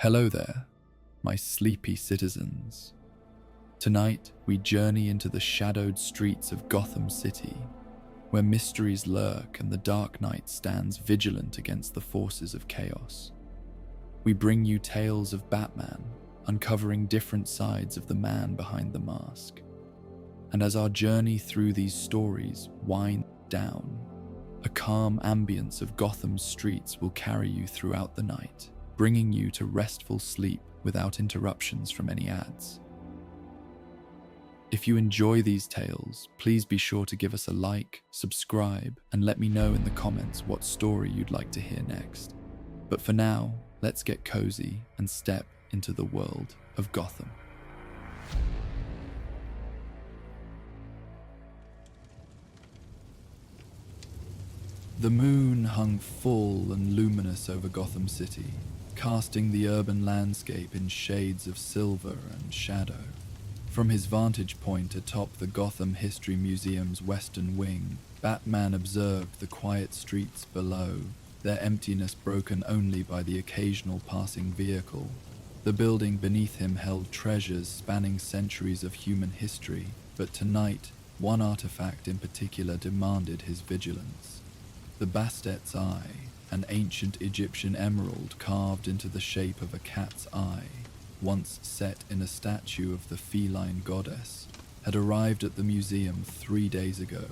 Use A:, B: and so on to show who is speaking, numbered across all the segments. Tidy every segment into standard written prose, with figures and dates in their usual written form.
A: Hello there, my sleepy citizens. Tonight, we journey into the shadowed streets of Gotham City, where mysteries lurk and the Dark Knight stands vigilant against the forces of chaos. We bring you tales of Batman, uncovering different sides of the man behind the mask. And as our journey through these stories winds down, a calm ambience of Gotham's streets will carry you throughout the night, bringing you to restful sleep without interruptions from any ads. If you enjoy these tales, please be sure to give us a like, subscribe, and let me know in the comments what story you'd like to hear next. But for now, let's get cozy and step into the world of Gotham. The moon hung full and luminous over Gotham City, casting the urban landscape in shades of silver and shadow. From his vantage point atop the Gotham History Museum's western wing, Batman observed the quiet streets below, their emptiness broken only by the occasional passing vehicle. The building beneath him held treasures spanning centuries of human history, but tonight, one artifact in particular demanded his vigilance. The Bastet's Eye, an ancient Egyptian emerald carved into the shape of a cat's eye, once set in a statue of the Feline goddess, had arrived at the museum 3 days ago.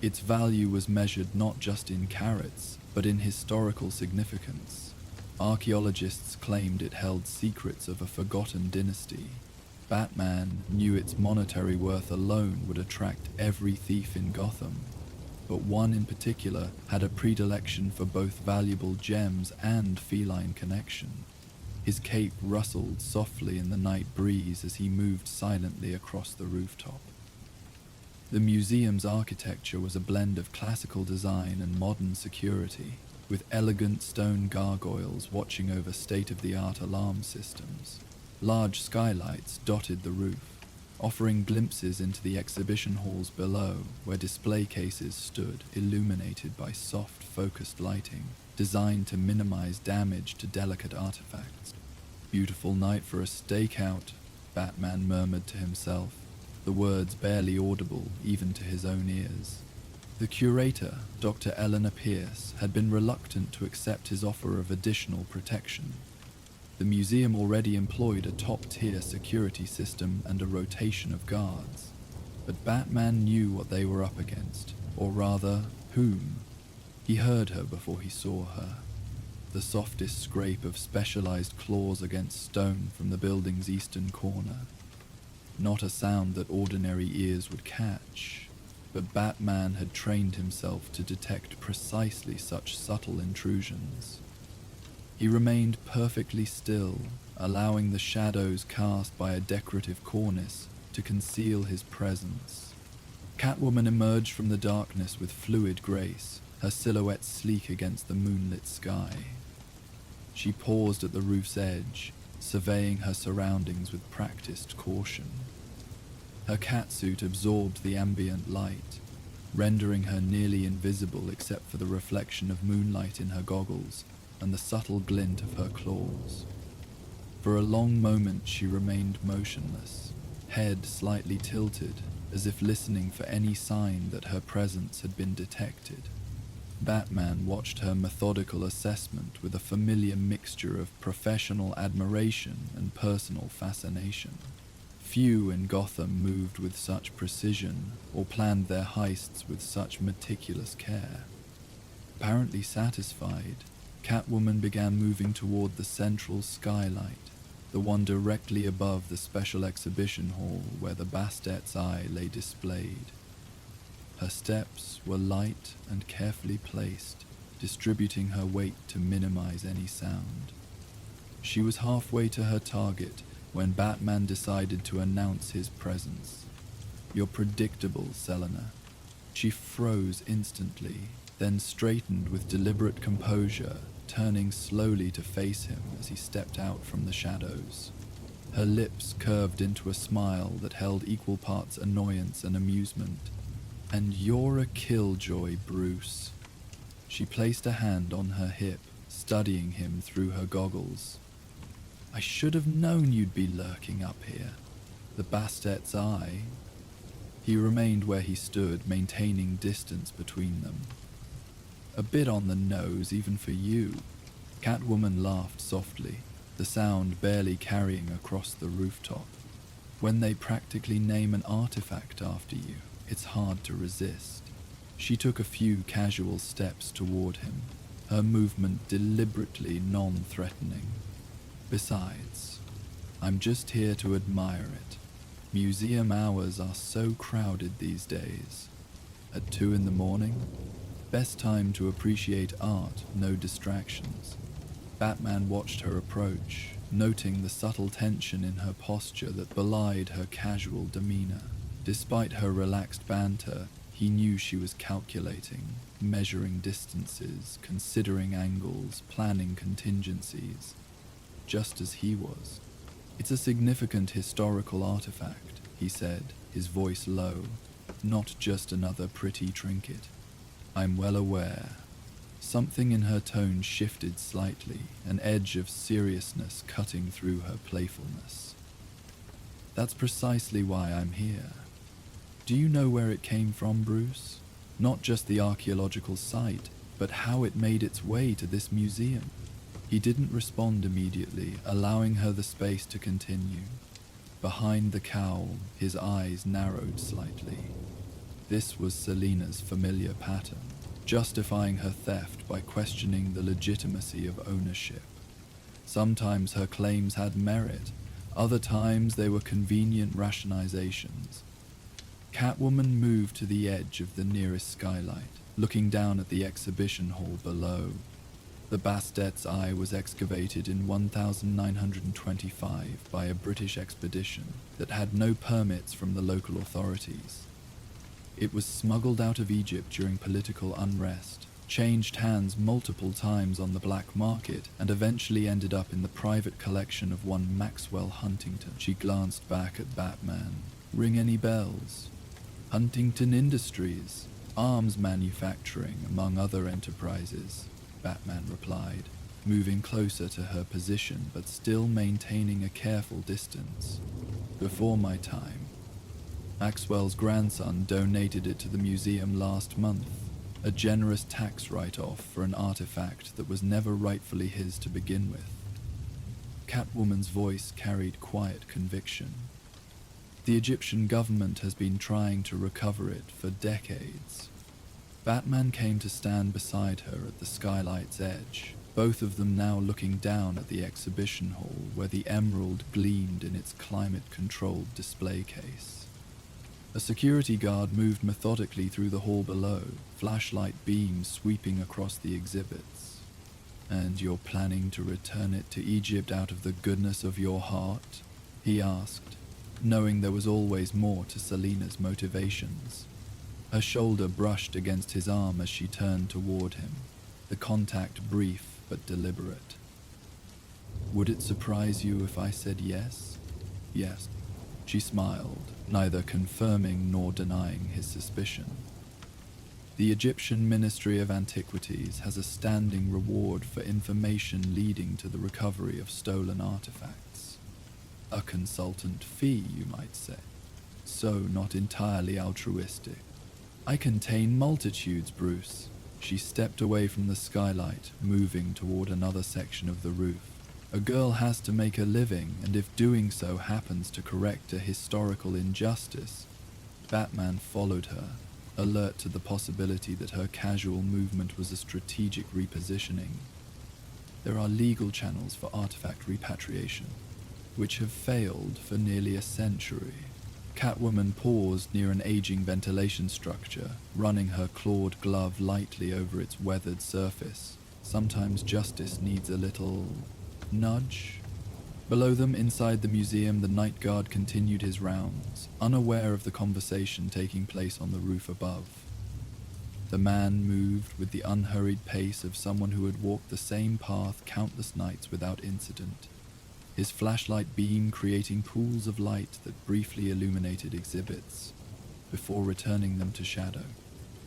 A: Its value was measured not just in carats, but in historical significance. Archaeologists claimed it held secrets of a forgotten dynasty. Batman knew its monetary worth alone would attract every thief in Gotham, but one in particular had a predilection for both valuable gems and feline connection. His cape rustled softly in the night breeze as he moved silently across the rooftop. The museum's architecture was a blend of classical design and modern security, with elegant stone gargoyles watching over state-of-the-art alarm systems. Large skylights dotted the roof, offering glimpses into the exhibition halls below, where display cases stood illuminated by soft, focused lighting, designed to minimize damage to delicate artifacts. "Beautiful night for a stakeout," Batman murmured to himself, the words barely audible even to his own ears. The curator, Dr. Eleanor Pierce, had been reluctant to accept his offer of additional protection. The museum already employed a top-tier security system and a rotation of guards, but Batman knew what they were up against, or rather, whom. He heard her before he saw her. The softest scrape of specialized claws against stone from the building's eastern corner. Not a sound that ordinary ears would catch, but Batman had trained himself to detect precisely such subtle intrusions. He remained perfectly still, allowing the shadows cast by a decorative cornice to conceal his presence. Catwoman emerged from the darkness with fluid grace, her silhouette sleek against the moonlit sky. She paused at the roof's edge, surveying her surroundings with practiced caution. Her catsuit absorbed the ambient light, rendering her nearly invisible except for the reflection of moonlight in her goggles and the subtle glint of her claws. For a long moment she remained motionless, head slightly tilted, as if listening for any sign that her presence had been detected. Batman watched her methodical assessment with a familiar mixture of professional admiration and personal fascination. Few in Gotham moved with such precision or planned their heists with such meticulous care. Apparently satisfied, Catwoman began moving toward the central skylight, the one directly above the special exhibition hall where the Bastet's Eye lay displayed. Her steps were light and carefully placed, distributing her weight to minimize any sound. She was halfway to her target when Batman decided to announce his presence. "You're predictable, Selena." She froze instantly, then straightened with deliberate composure, turning slowly to face him as he stepped out from the shadows. Her lips curved into a smile that held equal parts annoyance and amusement. "And you're a killjoy, Bruce." She placed a hand on her hip, studying him through her goggles. I should have known you'd be lurking up here. The Bastet's eye. He remained where he stood, maintaining distance between them. A bit on the nose, even for you. Catwoman laughed softly, the sound barely carrying across the rooftop. When they practically name an artifact after you, it's hard to resist. She took a few casual steps toward him, her movement deliberately non-threatening. Besides, I'm just here to admire it. Museum hours are so crowded these days. At 2 in the morning, best time to appreciate art, no distractions. Batman watched her approach, noting the subtle tension in her posture that belied her casual demeanor. Despite her relaxed banter, he knew she was calculating, measuring distances, considering angles, planning contingencies, just as he was. It's a significant historical artifact, he said, his voice low, not just another pretty trinket. I'm well aware. Something in her tone shifted slightly, an edge of seriousness cutting through her playfulness. That's precisely why I'm here. Do you know where it came from, Bruce? Not just the archaeological site, but how it made its way to this museum. He didn't respond immediately, allowing her the space to continue. Behind the cowl, his eyes narrowed slightly. This was Selina's familiar pattern, justifying her theft by questioning the legitimacy of ownership. Sometimes her claims had merit, other times they were convenient rationalizations. Catwoman moved to the edge of the nearest skylight, looking down at the exhibition hall below. The Bastet's eye was excavated in 1925 by a British expedition that had no permits from the local authorities. It was smuggled out of Egypt during political unrest, changed hands multiple times on the black market, and eventually ended up in the private collection of one Maxwell Huntington. She glanced back at Batman. Ring any bells? Huntington Industries, arms manufacturing, among other enterprises, Batman replied, moving closer to her position but still maintaining a careful distance. Before my time. Maxwell's grandson donated it to the museum last month, a generous tax write-off for an artifact that was never rightfully his to begin with. Catwoman's voice carried quiet conviction. The Egyptian government has been trying to recover it for decades. Batman came to stand beside her at the skylight's edge, both of them now looking down at the exhibition hall where the emerald gleamed in its climate-controlled display case. A security guard moved methodically through the hall below, flashlight beams sweeping across the exhibits. "And you're planning to return it to Egypt out of the goodness of your heart?" he asked, knowing there was always more to Selina's motivations. Her shoulder brushed against his arm as she turned toward him, the contact brief but deliberate. "Would it surprise you if I said yes?" "Yes." She smiled, neither confirming nor denying his suspicion. The Egyptian Ministry of Antiquities has a standing reward for information leading to the recovery of stolen artifacts. A consultant fee, you might say. So not entirely altruistic. "I contain multitudes, Bruce." She stepped away from the skylight, moving toward another section of the roof. A girl has to make a living, and if doing so happens to correct a historical injustice. Batman followed her, alert to the possibility that her casual movement was a strategic repositioning. There are legal channels for artifact repatriation, which have failed for nearly a century. Catwoman paused near an aging ventilation structure, running her clawed glove lightly over its weathered surface. Sometimes justice needs a little nudge. Below them, inside the museum, the night guard continued his rounds, unaware of the conversation taking place on the roof above. The man moved with the unhurried pace of someone who had walked the same path countless nights without incident, his flashlight beam creating pools of light that briefly illuminated exhibits, before returning them to shadow.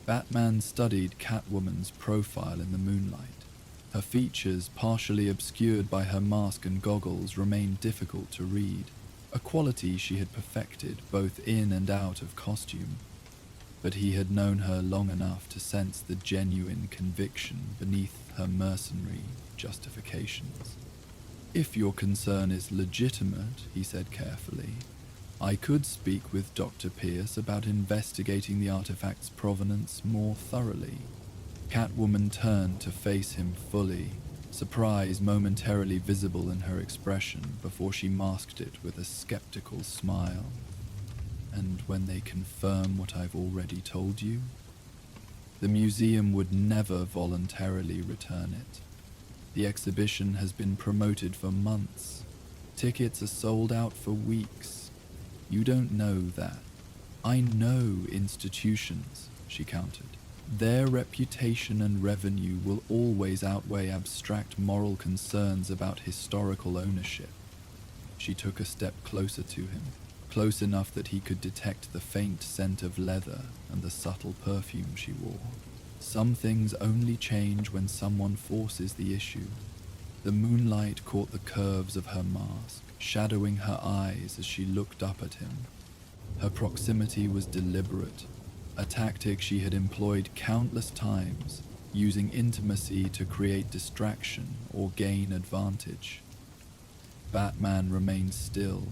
A: Batman studied Catwoman's profile in the moonlight, Her features, partially obscured by her mask and goggles, remained difficult to read, a quality she had perfected both in and out of costume. But he had known her long enough to sense the genuine conviction beneath her mercenary justifications. "If your concern is legitimate," he said carefully, "I could speak with Dr. Pierce about investigating the artifact's provenance more thoroughly." Catwoman turned to face him fully, surprise momentarily visible in her expression before she masked it with a skeptical smile. "And when they confirm what I've already told you?" "The museum would never voluntarily return it. The exhibition has been promoted for months. Tickets are sold out for weeks. You don't know that." "I know institutions," she countered. "Their reputation and revenue will always outweigh abstract moral concerns about historical ownership." She took a step closer to him, close enough that he could detect the faint scent of leather and the subtle perfume she wore. "Some things only change when someone forces the issue." The moonlight caught the curves of her mask, shadowing her eyes as she looked up at him. Her proximity was deliberate, a tactic she had employed countless times, using intimacy to create distraction or gain advantage. Batman remained still,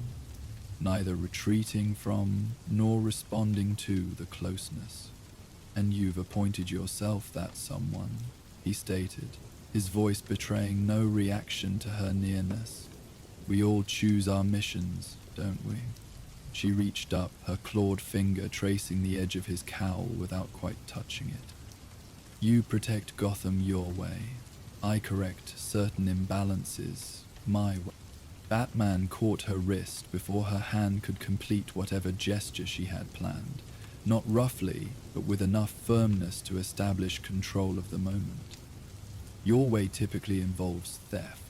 A: neither retreating from nor responding to the closeness. "And you've appointed yourself that someone," he stated, his voice betraying no reaction to her nearness. "We all choose our missions, don't we?" She reached up, her clawed finger tracing the edge of his cowl without quite touching it. "You protect Gotham your way. I correct certain imbalances my way." Batman caught her wrist before her hand could complete whatever gesture she had planned, not roughly, but with enough firmness to establish control of the moment. "Your way typically involves theft."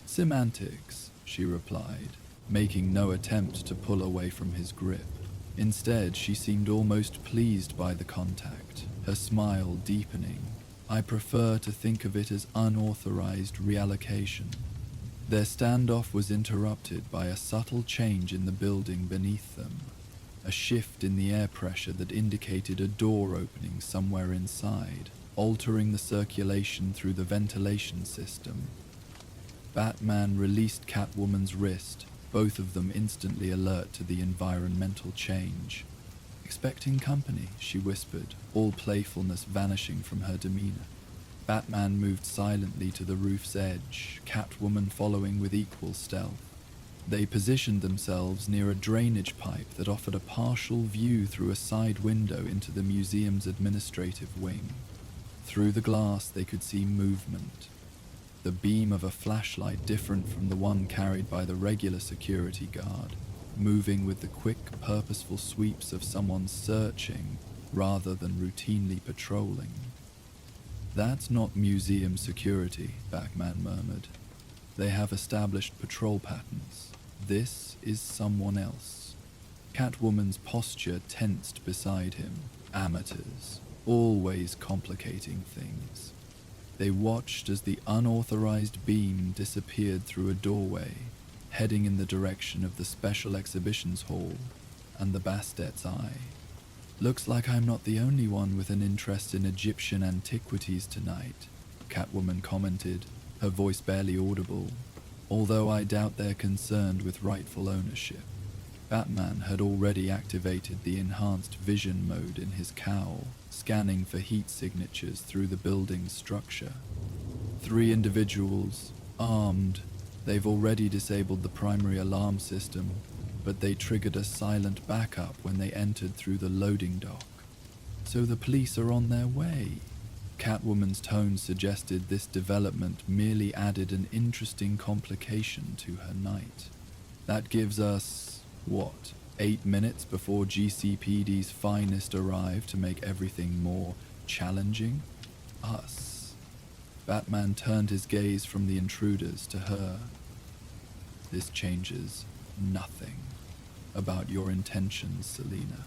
A: "Semantics," she replied, making no attempt to pull away from his grip. Instead, she seemed almost pleased by the contact, her smile deepening. "I prefer to think of it as unauthorized reallocation." Their standoff was interrupted by a subtle change in the building beneath them, a shift in the air pressure that indicated a door opening somewhere inside, altering the circulation through the ventilation system. Batman released Catwoman's wrist, both of them instantly alert to the environmental change. "Expecting company," she whispered, all playfulness vanishing from her demeanor. Batman moved silently to the roof's edge, Catwoman following with equal stealth. They positioned themselves near a drainage pipe that offered a partial view through a side window into the museum's administrative wing. Through the glass they could see movement, the beam of a flashlight different from the one carried by the regular security guard, moving with the quick, purposeful sweeps of someone searching rather than routinely patrolling. "That's not museum security," Batman murmured. "They have established patrol patterns. This is someone else." Catwoman's posture tensed beside him. Amateurs, always complicating things. They watched as the unauthorized beam disappeared through a doorway, heading in the direction of the Special Exhibitions Hall and the Bastet's Eye. "Looks like I'm not the only one with an interest in Egyptian antiquities tonight," Catwoman commented, her voice barely audible, "although I doubt they're concerned with rightful ownership." Batman had already activated the enhanced vision mode in his cowl, scanning for heat signatures through the building's structure. 3 individuals, armed. They've already disabled the primary alarm system, but they triggered a silent backup when they entered through the loading dock. "So the police are on their way." Catwoman's tone suggested this development merely added an interesting complication to her night. "That gives us, 8 minutes before GCPD's finest arrive to make everything more challenging?" "Us." Batman turned his gaze from the intruders to her. "This changes nothing about your intentions, Selina."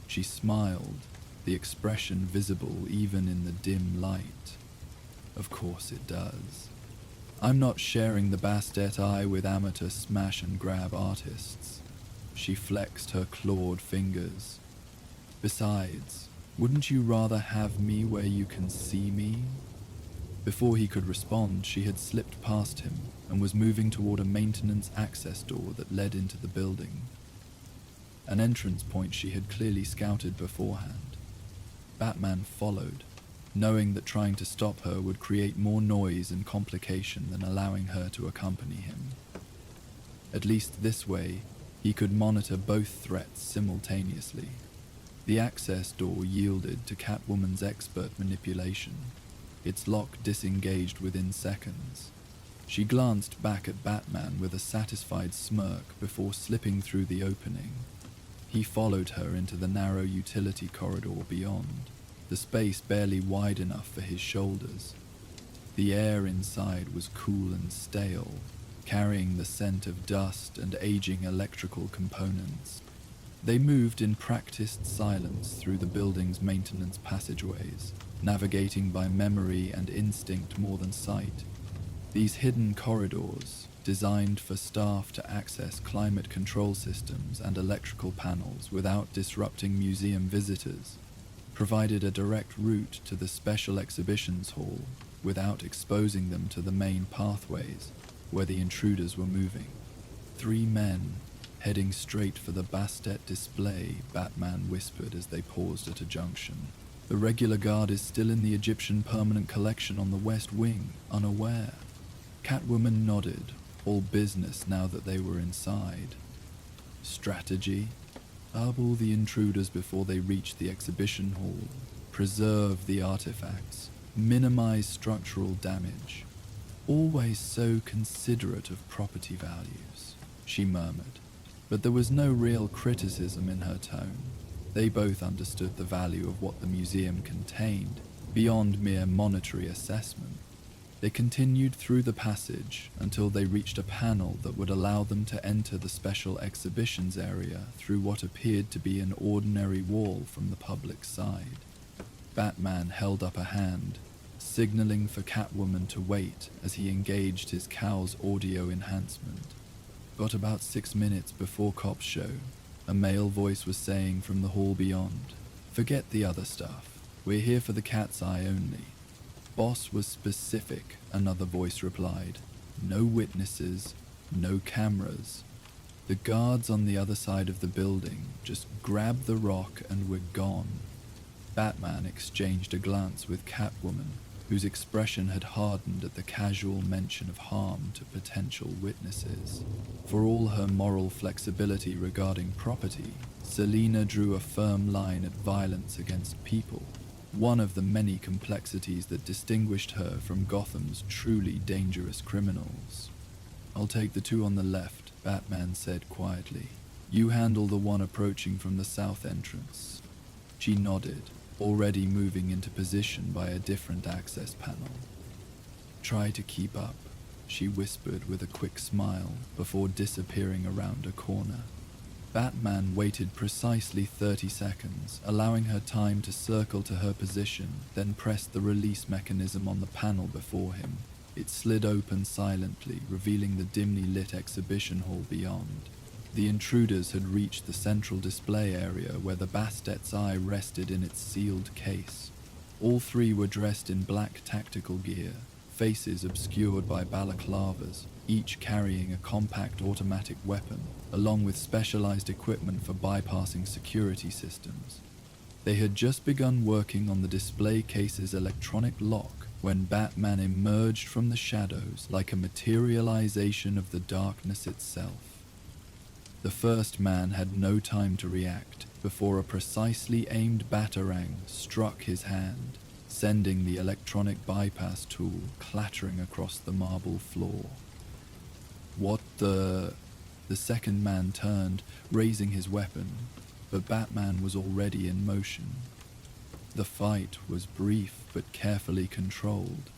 A: She smiled, the expression visible even in the dim light. Of course it does. I'm not sharing the Bastet eye with amateur smash-and-grab artists. She flexed her clawed fingers. Besides, wouldn't you rather have me where you can see me? Before he could respond, she had slipped past him and was moving toward a maintenance access door that led into the building. An entrance point she had clearly scouted beforehand. Batman followed, knowing that trying to stop her would create more noise and complication than allowing her to accompany him. At least this way, he could monitor both threats simultaneously. The access door yielded to Catwoman's expert manipulation. Its lock disengaged within seconds. She glanced back at Batman with a satisfied smirk before slipping through the opening. He followed her into the narrow utility corridor beyond, the space barely wide enough for his shoulders. The air inside was cool and stale, carrying the scent of dust and aging electrical components. They moved in practiced silence through the building's maintenance passageways, navigating by memory and instinct more than sight. These hidden corridors, designed for staff to access climate control systems and electrical panels without disrupting museum visitors, provided a direct route to the special exhibitions hall without exposing them to the main pathways where the intruders were moving. 3 men, heading straight for the Bastet display, Batman whispered as they paused at a junction. The regular guard is still in the Egyptian permanent collection on the West Wing, unaware. Catwoman nodded, all business now that they were inside. Strategy? Hobble the intruders before they reach the exhibition hall. Preserve the artifacts. Minimize structural damage. Always so considerate of property values, she murmured, but there was no real criticism in her tone. They both understood the value of what the museum contained, beyond mere monetary assessment. They continued through the passage until they reached a panel that would allow them to enter the special exhibitions area through what appeared to be an ordinary wall from the public side. Batman held up a hand, signaling for Catwoman to wait as he engaged his cow's audio enhancement. Got about 6 minutes before Cop's show, a male voice was saying from the hall beyond, "Forget the other stuff. We're here for the cat's eye only." "Boss was specific," another voice replied. "No witnesses, no cameras. The guards on the other side of the building. Just grab the rock and we're gone." Batman exchanged a glance with Catwoman, whose expression had hardened at the casual mention of harm to potential witnesses. For all her moral flexibility regarding property, Selina drew a firm line at violence against people, one of the many complexities that distinguished her from Gotham's truly dangerous criminals. "I'll take the 2 on the left," Batman said quietly. "You handle the one approaching from the south entrance." She nodded, already moving into position by a different access panel. "Try to keep up," she whispered with a quick smile before disappearing around a corner. Batman waited precisely 30 seconds, allowing her time to circle to her position, then pressed the release mechanism on the panel before him. It slid open silently, revealing the dimly lit exhibition hall beyond. The intruders had reached the central display area where the Bastet's eye rested in its sealed case. All 3 were dressed in black tactical gear, faces obscured by balaclavas, each carrying a compact automatic weapon, along with specialized equipment for bypassing security systems. They had just begun working on the display case's electronic lock when Batman emerged from the shadows like a materialization of the darkness itself. The first man had no time to react before a precisely aimed batarang struck his hand, sending the electronic bypass tool clattering across the marble floor. "What the..." The second man turned, raising his weapon, but Batman was already in motion. The fight was brief but carefully controlled.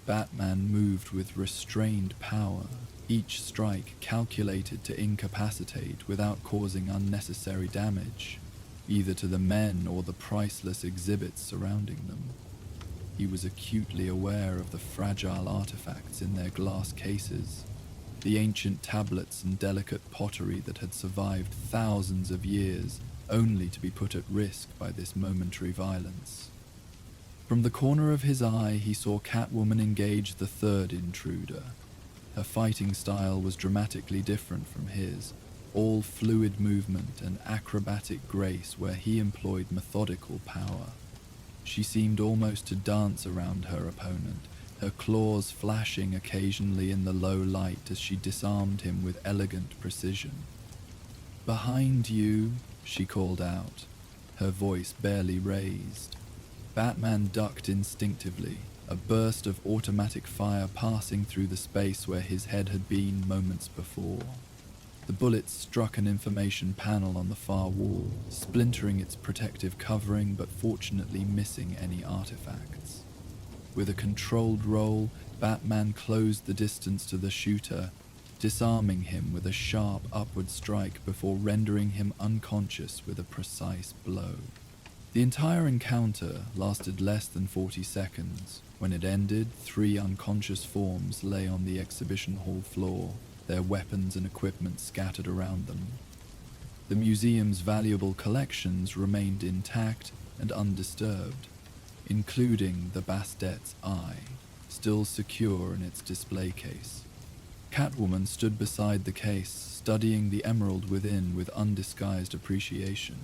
A: Batman moved with restrained power, each strike calculated to incapacitate without causing unnecessary damage, either to the men or the priceless exhibits surrounding them. He was acutely aware of the fragile artifacts in their glass cases, the ancient tablets and delicate pottery that had survived thousands of years only to be put at risk by this momentary violence. From the corner of his eye, he saw Catwoman engage the third intruder. Her fighting style was dramatically different from his, all fluid movement and acrobatic grace where he employed methodical power. She seemed almost to dance around her opponent, her claws flashing occasionally in the low light as she disarmed him with elegant precision. "Behind you," she called out, her voice barely raised. Batman ducked instinctively, a burst of automatic fire passing through the space where his head had been moments before. The bullet struck an information panel on the far wall, splintering its protective covering but fortunately missing any artifacts. With a controlled roll, Batman closed the distance to the shooter, disarming him with a sharp upward strike before rendering him unconscious with a precise blow. The entire encounter lasted less than 40 seconds. When it ended, 3 unconscious forms lay on the exhibition hall floor, their weapons and equipment scattered around them. The museum's valuable collections remained intact and undisturbed, including the Bastet's eye, still secure in its display case. Catwoman stood beside the case, studying the emerald within with undisguised appreciation.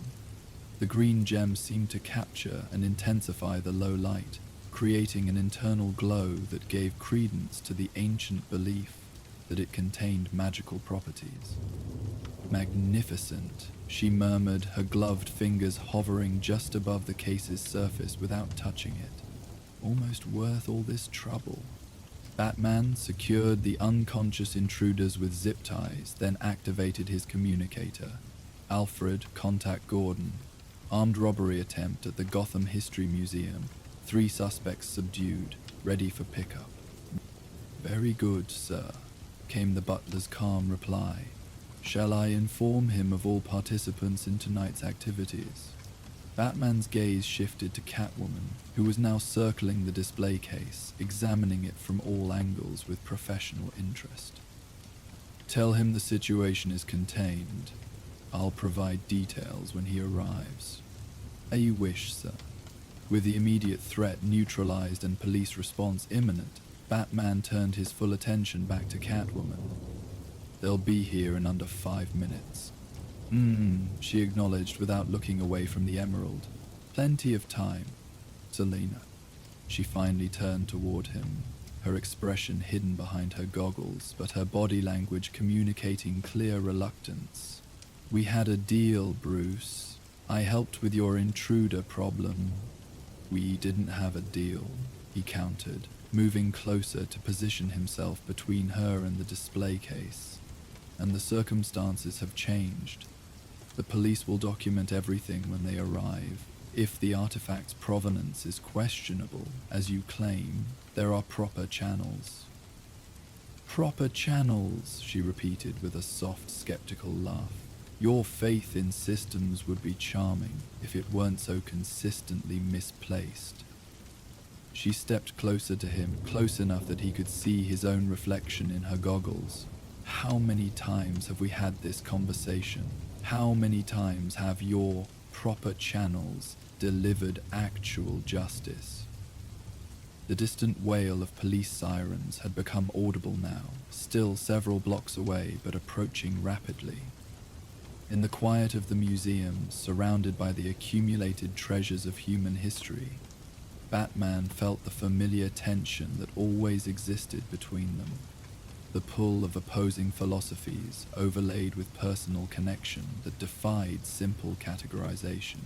A: The green gem seemed to capture and intensify the low light, creating an internal glow that gave credence to the ancient belief that it contained magical properties. "Magnificent," she murmured, her gloved fingers hovering just above the case's surface without touching it. "Almost worth all this trouble." Batman secured the unconscious intruders with zip ties, then activated his communicator. "Alfred, contact Gordon. Armed robbery attempt at the Gotham History Museum. 3 suspects subdued, ready for pickup." "Very good, sir," came the butler's calm reply. "Shall I inform him of all participants in tonight's activities?" Batman's gaze shifted to Catwoman, who was now circling the display case, examining it from all angles with professional interest. "Tell him the situation is contained. I'll provide details when he arrives." "As you wish, sir." With the immediate threat neutralized and police response imminent, Batman turned his full attention back to Catwoman. "They'll be here in under 5 minutes. She acknowledged without looking away from the emerald. "Plenty of time. Selina." She finally turned toward him, her expression hidden behind her goggles, but her body language communicating clear reluctance. "We had a deal, Bruce. I helped with your intruder problem." "We didn't have a deal," he countered, moving closer to position himself between her and the display case. "And the circumstances have changed. The police will document everything when they arrive. If the artifact's provenance is questionable, as you claim, there are proper channels." "Proper channels," she repeated with a soft, skeptical laugh. "Your faith in systems would be charming if it weren't so consistently misplaced." She stepped closer to him, close enough that he could see his own reflection in her goggles. "How many times have we had this conversation? How many times have your proper channels delivered actual justice?" The distant wail of police sirens had become audible now, still several blocks away but approaching rapidly. In the quiet of the museum, surrounded by the accumulated treasures of human history, Batman felt the familiar tension that always existed between them. The pull of opposing philosophies overlaid with personal connection that defied simple categorization.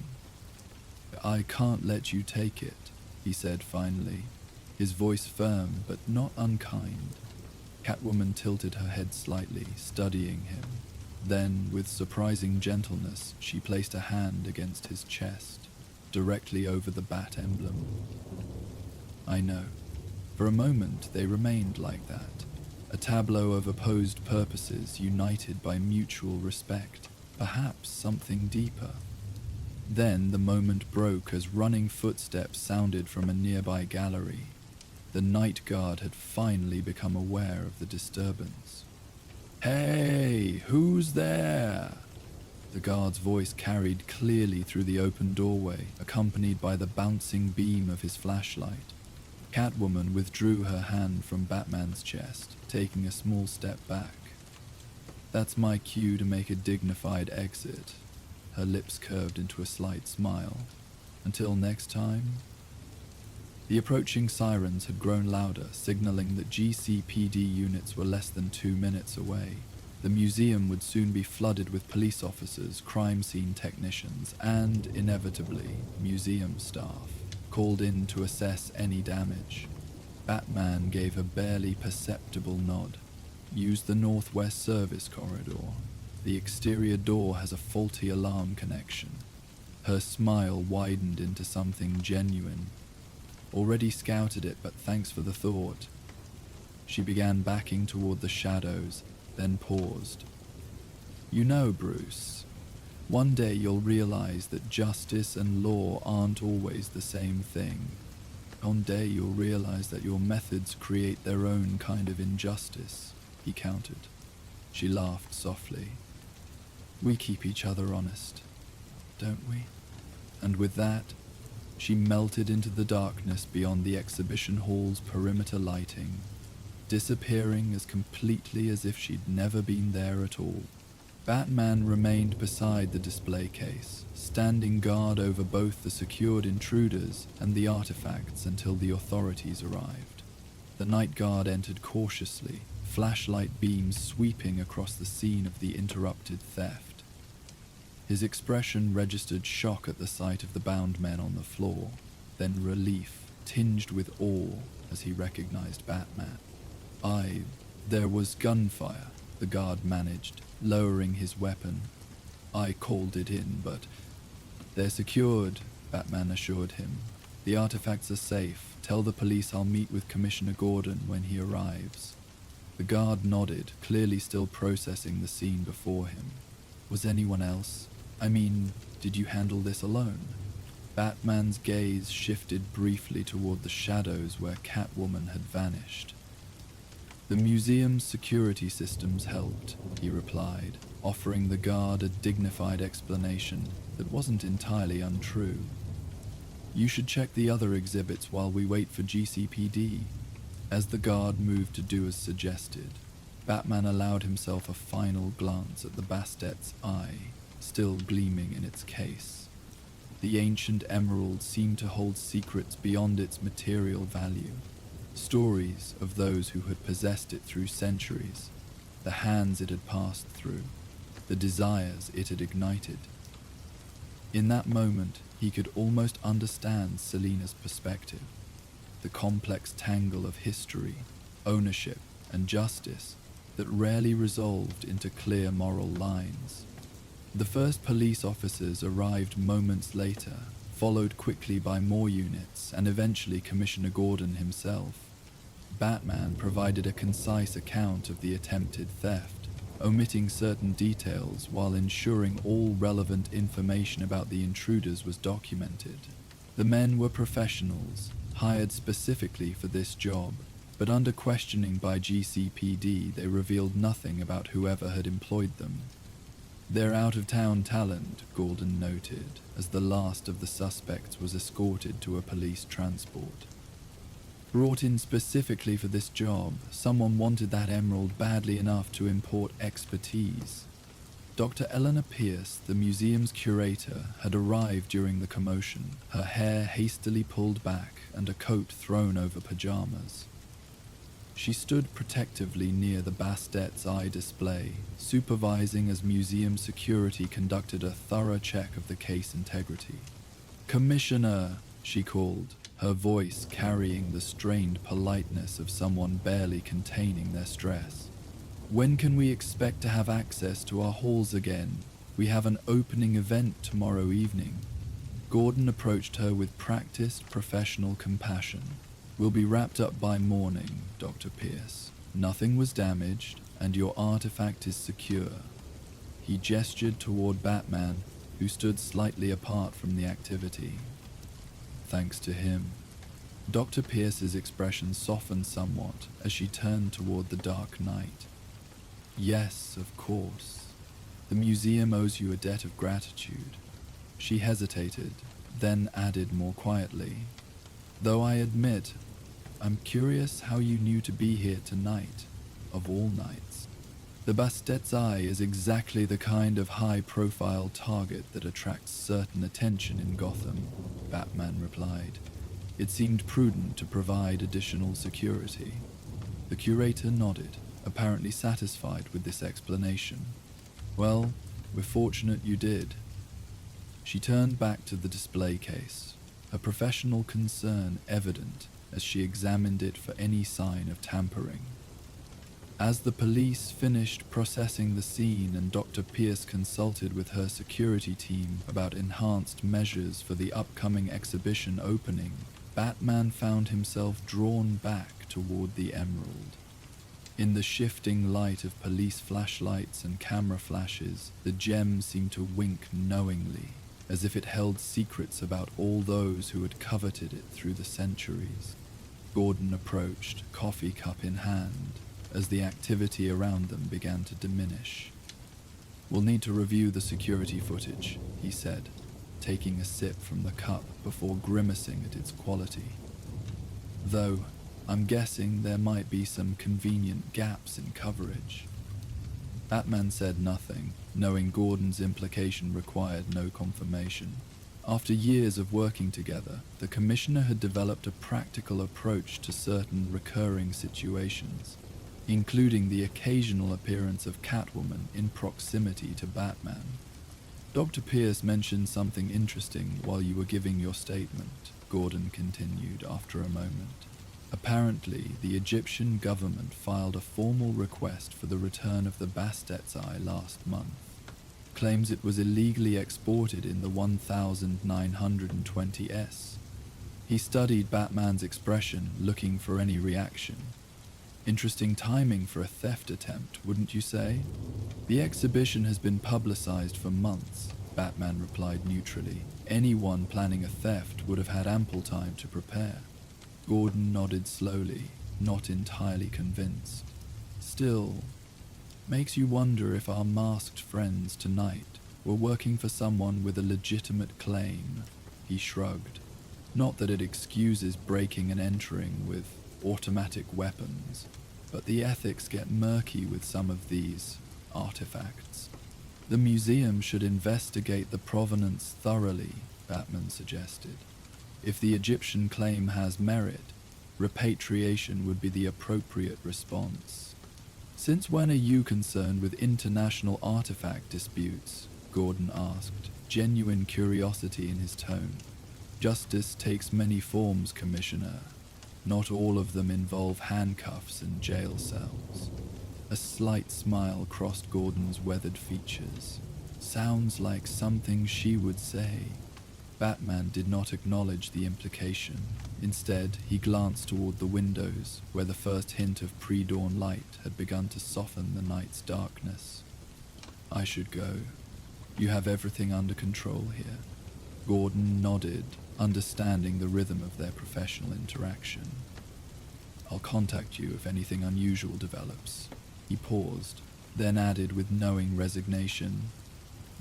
A: "I can't let you take it," he said finally, his voice firm but not unkind. Catwoman tilted her head slightly, studying him. Then, with surprising gentleness, she placed a hand against his chest, directly over the bat emblem. "I know." For a moment they remained like that, a tableau of opposed purposes united by mutual respect, perhaps something deeper. Then the moment broke as running footsteps sounded from a nearby gallery. The night guard had finally become aware of the disturbance. "Hey, who's there?" The guard's voice carried clearly through the open doorway, accompanied by the bouncing beam of his flashlight. Catwoman withdrew her hand from Batman's chest, taking a small step back. "That's my cue to make a dignified exit." Her lips curved into a slight smile. "Until next time." The approaching sirens had grown louder, signaling that GCPD units were less than 2 minutes away. The museum would soon be flooded with police officers, crime scene technicians, and, inevitably, museum staff, called in to assess any damage. Batman gave a barely perceptible nod. "Use the northwest service corridor. The exterior door has a faulty alarm connection." Her smile widened into something genuine. "Already scouted it, but thanks for the thought." She began backing toward the shadows, then paused. "You know, Bruce, one day you'll realize that justice and law aren't always the same thing. One day you'll realize that your methods create their own kind of injustice," he countered. She laughed softly. "We keep each other honest, don't we?" And with that, she melted into the darkness beyond the exhibition hall's perimeter lighting, disappearing as completely as if she'd never been there at all. Batman remained beside the display case, standing guard over both the secured intruders and the artifacts until the authorities arrived. The night guard entered cautiously, flashlight beams sweeping across the scene of the interrupted theft. His expression registered shock at the sight of the bound men on the floor, then relief, tinged with awe as he recognized Batman. There was gunfire," the guard managed, lowering his weapon. "I called it in, but—" "They're secured," Batman assured him. "The artifacts are safe. Tell the police I'll meet with Commissioner Gordon when he arrives." The guard nodded, clearly still processing the scene before him. "Was anyone else? I mean, did you handle this alone?" Batman's gaze shifted briefly toward the shadows where Catwoman had vanished. "The museum's security systems helped," he replied, offering the guard a dignified explanation that wasn't entirely untrue. "You should check the other exhibits while we wait for GCPD." As the guard moved to do as suggested, Batman allowed himself a final glance at the Bastette's eye, still gleaming in its case. The ancient emerald seemed to hold secrets beyond its material value. Stories of those who had possessed it through centuries, the hands it had passed through, the desires it had ignited. In that moment, he could almost understand Selina's perspective. The complex tangle of history, ownership, and justice that rarely resolved into clear moral lines. The first police officers arrived moments later, followed quickly by more units, and eventually Commissioner Gordon himself. Batman provided a concise account of the attempted theft, omitting certain details while ensuring all relevant information about the intruders was documented. The men were professionals, hired specifically for this job, but under questioning by GCPD they revealed nothing about whoever had employed them. "They're out-of-town talent," Gordon noted, as the last of the suspects was escorted to a police transport. "Brought in specifically for this job, someone wanted that emerald badly enough to import expertise." Dr. Eleanor Pierce, the museum's curator, had arrived during the commotion, her hair hastily pulled back and a coat thrown over pajamas. She stood protectively near the Bastette's eye display, supervising as museum security conducted a thorough check of the case integrity. "Commissioner," she called, her voice carrying the strained politeness of someone barely containing their stress. "When can we expect to have access to our halls again? We have an opening event tomorrow evening." Gordon approached her with practiced professional compassion. "We'll be wrapped up by morning, Dr. Pierce. Nothing was damaged, and your artifact is secure." He gestured toward Batman, who stood slightly apart from the activity. Thanks to him, Dr. Pierce's expression softened somewhat as she turned toward the dark night. Yes, of course. The museum owes you a debt of gratitude. She hesitated, then added more quietly, though I admit, I'm curious how you knew to be here tonight, of all nights. The Bastet's Eye is exactly the kind of high-profile target that attracts certain attention in Gotham, Batman replied. It seemed prudent to provide additional security. The curator nodded, apparently satisfied with this explanation. Well, we're fortunate you did. She turned back to the display case, her professional concern evident as she examined it for any sign of tampering. As the police finished processing the scene and Dr. Pierce consulted with her security team about enhanced measures for the upcoming exhibition opening, Batman found himself drawn back toward the Emerald. In the shifting light of police flashlights and camera flashes, the gem seemed to wink knowingly, as if it held secrets about all those who had coveted it through the centuries. Gordon approached, coffee cup in hand, as the activity around them began to diminish. We'll need to review the security footage, he said, taking a sip from the cup before grimacing at its quality. Though, I'm guessing there might be some convenient gaps in coverage. Batman said nothing, knowing Gordon's implication required no confirmation. After years of working together, the Commissioner had developed a practical approach to certain recurring situations, including the occasional appearance of Catwoman in proximity to Batman. Dr. Pierce mentioned something interesting while you were giving your statement, Gordon continued after a moment. Apparently, the Egyptian government filed a formal request for the return of the Bastet's Eye last month. Claims it was illegally exported in the 1920s. He studied Batman's expression, looking for any reaction. Interesting timing for a theft attempt, wouldn't you say? The exhibition has been publicized for months, Batman replied neutrally. Anyone planning a theft would have had ample time to prepare. Gordon nodded slowly, not entirely convinced. Still, makes you wonder if our masked friends tonight were working for someone with a legitimate claim, he shrugged. Not that it excuses breaking and entering with automatic weapons, but the ethics get murky with some of these artifacts. The museum should investigate the provenance thoroughly, Batman suggested. If the Egyptian claim has merit, repatriation would be the appropriate response. Since when are you concerned with international artifact disputes? Gordon asked, genuine curiosity in his tone. Justice takes many forms, Commissioner. Not all of them involve handcuffs and jail cells. A slight smile crossed Gordon's weathered features. Sounds like something she would say. Batman did not acknowledge the implication. Instead, he glanced toward the windows, where the first hint of pre-dawn light had begun to soften the night's darkness. I should go. You have everything under control here. Gordon nodded, understanding the rhythm of their professional interaction. I'll contact you if anything unusual develops. He paused, then added with knowing resignation,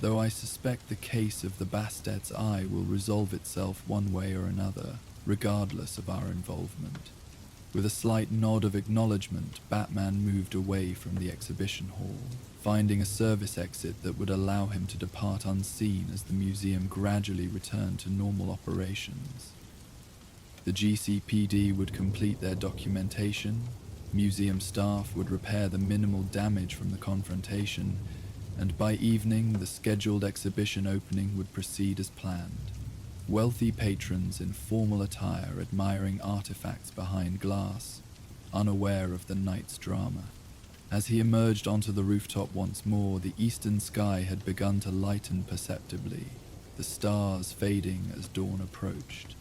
A: though I suspect the case of the Bastet's Eye will resolve itself one way or another, regardless of our involvement. With a slight nod of acknowledgement, Batman moved away from the exhibition hall, finding a service exit that would allow him to depart unseen as the museum gradually returned to normal operations. The GCPD would complete their documentation, museum staff would repair the minimal damage from the confrontation, and by evening the scheduled exhibition opening would proceed as planned. Wealthy patrons in formal attire admiring artifacts behind glass, unaware of the night's drama. As he emerged onto the rooftop once more, the eastern sky had begun to lighten perceptibly, the stars fading as dawn approached.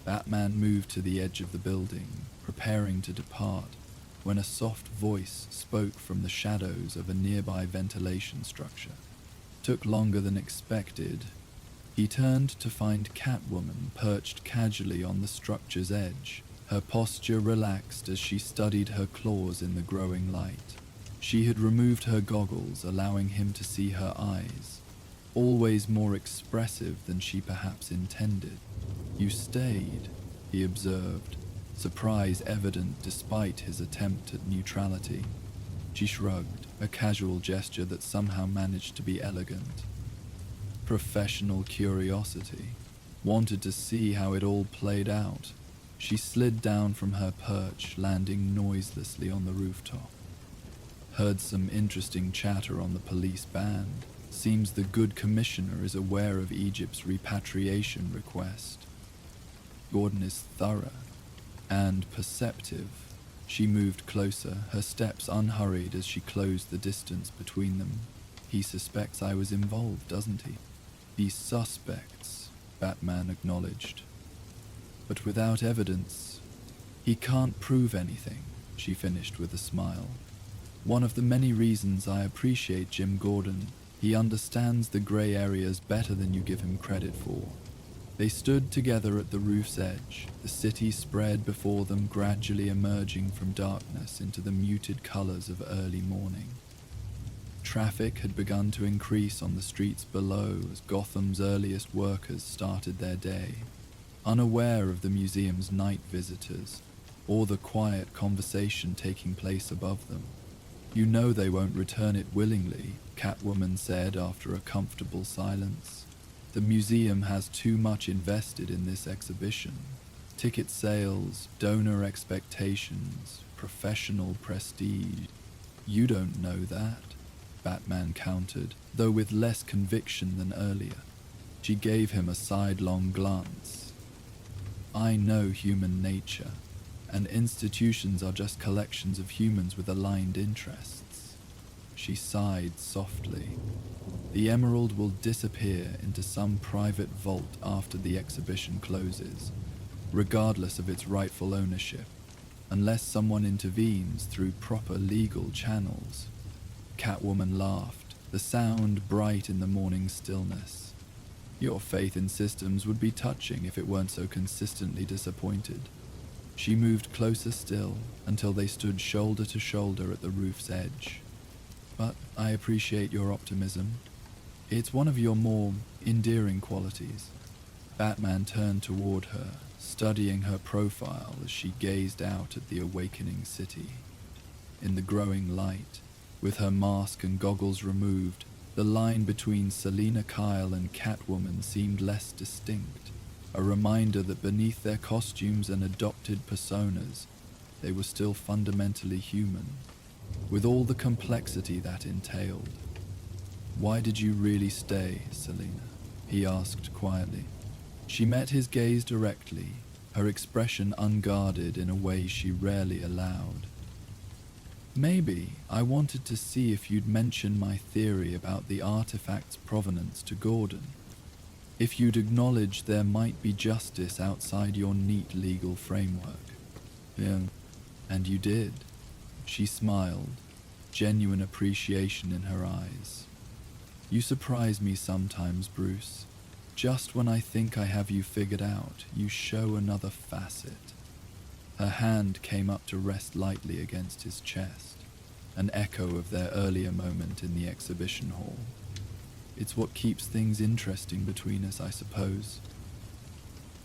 A: Batman moved to the edge of the building, preparing to depart, when a soft voice spoke from the shadows of a nearby ventilation structure. took longer than expected. He turned to find Catwoman perched casually on the structure's edge, her posture relaxed as she studied her claws in the growing light. She had removed her goggles, allowing him to see her eyes, always more expressive than she perhaps intended. "You stayed," he observed, surprise evident despite his attempt at neutrality. She shrugged, a casual gesture that somehow managed to be elegant. Professional curiosity. Wanted to see how it all played out. She slid down from her perch, landing noiselessly on the rooftop. "Heard some interesting chatter on the police band. Seems the good commissioner is aware of Egypt's repatriation request. Gordon is thorough and perceptive." She moved closer, her steps unhurried as she closed the distance between them. "He suspects I was involved, doesn't he?" "The suspects," Batman acknowledged. "But without evidence, he can't prove anything," she finished with a smile. "One of the many reasons I appreciate Jim Gordon. He understands the gray areas better than you give him credit for." They stood together at the roof's edge, the city spread before them, gradually emerging from darkness into the muted colors of early morning. Traffic had begun to increase on the streets below as Gotham's earliest workers started their day, unaware of the museum's night visitors or the quiet conversation taking place above them. "You know they won't return it willingly," Catwoman said after a comfortable silence. "The museum has too much invested in this exhibition. Ticket sales, donor expectations, professional prestige." "You don't know that," Batman countered, though with less conviction than earlier. She gave him a sidelong glance. "I know human nature, and institutions are just collections of humans with aligned interests." She sighed softly. "The emerald will disappear into some private vault after the exhibition closes, regardless of its rightful ownership, unless someone intervenes through proper legal channels." Catwoman laughed, the sound bright in the morning stillness. "Your faith in systems would be touching if it weren't so consistently disappointed." She moved closer still until they stood shoulder to shoulder at the roof's edge. "But I appreciate your optimism. It's one of your more endearing qualities." Batman turned toward her, studying her profile as she gazed out at the awakening city. In the growing light, with her mask and goggles removed, the line between Selina Kyle and Catwoman seemed less distinct, a reminder that beneath their costumes and adopted personas, they were still fundamentally human, with all the complexity that entailed. "Why did you really stay, Selina?" he asked quietly. She met his gaze directly, her expression unguarded in a way she rarely allowed. "Maybe I wanted to see if you'd mention my theory about the artifact's provenance to Gordon. If you'd acknowledge there might be justice outside your neat legal framework." "Yeah, and you did." She smiled, genuine appreciation in her eyes. "You surprise me sometimes, Bruce. Just when I think I have you figured out, you show another facet." Her hand came up to rest lightly against his chest, an echo of their earlier moment in the exhibition hall. "It's what keeps things interesting between us, I suppose."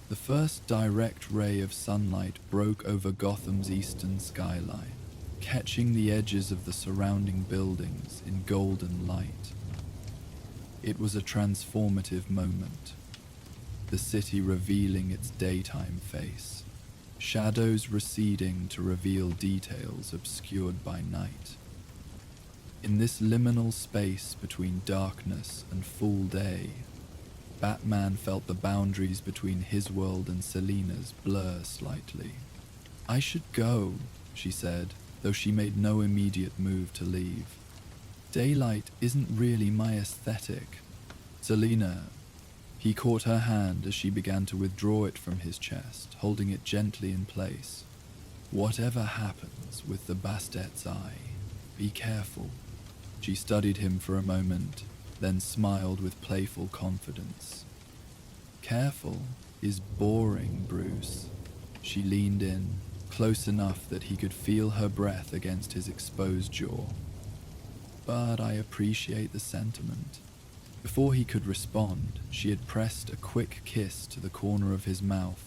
A: The first direct ray of sunlight broke over Gotham's eastern skyline, catching the edges of the surrounding buildings in golden light. It was a transformative moment, the city revealing its daytime face, shadows receding to reveal details obscured by night. In this liminal space between darkness and full day, Batman felt the boundaries between his world and Selina's blur slightly. "I should go," she said, though she made no immediate move to leave. "Daylight isn't really my aesthetic." "Selina," he caught her hand as she began to withdraw it from his chest, holding it gently in place. "Whatever happens with the Bastet's eye, be careful." She studied him for a moment, then smiled with playful confidence. Careful is boring, Bruce. She leaned in, close enough that he could feel her breath against his exposed jaw. But I appreciate the sentiment. Before he could respond, she had pressed a quick kiss to the corner of his mouth,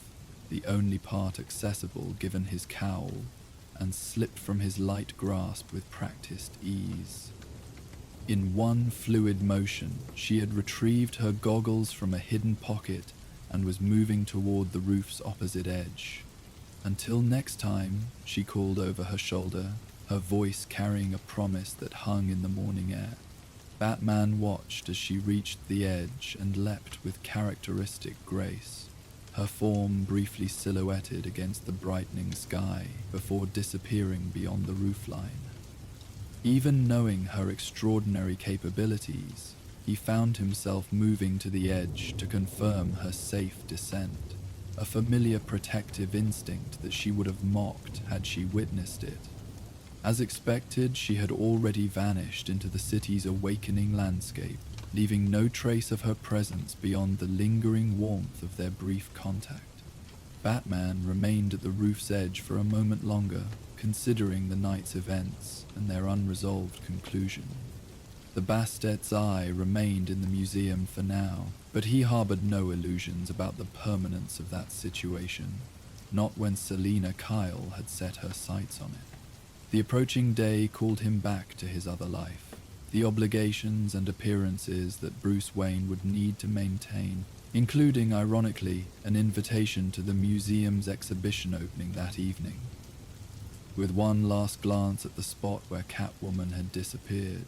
A: the only part accessible given his cowl, and slipped from his light grasp with practiced ease. In one fluid motion, she had retrieved her goggles from a hidden pocket and was moving toward the roof's opposite edge. Until next time, she called over her shoulder, her voice carrying a promise that hung in the morning air. Batman watched as she reached the edge and leapt with characteristic grace, her form briefly silhouetted against the brightening sky before disappearing beyond the roofline. Even knowing her extraordinary capabilities, he found himself moving to the edge to confirm her safe descent, a familiar protective instinct that she would have mocked had she witnessed it. As expected, she had already vanished into the city's awakening landscape, leaving no trace of her presence beyond the lingering warmth of their brief contact. Batman remained at the roof's edge for a moment longer, considering the night's events and their unresolved conclusion. The Bastet's eye remained in the museum for now, but he harbored no illusions about the permanence of that situation, not when Selina Kyle had set her sights on it. The approaching day called him back to his other life, the obligations and appearances that Bruce Wayne would need to maintain, including, ironically, an invitation to the museum's exhibition opening that evening. With one last glance at the spot where Catwoman had disappeared,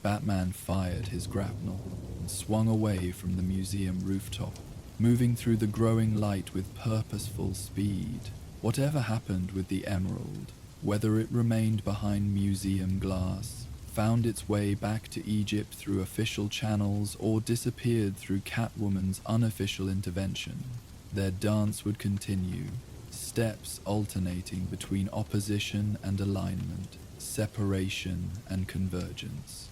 A: Batman fired his grapnel and swung away from the museum rooftop, moving through the growing light with purposeful speed. Whatever happened with the emerald, whether it remained behind museum glass, found its way back to Egypt through official channels, or disappeared through Catwoman's unofficial intervention, their dance would continue, steps alternating between opposition and alignment, separation and convergence.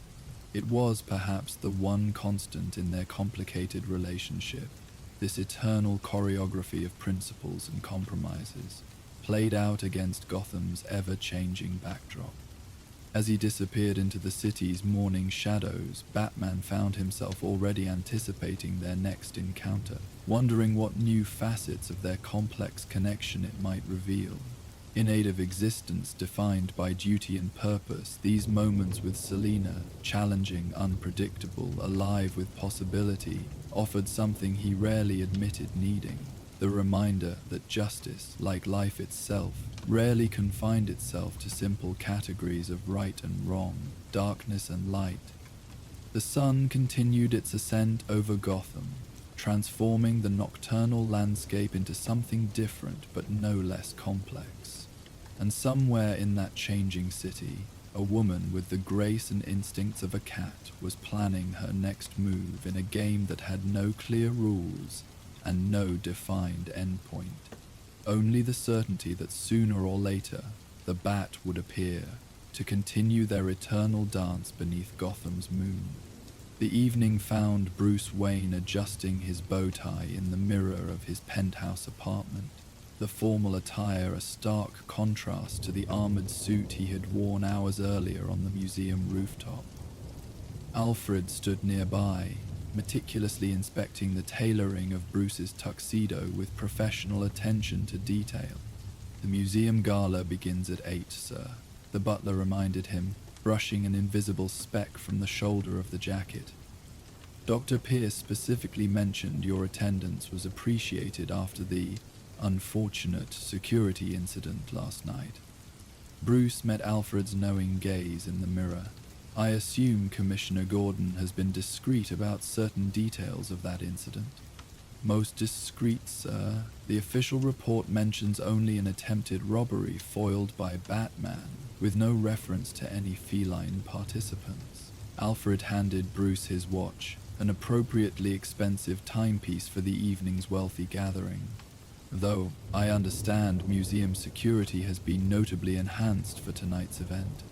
A: It was perhaps the one constant in their complicated relationship, this eternal choreography of principles and compromises, played out against Gotham's ever-changing backdrop. As he disappeared into the city's morning shadows, Batman found himself already anticipating their next encounter, wondering what new facets of their complex connection it might reveal. Innate of existence defined by duty and purpose, these moments with Selina, challenging, unpredictable, alive with possibility, offered something he rarely admitted needing. The reminder that justice, like life itself, rarely confined itself to simple categories of right and wrong, darkness and light. The sun continued its ascent over Gotham, transforming the nocturnal landscape into something different but no less complex. And somewhere in that changing city, a woman with the grace and instincts of a cat was planning her next move in a game that had no clear rules and no defined endpoint. Only the certainty that sooner or later, the Bat would appear to continue their eternal dance beneath Gotham's moon. The evening found Bruce Wayne adjusting his bow tie in the mirror of his penthouse apartment, the formal attire a stark contrast to the armored suit he had worn hours earlier on the museum rooftop. Alfred stood nearby, meticulously inspecting the tailoring of Bruce's tuxedo with professional attention to detail. "The museum gala begins at 8, sir," the butler reminded him, brushing an invisible speck from the shoulder of the jacket. "Dr. Pierce specifically mentioned your attendance was appreciated after the unfortunate security incident last night." Bruce met Alfred's knowing gaze in the mirror. "I assume Commissioner Gordon has been discreet about certain details of that incident." "Most discreet, sir. The official report mentions only an attempted robbery foiled by Batman, with no reference to any feline participants." Alfred handed Bruce his watch, an appropriately expensive timepiece for the evening's wealthy gathering. "Though I understand museum security has been notably enhanced for tonight's event."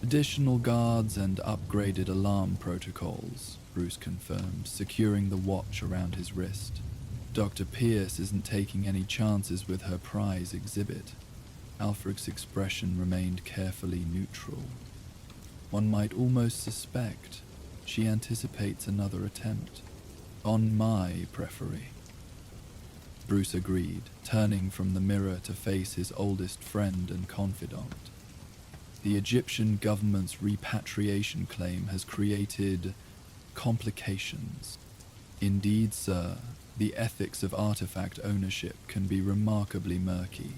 A: Additional guards and upgraded alarm protocols, Bruce confirmed, securing the watch around his wrist. Dr. Pierce isn't taking any chances with her prize exhibit. Alfred's expression remained carefully neutral. One might almost suspect she anticipates another attempt. On my periphery. Bruce agreed, turning from the mirror to face his oldest friend and confidant. The Egyptian government's repatriation claim has created complications. Indeed, sir, the ethics of artifact ownership can be remarkably murky.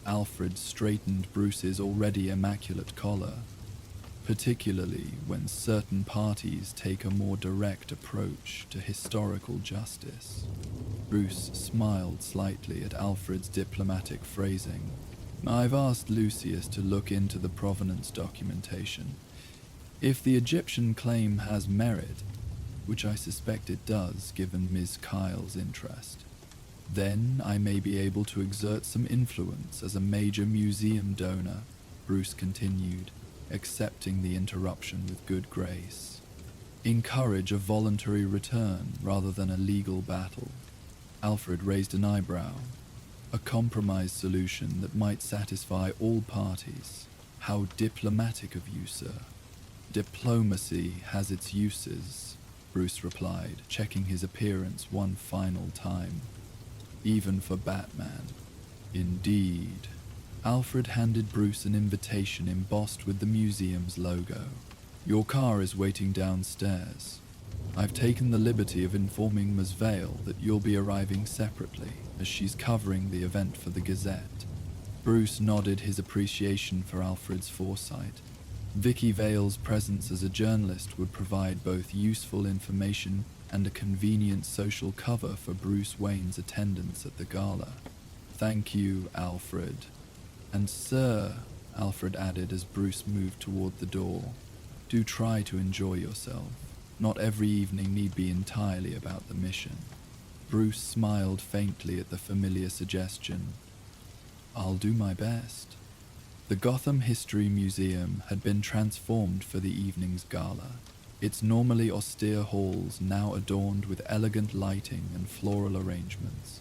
A: Alfred straightened Bruce's already immaculate collar, particularly when certain parties take a more direct approach to historical justice. Bruce smiled slightly at Alfred's diplomatic phrasing. I've asked Lucius to look into the provenance documentation. If the Egyptian claim has merit, which I suspect it does given Ms. Kyle's interest, then I may be able to exert some influence as a major museum donor, Bruce continued, accepting the interruption with good grace. Encourage a voluntary return rather than a legal battle. Alfred raised an eyebrow. A compromise solution that might satisfy all parties. How diplomatic of you, sir. Diplomacy has its uses, Bruce replied, checking his appearance one final time. Even for Batman. Indeed. Alfred handed Bruce an invitation embossed with the museum's logo. Your car is waiting downstairs. I've taken the liberty of informing Ms. Vale that you'll be arriving separately, as she's covering the event for the Gazette. Bruce nodded his appreciation for Alfred's foresight. Vicky Vale's presence as a journalist would provide both useful information and a convenient social cover for Bruce Wayne's attendance at the gala. Thank you, Alfred. And sir, Alfred added as Bruce moved toward the door, do try to enjoy yourself. Not every evening need be entirely about the mission. Bruce smiled faintly at the familiar suggestion. I'll do my best. The Gotham History Museum had been transformed for the evening's gala, its normally austere halls now adorned with elegant lighting and floral arrangements.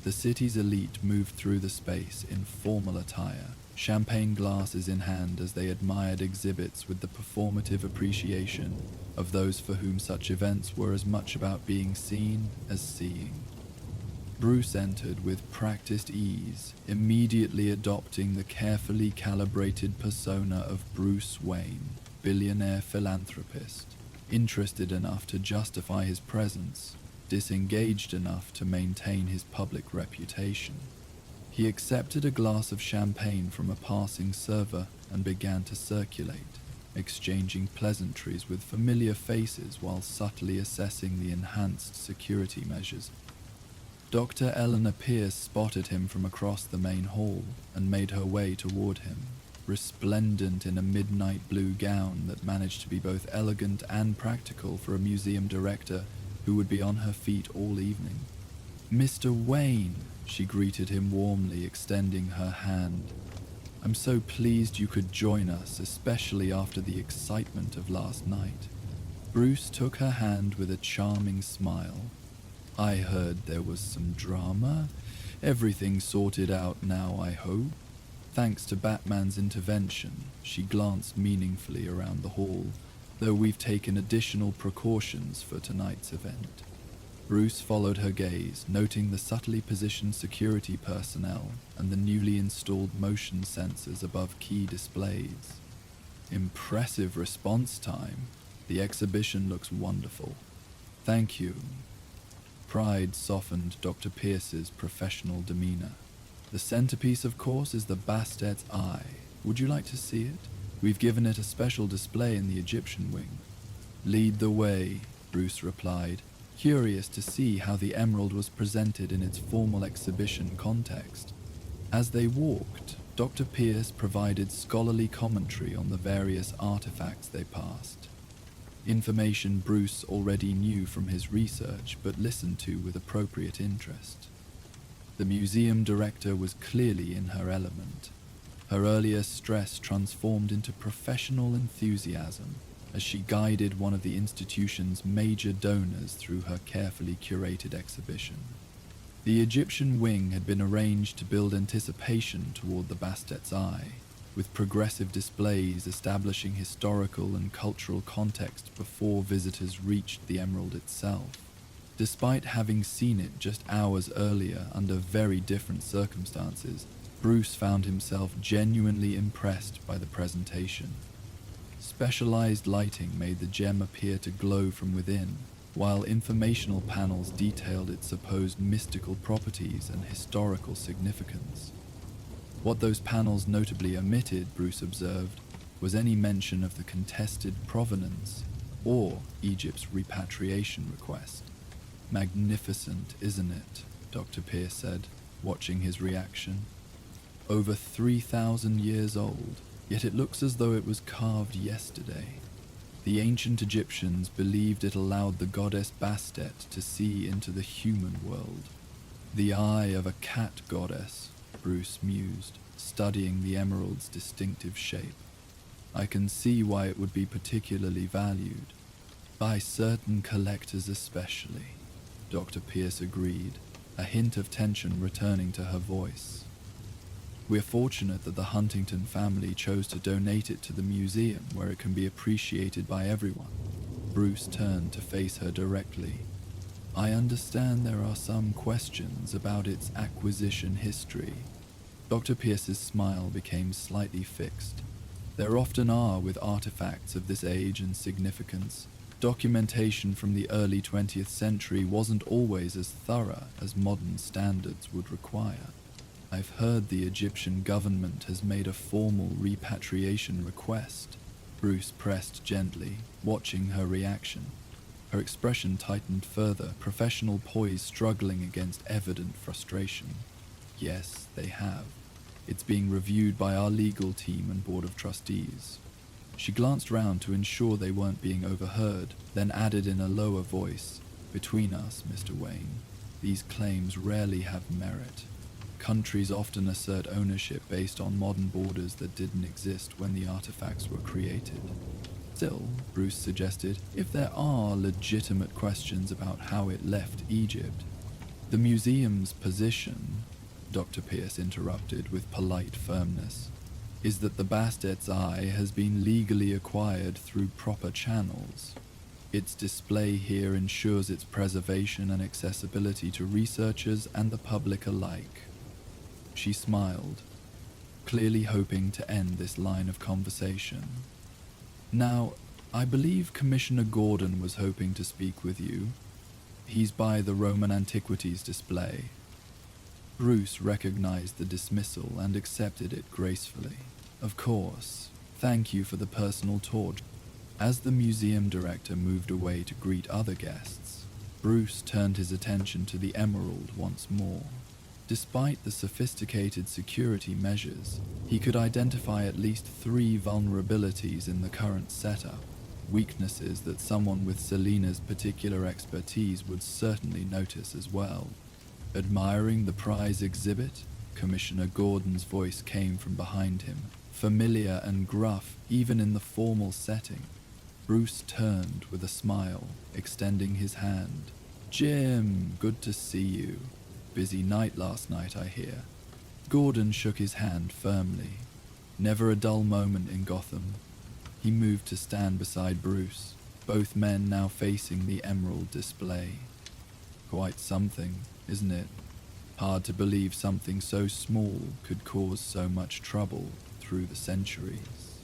A: The city's elite moved through the space in formal attire, champagne glasses in hand as they admired exhibits with the performative appreciation of those for whom such events were as much about being seen as seeing. Bruce entered with practiced ease, immediately adopting the carefully calibrated persona of Bruce Wayne, billionaire philanthropist, interested enough to justify his presence, disengaged enough to maintain his public reputation. He accepted a glass of champagne from a passing server and began to circulate, exchanging pleasantries with familiar faces while subtly assessing the enhanced security measures. Dr. Eleanor Pierce spotted him from across the main hall and made her way toward him, resplendent in a midnight blue gown that managed to be both elegant and practical for a museum director who would be on her feet all evening. Mr. Wayne, she greeted him warmly, extending her hand. I'm so pleased you could join us, especially after the excitement of last night. Bruce took her hand with a charming smile. I heard there was some drama. Everything sorted out now, I hope. Thanks to Batman's intervention, she glanced meaningfully around the hall, though we've taken additional precautions for tonight's event. Bruce followed her gaze, noting the subtly positioned security personnel and the newly installed motion sensors above key displays. Impressive response time. The exhibition looks wonderful. Thank you. Pride softened Dr. Pierce's professional demeanor. The centerpiece, of course, is the Bastet's eye. Would you like to see it? We've given it a special display in the Egyptian wing. Lead the way, Bruce replied, curious to see how the emerald was presented in its formal exhibition context. As they walked, Dr. Pierce provided scholarly commentary on the various artifacts they passed. Information Bruce already knew from his research but listened to with appropriate interest. The museum director was clearly in her element. Her earlier stress transformed into professional enthusiasm as she guided one of the institution's major donors through her carefully curated exhibition. The Egyptian wing had been arranged to build anticipation toward the Bastet's Eye, with progressive displays establishing historical and cultural context before visitors reached the emerald itself. Despite having seen it just hours earlier under very different circumstances, Bruce found himself genuinely impressed by the presentation. Specialized lighting made the gem appear to glow from within, while informational panels detailed its supposed mystical properties and historical significance. What those panels notably omitted, Bruce observed, was any mention of the contested provenance or Egypt's repatriation request. "Magnificent, isn't it?" Dr. Pierce said, watching his reaction. "Over 3,000 years old, yet it looks as though it was carved yesterday. The ancient Egyptians believed it allowed the goddess Bastet to see into the human world. The eye of a cat goddess," Bruce mused, studying the emerald's distinctive shape. "I can see why it would be particularly valued. By certain collectors especially," Dr. Pierce agreed, a hint of tension returning to her voice. "We're fortunate that the Huntington family chose to donate it to the museum where it can be appreciated by everyone." Bruce turned to face her directly. "I understand there are some questions about its acquisition history." Dr. Pierce's smile became slightly fixed. "There often are with artifacts of this age and significance. Documentation from the early 20th century wasn't always as thorough as modern standards would require. I've heard the Egyptian government has made a formal repatriation request." Bruce pressed gently, watching her reaction. Her expression tightened further, professional poise struggling against evident frustration. "Yes, they have. It's being reviewed by our legal team and board of trustees." She glanced round to ensure they weren't being overheard, then added in a lower voice, "Between us, Mr. Wayne, these claims rarely have merit. Countries often assert ownership based on modern borders that didn't exist when the artifacts were created. Still," Bruce suggested, "if there are legitimate questions about how it left Egypt." "The museum's position," Dr. Pierce interrupted with polite firmness, "is that the Bastet's Eye has been legally acquired through proper channels. Its display here ensures its preservation and accessibility to researchers and the public alike." She smiled, clearly hoping to end this line of conversation. "Now, I believe Commissioner Gordon was hoping to speak with you. He's by the Roman Antiquities display." Bruce recognized the dismissal and accepted it gracefully. "Of course. Thank you for the personal tour." As the museum director moved away to greet other guests, Bruce turned his attention to the emerald once more. Despite the sophisticated security measures, he could identify at least 3 vulnerabilities in the current setup, weaknesses that someone with Selena's particular expertise would certainly notice as well. "Admiring the prize exhibit?" Commissioner Gordon's voice came from behind him, familiar and gruff even in the formal setting. Bruce turned with a smile, extending his hand. "Jim, good to see you. Busy night last night, I hear." Gordon shook his hand firmly. Never a dull moment in Gotham. He moved to stand beside Bruce, both men now facing the emerald display. "Quite something, isn't it? Hard to believe something so small could cause so much trouble through the centuries."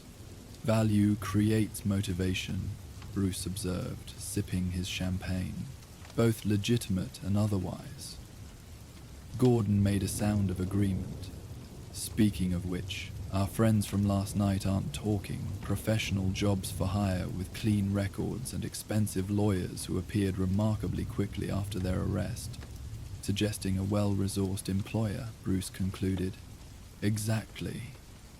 A: "Value creates motivation," Bruce observed, sipping his champagne, "both legitimate and otherwise." Gordon made a sound of agreement. "Speaking of which, our friends from last night aren't talking. Professional jobs for hire with clean records and expensive lawyers who appeared remarkably quickly after their arrest." Suggesting a well-resourced employer, Bruce concluded. "Exactly."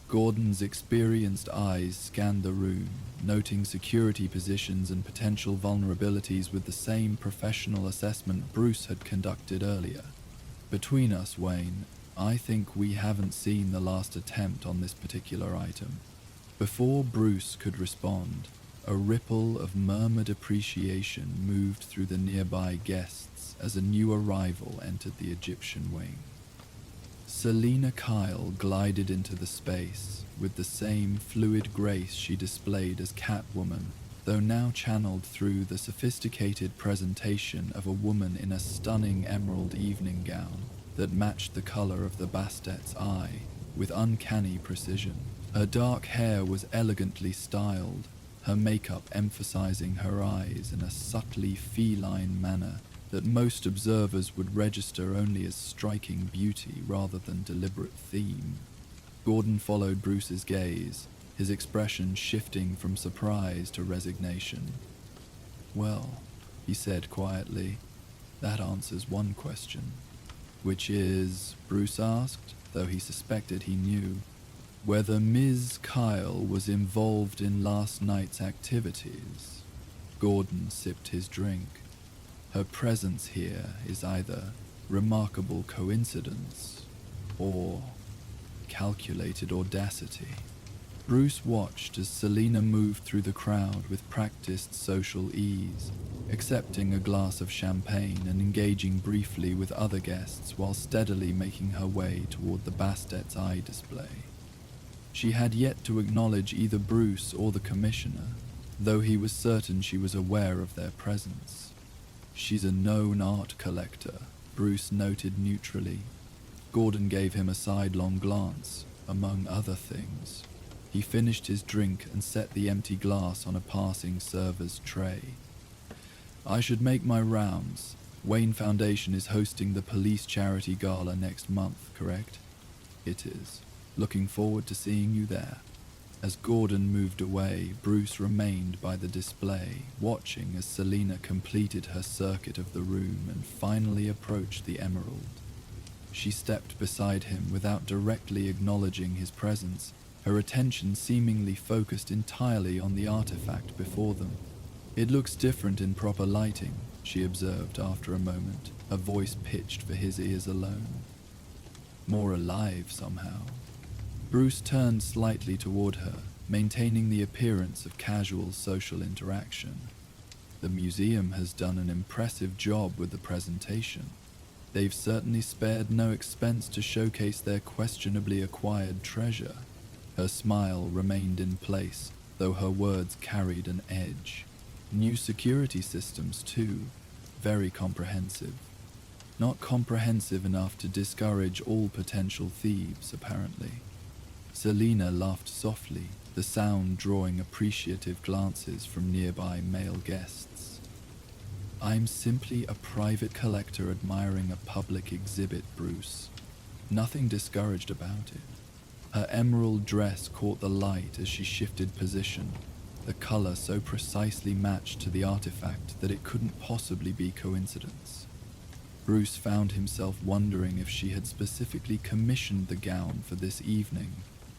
A: Gordon's experienced eyes scanned the room, noting security positions and potential vulnerabilities with the same professional assessment Bruce had conducted earlier. "Between us, Wayne, I think we haven't seen the last attempt on this particular item. Before Bruce could respond, a ripple of murmured appreciation moved through the nearby guests as a new arrival entered the Egyptian wing. Selina Kyle glided into the space with the same fluid grace she displayed as Catwoman, though now channeled through the sophisticated presentation of a woman in a stunning emerald evening gown that matched the color of the Bastet's eye with uncanny precision. Her dark hair was elegantly styled, her makeup emphasizing her eyes in a subtly feline manner that most observers would register only as striking beauty rather than deliberate theme. Gordon followed Bruce's gaze, his expression shifting from surprise to resignation. "Well," he said quietly, "that answers one question." "Which is," Bruce asked, though he suspected he knew, "whether Ms. Kyle was involved in last night's activities." Gordon sipped his drink. "Her presence here is either remarkable coincidence or calculated audacity." Bruce watched as Selina moved through the crowd with practiced social ease, accepting a glass of champagne and engaging briefly with other guests while steadily making her way toward the Bastet's eye display. She had yet to acknowledge either Bruce or the commissioner, though he was certain she was aware of their presence. "She's a known art collector," Bruce noted neutrally. Gordon gave him a sidelong glance, among other things. He finished his drink and set the empty glass on a passing server's tray. "I should make my rounds. Wayne Foundation is hosting the police charity gala next month, correct?" "It is. Looking forward to seeing you there." As Gordon moved away, Bruce remained by the display, watching as Selina completed her circuit of the room and finally approached the emerald. She stepped beside him without directly acknowledging his presence, her attention seemingly focused entirely on the artifact before them. "It looks different in proper lighting," she observed after a moment, her voice pitched for his ears alone. "More alive somehow." Bruce turned slightly toward her, maintaining the appearance of casual social interaction. "The museum has done an impressive job with the presentation. They've certainly spared no expense to showcase their questionably acquired treasure." Her smile remained in place, though her words carried an edge. "New security systems, too. Very comprehensive. Not comprehensive enough to discourage all potential thieves, apparently." Selina laughed softly, the sound drawing appreciative glances from nearby male guests. "I'm simply a private collector admiring a public exhibit, Bruce. Nothing discouraged about it." Her emerald dress caught the light as she shifted position, the color so precisely matched to the artifact that it couldn't possibly be coincidence. Bruce found himself wondering if she had specifically commissioned the gown for this evening,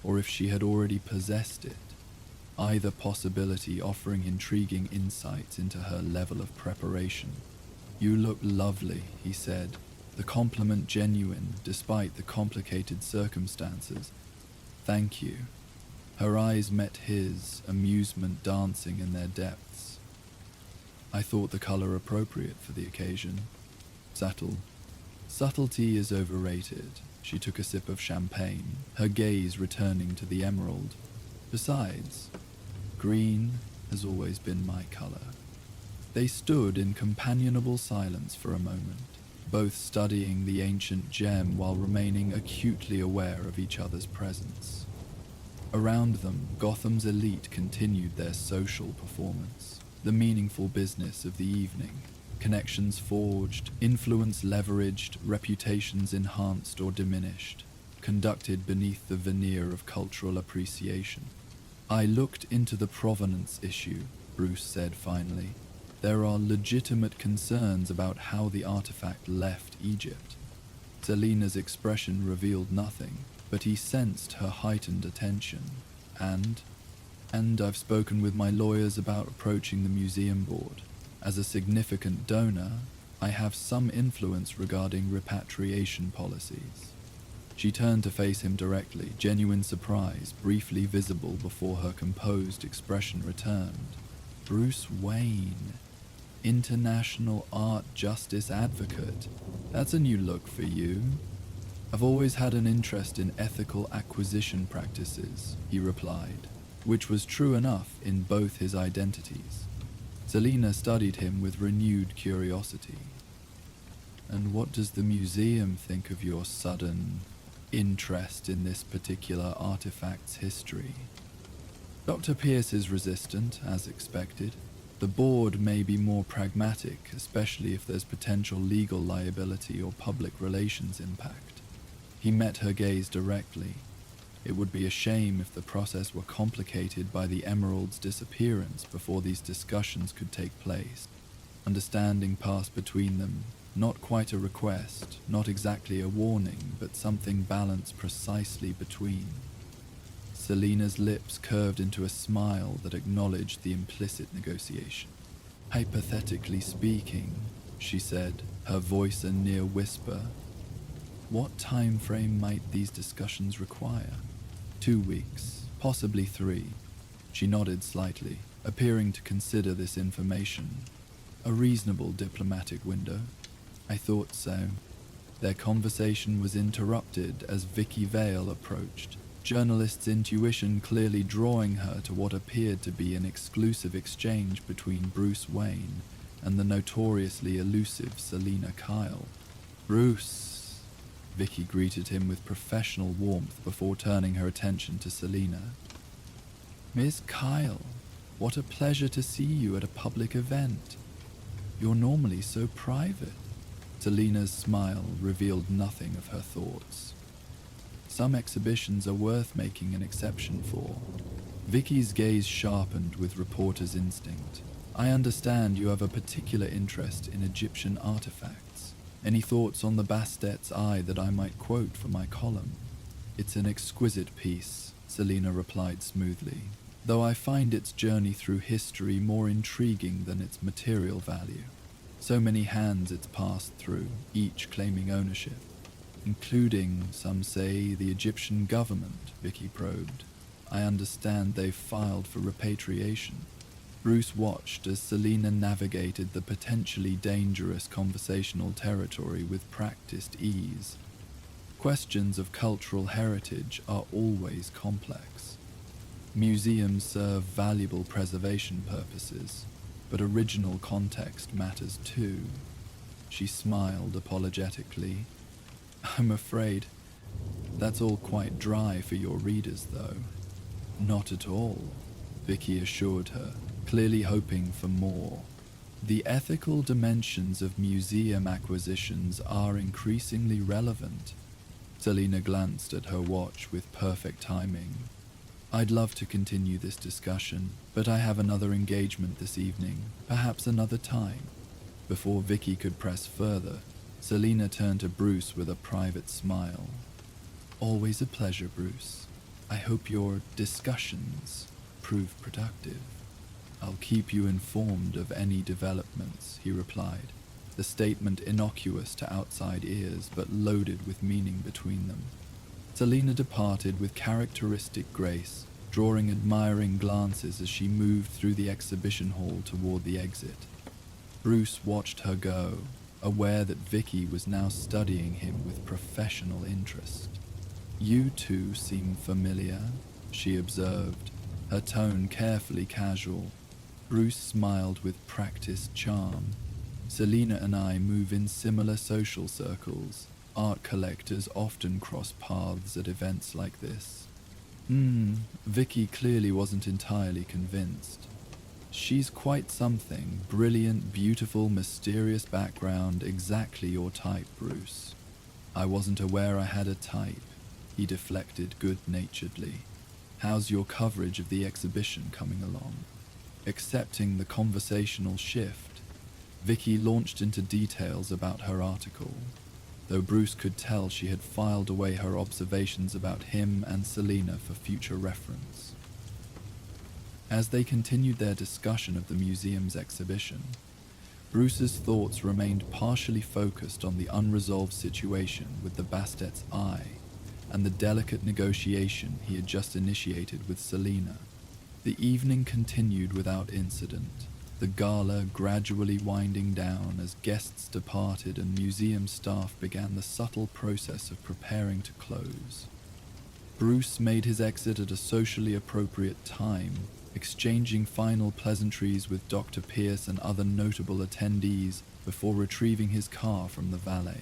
A: or if she had already possessed it, either possibility offering intriguing insights into her level of preparation. "You look lovely," he said, the compliment genuine despite the complicated circumstances. "Thank you." Her eyes met his, amusement dancing in their depths. "I thought the color appropriate for the occasion. Subtle. Subtlety is overrated." She took a sip of champagne, her gaze returning to the emerald. "Besides, green has always been my color." They stood in companionable silence for a moment, both studying the ancient gem while remaining acutely aware of each other's presence. Around them, Gotham's elite continued their social performance, the meaningful business of the evening. Connections forged, influence leveraged, reputations enhanced or diminished, conducted beneath the veneer of cultural appreciation. "I looked into the provenance issue," Bruce said finally. "There are legitimate concerns about how the artifact left Egypt." Selina's expression revealed nothing, but he sensed her heightened attention. And I've spoken with my lawyers about approaching the museum board. As a significant donor, I have some influence regarding repatriation policies." She turned to face him directly, genuine surprise briefly visible before her composed expression returned. Bruce Wayne, international art justice advocate. That's a new look for you. I've always had an interest in ethical acquisition practices, he replied, which was true enough in both his identities. Selina studied him with renewed curiosity. And what does the museum think of your sudden interest in this particular artifact's history? Dr. Pierce is resistant, as expected. The board may be more pragmatic, especially if there's potential legal liability or public relations impact. He met her gaze directly. It would be a shame if the process were complicated by the emerald's disappearance before these discussions could take place. Understanding passed between them, not quite a request, not exactly a warning, but something balanced precisely between. Selina's lips curved into a smile that acknowledged the implicit negotiation. Hypothetically speaking, she said, her voice a near whisper, what time frame might these discussions require? 2 weeks, possibly 3. She nodded slightly, appearing to consider this information. A reasonable diplomatic window. I thought so. Their conversation was interrupted as Vicky Vale approached, journalist's intuition clearly drawing her to what appeared to be an exclusive exchange between Bruce Wayne and the notoriously elusive Selina Kyle. Bruce! Vicky greeted him with professional warmth before turning her attention to Selina. Miss Kyle, what a pleasure to see you at a public event. You're normally so private. Selina's smile revealed nothing of her thoughts. Some exhibitions are worth making an exception for. Vicky's gaze sharpened with reporter's instinct. I understand you have a particular interest in Egyptian artifacts. Any thoughts on the Bastet's Eye that I might quote for my column? It's an exquisite piece, Selina replied smoothly, though I find its journey through history more intriguing than its material value. So many hands it's passed through, each claiming ownership. Including, some say, the Egyptian government, Vicky probed. I understand they've filed for repatriation. Bruce watched as Selina navigated the potentially dangerous conversational territory with practiced ease. Questions of cultural heritage are always complex. Museums serve valuable preservation purposes, but original context matters too. She smiled apologetically. I'm afraid that's all quite dry for your readers, though. Not at all, Vicky assured her, clearly hoping for more. The ethical dimensions of museum acquisitions are increasingly relevant. Selina glanced at her watch with perfect timing. I'd love to continue this discussion, but I have another engagement this evening, perhaps another time. Before Vicky could press further, Selina turned to Bruce with a private smile. Always a pleasure, Bruce. I hope your discussions prove productive. I'll keep you informed of any developments, he replied, the statement innocuous to outside ears but loaded with meaning between them. Selina departed with characteristic grace, drawing admiring glances as she moved through the exhibition hall toward the exit. Bruce watched her go, aware that Vicky was now studying him with professional interest. You two seem familiar, she observed, her tone carefully casual. Bruce smiled with practiced charm. Selina and I move in similar social circles. Art collectors often cross paths at events like this. Vicky clearly wasn't entirely convinced. She's quite something. Brilliant, beautiful, mysterious background, exactly your type, Bruce. I wasn't aware I had a type, he deflected good-naturedly. How's your coverage of the exhibition coming along? Accepting the conversational shift, Vicky launched into details about her article, though Bruce could tell she had filed away her observations about him and Selina for future reference. As they continued their discussion of the museum's exhibition, Bruce's thoughts remained partially focused on the unresolved situation with the Bastet's Eye, and the delicate negotiation he had just initiated with Selina. The evening continued without incident, the gala gradually winding down as guests departed and museum staff began the subtle process of preparing to close. Bruce made his exit at a socially appropriate time, exchanging final pleasantries with Dr. Pierce and other notable attendees before retrieving his car from the valet.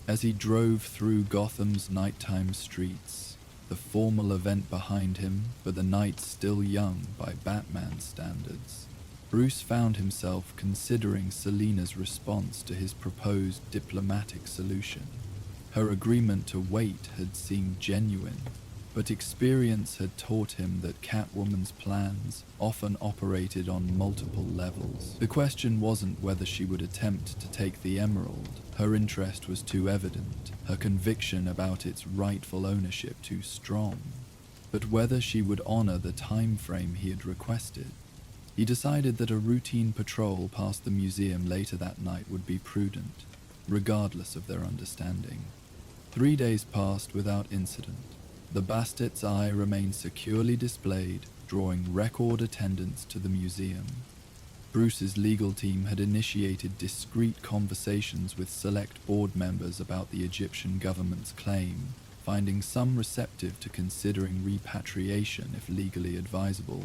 A: As he drove through Gotham's nighttime streets, the formal event behind him, but the night still young by Batman standards, Bruce found himself considering Selina's response to his proposed diplomatic solution. Her agreement to wait had seemed genuine, but experience had taught him that Catwoman's plans often operated on multiple levels. The question wasn't whether she would attempt to take the emerald. Her interest was too evident, her conviction about its rightful ownership too strong, but whether she would honor the time frame he had requested. He decided that a routine patrol past the museum later that night would be prudent, regardless of their understanding. 3 days passed without incident. The Bastet's eye remained securely displayed, drawing record attendance to the museum. Bruce's legal team had initiated discreet conversations with select board members about the Egyptian government's claim, finding some receptive to considering repatriation if legally advisable,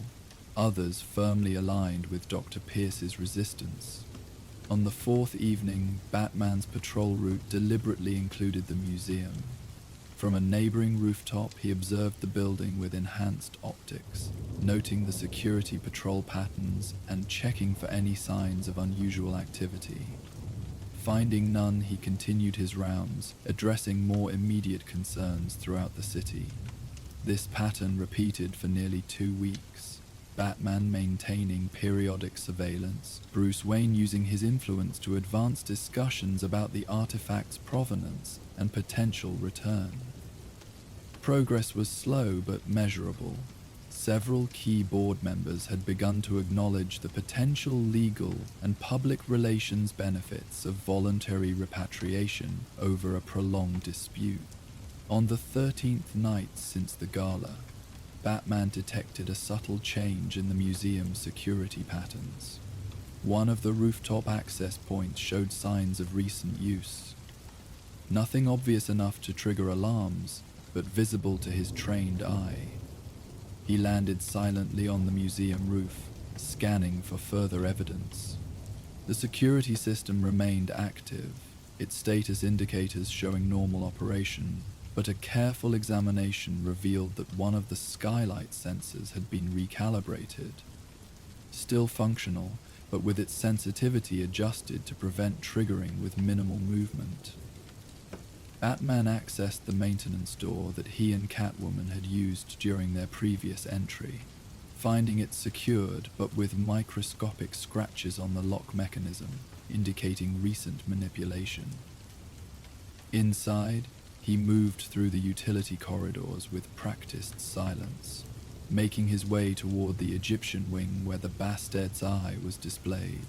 A: others firmly aligned with Dr. Pierce's resistance. On the 4th evening, Batman's patrol route deliberately included the museum. From a neighboring rooftop, he observed the building with enhanced optics, noting the security patrol patterns and checking for any signs of unusual activity. Finding none, he continued his rounds, addressing more immediate concerns throughout the city. This pattern repeated for nearly 2 weeks, Batman maintaining periodic surveillance, Bruce Wayne using his influence to advance discussions about the artifact's provenance and potential return. Progress was slow but measurable. Several key board members had begun to acknowledge the potential legal and public relations benefits of voluntary repatriation over a prolonged dispute. On the 13th night since the gala, Batman detected a subtle change in the museum's security patterns. One of the rooftop access points showed signs of recent use. Nothing obvious enough to trigger alarms, but visible to his trained eye. He landed silently on the museum roof, scanning for further evidence. The security system remained active, its status indicators showing normal operation, but a careful examination revealed that one of the skylight sensors had been recalibrated. Still functional, but with its sensitivity adjusted to prevent triggering with minimal movement. Batman accessed the maintenance door that he and Catwoman had used during their previous entry, finding it secured but with microscopic scratches on the lock mechanism, indicating recent manipulation. Inside, he moved through the utility corridors with practiced silence, making his way toward the Egyptian wing where the Bastet's eye was displayed.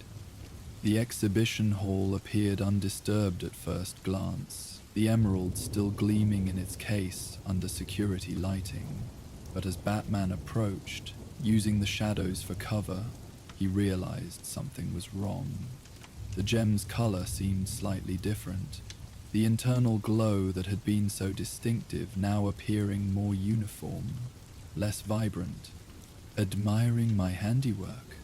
A: The exhibition hall appeared undisturbed at first glance, the emerald still gleaming in its case under security lighting. But as Batman approached, using the shadows for cover, he realized something was wrong. The gem's color seemed slightly different, the internal glow that had been so distinctive now appearing more uniform, less vibrant. "Admiring my handiwork?"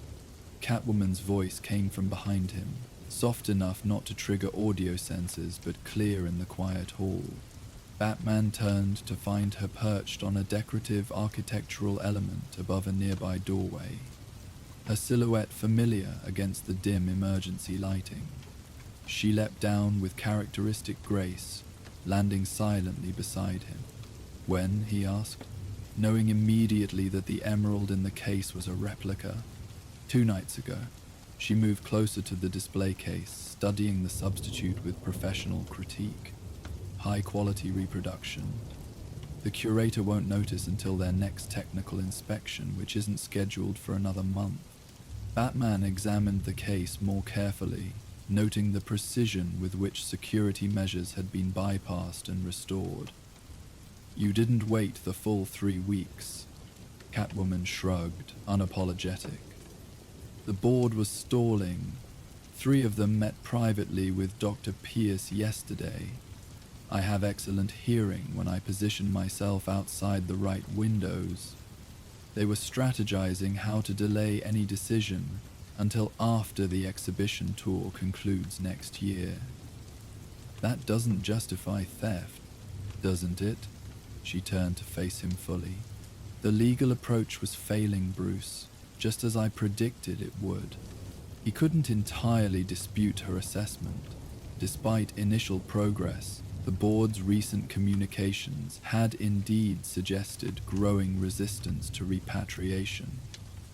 A: Catwoman's voice came from behind him, soft enough not to trigger audio sensors but clear in the quiet hall. Batman turned to find her perched on a decorative architectural element above a nearby doorway, her silhouette familiar against the dim emergency lighting. She leapt down with characteristic grace, landing silently beside him. "When?" he asked, knowing immediately that the emerald in the case was a replica. "2 nights ago." She moved closer to the display case, studying the substitute with professional critique. High-quality reproduction. The curator won't notice until their next technical inspection, which isn't scheduled for another month. Batman examined the case more carefully, noting the precision with which security measures had been bypassed and restored. You didn't wait the full 3 weeks. Catwoman shrugged, unapologetic. The board was stalling. 3 of them met privately with Dr. Pierce yesterday. I have excellent hearing when I position myself outside the right windows. They were strategizing how to delay any decision until after the exhibition tour concludes next year. That doesn't justify theft, doesn't it? She turned to face him fully. The legal approach was failing Bruce, just as I predicted it would. He couldn't entirely dispute her assessment. Despite initial progress, the board's recent communications had indeed suggested growing resistance to repatriation.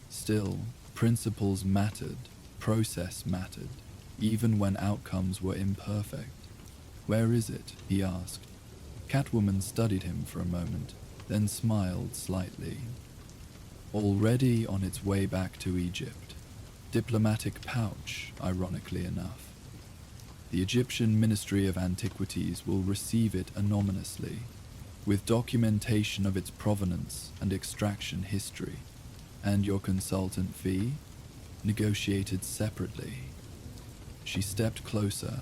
A: Still, principles mattered, process mattered, even when outcomes were imperfect. "Where is it?" he asked. Catwoman studied him for a moment, then smiled slightly. "Already on its way back to Egypt. Diplomatic pouch, ironically enough. The Egyptian Ministry of Antiquities will receive it anonymously, with documentation of its provenance and extraction history. And your consultant fee? Negotiated separately." She stepped closer,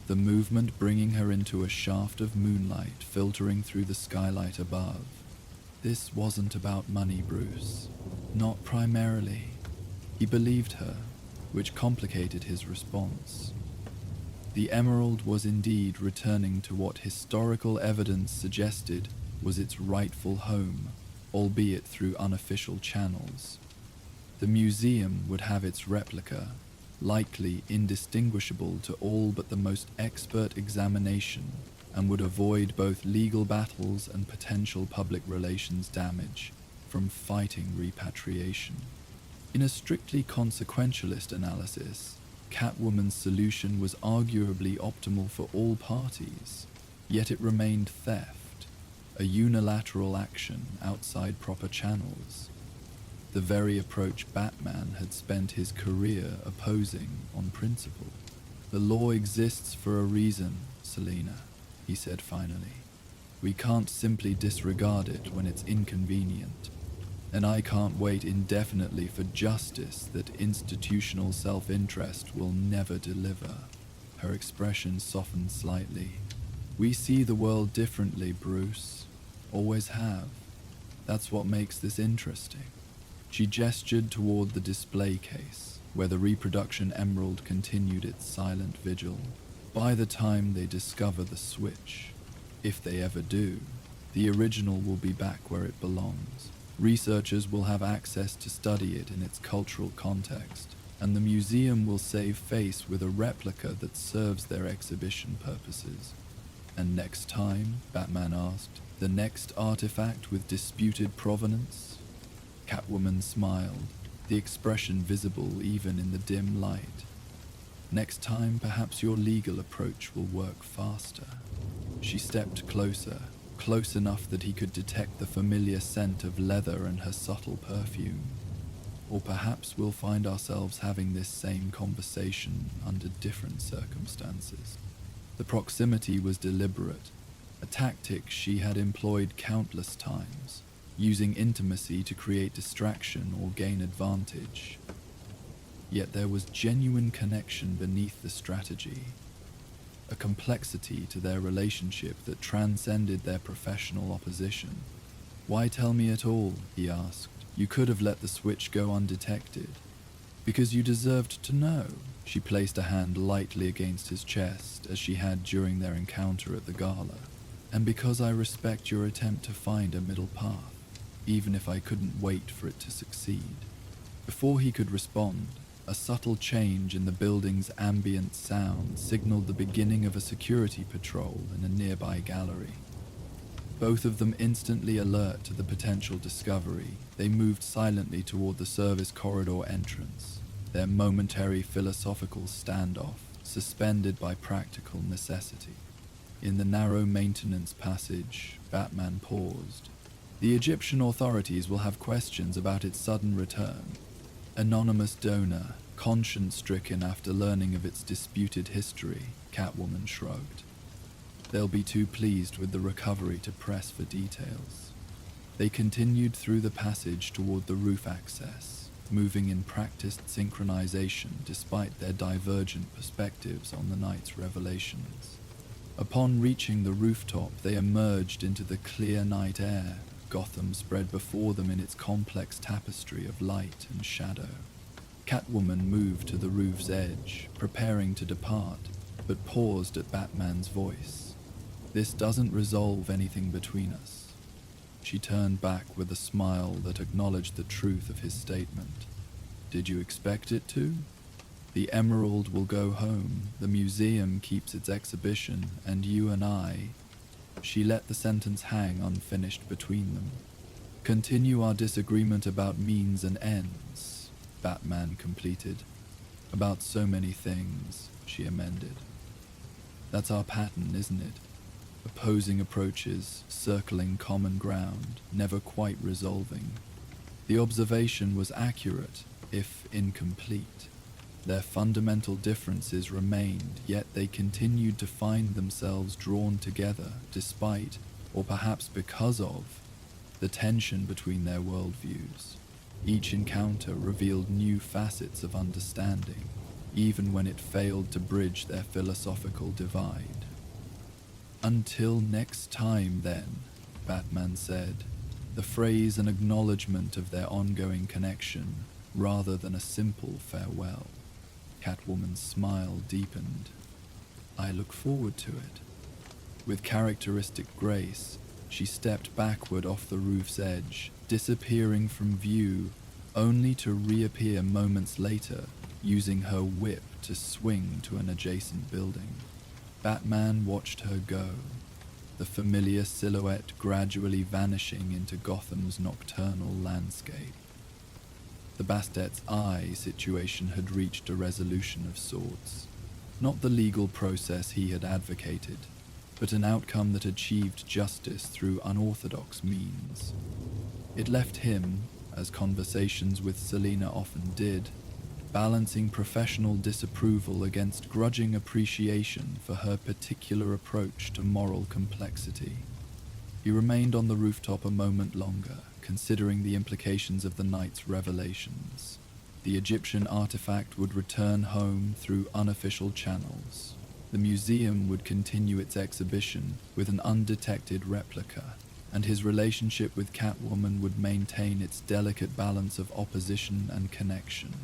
A: the movement bringing her into a shaft of moonlight filtering through the skylight above. This wasn't about money, Bruce. Not primarily. He believed her, which complicated his response. The emerald was indeed returning to what historical evidence suggested was its rightful home, albeit through unofficial channels. The museum would have its replica, likely indistinguishable to all but the most expert examination, and would avoid both legal battles and potential public relations damage from fighting repatriation. In a strictly consequentialist analysis, Catwoman's solution was arguably optimal for all parties, yet it remained theft, a unilateral action outside proper channels. The very approach Batman had spent his career opposing on principle. "The law exists for a reason, Selina," he said finally. "We can't simply disregard it when it's inconvenient. And I can't wait indefinitely for justice that institutional self-interest will never deliver." Her expression softened slightly. "We see the world differently, Bruce. Always have. That's what makes this interesting." She gestured toward the display case, where the reproduction emerald continued its silent vigil. "By the time they discover the switch, if they ever do, the original will be back where it belongs. Researchers will have access to study it in its cultural context, and the museum will save face with a replica that serves their exhibition purposes." "And next time?" Batman asked. "The next artifact with disputed provenance?" Catwoman smiled, the expression visible even in the dim light. "Next time, perhaps your legal approach will work faster." She stepped closer, close enough that he could detect the familiar scent of leather and her subtle perfume. "Or perhaps we'll find ourselves having this same conversation under different circumstances." The proximity was deliberate, a tactic she had employed countless times, using intimacy to create distraction or gain advantage. Yet there was genuine connection beneath the strategy, a complexity to their relationship that transcended their professional opposition. "Why tell me at all?" he asked. "You could have let the switch go undetected." "Because you deserved to know." She placed a hand lightly against his chest, as she had during their encounter at the gala. "And because I respect your attempt to find a middle path, even if I couldn't wait for it to succeed." Before he could respond, a subtle change in the building's ambient sound signaled the beginning of a security patrol in a nearby gallery. Both of them instantly alert to the potential discovery, they moved silently toward the service corridor entrance, their momentary philosophical standoff suspended by practical necessity. In the narrow maintenance passage, Batman paused. "The Egyptian authorities will have questions about its sudden return. Anonymous donor, conscience-stricken after learning of its disputed history," Catwoman shrugged. They'll be too pleased with the recovery to press for details. They continued through the passage toward the roof access, moving in practiced synchronization despite their divergent perspectives on the night's revelations. Upon reaching the rooftop, they emerged into the clear night air. Gotham spread before them in its complex tapestry of light and shadow. Catwoman moved to the roof's edge, preparing to depart, but paused at Batman's voice. "This doesn't resolve anything between us." She turned back with a smile that acknowledged the truth of his statement. "Did you expect it to? The Emerald will go home, the museum keeps its exhibition, and you and I—" She let the sentence hang unfinished between them. "Continue our disagreement about means and ends," Batman completed. "About so many things," she amended. "That's our pattern, isn't it? Opposing approaches, circling common ground, never quite resolving." The observation was accurate, if incomplete. Their fundamental differences remained, yet they continued to find themselves drawn together despite, or perhaps because of, the tension between their worldviews. Each encounter revealed new facets of understanding, even when it failed to bridge their philosophical divide. "Until next time, then," Batman said, the phrase an acknowledgement of their ongoing connection rather than a simple farewell. Catwoman's smile deepened. "I look forward to it." With characteristic grace, she stepped backward off the roof's edge, disappearing from view, only to reappear moments later, using her whip to swing to an adjacent building. Batman watched her go, the familiar silhouette gradually vanishing into Gotham's nocturnal landscape. The Bastet's Eye situation had reached a resolution of sorts. Not the legal process he had advocated, but an outcome that achieved justice through unorthodox means. It left him, as conversations with Selina often did, balancing professional disapproval against grudging appreciation for her particular approach to moral complexity. He remained on the rooftop a moment longer, considering the implications of the night's revelations. The Egyptian artifact would return home through unofficial channels. The museum would continue its exhibition with an undetected replica, and his relationship with Catwoman would maintain its delicate balance of opposition and connection,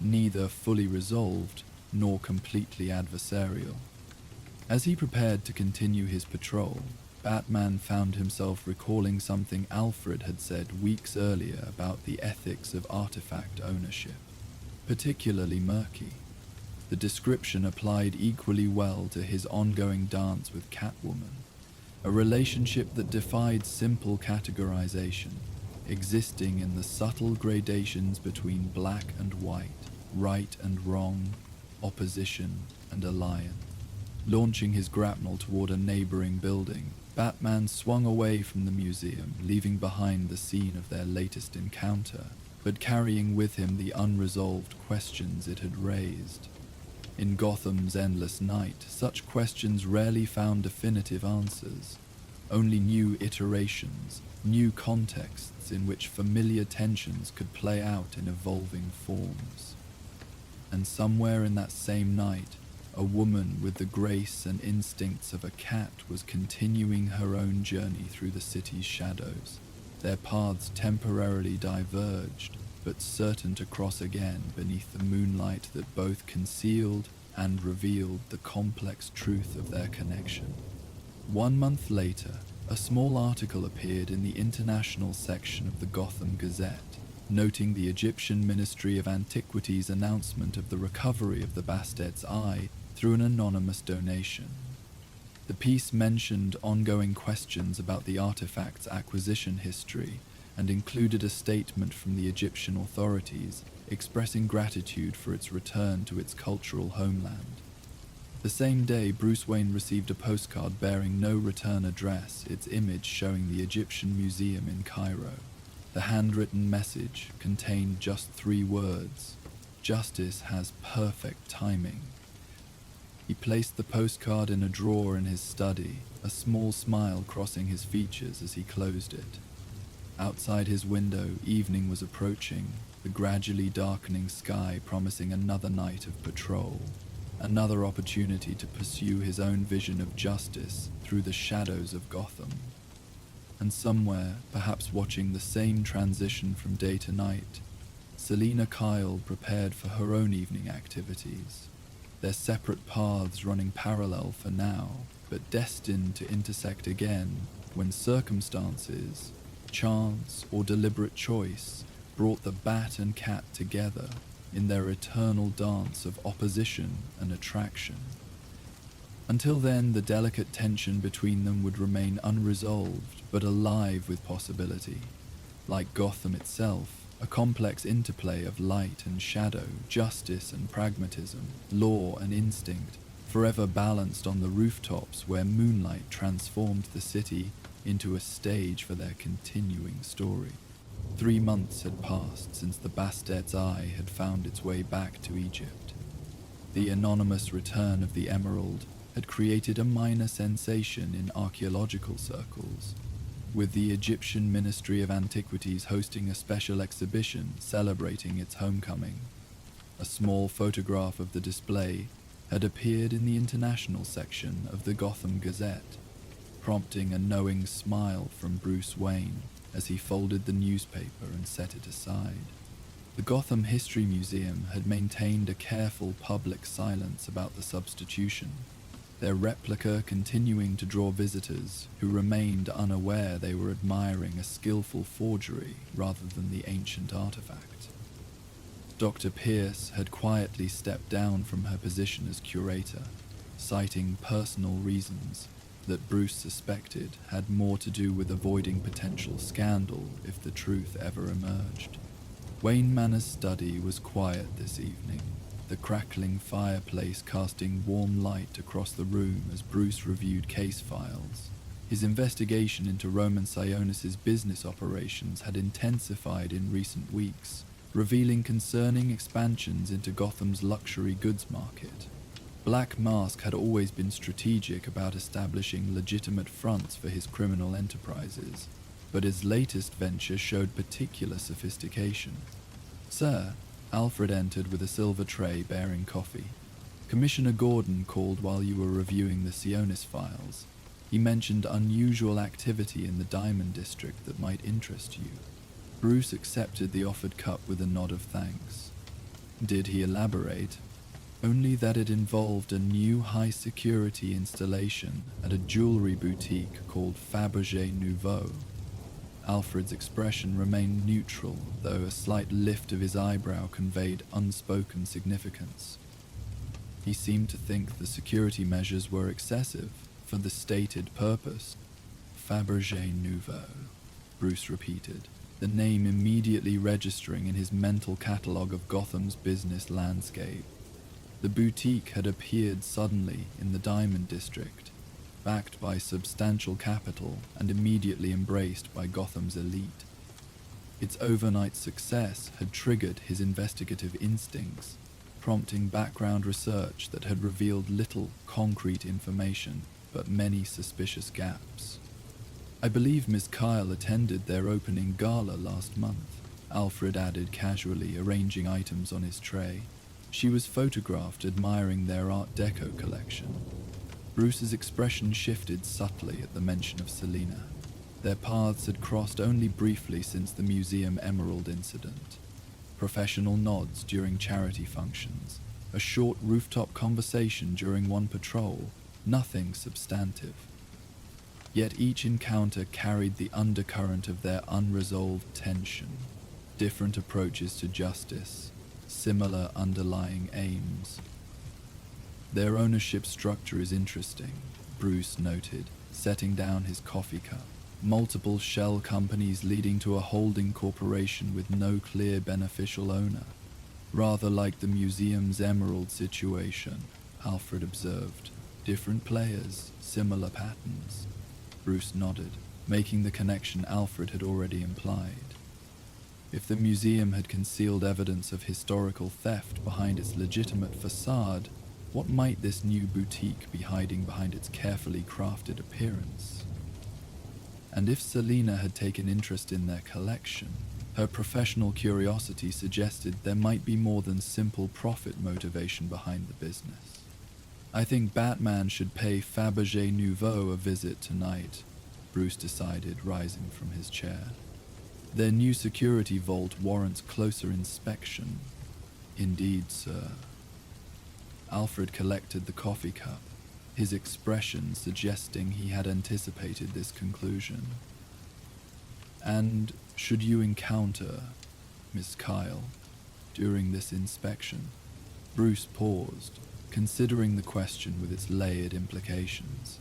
A: neither fully resolved nor completely adversarial. As he prepared to continue his patrol, Batman found himself recalling something Alfred had said weeks earlier about the ethics of artifact ownership. Particularly murky. The description applied equally well to his ongoing dance with Catwoman, a relationship that defied simple categorization, existing in the subtle gradations between black and white, right and wrong, opposition and alliance. Launching his grapnel toward a neighboring building, Batman swung away from the museum, leaving behind the scene of their latest encounter, but carrying with him the unresolved questions it had raised. In Gotham's endless night, such questions rarely found definitive answers, only new iterations, new contexts in which familiar tensions could play out in evolving forms. And somewhere in that same night, a woman with the grace and instincts of a cat was continuing her own journey through the city's shadows. Their paths temporarily diverged, but certain to cross again beneath the moonlight that both concealed and revealed the complex truth of their connection. 1 month later, a small article appeared in the international section of the Gotham Gazette, noting the Egyptian Ministry of Antiquities' announcement of the recovery of the Bastet's Eye through an anonymous donation. The piece mentioned ongoing questions about the artifact's acquisition history and included a statement from the Egyptian authorities expressing gratitude for its return to its cultural homeland. The same day, Bruce Wayne received a postcard bearing no return address, its image showing the Egyptian Museum in Cairo. The handwritten message contained just 3 words: "Justice has perfect timing." He placed the postcard in a drawer in his study, a small smile crossing his features as he closed it. Outside his window, evening was approaching, the gradually darkening sky promising another night of patrol, another opportunity to pursue his own vision of justice through the shadows of Gotham. And somewhere, perhaps watching the same transition from day to night, Selina Kyle prepared for her own evening activities, their separate paths running parallel for now, but destined to intersect again when circumstances, chance, or deliberate choice brought the bat and cat together in their eternal dance of opposition and attraction. Until then, the delicate tension between them would remain unresolved but alive with possibility. Like Gotham itself, a complex interplay of light and shadow, justice and pragmatism, law and instinct, forever balanced on the rooftops where moonlight transformed the city into a stage for their continuing story. 3 months had passed since the Bastet's eye had found its way back to Egypt. The anonymous return of the emerald had created a minor sensation in archaeological circles, with the Egyptian Ministry of Antiquities hosting a special exhibition celebrating its homecoming. A small photograph of the display had appeared in the international section of the Gotham Gazette, prompting a knowing smile from Bruce Wayne as he folded the newspaper and set it aside. The Gotham History Museum had maintained a careful public silence about the substitution, their replica continuing to draw visitors who remained unaware they were admiring a skillful forgery rather than the ancient artifact. Dr. Pierce had quietly stepped down from her position as curator, citing personal reasons that Bruce suspected had more to do with avoiding potential scandal if the truth ever emerged. Wayne Manor's study was quiet this evening, the crackling fireplace casting warm light across the room as Bruce reviewed case files. His investigation into Roman Sionis's business operations had intensified in recent weeks, revealing concerning expansions into Gotham's luxury goods market. Black Mask had always been strategic about establishing legitimate fronts for his criminal enterprises, but his latest venture showed particular sophistication. "Sir," Alfred entered with a silver tray bearing coffee. "Commissioner Gordon called while you were reviewing the Sionis files. He mentioned unusual activity in the Diamond District that might interest you." Bruce accepted the offered cup with a nod of thanks. Did he elaborate? Only that it involved a new high-security installation at a jewelry boutique called Fabergé Nouveau. Alfred's expression remained neutral, though a slight lift of his eyebrow conveyed unspoken significance. He seemed to think the security measures were excessive for the stated purpose. Fabergé Nouveau, Bruce repeated, the name immediately registering in his mental catalogue of Gotham's business landscape. The boutique had appeared suddenly in the Diamond District, backed by substantial capital and immediately embraced by Gotham's elite. Its overnight success had triggered his investigative instincts, prompting background research that had revealed little concrete information, but many suspicious gaps. "I believe Miss Kyle attended their opening gala last month," Alfred added casually, arranging items on his tray. "She was photographed admiring their Art Deco collection." Bruce's expression shifted subtly at the mention of Selina. Their paths had crossed only briefly since the museum emerald incident. Professional nods during charity functions, a short rooftop conversation during one patrol, nothing substantive. Yet each encounter carried the undercurrent of their unresolved tension, different approaches to justice, similar underlying aims. "Their ownership structure is interesting," Bruce noted, setting down his coffee cup. "Multiple shell companies leading to a holding corporation with no clear beneficial owner. Rather like the museum's emerald situation," Alfred observed. "Different players, similar patterns." Bruce nodded, making the connection Alfred had already implied. If the museum had concealed evidence of historical theft behind its legitimate facade, What might this new boutique be hiding behind its carefully crafted appearance? And if Selina had taken interest in their collection, her professional curiosity suggested there might be more than simple profit motivation behind the business. I think Batman should pay Fabergé Nouveau a visit tonight, Bruce decided, rising from his chair. Their new security vault warrants closer inspection. Indeed, sir. Alfred collected the coffee cup, his expression suggesting he had anticipated this conclusion. And should you encounter Miss Kyle during this inspection? Bruce paused, considering the question with its layered implications.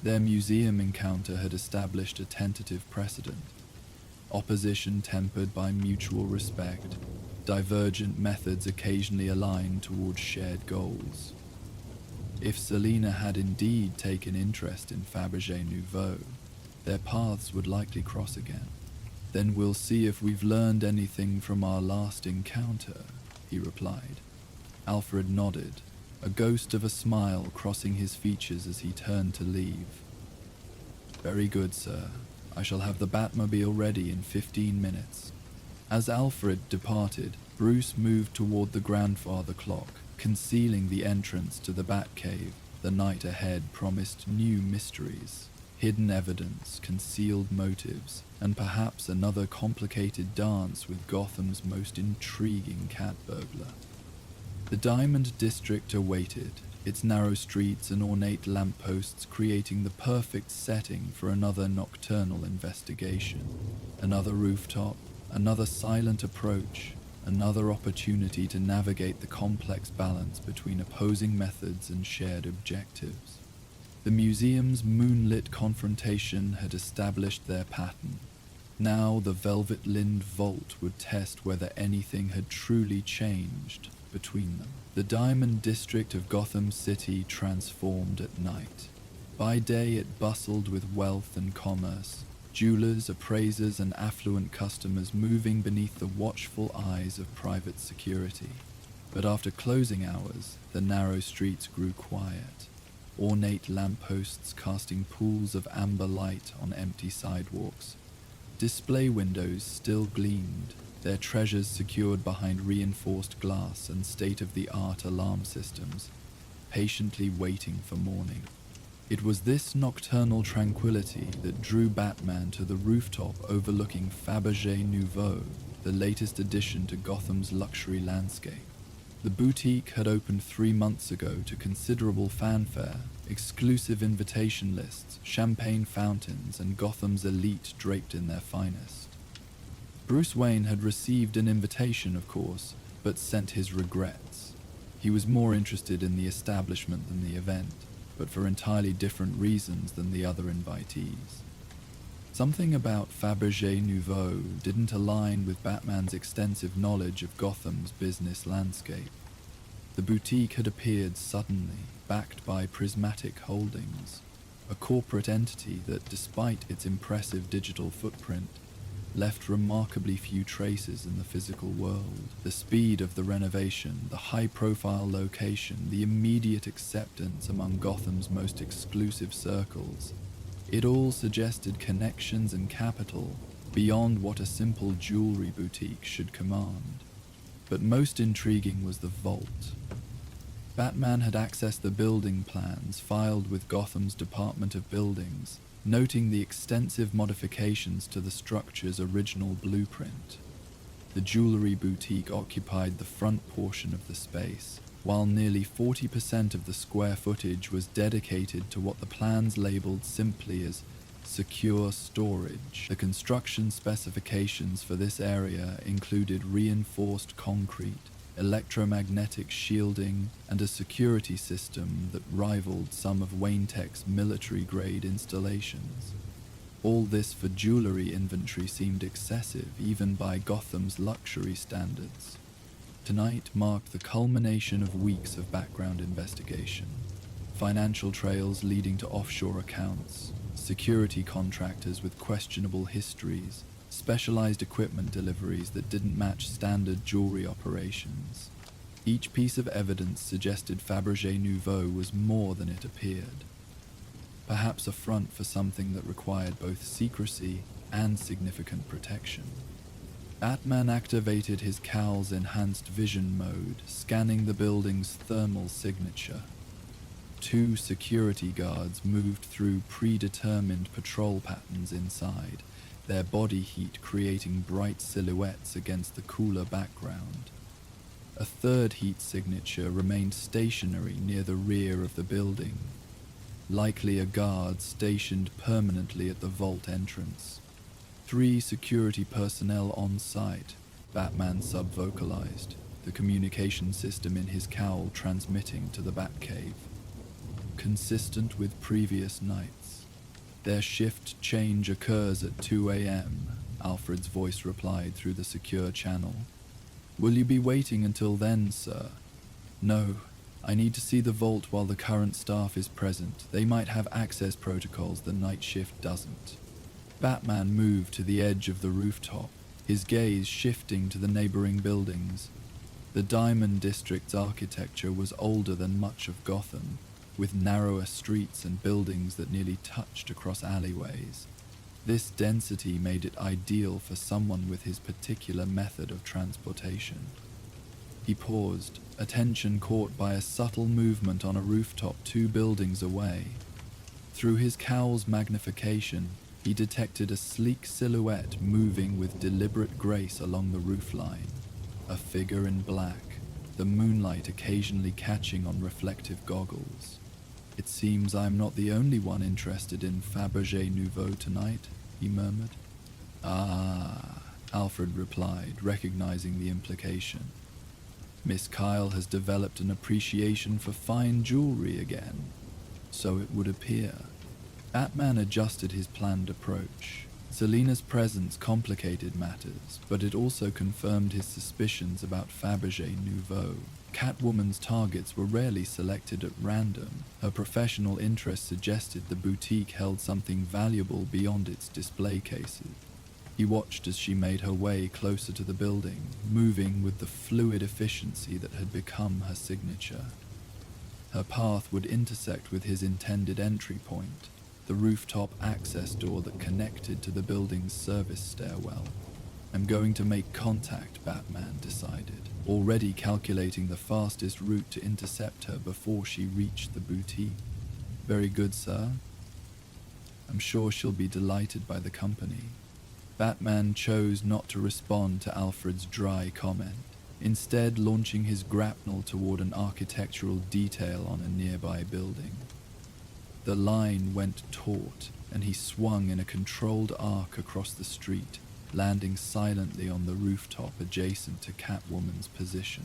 A: Their museum encounter had established a tentative precedent. Opposition tempered by mutual respect, divergent methods occasionally aligned towards shared goals. If Selina had indeed taken interest in Fabergé Nouveau, their paths would likely cross again. Then we'll see if we've learned anything from our last encounter, he replied. Alfred nodded, a ghost of a smile crossing his features as he turned to leave. Very good, sir. I shall have the Batmobile ready in 15 minutes. As Alfred departed, Bruce moved toward the grandfather clock, concealing the entrance to the Batcave. The night ahead promised new mysteries, hidden evidence, concealed motives, and perhaps another complicated dance with Gotham's most intriguing cat burglar. The Diamond District awaited, its narrow streets and ornate lampposts creating the perfect setting for another nocturnal investigation. Another rooftop, another silent approach, another opportunity to navigate the complex balance between opposing methods and shared objectives. The museum's moonlit confrontation had established their pattern. Now the velvet-lined vault would test whether anything had truly changed between them. The Diamond District of Gotham City transformed at night. By day it bustled with wealth and commerce, jewelers, appraisers, and affluent customers moving beneath the watchful eyes of private security. But after closing hours, the narrow streets grew quiet, ornate lampposts casting pools of amber light on empty sidewalks. Display windows still gleamed, their treasures secured behind reinforced glass and state-of-the-art alarm systems, patiently waiting for morning. It was this nocturnal tranquility that drew Batman to the rooftop overlooking Fabergé Nouveau, the latest addition to Gotham's luxury landscape. The boutique had opened 3 months ago to considerable fanfare, exclusive invitation lists, champagne fountains, and Gotham's elite draped in their finest. Bruce Wayne had received an invitation, of course, but sent his regrets. He was more interested in the establishment than the event, but for entirely different reasons than the other invitees. Something about Fabergé Nouveau didn't align with Batman's extensive knowledge of Gotham's business landscape. The boutique had appeared suddenly, backed by Prismatic Holdings, a corporate entity that, despite its impressive digital footprint, left remarkably few traces in the physical world. The speed of the renovation, the high-profile location, the immediate acceptance among Gotham's most exclusive circles, it all suggested connections and capital beyond what a simple jewelry boutique should command. But most intriguing was the vault. Batman had accessed the building plans filed with Gotham's Department of Buildings, noting the extensive modifications to the structure's original blueprint. The jewelry boutique occupied the front portion of the space, while nearly 40% of the square footage was dedicated to what the plans labeled simply as secure storage. The construction specifications for this area included reinforced concrete, electromagnetic shielding, and a security system that rivaled some of Wayne-Tech's military-grade installations. All this for jewelry inventory seemed excessive even by Gotham's luxury standards. Tonight marked the culmination of weeks of background investigation. Financial trails leading to offshore accounts, security contractors with questionable histories, specialized equipment deliveries that didn't match standard jewelry operations. Each piece of evidence suggested Fabergé Nouveau was more than it appeared. Perhaps a front for something that required both secrecy and significant protection. Batman activated his cowl's enhanced vision mode, scanning the building's thermal signature. 2 security guards moved through predetermined patrol patterns inside, their body heat creating bright silhouettes against the cooler background. A 3rd heat signature remained stationary near the rear of the building, likely a guard stationed permanently at the vault entrance. 3 security personnel on site, Batman sub-vocalized, the communication system in his cowl transmitting to the Batcave. Consistent with previous nights. Their shift change occurs at 2 a.m., Alfred's voice replied through the secure channel. Will you be waiting until then, sir? No, I need to see the vault while the current staff is present. They might have access protocols the night shift doesn't. Batman moved to the edge of the rooftop, his gaze shifting to the neighboring buildings. The Diamond District's architecture was older than much of Gotham, with narrower streets and buildings that nearly touched across alleyways. This density made it ideal for someone with his particular method of transportation. He paused, attention caught by a subtle movement on a rooftop 2 buildings away. Through his cowl's magnification, he detected a sleek silhouette moving with deliberate grace along the roofline. A figure in black, the moonlight occasionally catching on reflective goggles. It seems I'm not the only one interested in Fabergé Nouveau tonight, he murmured. Ah, Alfred replied, recognizing the implication. Miss Kyle has developed an appreciation for fine jewelry again. So it would appear. Batman adjusted his planned approach. Selina's presence complicated matters, but it also confirmed his suspicions about Fabergé Nouveau. Catwoman's targets were rarely selected at random. Her professional interest suggested the boutique held something valuable beyond its display cases. He watched as she made her way closer to the building, moving with the fluid efficiency that had become her signature. Her path would intersect with his intended entry point, the rooftop access door that connected to the building's service stairwell. I'm going to make contact, Batman decided, already calculating the fastest route to intercept her before she reached the boutique. Very good, sir. I'm sure she'll be delighted by the company. Batman chose not to respond to Alfred's dry comment, instead launching his grapnel toward an architectural detail on a nearby building. The line went taut, and he swung in a controlled arc across the street, landing silently on the rooftop adjacent to Catwoman's position.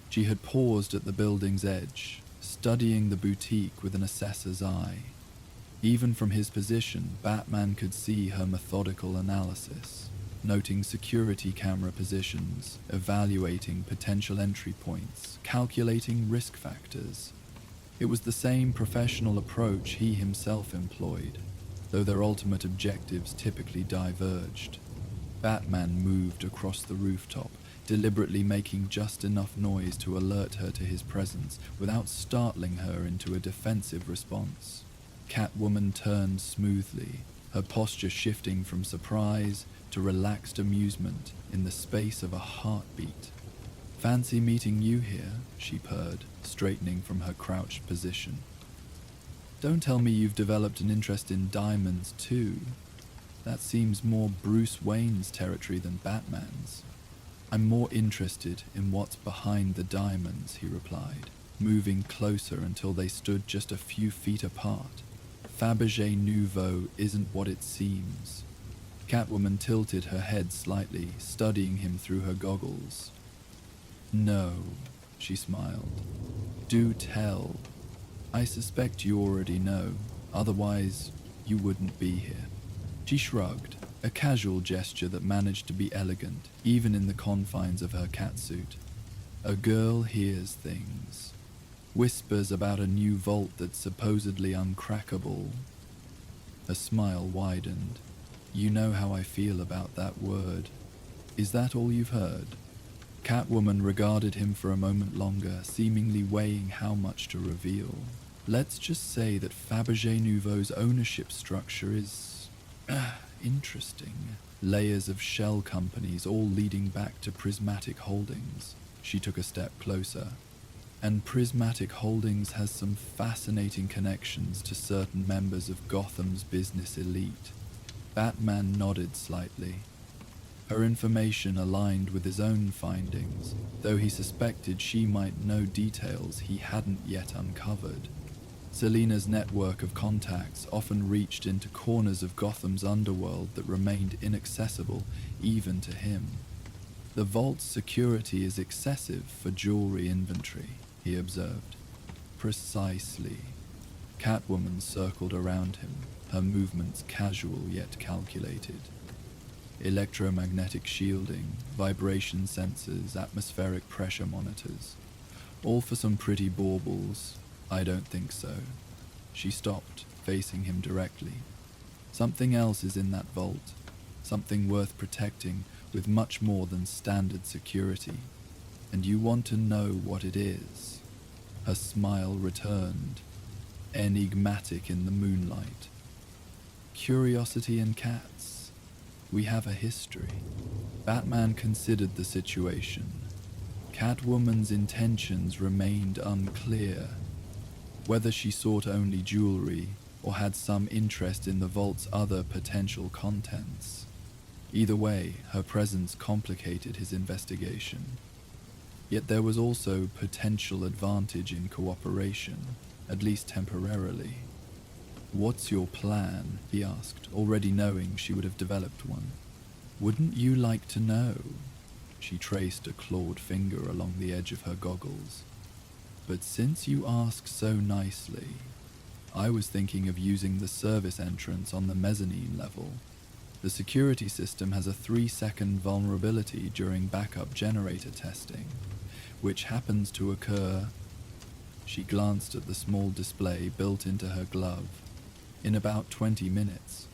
A: She had paused at the building's edge, studying the boutique with an assessor's eye. Even from his position, Batman could see her methodical analysis, noting security camera positions, evaluating potential entry points, calculating risk factors. It was the same professional approach he himself employed, though their ultimate objectives typically diverged. Batman moved across the rooftop, deliberately making just enough noise to alert her to his presence without startling her into a defensive response. Catwoman turned smoothly, her posture shifting from surprise to relaxed amusement in the space of a heartbeat. Fancy meeting you here, she purred, straightening from her crouched position. Don't tell me you've developed an interest in diamonds too. That seems more Bruce Wayne's territory than Batman's. I'm more interested in what's behind the diamonds, he replied, moving closer until they stood just a few feet apart. Fabergé Nouveau isn't what it seems. Catwoman tilted her head slightly, studying him through her goggles. No, she smiled. Do tell. I suspect you already know, otherwise you wouldn't be here. She shrugged, a casual gesture that managed to be elegant, even in the confines of her catsuit. A girl hears things. Whispers about a new vault that's supposedly uncrackable. Her smile widened. You know how I feel about that word. Is that all you've heard? Catwoman regarded him for a moment longer, seemingly weighing how much to reveal. Let's just say that Fabergé Nouveau's ownership structure is interesting. Layers of shell companies, all leading back to Prismatic Holdings. She took a step closer. And Prismatic Holdings has some fascinating connections to certain members of Gotham's business elite. Batman nodded slightly. Her information aligned with his own findings, though he suspected she might know details he hadn't yet uncovered. Selina's network of contacts often reached into corners of Gotham's underworld that remained inaccessible even to him. The vault's security is excessive for jewelry inventory, he observed. Precisely. Catwoman circled around him, her movements casual yet calculated. Electromagnetic shielding, vibration sensors, atmospheric pressure monitors. All for some pretty baubles. I don't think so. She stopped, facing him directly. Something else is in that vault. Something worth protecting with much more than standard security. And you want to know what it is. Her smile returned, enigmatic in the moonlight. Curiosity and cats. We have a history. Batman considered the situation. Catwoman's intentions remained unclear. Whether she sought only jewelry or had some interest in the vault's other potential contents. Either way, her presence complicated his investigation. Yet there was also potential advantage in cooperation, at least temporarily. "What's your plan?" he asked, already knowing she would have developed one. "Wouldn't you like to know?" She traced a clawed finger along the edge of her goggles. "But since you ask so nicely, I was thinking of using the service entrance on the mezzanine level. The security system has a 3-second vulnerability during backup generator testing, which happens to occur." She glanced at the small display built into her glove. "In about 20 minutes.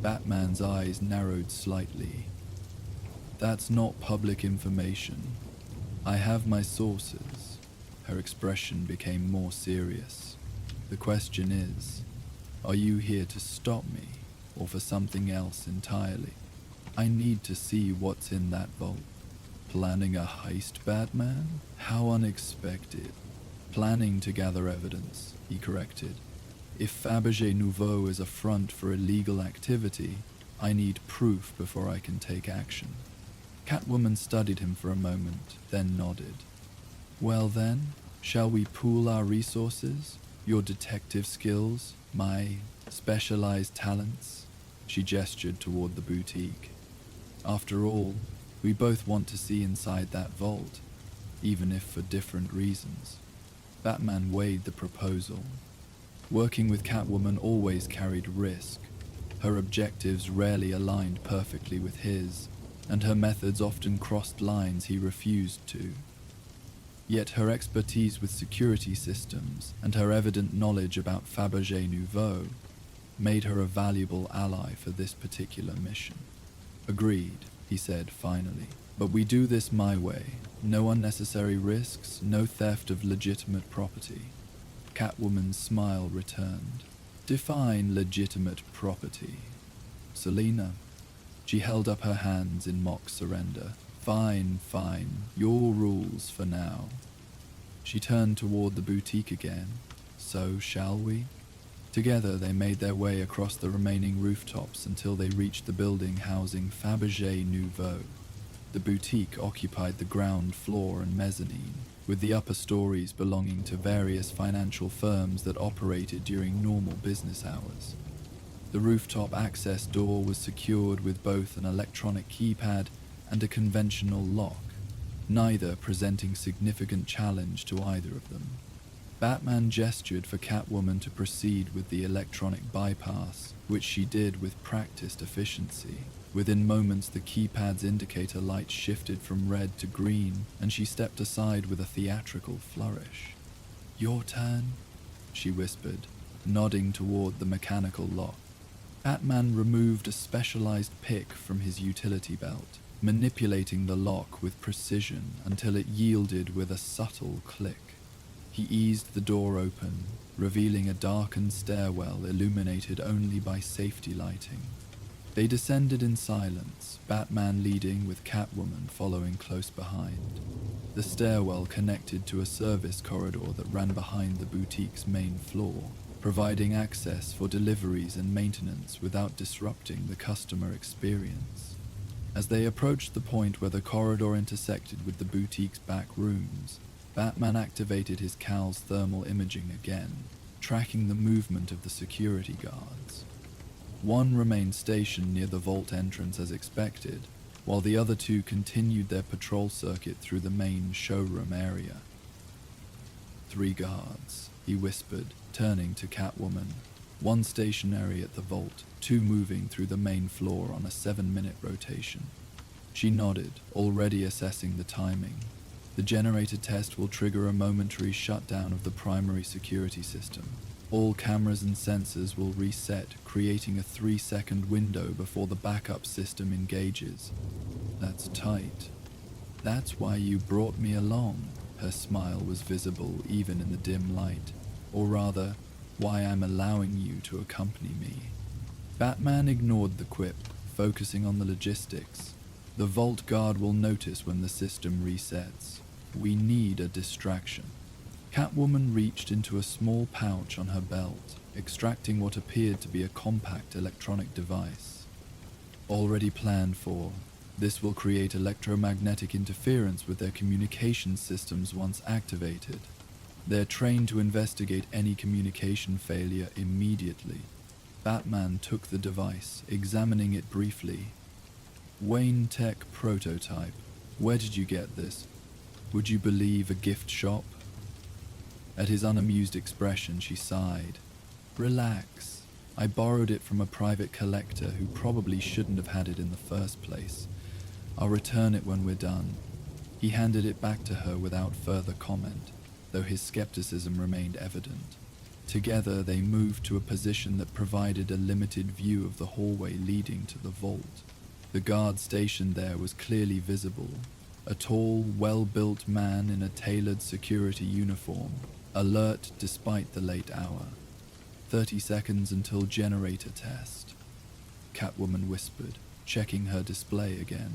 A: Batman's eyes narrowed slightly. "That's not public information. I have my sources." Her expression became more serious. "The question is, are you here to stop me, or for something else entirely? I need to see what's in that vault." "Planning a heist, Batman? How unexpected." "Planning to gather evidence," he corrected. "If Fabergé Nouveau is a front for illegal activity, I need proof before I can take action." Catwoman studied him for a moment, then nodded. "Well then, shall we pool our resources? Your detective skills, my specialized talents?" She gestured toward the boutique. "After all, we both want to see inside that vault, even if for different reasons." Batman weighed the proposal. Working with Catwoman always carried risk. Her objectives rarely aligned perfectly with his, and her methods often crossed lines he refused to. Yet her expertise with security systems and her evident knowledge about Fabergé Nouveau made her a valuable ally for this particular mission. "Agreed," he said finally. "But we do this my way. No unnecessary risks, no theft of legitimate property." Catwoman's smile returned. "Define legitimate property." "Selina." She held up her hands in mock surrender. Fine. Your rules for now." She turned toward the boutique again. "So shall we?" Together they made their way across the remaining rooftops until they reached the building housing Fabergé Nouveau. The boutique occupied the ground floor and mezzanine, with the upper stories belonging to various financial firms that operated during normal business hours. The rooftop access door was secured with both an electronic keypad and a conventional lock, neither presenting significant challenge to either of them. Batman gestured for Catwoman to proceed with the electronic bypass, which she did with practiced efficiency. Within moments, the keypad's indicator light shifted from red to green, and she stepped aside with a theatrical flourish. "Your turn," she whispered, nodding toward the mechanical lock. Batman removed a specialized pick from his utility belt. manipulating the lock with precision until it yielded with a subtle click. He eased the door open, revealing a darkened stairwell illuminated only by safety lighting. They descended in silence, Batman leading with Catwoman following close behind. The stairwell connected to a service corridor that ran behind the boutique's main floor, providing access for deliveries and maintenance without disrupting the customer experience. As they approached the point where the corridor intersected with the boutique's back rooms, Batman activated his Cal's thermal imaging again, tracking the movement of the security guards. One remained stationed near the vault entrance as expected, while the other two continued their patrol circuit through the main showroom area. 3 guards, he whispered, turning to Catwoman. 1 stationary at the vault, 2 moving through the main floor on a 7-minute rotation. She nodded, already assessing the timing. The generator test will trigger a momentary shutdown of the primary security system. All cameras and sensors will reset, creating a 3-second window before the backup system engages. That's tight. That's why you brought me along. Her smile was visible even in the dim light. Or rather, why I'm allowing you to accompany me. Batman ignored the quip, focusing on the logistics. The vault guard will notice when the system resets. We need a distraction. Catwoman reached into a small pouch on her belt, extracting what appeared to be a compact electronic device. Already planned for, this will create electromagnetic interference with their communication systems once activated. They're trained to investigate any communication failure immediately. Batman took the device, examining it briefly. Wayne Tech prototype. Where did you get this? Would you believe a gift shop? At his unamused expression, she sighed. Relax. I borrowed it from a private collector who probably shouldn't have had it in the first place. I'll return it when we're done. He handed it back to her without further comment, though his skepticism remained evident. Together, they moved to a position that provided a limited view of the hallway leading to the vault. The guard stationed there was clearly visible, a tall, well-built man in a tailored security uniform, alert despite the late hour. 30 seconds until generator test. Catwoman whispered, checking her display again.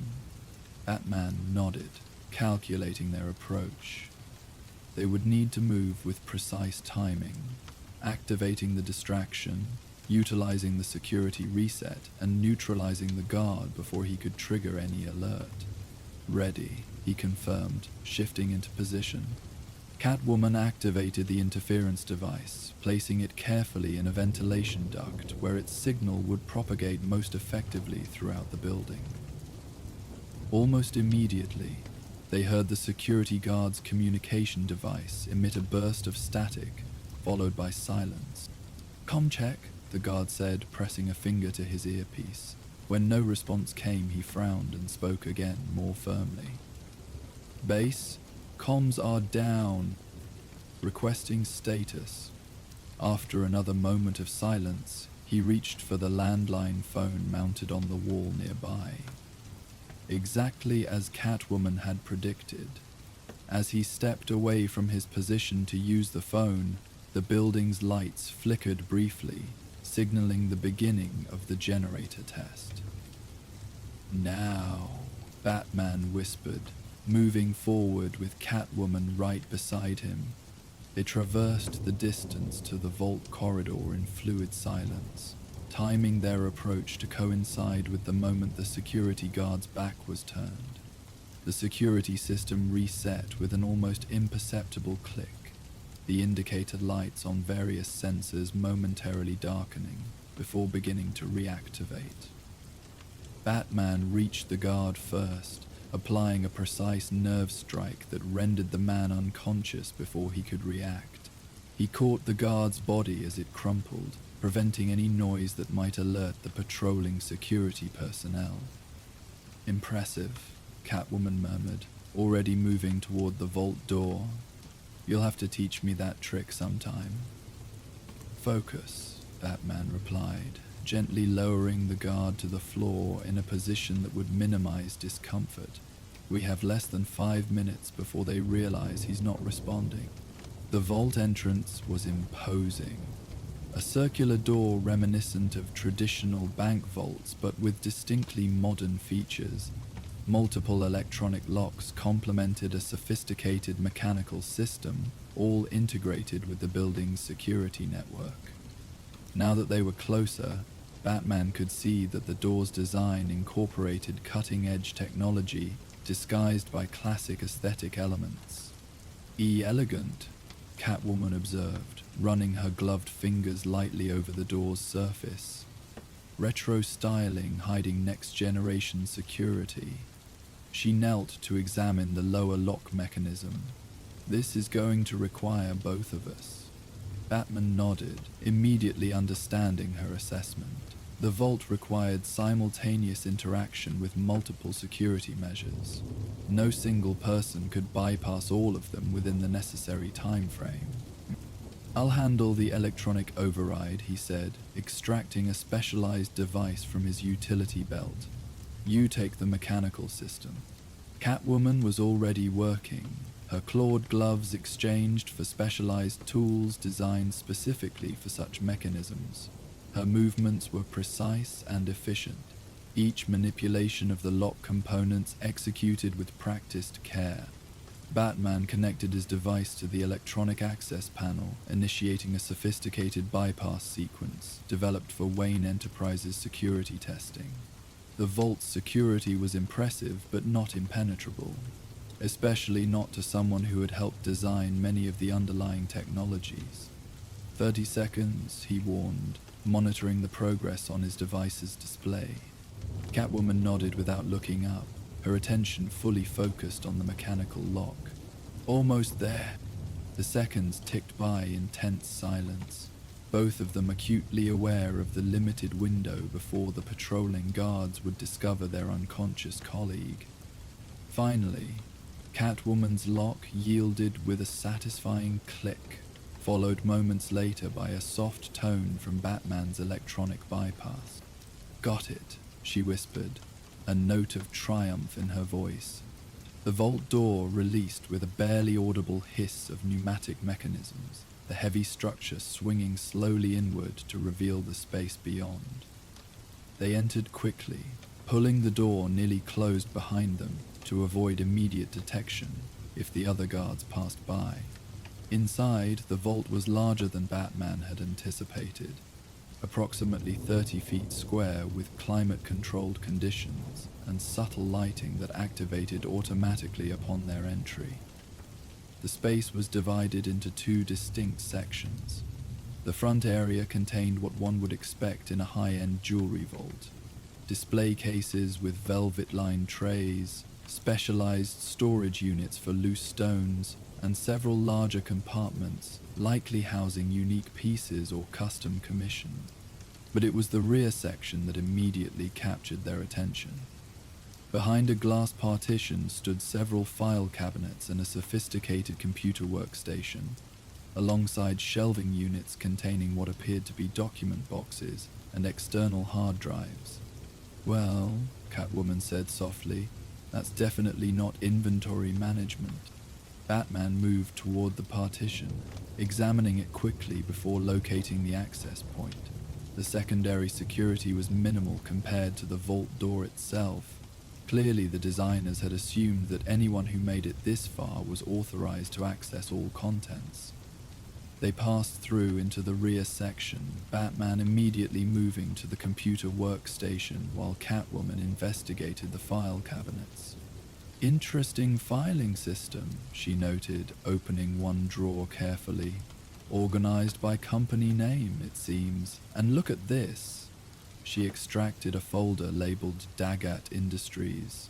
A: Batman nodded, calculating their approach. They would need to move with precise timing, activating the distraction, utilizing the security reset, and neutralizing the guard before he could trigger any alert. Ready, he confirmed, shifting into position. Catwoman activated the interference device, placing it carefully in a ventilation duct where its signal would propagate most effectively throughout the building. Almost immediately, they heard the security guard's communication device emit a burst of static, followed by silence. "Com check," the guard said, pressing a finger to his earpiece. When no response came, he frowned and spoke again, more firmly. "Base, comms are down. Requesting status." After another moment of silence, he reached for the landline phone mounted on the wall nearby. Exactly as Catwoman had predicted. As he stepped away from his position to use the phone, the building's lights flickered briefly, signaling the beginning of the generator test. "Now," Batman whispered, moving forward with Catwoman right beside him. They traversed the distance to the vault corridor in fluid silence, timing their approach to coincide with the moment the security guard's back was turned. The security system reset with an almost imperceptible click, the indicator lights on various sensors momentarily darkening before beginning to reactivate. Batman reached the guard first, applying a precise nerve strike that rendered the man unconscious before he could react. He caught the guard's body as it crumpled, preventing any noise that might alert the patrolling security personnel. "Impressive," Catwoman murmured, already moving toward the vault door. "You'll have to teach me that trick sometime." "Focus," Batman replied, gently lowering the guard to the floor in a position that would minimize discomfort. We have less than 5 minutes before they realize he's not responding. The vault entrance was imposing. A circular door reminiscent of traditional bank vaults, but with distinctly modern features. Multiple electronic locks complemented a sophisticated mechanical system, all integrated with the building's security network. Now that they were closer, Batman could see that the door's design incorporated cutting-edge technology disguised by classic aesthetic elements. "Elegant," Catwoman observed, running her gloved fingers lightly over the door's surface. Retro styling hiding next-generation security. She knelt to examine the lower lock mechanism. "This is going to require both of us." Batman nodded, immediately understanding her assessment. The vault required simultaneous interaction with multiple security measures. No single person could bypass all of them within the necessary time frame. "I'll handle the electronic override," he said, extracting a specialized device from his utility belt. "You take the mechanical system." Catwoman was already working, her clawed gloves exchanged for specialized tools designed specifically for such mechanisms. Her movements were precise and efficient, each manipulation of the lock components executed with practiced care. Batman connected his device to the electronic access panel, initiating a sophisticated bypass sequence developed for Wayne Enterprises security testing. The vault's security was impressive but not impenetrable, especially not to someone who had helped design many of the underlying technologies. 30 seconds, he warned, monitoring the progress on his device's display. Catwoman nodded without looking up, her attention fully focused on the mechanical lock. "Almost there." The seconds ticked by in tense silence, both of them acutely aware of the limited window before the patrolling guards would discover their unconscious colleague. Finally, Catwoman's lock yielded with a satisfying click, followed moments later by a soft tone from Batman's electronic bypass. "Got it," she whispered, a note of triumph in her voice. The vault door released with a barely audible hiss of pneumatic mechanisms, the heavy structure swinging slowly inward to reveal the space beyond. They entered quickly, pulling the door nearly closed behind them to avoid immediate detection if the other guards passed by. Inside, the vault was larger than Batman had anticipated, approximately 30 feet square with climate-controlled conditions and subtle lighting that activated automatically upon their entry. The space was divided into 2 distinct sections. The front area contained what one would expect in a high-end jewelry vault. Display cases with velvet-lined trays, specialized storage units for loose stones, and several larger compartments, likely housing unique pieces or custom commissions. But it was the rear section that immediately captured their attention. Behind a glass partition stood several file cabinets and a sophisticated computer workstation, alongside shelving units containing what appeared to be document boxes and external hard drives. "Well," Catwoman said softly, "that's definitely not inventory management." Batman moved toward the partition, examining it quickly before locating the access point. The secondary security was minimal compared to the vault door itself. Clearly, the designers had assumed that anyone who made it this far was authorized to access all contents. They passed through into the rear section, Batman immediately moving to the computer workstation while Catwoman investigated the file cabinets. "Interesting filing system," she noted, opening one drawer carefully. "Organized by company name, it seems. And look at this." She extracted a folder labeled Dagat Industries.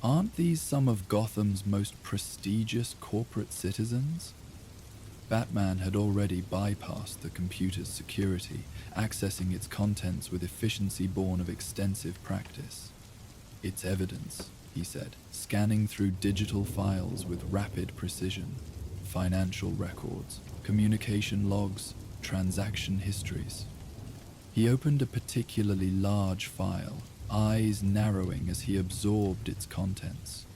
A: "Aren't these some of Gotham's most prestigious corporate citizens?" Batman had already bypassed the computer's security, accessing its contents with efficiency born of extensive practice. "It's evidence," he said, scanning through digital files with rapid precision. "Financial records, communication logs, transaction histories." He opened a particularly large file, eyes narrowing as he absorbed its contents.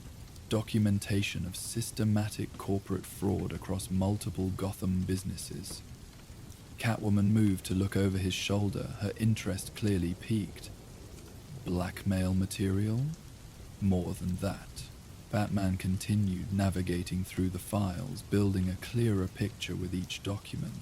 A: Documentation of systematic corporate fraud across multiple Gotham businesses. Catwoman moved to look over his shoulder, her interest clearly piqued. Blackmail material? More than that. Batman continued navigating through the files, building a clearer picture with each document.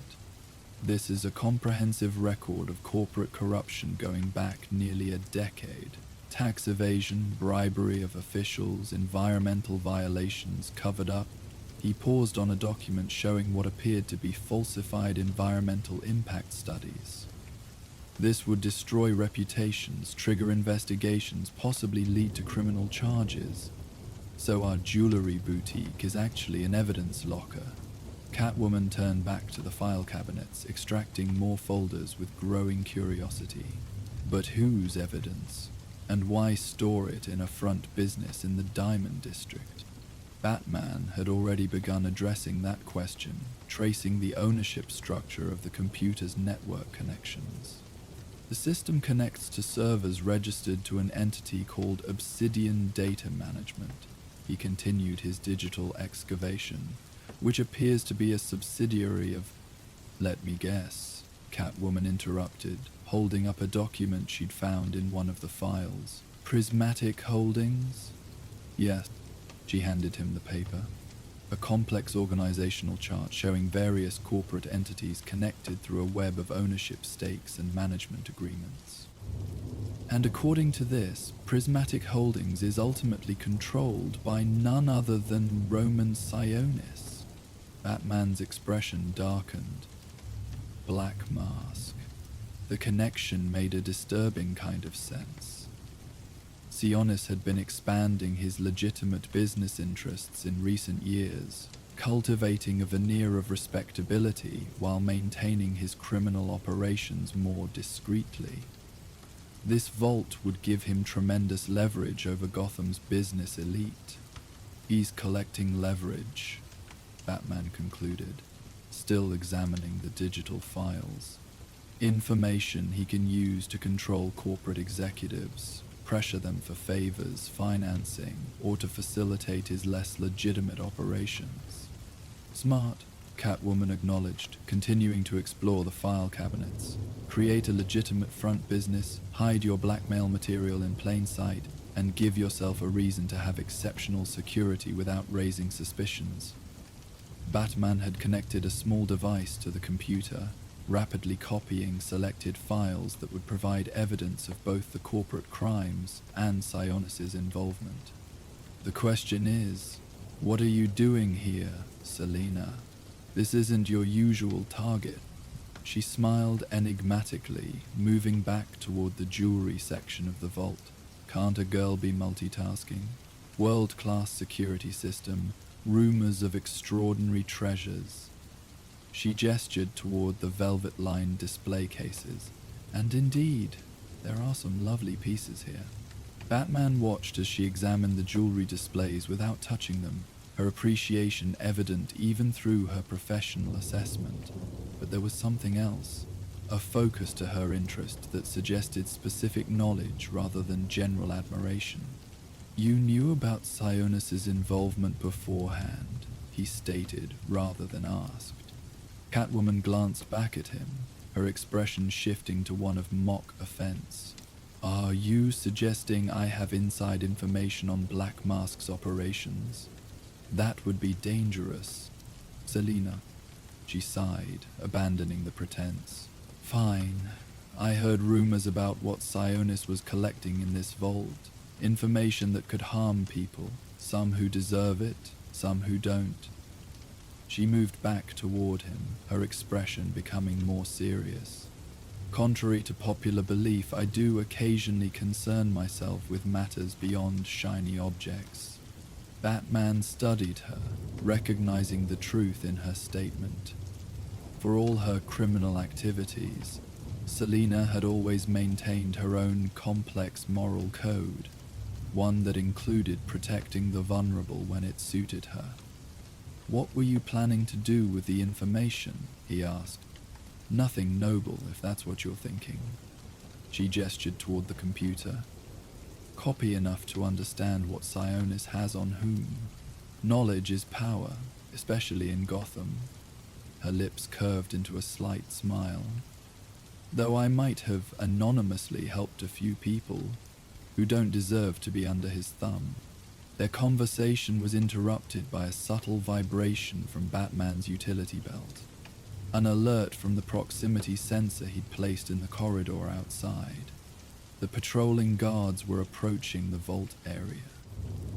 A: This is a comprehensive record of corporate corruption going back nearly a decade. Tax evasion, bribery of officials, environmental violations covered up. He paused on a document showing what appeared to be falsified environmental impact studies. This would destroy reputations, trigger investigations, possibly lead to criminal charges. So our jewelry boutique is actually an evidence locker. Catwoman turned back to the file cabinets, extracting more folders with growing curiosity. But whose evidence? And why store it in a front business in the Diamond District? Batman had already begun addressing that question, tracing the ownership structure of the computer's network connections. The system connects to servers registered to an entity called Obsidian Data Management. He continued his digital excavation, which appears to be a subsidiary of... Let me guess, Catwoman interrupted, holding up a document she'd found in one of the files. Prismatic Holdings? Yes, she handed him the paper. A complex organizational chart showing various corporate entities connected through a web of ownership stakes and management agreements. And according to this, Prismatic Holdings is ultimately controlled by none other than Roman Sionis. Batman's expression darkened. Black Mask. The connection made a disturbing kind of sense. Sionis had been expanding his legitimate business interests in recent years, cultivating a veneer of respectability while maintaining his criminal operations more discreetly. This vault would give him tremendous leverage over Gotham's business elite. He's collecting leverage, Batman concluded, still examining the digital files. Information he can use to control corporate executives, pressure them for favors, financing, or to facilitate his less legitimate operations. Smart, Catwoman acknowledged, continuing to explore the file cabinets. Create a legitimate front business, hide your blackmail material in plain sight, and give yourself a reason to have exceptional security without raising suspicions. Batman had connected a small device to the computer, rapidly copying selected files that would provide evidence of both the corporate crimes and Sionis' involvement. The question is, what are you doing here, Selina? This isn't your usual target. She smiled enigmatically, moving back toward the jewelry section of the vault. Can't a girl be multitasking? World-class security system, rumors of extraordinary treasures. She gestured toward the velvet-lined display cases, and indeed, there are some lovely pieces here. Batman watched as she examined the jewelry displays without touching them, her appreciation evident even through her professional assessment. But there was something else, a focus to her interest that suggested specific knowledge rather than general admiration. You knew about Sionis' involvement beforehand, he stated rather than asked. Catwoman glanced back at him, her expression shifting to one of mock offense. Are you suggesting I have inside information on Black Mask's operations? That would be dangerous. Selina, she sighed, abandoning the pretense. Fine. I heard rumors about what Sionis was collecting in this vault. Information that could harm people, some who deserve it, some who don't. She moved back toward him, her expression becoming more serious. Contrary to popular belief, I do occasionally concern myself with matters beyond shiny objects. Batman studied her, recognizing the truth in her statement. For all her criminal activities, Selina had always maintained her own complex moral code, one that included protecting the vulnerable when it suited her. What were you planning to do with the information? He asked. Nothing noble, if that's what you're thinking. She gestured toward the computer. Copy enough to understand what Sionis has on whom. Knowledge is power, especially in Gotham. Her lips curved into a slight smile. Though I might have anonymously helped a few people who don't deserve to be under his thumb. Their conversation was interrupted by a subtle vibration from Batman's utility belt. An alert from the proximity sensor he'd placed in the corridor outside. The patrolling guards were approaching the vault area.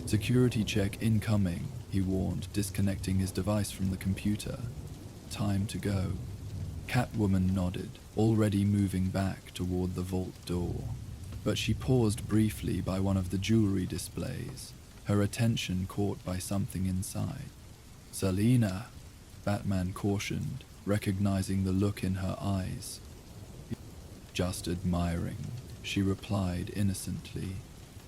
A: Security check incoming, he warned, disconnecting his device from the computer. Time to go. Catwoman nodded, already moving back toward the vault door. But she paused briefly by one of the jewelry displays, her attention caught by something inside. "Selina," Batman cautioned, recognizing the look in her eyes. "Just admiring," she replied innocently,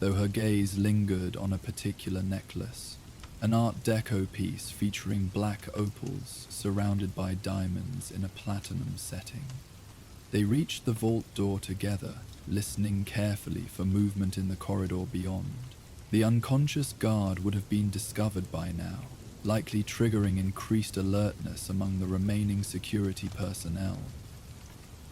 A: though her gaze lingered on a particular necklace, an Art Deco piece featuring black opals surrounded by diamonds in a platinum setting. They reached the vault door together, listening carefully for movement in the corridor beyond. The unconscious guard would have been discovered by now, likely triggering increased alertness among the remaining security personnel.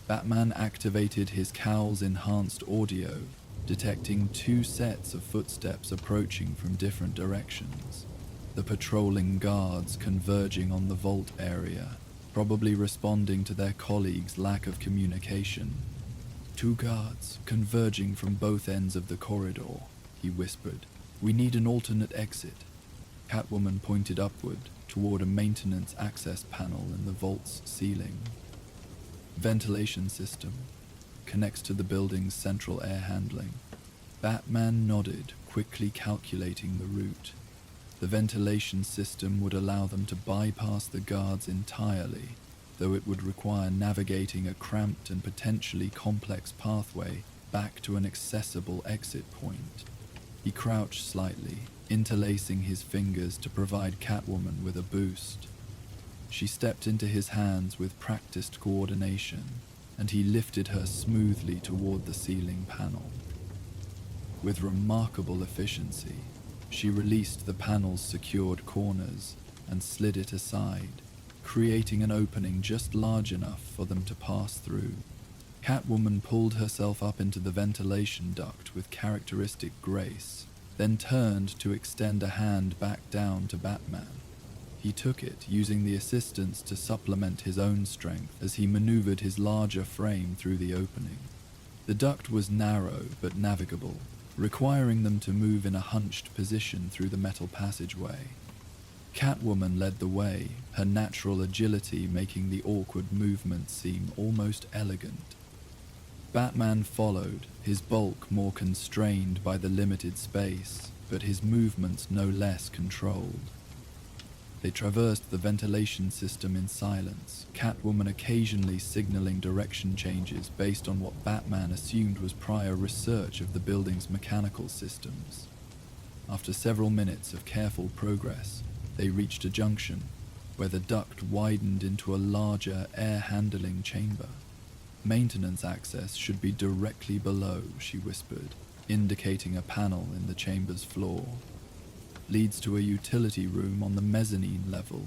A: Batman activated his cowl's enhanced audio, detecting 2 sets of footsteps approaching from different directions. The patrolling guards converging on the vault area, probably responding to their colleagues' lack of communication. 2 guards converging from both ends of the corridor, he whispered. "We need an alternate exit." Catwoman pointed upward toward a maintenance access panel in the vault's ceiling. Ventilation system connects to the building's central air handling. Batman nodded, quickly calculating the route. The ventilation system would allow them to bypass the guards entirely, though it would require navigating a cramped and potentially complex pathway back to an accessible exit point. He crouched slightly, interlacing his fingers to provide Catwoman with a boost. She stepped into his hands with practiced coordination, and he lifted her smoothly toward the ceiling panel. With remarkable efficiency, she released the panel's secured corners and slid it aside, creating an opening just large enough for them to pass through. Catwoman pulled herself up into the ventilation duct with characteristic grace, then turned to extend a hand back down to Batman. He took it, using the assistance to supplement his own strength as he maneuvered his larger frame through the opening. The duct was narrow but navigable, requiring them to move in a hunched position through the metal passageway. Catwoman led the way, her natural agility making the awkward movements seem almost elegant. Batman followed, his bulk more constrained by the limited space, but his movements no less controlled. They traversed the ventilation system in silence, Catwoman occasionally signaling direction changes based on what Batman assumed was prior research of the building's mechanical systems. After several minutes of careful progress, they reached a junction, where the duct widened into a larger air-handling chamber. "Maintenance access should be directly below," she whispered, indicating a panel in the chamber's floor. "Leads to a utility room on the mezzanine level."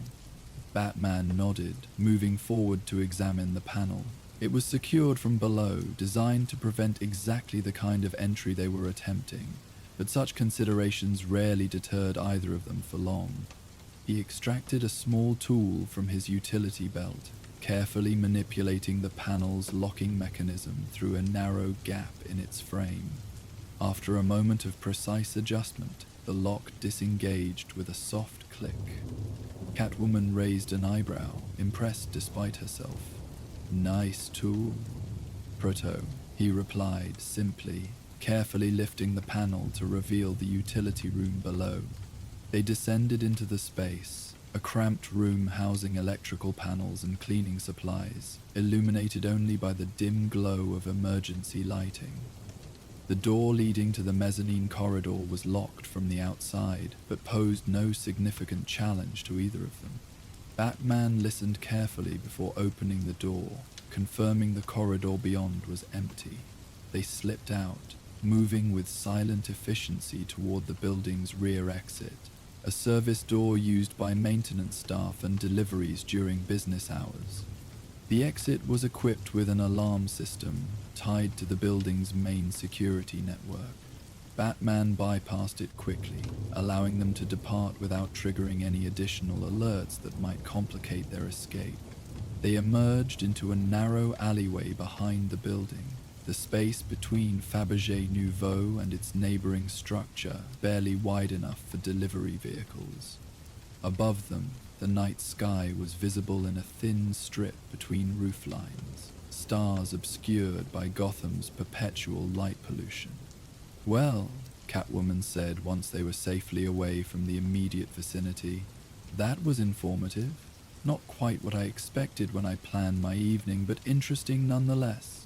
A: Batman nodded, moving forward to examine the panel. It was secured from below, designed to prevent exactly the kind of entry they were attempting, but such considerations rarely deterred either of them for long. He extracted a small tool from his utility belt, carefully manipulating the panel's locking mechanism through a narrow gap in its frame. After a moment of precise adjustment, the lock disengaged with a soft click. Catwoman raised an eyebrow, impressed despite herself. "Nice tool." "Proto," he replied simply, carefully lifting the panel to reveal the utility room below. They descended into the space, a cramped room housing electrical panels and cleaning supplies, illuminated only by the dim glow of emergency lighting. The door leading to the mezzanine corridor was locked from the outside, but posed no significant challenge to either of them. Batman listened carefully before opening the door, confirming the corridor beyond was empty. They slipped out, moving with silent efficiency toward the building's rear exit, a service door used by maintenance staff and deliveries during business hours. The exit was equipped with an alarm system tied to the building's main security network. Batman bypassed it quickly, allowing them to depart without triggering any additional alerts that might complicate their escape. They emerged into a narrow alleyway behind the building, the space between Fabergé Nouveau and its neighboring structure barely wide enough for delivery vehicles. Above them, the night sky was visible in a thin strip between roof lines, stars obscured by Gotham's perpetual light pollution. "Well," Catwoman said once they were safely away from the immediate vicinity, "that was informative. Not quite what I expected when I planned my evening, but interesting nonetheless."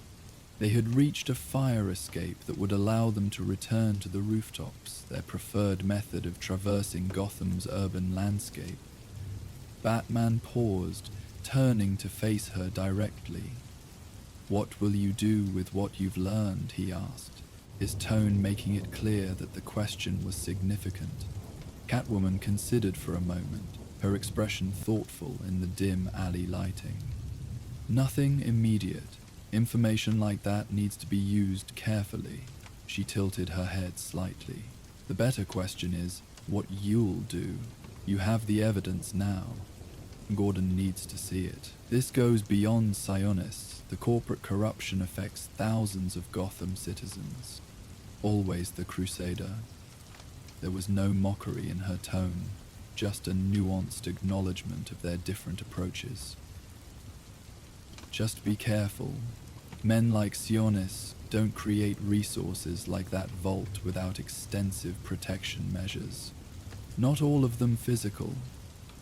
A: They had reached a fire escape that would allow them to return to the rooftops, their preferred method of traversing Gotham's urban landscape. Batman paused, turning to face her directly. "What will you do with what you've learned?" he asked, his tone making it clear that the question was significant. Catwoman considered for a moment, her expression thoughtful in the dim alley lighting. "Nothing immediate. Information like that needs to be used carefully." She tilted her head slightly. "The better question is, what you'll do. You have the evidence now. Gordon needs to see it. This goes beyond Sionis. The corporate corruption affects thousands of Gotham citizens. Always the Crusader." There was no mockery in her tone, just a nuanced acknowledgement of their different approaches. "Just be careful. Men like Sionis don't create resources like that vault without extensive protection measures. Not all of them physical."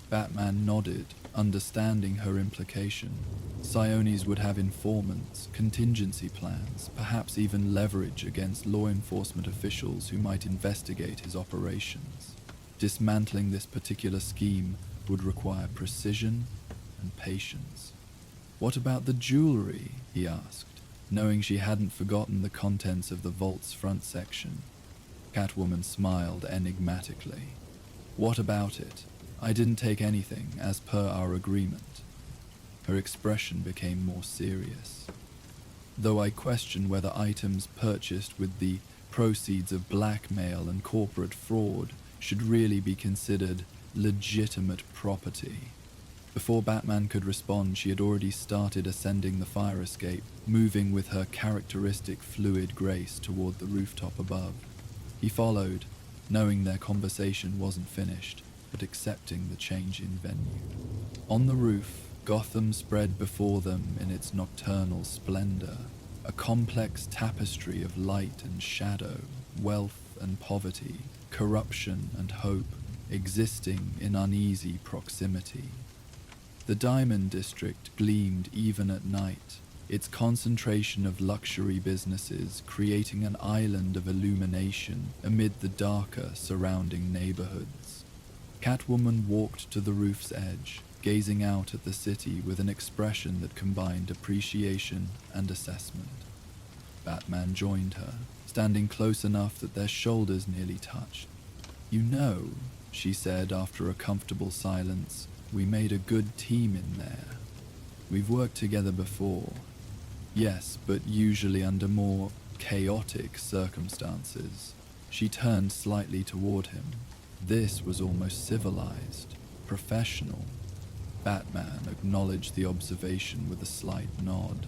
A: Batman nodded, understanding her implication. Sionis would have informants, contingency plans, perhaps even leverage against law enforcement officials who might investigate his operations. Dismantling this particular scheme would require precision and patience. "What about the jewelry?" he asked, knowing she hadn't forgotten the contents of the vault's front section. Catwoman smiled enigmatically. "What about it? I didn't take anything, as per our agreement." Her expression became more serious. "Though I question whether items purchased with the proceeds of blackmail and corporate fraud should really be considered legitimate property." Before Batman could respond, she had already started ascending the fire escape, moving with her characteristic fluid grace toward the rooftop above. He followed, knowing their conversation wasn't finished, but accepting the change in venue. On the roof, Gotham spread before them in its nocturnal splendor, a complex tapestry of light and shadow, wealth and poverty, corruption and hope, existing in uneasy proximity. The Diamond District gleamed even at night, its concentration of luxury businesses creating an island of illumination amid the darker surrounding neighborhoods. Catwoman walked to the roof's edge, gazing out at the city with an expression that combined appreciation and assessment. Batman joined her, standing close enough that their shoulders nearly touched. "You know," she said after a comfortable silence, "we made a good team in there. We've worked together before. Yes, but usually under more chaotic circumstances." She turned slightly toward him. This was almost civilized, professional. Batman acknowledged the observation with a slight nod.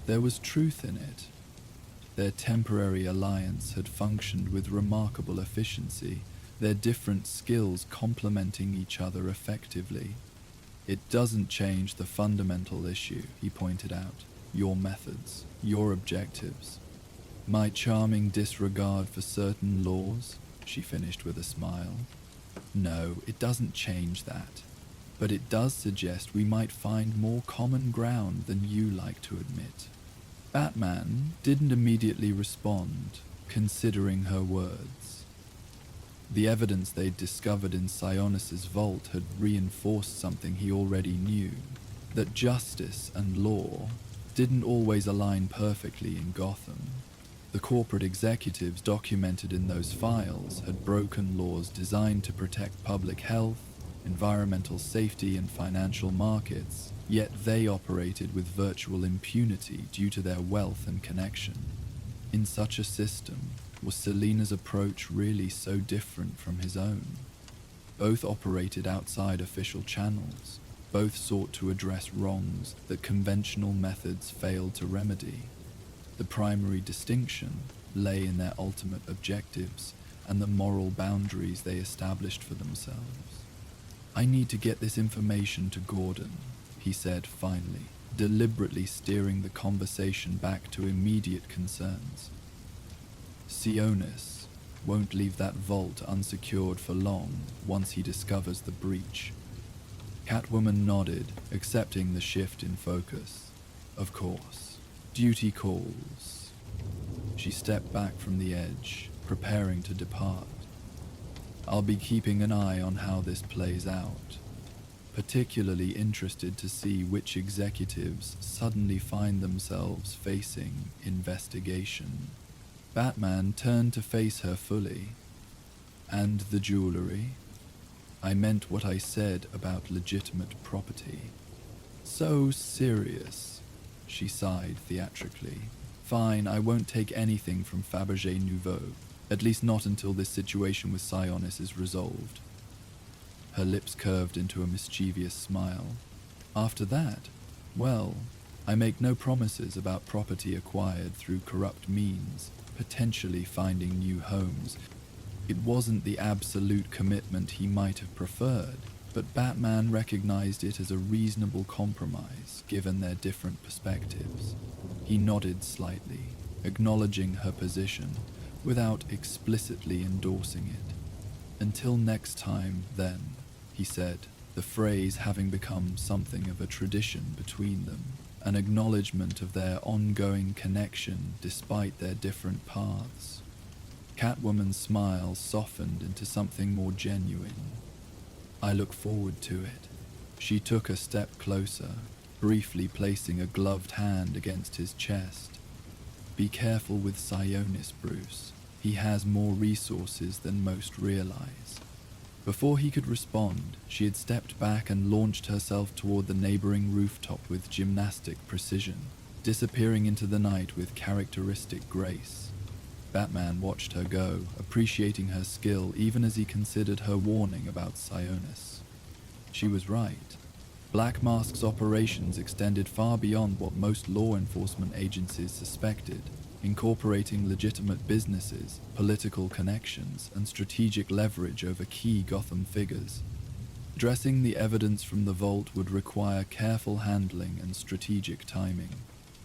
A: There was truth in it. Their temporary alliance had functioned with remarkable efficiency, their different skills complementing each other effectively. "It doesn't change the fundamental issue," he pointed out. "Your methods, your objectives." "My charming disregard for certain laws?" she finished with a smile. "No, it doesn't change that. But it does suggest we might find more common ground than you like to admit." Batman didn't immediately respond, considering her words. The evidence they'd discovered in Sionis's vault had reinforced something he already knew, that justice and law didn't always align perfectly in Gotham. The corporate executives documented in those files had broken laws designed to protect public health, environmental safety, and financial markets, yet they operated with virtual impunity due to their wealth and connection. In such a system, was Selena's approach really so different from his own? Both operated outside official channels. Both sought to address wrongs that conventional methods failed to remedy. The primary distinction lay in their ultimate objectives and the moral boundaries they established for themselves. "I need to get this information to Gordon," he said finally, deliberately steering the conversation back to immediate concerns. "Sionis won't leave that vault unsecured for long once he discovers the breach." Catwoman nodded, accepting the shift in focus. "Of course. Duty calls." She stepped back from the edge, preparing to depart. "I'll be keeping an eye on how this plays out. Particularly interested to see which executives suddenly find themselves facing investigation." Batman turned to face her fully. "And the jewelry? I meant what I said about legitimate property." "So serious," she sighed theatrically. "Fine, I won't take anything from Fabergé Nouveau, at least not until this situation with Sionis is resolved." Her lips curved into a mischievous smile. "After that, well, I make no promises about property acquired through corrupt means, potentially finding new homes." It wasn't the absolute commitment he might have preferred, but Batman recognized it as a reasonable compromise given their different perspectives. He nodded slightly, acknowledging her position without explicitly endorsing it. "Until next time, then," he said, the phrase having become something of a tradition between them, an acknowledgement of their ongoing connection despite their different paths. Catwoman's smile softened into something more genuine. "I look forward to it." She took a step closer, briefly placing a gloved hand against his chest. "Be careful with Sionis, Bruce. He has more resources than most realize." Before he could respond, she had stepped back and launched herself toward the neighboring rooftop with gymnastic precision, disappearing into the night with characteristic grace. Batman watched her go, appreciating her skill even as he considered her warning about Sionis. She was right. Black Mask's operations extended far beyond what most law enforcement agencies suspected, incorporating legitimate businesses, political connections, and strategic leverage over key Gotham figures. Addressing the evidence from the vault would require careful handling and strategic timing.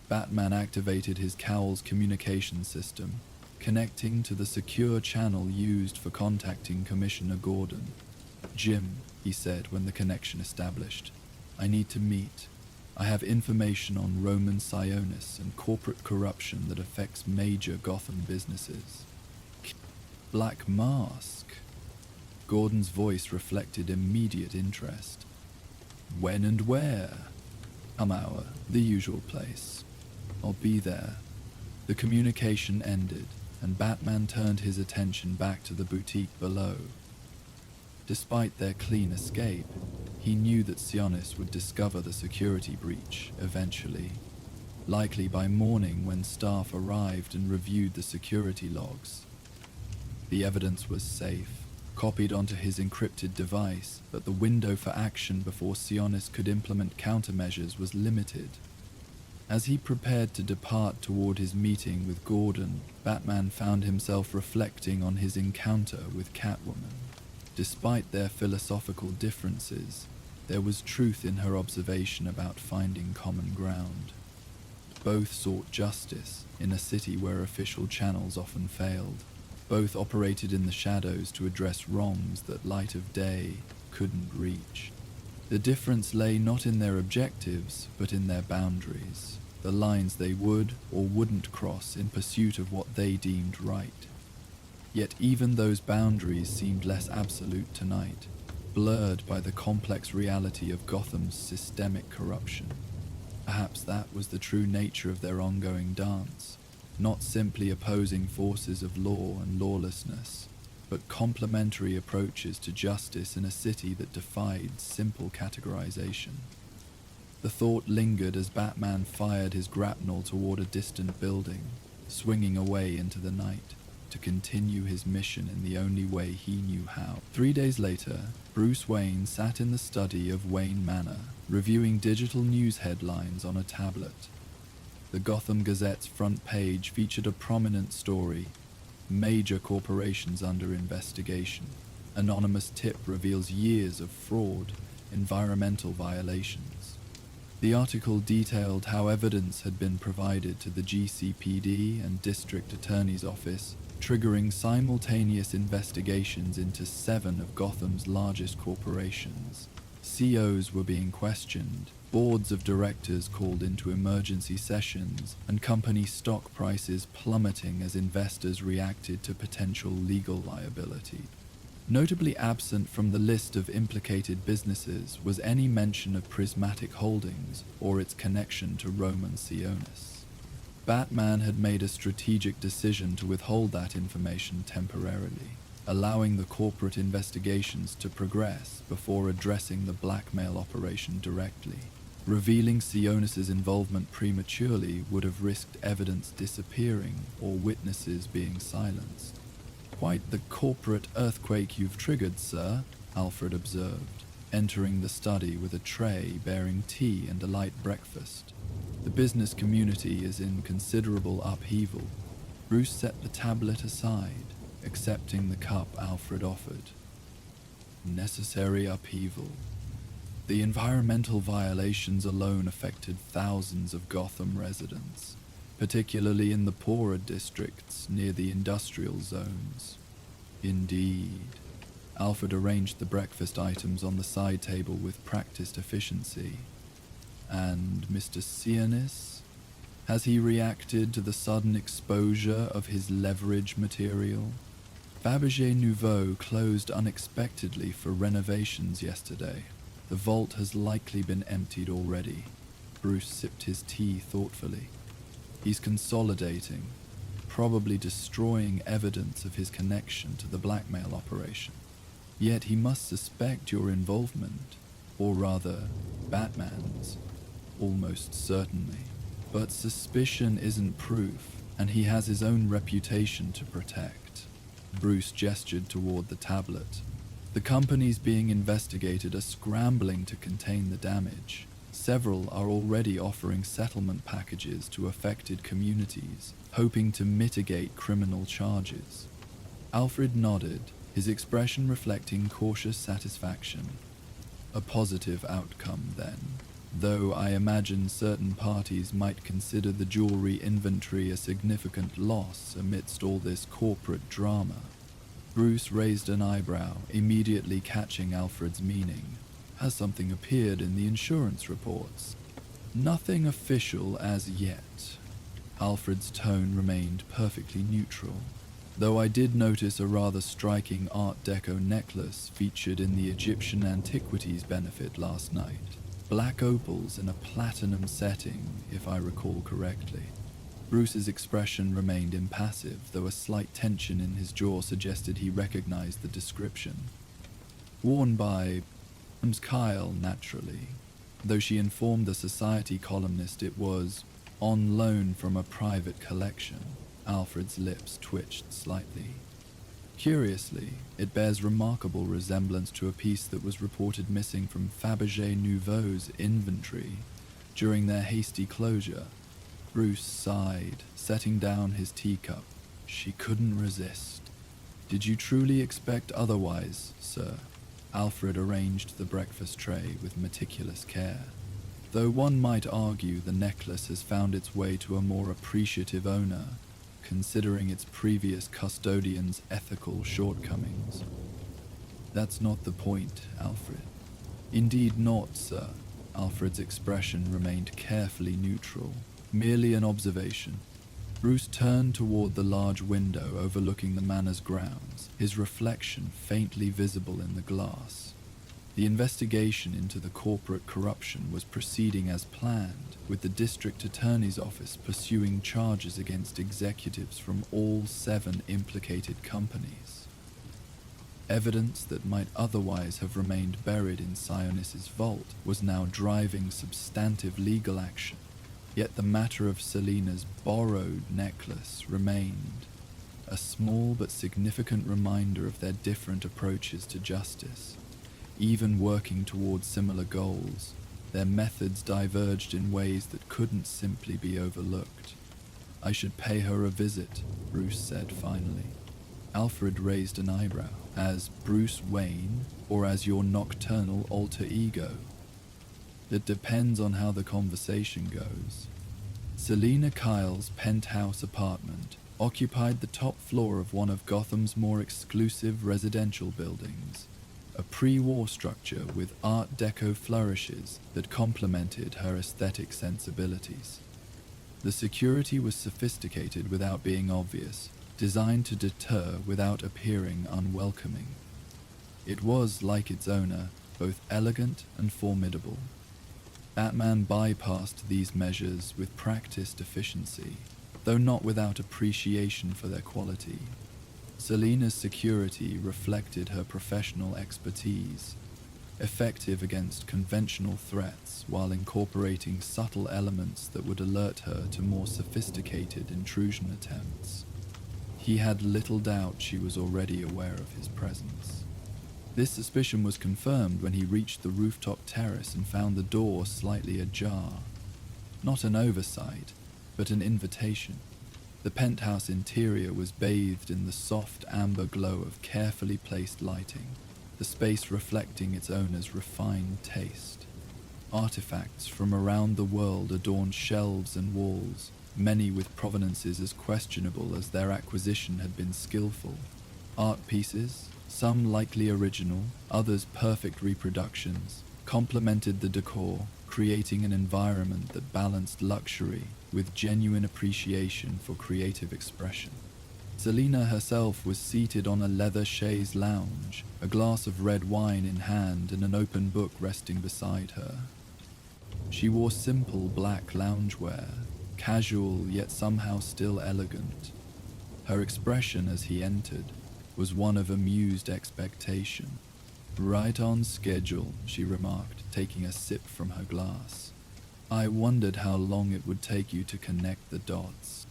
A: Batman activated his Cowl's communication system, connecting to the secure channel used for contacting Commissioner Gordon. "Jim," he said when the connection established, "I need to meet. I have information on Roman Sionis and corporate corruption that affects major Gotham businesses." "Black Mask?" Gordon's voice reflected immediate interest. "When and where?" "Hour, the usual place. I'll be there." The communication ended, and Batman turned his attention back to the boutique below. Despite their clean escape, he knew that Sionis would discover the security breach eventually, likely by morning when staff arrived and reviewed the security logs. The evidence was safe, copied onto his encrypted device, but the window for action before Sionis could implement countermeasures was limited. As he prepared to depart toward his meeting with Gordon, Batman found himself reflecting on his encounter with Catwoman. Despite their philosophical differences, there was truth in her observation about finding common ground. Both sought justice in a city where official channels often failed. Both operated in the shadows to address wrongs that light of day couldn't reach. The difference lay not in their objectives, but in their boundaries, the lines they would or wouldn't cross in pursuit of what they deemed right. Yet even those boundaries seemed less absolute tonight, blurred by the complex reality of Gotham's systemic corruption. Perhaps that was the true nature of their ongoing dance, not simply opposing forces of law and lawlessness, but complementary approaches to justice in a city that defied simple categorization. The thought lingered as Batman fired his grapnel toward a distant building, swinging away into the night to continue his mission in the only way he knew how. 3 days later, Bruce Wayne sat in the study of Wayne Manor, reviewing digital news headlines on a tablet. The Gotham Gazette's front page featured a prominent story: major corporations under investigation. Anonymous tip reveals years of fraud, environmental violations. The article detailed how evidence had been provided to the GCPD and District Attorney's Office, triggering simultaneous investigations into 7 of Gotham's largest corporations. CEOs were being questioned, boards of directors called into emergency sessions, and company stock prices plummeting as investors reacted to potential legal liability. Notably absent from the list of implicated businesses was any mention of Prismatic Holdings or its connection to Roman Sionis. Batman had made a strategic decision to withhold that information temporarily, allowing the corporate investigations to progress before addressing the blackmail operation directly. Revealing Sionis' involvement prematurely would have risked evidence disappearing or witnesses being silenced. "Quite the corporate earthquake you've triggered, sir," Alfred observed, entering the study with a tray bearing tea and a light breakfast. "The business community is in considerable upheaval." Bruce set the tablet aside, accepting the cup Alfred offered. Necessary upheaval. The environmental violations alone affected thousands of Gotham residents, particularly in the poorer districts near the industrial zones. Indeed. Alfred arranged the breakfast items on the side table with practiced efficiency. And Mr. Sionis? Has he reacted to the sudden exposure of his leverage material? Fabergé Nouveau closed unexpectedly for renovations yesterday. The vault has likely been emptied already. Bruce sipped his tea thoughtfully. He's consolidating, probably destroying evidence of his connection to the blackmail operation. Yet he must suspect your involvement, or rather, Batman's, almost certainly. But suspicion isn't proof, and he has his own reputation to protect. Bruce gestured toward the tablet. The companies being investigated are scrambling to contain the damage. Several are already offering settlement packages to affected communities, hoping to mitigate criminal charges. Alfred nodded, his expression reflecting cautious satisfaction. A positive outcome, then, though I imagine certain parties might consider the jewelry inventory a significant loss amidst all this corporate drama. Bruce raised an eyebrow, immediately catching Alfred's meaning. Has something appeared in the insurance reports? Nothing official as yet. Alfred's tone remained perfectly neutral, though I did notice a rather striking Art Deco necklace featured in the Egyptian Antiquities benefit last night. Black opals in a platinum setting, if I recall correctly. Bruce's expression remained impassive, though a slight tension in his jaw suggested he recognized the description. Worn by Kyle, naturally, though she informed the Society columnist it was on loan from a private collection. Alfred's lips twitched slightly. Curiously, it bears remarkable resemblance to a piece that was reported missing from Fabergé Nouveau's inventory during their hasty closure. Bruce sighed, setting down his teacup. She couldn't resist. Did you truly expect otherwise, sir? Alfred arranged the breakfast tray with meticulous care. Though one might argue the necklace has found its way to a more appreciative owner, considering its previous custodian's ethical shortcomings. That's not the point, Alfred. Indeed not, sir. Alfred's expression remained carefully neutral, merely an observation. Bruce turned toward the large window overlooking the manor's grounds, his reflection faintly visible in the glass. The investigation into the corporate corruption was proceeding as planned, with the district attorney's office pursuing charges against executives from all 7 implicated companies. Evidence that might otherwise have remained buried in Sionis's vault was now driving substantive legal action. Yet the matter of Selina's borrowed necklace remained, a small but significant reminder of their different approaches to justice. Even working towards similar goals, their methods diverged in ways that couldn't simply be overlooked. "I should pay her a visit," Bruce said finally. Alfred raised an eyebrow. "As Bruce Wayne, or as your nocturnal alter ego?" "It depends on how the conversation goes." Selina Kyle's penthouse apartment occupied the top floor of one of Gotham's more exclusive residential buildings, a pre-war structure with Art Deco flourishes that complemented her aesthetic sensibilities. The security was sophisticated without being obvious, designed to deter without appearing unwelcoming. It was, like its owner, both elegant and formidable. Batman bypassed these measures with practiced efficiency, though not without appreciation for their quality. Selina's security reflected her professional expertise, effective against conventional threats while incorporating subtle elements that would alert her to more sophisticated intrusion attempts. He had little doubt she was already aware of his presence. This suspicion was confirmed when he reached the rooftop terrace and found the door slightly ajar. Not an oversight, but an invitation. The penthouse interior was bathed in the soft amber glow of carefully placed lighting, the space reflecting its owner's refined taste. Artifacts from around the world adorned shelves and walls, many with provenances as questionable as their acquisition had been skillful. Art pieces, some likely original, others perfect reproductions, complemented the decor, creating an environment that balanced luxury with genuine appreciation for creative expression. Selina herself was seated on a leather chaise lounge, a glass of red wine in hand and an open book resting beside her. She wore simple black loungewear, casual yet somehow still elegant. Her expression as he entered was one of amused expectation. "Right on schedule," she remarked, taking a sip from her glass. "I wondered how long it would take you to connect the dots."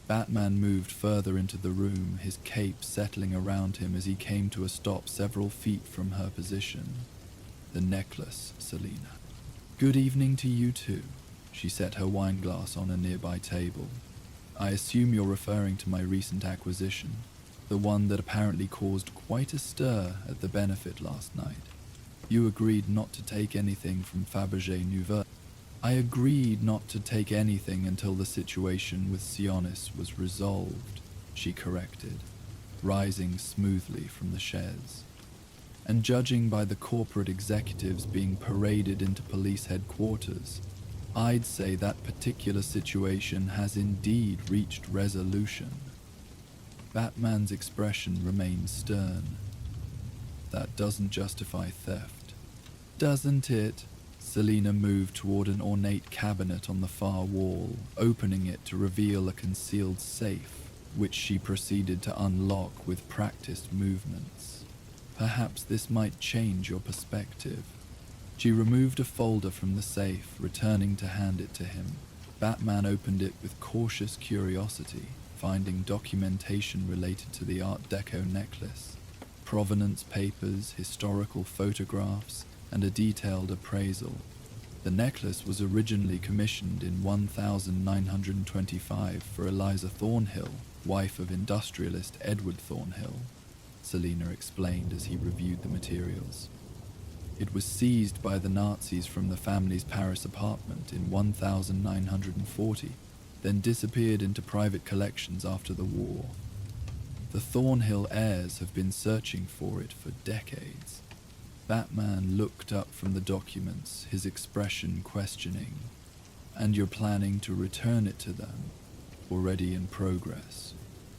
A: Batman moved further into the room, his cape settling around him as he came to a stop several feet from her position. "The necklace, Selina." "Good evening to you too." She set her wine glass on a nearby table. "I assume you're referring to my recent acquisition, the one that apparently caused quite a stir at the benefit last night. You agreed not to take anything from Fabergé Nouvelle." "I agreed not to take anything until the situation with Sionis was resolved," she corrected, rising smoothly from the chaise. "And judging by the corporate executives being paraded into police headquarters, I'd say that particular situation has indeed reached resolution." Batman's expression remained stern. "That doesn't justify theft." "Doesn't it?" Selina moved toward an ornate cabinet on the far wall, opening it to reveal a concealed safe, which she proceeded to unlock with practiced movements. "Perhaps this might change your perspective." She removed a folder from the safe, returning to hand it to him. Batman opened it with cautious curiosity, finding documentation related to the Art Deco necklace, provenance papers, historical photographs, and a detailed appraisal. The necklace was originally commissioned in 1925 for Eliza Thornhill, wife of industrialist Edward Thornhill, Selina explained as he reviewed the materials. It was seized by the Nazis from the family's Paris apartment in 1940, then disappeared into private collections after the war. The Thornhill heirs have been searching for it for decades. Batman looked up from the documents, his expression questioning. "And you're planning to return it to them?" already in progress.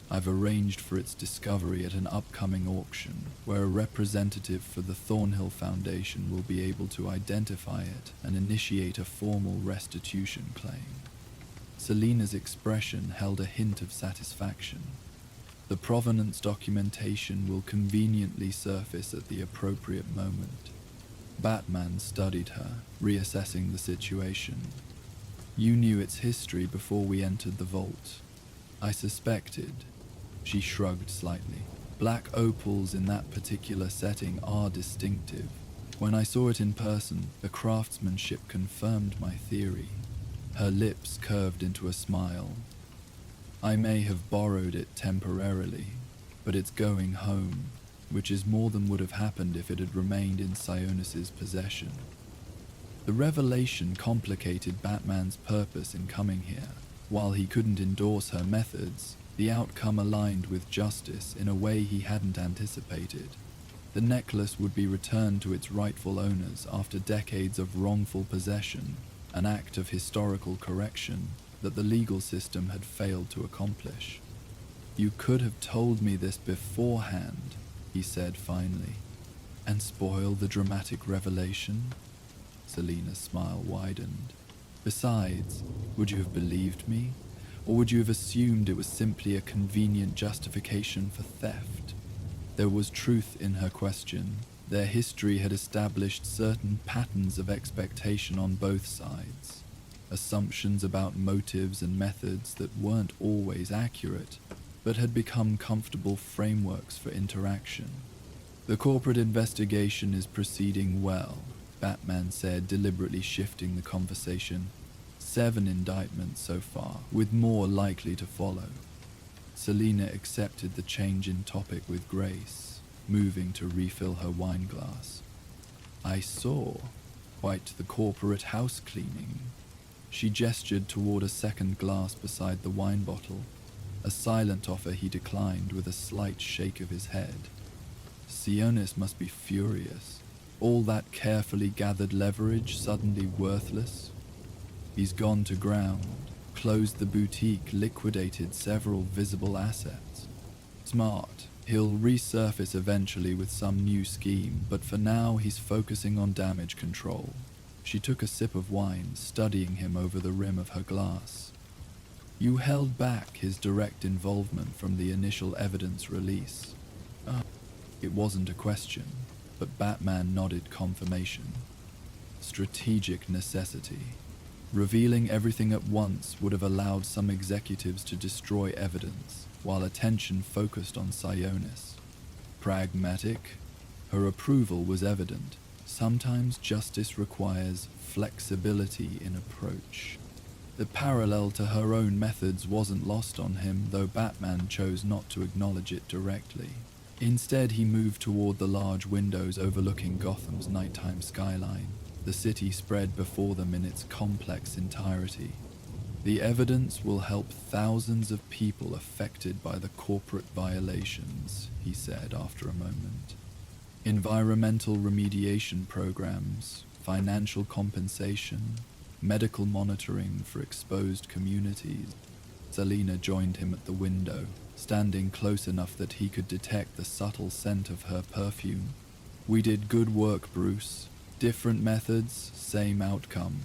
A: I've arranged for its discovery at an upcoming auction, where a representative for the Thornhill Foundation will be able to identify it and initiate a formal restitution claim. Selena's expression held a hint of satisfaction. The provenance documentation will conveniently surface at the appropriate moment. Batman studied her, reassessing the situation. You knew its history before we entered the vault. I suspected. She shrugged slightly. Black opals in that particular setting are distinctive. When I saw it in person, the craftsmanship confirmed my theory. Her lips curved into a smile. I may have borrowed it temporarily, but it's going home, which is more than would have happened if it had remained in Sionis's possession. The revelation complicated Batman's purpose in coming here. While he couldn't endorse her methods, the outcome aligned with justice in a way he hadn't anticipated. The necklace would be returned to its rightful owners after decades of wrongful possession, an act of historical correction that the legal system had failed to accomplish. You could have told me this beforehand, he said finally, and spoil the dramatic revelation? Selena's smile widened. Besides, would you have believed me? Or would you have assumed it was simply a convenient justification for theft? There was truth in her question. Their history had established certain patterns of expectation on both sides, assumptions about motives and methods that weren't always accurate, but had become comfortable frameworks for interaction. The corporate investigation is proceeding well, Batman said, deliberately shifting the conversation. 7 indictments so far, with more likely to follow. Selena accepted the change in topic with grace, moving to refill her wine glass. I saw quite the corporate house cleaning. She gestured toward a second glass beside the wine bottle, a silent offer he declined with a slight shake of his head. Sionis must be furious. All that carefully gathered leverage suddenly worthless. He's gone to ground, closed the boutique, liquidated several visible assets. Smart. He'll resurface eventually with some new scheme, but for now he's focusing on damage control. She took a sip of wine, studying him over the rim of her glass. You held back his direct involvement from the initial evidence release. It wasn't a question, but Batman nodded confirmation. Strategic necessity. Revealing everything at once would have allowed some executives to destroy evidence, while attention focused on Sionis. Pragmatic. Her approval was evident. Sometimes justice requires flexibility in approach. The parallel to her own methods wasn't lost on him, though Batman chose not to acknowledge it directly. Instead, he moved toward the large windows overlooking Gotham's nighttime skyline. The city spread before them in its complex entirety. The evidence will help thousands of people affected by the corporate violations, he said after a moment. Environmental remediation programs, financial compensation, medical monitoring for exposed communities. Selena joined him at the window, standing close enough that he could detect the subtle scent of her perfume. We did good work, Bruce. Different methods, same outcome.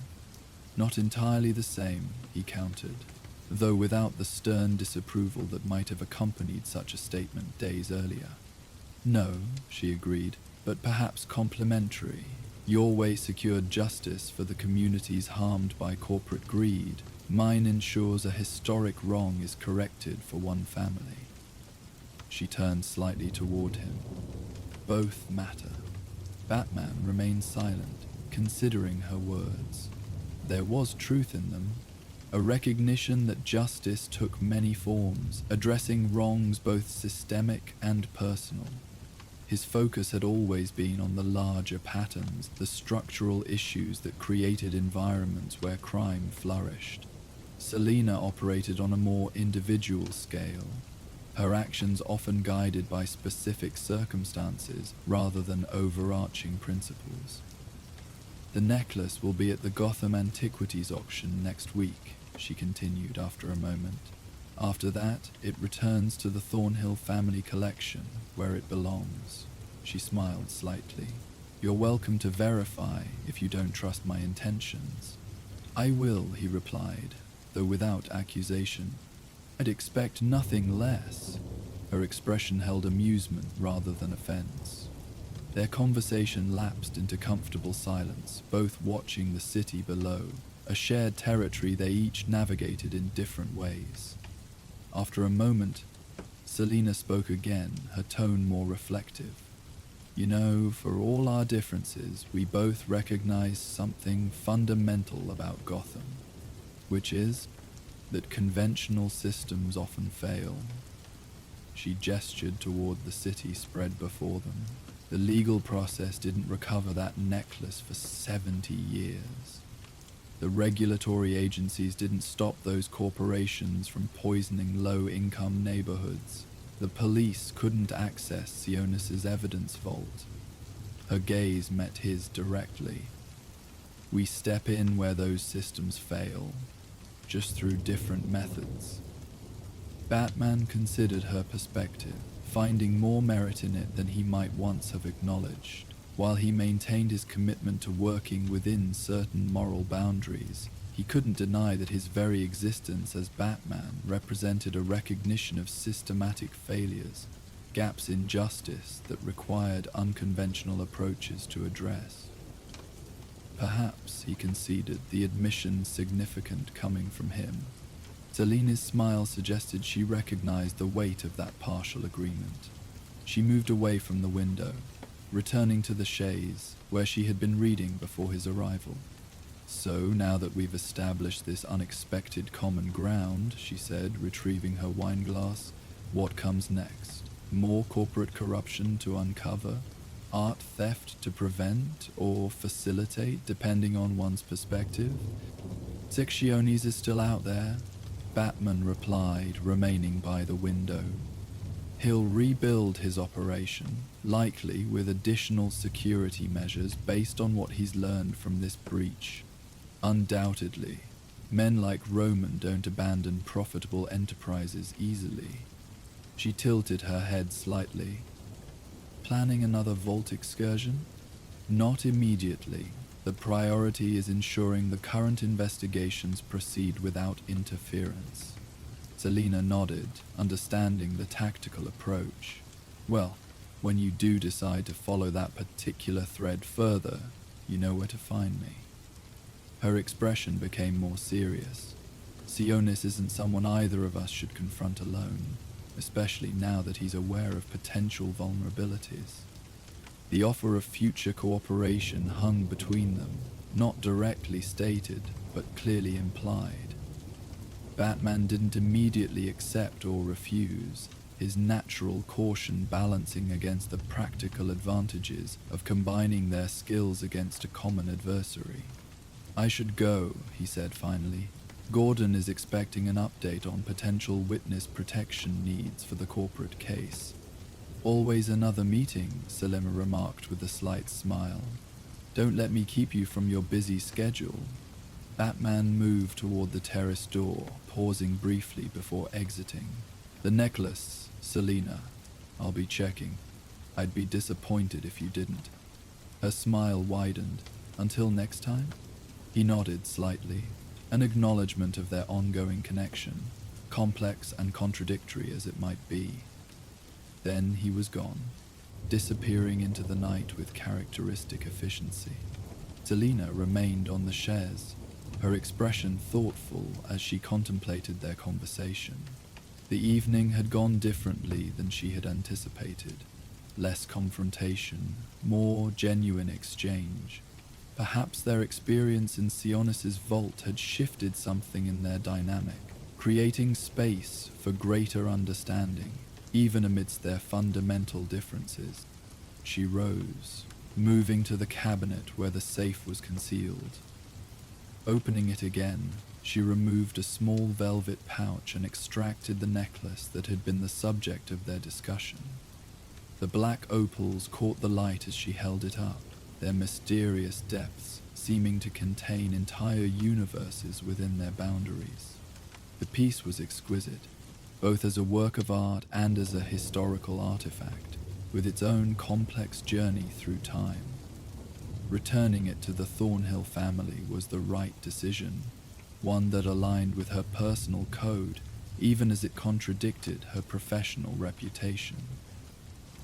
A: Not entirely the same, he countered, though without the stern disapproval that might have accompanied such a statement days earlier. No, she agreed, but perhaps complementary. Your way secured justice for the communities harmed by corporate greed. Mine ensures a historic wrong is corrected for one family. She turned slightly toward him. Both matter. Batman remained silent, considering her words. There was truth in them, a recognition that justice took many forms, addressing wrongs both systemic and personal. His focus had always been on the larger patterns, the structural issues that created environments where crime flourished. Selena operated on a more individual scale, her actions often guided by specific circumstances rather than overarching principles. The necklace will be at the Gotham Antiquities auction next week, she continued after a moment. After that, it returns to the Thornhill family collection, where it belongs. She smiled slightly. You're welcome to verify if you don't trust my intentions. I will, he replied, though without accusation. I'd expect nothing less. Her expression held amusement rather than offense. Their conversation lapsed into comfortable silence, both watching the city below, a shared territory they each navigated in different ways. After a moment, Selina spoke again, her tone more reflective. You know, for all our differences, we both recognize something fundamental about Gotham, which is that conventional systems often fail. She gestured toward the city spread before them. The legal process didn't recover that necklace for 70 years. The regulatory agencies didn't stop those corporations from poisoning low-income neighborhoods. The police couldn't access Sionis's evidence vault. Her gaze met his directly. We step in where those systems fail, just through different methods. Batman considered her perspective, finding more merit in it than he might once have acknowledged. While he maintained his commitment to working within certain moral boundaries, he couldn't deny that his very existence as Batman represented a recognition of systematic failures, gaps in justice that required unconventional approaches to address. Perhaps, he conceded, the admission significant coming from him. Selina's smile suggested she recognized the weight of that partial agreement. She moved away from the window, returning to the chaise, where she had been reading before his arrival. So, now that we've established this unexpected common ground, she said, retrieving her wineglass, what comes next? More corporate corruption to uncover? Art theft to prevent or facilitate, depending on one's perspective? Zicciones is still out there, Batman replied, remaining by the window. He'll rebuild his operation, likely with additional security measures based on what he's learned from this breach. Undoubtedly, men like Roman don't abandon profitable enterprises easily. She tilted her head slightly. Planning another vault excursion? Not immediately. The priority is ensuring the current investigations proceed without interference. Selina nodded, understanding the tactical approach. Well, when you do decide to follow that particular thread further, you know where to find me. Her expression became more serious. Sionis isn't someone either of us should confront alone, especially now that he's aware of potential vulnerabilities. The offer of future cooperation hung between them, not directly stated, but clearly implied. Batman didn't immediately accept or refuse, his natural caution balancing against the practical advantages of combining their skills against a common adversary. I should go, he said finally. Gordon is expecting an update on potential witness protection needs for the corporate case. Always another meeting, Selina remarked with a slight smile. Don't let me keep you from your busy schedule. Batman moved toward the terrace door, pausing briefly before exiting. The necklace, Selina. I'll be checking. I'd be disappointed if you didn't. Her smile widened. Until next time? He nodded slightly, an acknowledgement of their ongoing connection, complex and contradictory as it might be. Then he was gone, disappearing into the night with characteristic efficiency. Selina remained on the chaise, her expression thoughtful as she contemplated their conversation. The evening had gone differently than she had anticipated. Less confrontation, more genuine exchange. Perhaps their experience in Sionis's vault had shifted something in their dynamic, creating space for greater understanding, even amidst their fundamental differences. She rose, moving to the cabinet where the safe was concealed. Opening it again, she removed a small velvet pouch and extracted the necklace that had been the subject of their discussion. The black opals caught the light as she held it up, their mysterious depths seeming to contain entire universes within their boundaries. The piece was exquisite, both as a work of art and as a historical artifact, with its own complex journey through time. Returning it to the Thornhill family was the right decision, one that aligned with her personal code, even as it contradicted her professional reputation.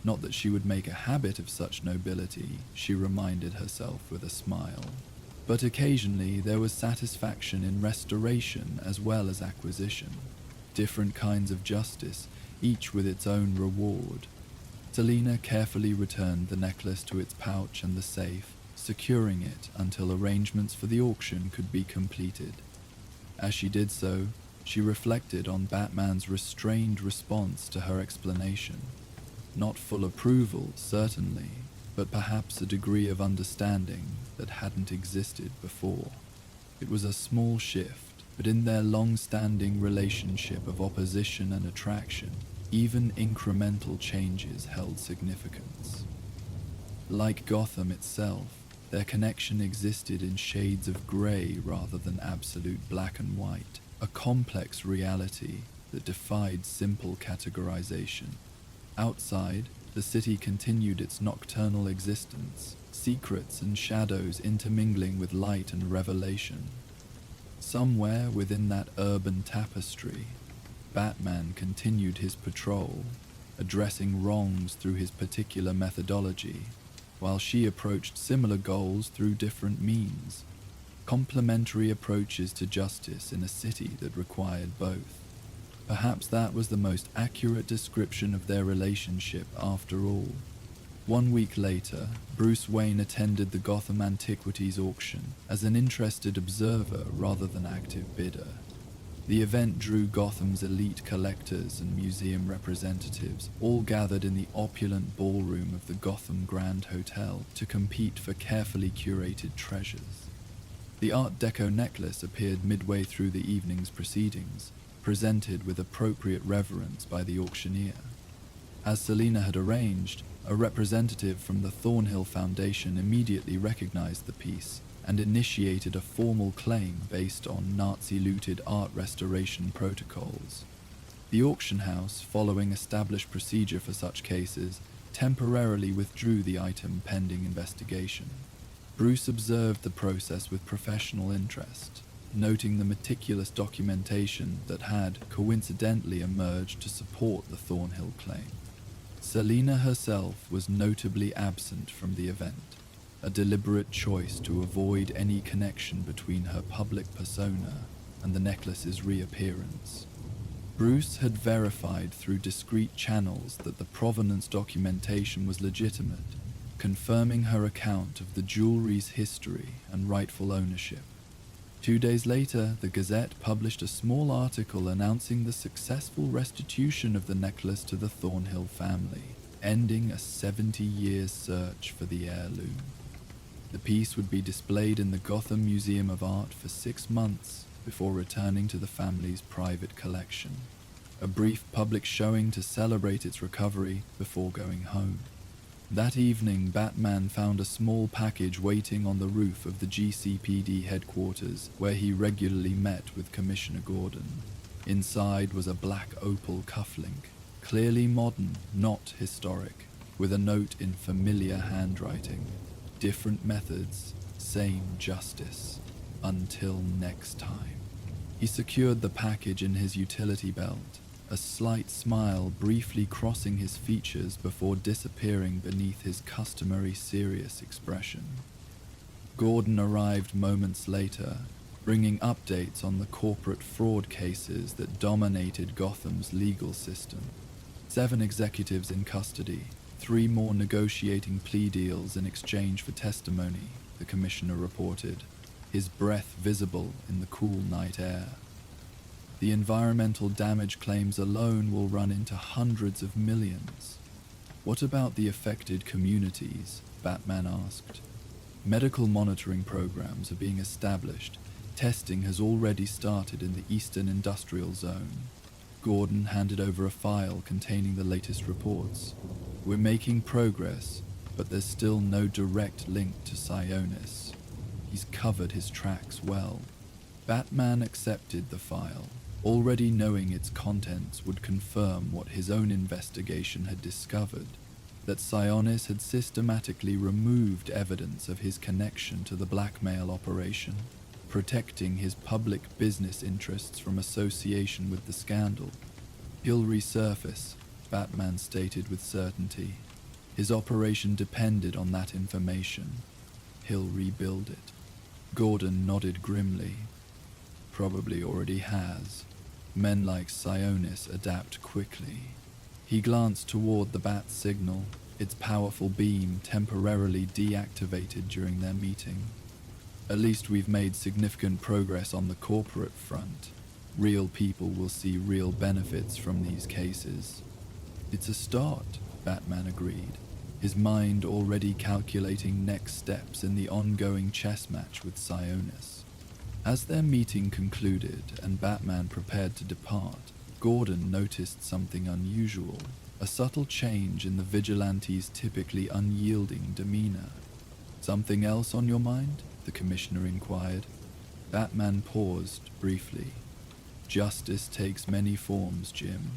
A: Not that she would make a habit of such nobility, she reminded herself with a smile. But occasionally there was satisfaction in restoration as well as acquisition. Different kinds of justice, each with its own reward. Selina carefully returned the necklace to its pouch and the safe, securing it until arrangements for the auction could be completed. As she did so, she reflected on Batman's restrained response to her explanation. Not full approval, certainly, but perhaps a degree of understanding that hadn't existed before. It was a small shift, but in their long-standing relationship of opposition and attraction, even incremental changes held significance. Like Gotham itself, their connection existed in shades of grey rather than absolute black and white, a complex reality that defied simple categorization. Outside, the city continued its nocturnal existence, secrets and shadows intermingling with light and revelation. Somewhere within that urban tapestry, Batman continued his patrol, addressing wrongs through his particular methodology, while she approached similar goals through different means, complementary approaches to justice in a city that required both. Perhaps that was the most accurate description of their relationship after all. 1 week later, Bruce Wayne attended the Gotham Antiquities auction as an interested observer rather than active bidder. The event drew Gotham's elite collectors and museum representatives, all gathered in the opulent ballroom of the Gotham Grand Hotel to compete for carefully curated treasures. The Art Deco necklace appeared midway through the evening's proceedings, presented with appropriate reverence by the auctioneer. As Selina had arranged, a representative from the Thornhill Foundation immediately recognized the piece and initiated a formal claim based on Nazi-looted art restoration protocols. The auction house, following established procedure for such cases, temporarily withdrew the item pending investigation. Bruce observed the process with professional interest, noting the meticulous documentation that had coincidentally emerged to support the Thornhill claim. Selina herself was notably absent from the event, a deliberate choice to avoid any connection between her public persona and the necklace's reappearance. Bruce had verified through discreet channels that the provenance documentation was legitimate, confirming her account of the jewelry's history and rightful ownership. 2 days later, the Gazette published a small article announcing the successful restitution of the necklace to the Thornhill family, ending a 70-year search for the heirloom. The piece would be displayed in the Gotham Museum of Art for 6 months before returning to the family's private collection. A brief public showing to celebrate its recovery before going home. That evening, Batman found a small package waiting on the roof of the GCPD headquarters, where he regularly met with Commissioner Gordon. Inside was a black opal cufflink, clearly modern, not historic, with a note in familiar handwriting. Different methods, same justice. Until next time. He secured the package in his utility belt, a slight smile briefly crossing his features before disappearing beneath his customary serious expression. Gordon arrived moments later, bringing updates on the corporate fraud cases that dominated Gotham's legal system. 7 executives in custody, 3 more negotiating plea deals in exchange for testimony, the commissioner reported, his breath visible in the cool night air. The environmental damage claims alone will run into hundreds of millions. What about the affected communities? Batman asked. Medical monitoring programs are being established. Testing has already started in the Eastern Industrial Zone. Gordon handed over a file containing the latest reports. We're making progress, but there's still no direct link to Sionis. He's covered his tracks well. Batman accepted the file, already knowing its contents would confirm what his own investigation had discovered, that Sionis had systematically removed evidence of his connection to the blackmail operation, protecting his public business interests from association with the scandal. "He'll resurface," Batman stated with certainty. His operation depended on that information. "He'll rebuild it." Gordon nodded grimly. "Probably already has. Men like Sionis adapt quickly." He glanced toward the bat signal, its powerful beam temporarily deactivated during their meeting. "At least we've made significant progress on the corporate front. Real people will see real benefits from these cases." "It's a start," Batman agreed, his mind already calculating next steps in the ongoing chess match with Sionis. As their meeting concluded and Batman prepared to depart, Gordon noticed something unusual, a subtle change in the vigilante's typically unyielding demeanor. "Something else on your mind?" the commissioner inquired. Batman paused briefly. "Justice takes many forms, Jim.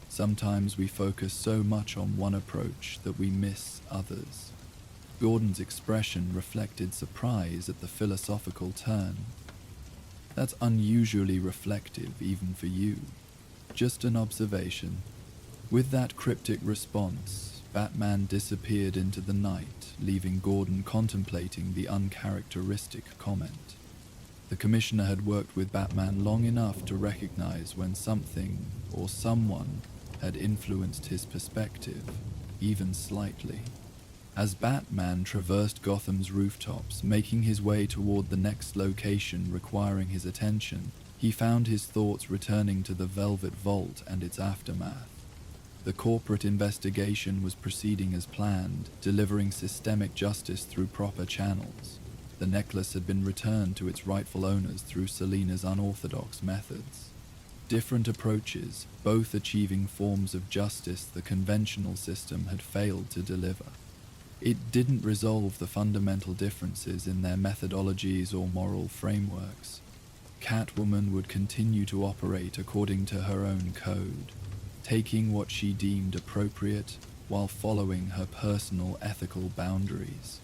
A: Sometimes we focus so much on one approach that we miss others." Gordon's expression reflected surprise at the philosophical turn. "That's unusually reflective even for you. Just an observation." With that cryptic response, Batman disappeared into the night, leaving Gordon contemplating the uncharacteristic comment. The commissioner had worked with Batman long enough to recognize when something or someone had influenced his perspective, even slightly. As Batman traversed Gotham's rooftops, making his way toward the next location requiring his attention, he found his thoughts returning to the Velvet Vault and its aftermath. The corporate investigation was proceeding as planned, delivering systemic justice through proper channels. The necklace had been returned to its rightful owners through Selina's unorthodox methods. Different approaches, both achieving forms of justice the conventional system had failed to deliver. It didn't resolve the fundamental differences in their methodologies or moral frameworks. Catwoman would continue to operate according to her own code, taking what she deemed appropriate while following her personal ethical boundaries.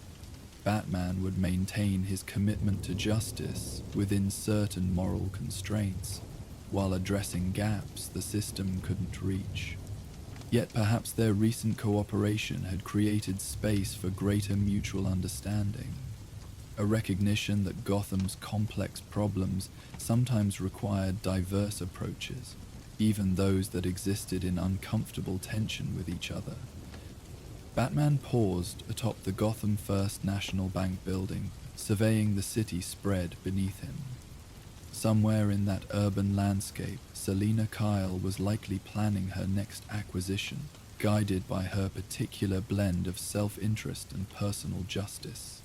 A: Batman would maintain his commitment to justice within certain moral constraints, while addressing gaps the system couldn't reach. Yet perhaps their recent cooperation had created space for greater mutual understanding, a recognition that Gotham's complex problems sometimes required diverse approaches, even those that existed in uncomfortable tension with each other. Batman paused atop the Gotham First National Bank building, surveying the city spread beneath him. Somewhere in that urban landscape, Selina Kyle was likely planning her next acquisition, guided by her particular blend of self-interest and personal justice.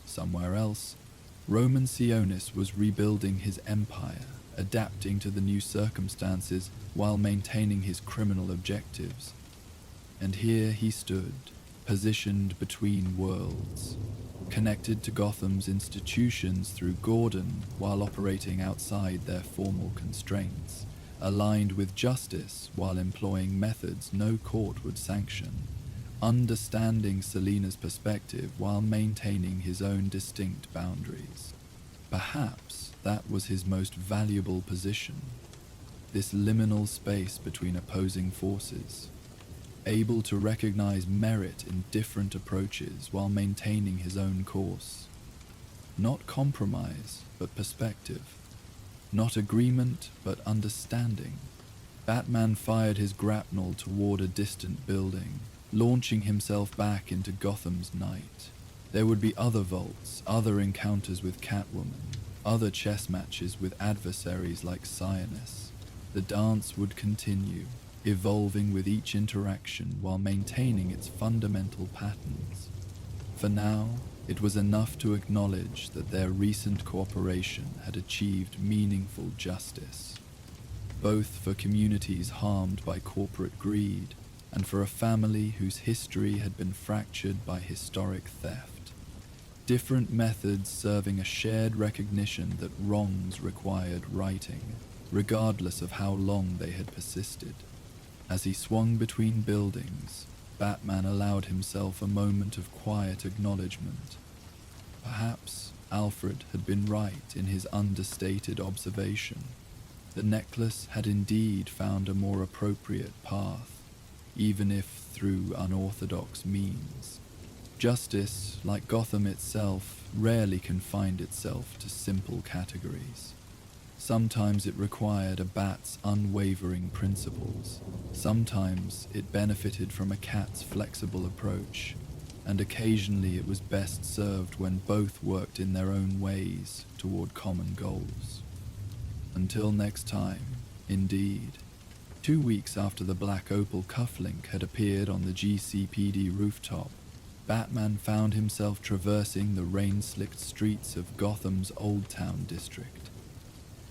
A: Somewhere else, Roman Sionis was rebuilding his empire, adapting to the new circumstances while maintaining his criminal objectives. And here he stood, positioned between worlds, connected to Gotham's institutions through Gordon while operating outside their formal constraints, aligned with justice while employing methods no court would sanction, understanding Selina's perspective while maintaining his own distinct boundaries. Perhaps that was his most valuable position, this liminal space between opposing forces, able to recognize merit in different approaches while maintaining his own course. Not compromise, but perspective. Not agreement, but understanding. Batman fired his grapnel toward a distant building, launching himself back into Gotham's night. There would be other vaults, other encounters with Catwoman, other chess matches with adversaries like Sionis. The dance would continue, evolving with each interaction while maintaining its fundamental patterns. For now, it was enough to acknowledge that their recent cooperation had achieved meaningful justice, both for communities harmed by corporate greed and for a family whose history had been fractured by historic theft. different methods serving a shared recognition that wrongs required righting, regardless of how long they had persisted. As he swung between buildings, Batman allowed himself a moment of quiet acknowledgement. Perhaps Alfred had been right in his understated observation. The necklace had indeed found a more appropriate path, even if through unorthodox means. Justice, like Gotham itself, rarely confined itself to simple categories. Sometimes it required a bat's unwavering principles. Sometimes it benefited from a cat's flexible approach, and occasionally it was best served when both worked in their own ways toward common goals. Until next time, indeed. 2 weeks after the black opal cufflink had appeared on the GCPD rooftop, Batman found himself traversing the rain-slicked streets of Gotham's Old Town district.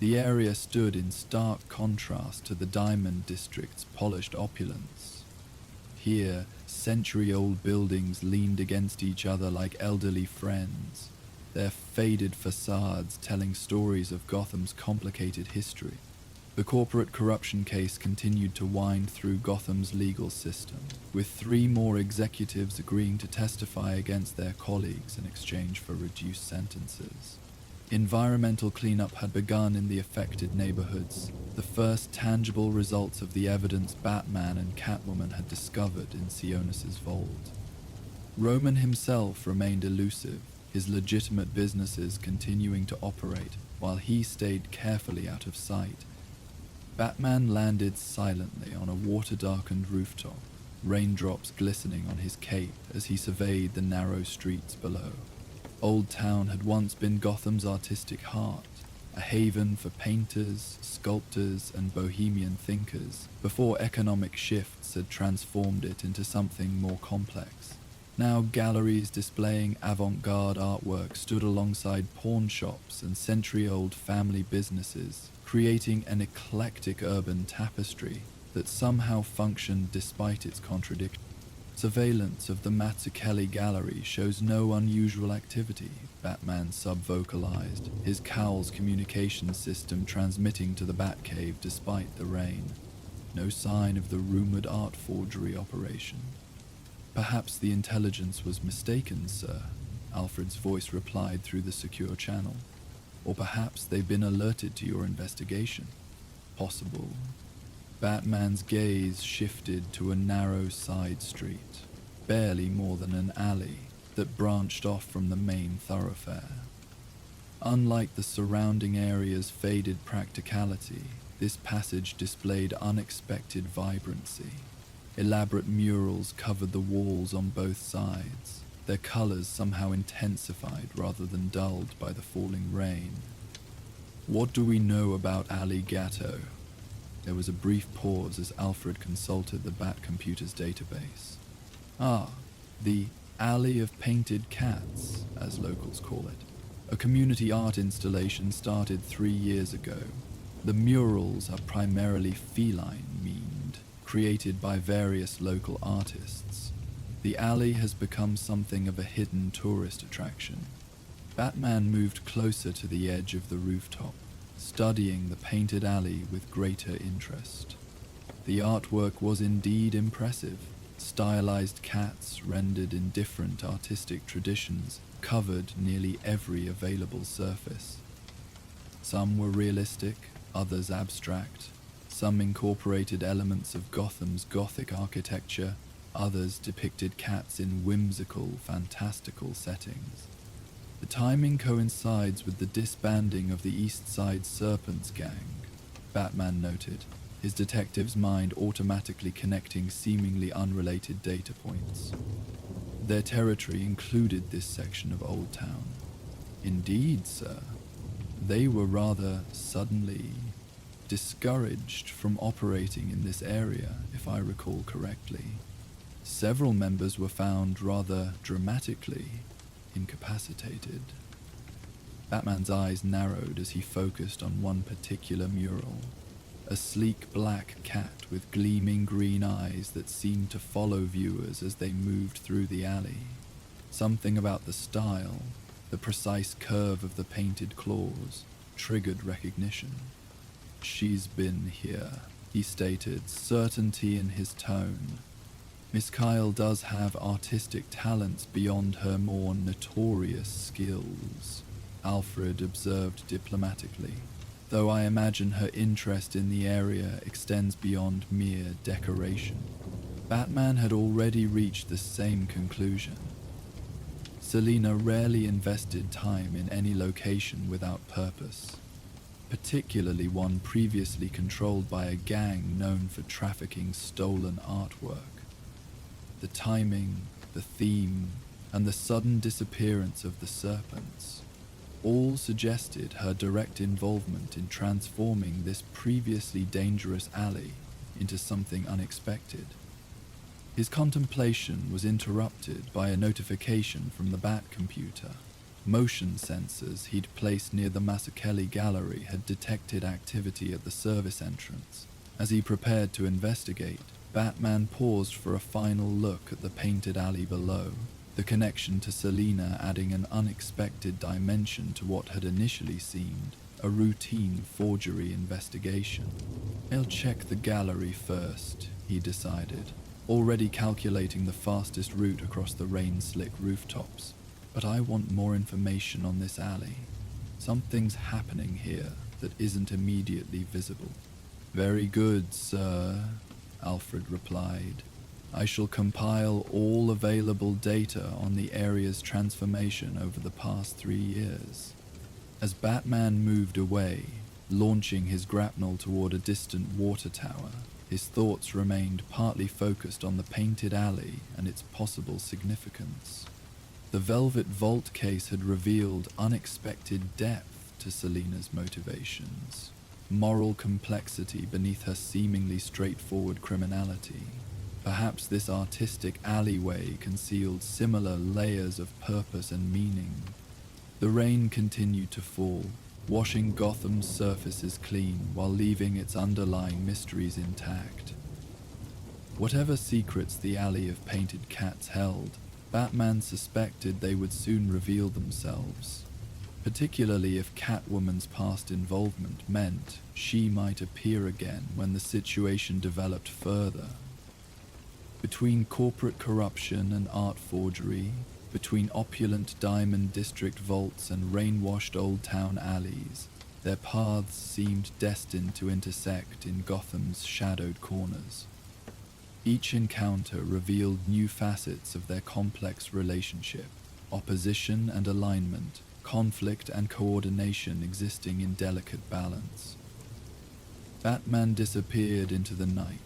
A: The area stood in stark contrast to the Diamond District's polished opulence. Here, century-old buildings leaned against each other like elderly friends, their faded facades telling stories of Gotham's complicated history. The corporate corruption case continued to wind through Gotham's legal system, with 3 more executives agreeing to testify against their colleagues in exchange for reduced sentences. Environmental cleanup had begun in the affected neighborhoods, the first tangible results of the evidence Batman and Catwoman had discovered in Sionis's vault. Roman himself remained elusive, his legitimate businesses continuing to operate while he stayed carefully out of sight. Batman landed silently on a water-darkened rooftop, raindrops glistening on his cape as he surveyed the narrow streets below. Old Town had once been Gotham's artistic heart, a haven for painters, sculptors, and bohemian thinkers, before economic shifts had transformed it into something more complex. Now galleries displaying avant-garde artwork stood alongside pawn shops and century-old family businesses, creating an eclectic urban tapestry that somehow functioned despite its contradictions. Surveillance of the Mazzucchelli Gallery shows no unusual activity, Batman sub-vocalized, his cowl's communication system transmitting to the Batcave despite the rain. No sign of the rumored art forgery operation. Perhaps the intelligence was mistaken, sir, Alfred's voice replied through the secure channel. Or perhaps they've been alerted to your investigation. Possible. Batman's gaze shifted to a narrow side street, barely more than an alley, that branched off from the main thoroughfare. Unlike the surrounding area's faded practicality, this passage displayed unexpected vibrancy. Elaborate murals covered the walls on both sides, their colors somehow intensified rather than dulled by the falling rain. What do we know about Ali Gatto? There was a brief pause as Alfred consulted the Batcomputer's database. The Alley of Painted Cats, as locals call it. A community art installation started 3 years ago. The murals are primarily feline themed, created by various local artists. The alley has become something of a hidden tourist attraction. Batman moved closer to the edge of the rooftop, studying the painted alley with greater interest. The artwork was indeed impressive. Stylized cats rendered in different artistic traditions covered nearly every available surface. Some were realistic, others abstract. Some incorporated elements of Gotham's Gothic architecture, others depicted cats in whimsical, fantastical settings. The timing coincides with the disbanding of the East Side Serpents gang, Batman noted, his detective's mind automatically connecting seemingly unrelated data points. Their territory included this section of Old Town. Indeed, sir. They were rather suddenly discouraged from operating in this area, if I recall correctly. Several members were found rather dramatically incapacitated. Batman's eyes narrowed as he focused on one particular mural. A sleek black cat with gleaming green eyes that seemed to follow viewers as they moved through the alley. Something about the style, The precise curve of the painted claws triggered recognition. "She's been here," he stated, certainty in his tone. "Miss Kyle does have artistic talents beyond her more notorious skills," Alfred observed diplomatically, "though I imagine her interest in the area extends beyond mere decoration." Batman had already reached the same conclusion. Selina rarely invested time in any location without purpose, particularly one previously controlled by a gang known for trafficking stolen artwork. The timing, the theme, and the sudden disappearance of the serpents all suggested her direct involvement in transforming this previously dangerous alley into something unexpected. His contemplation was interrupted by a notification from the Bat computer. Motion sensors he'd placed near the Mazzucchelli gallery had detected activity at the service entrance. As he prepared to investigate, Batman paused for a final look at the painted alley below, the connection to Selina adding an unexpected dimension to what had initially seemed a routine forgery investigation. "I'll check the gallery first," he decided, already calculating the fastest route across the rain-slick rooftops. "But I want more information on this alley. Something's happening here that isn't immediately visible." "Very good, sir," Alfred replied. "I shall compile all available data on the area's transformation over the past 3 years." As Batman moved away, launching his grapnel toward a distant water tower, his thoughts remained partly focused on the painted alley and its possible significance. The velvet vault case had revealed unexpected depth to Selina's motivations, moral complexity beneath her seemingly straightforward criminality. Perhaps this artistic alleyway concealed similar layers of purpose and meaning. The rain continued to fall, washing Gotham's surfaces clean while leaving its underlying mysteries intact. Whatever secrets the alley of painted cats held, Batman suspected they would soon reveal themselves, particularly if Catwoman's past involvement meant she might appear again when the situation developed further. Between corporate corruption and art forgery, between opulent Diamond District vaults and rain-washed Old Town alleys, their paths seemed destined to intersect in Gotham's shadowed corners. Each encounter revealed new facets of their complex relationship, opposition and alignment, conflict and coordination existing in delicate balance. Batman disappeared into the night,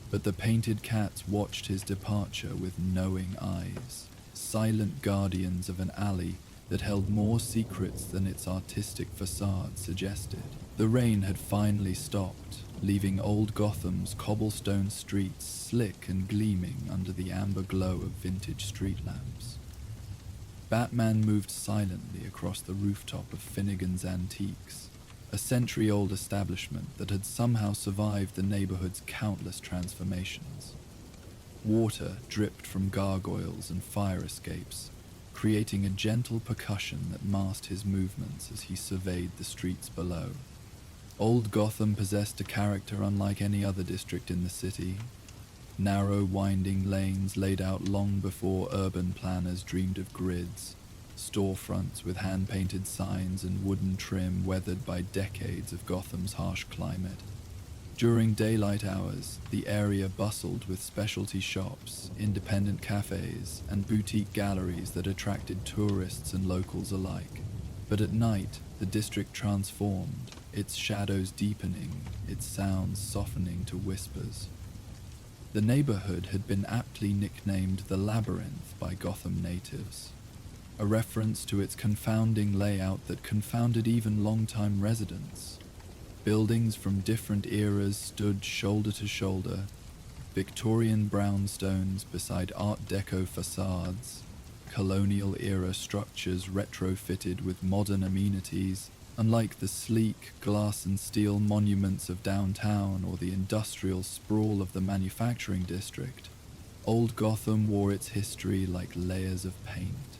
A: but the painted cats watched his departure with knowing eyes, silent guardians of an alley that held more secrets than its artistic facade suggested. The rain had finally stopped, leaving old Gotham's cobblestone streets slick and gleaming under the amber glow of vintage street lamps. Batman moved silently across the rooftop of Finnegan's Antiques, a century-old establishment that had somehow survived the neighborhood's countless transformations. Water dripped from gargoyles and fire escapes, creating a gentle percussion that masked his movements as he surveyed the streets below. Old Gotham possessed a character unlike any other district in the city. Narrow, winding lanes laid out long before urban planners dreamed of grids, storefronts with hand-painted signs and wooden trim weathered by decades of Gotham's harsh climate. During daylight hours, the area bustled with specialty shops, independent cafes, and boutique galleries that attracted tourists and locals alike. But at night, the district transformed, its shadows deepening, its sounds softening to whispers. The neighborhood had been aptly nicknamed the Labyrinth by Gotham natives, a reference to its confounding layout that confounded even longtime residents. Buildings from different eras stood shoulder to shoulder, Victorian brownstones beside Art Deco facades, colonial-era structures retrofitted with modern amenities. Unlike the sleek glass and steel monuments of downtown or the industrial sprawl of the manufacturing district, old Gotham wore its history like layers of paint.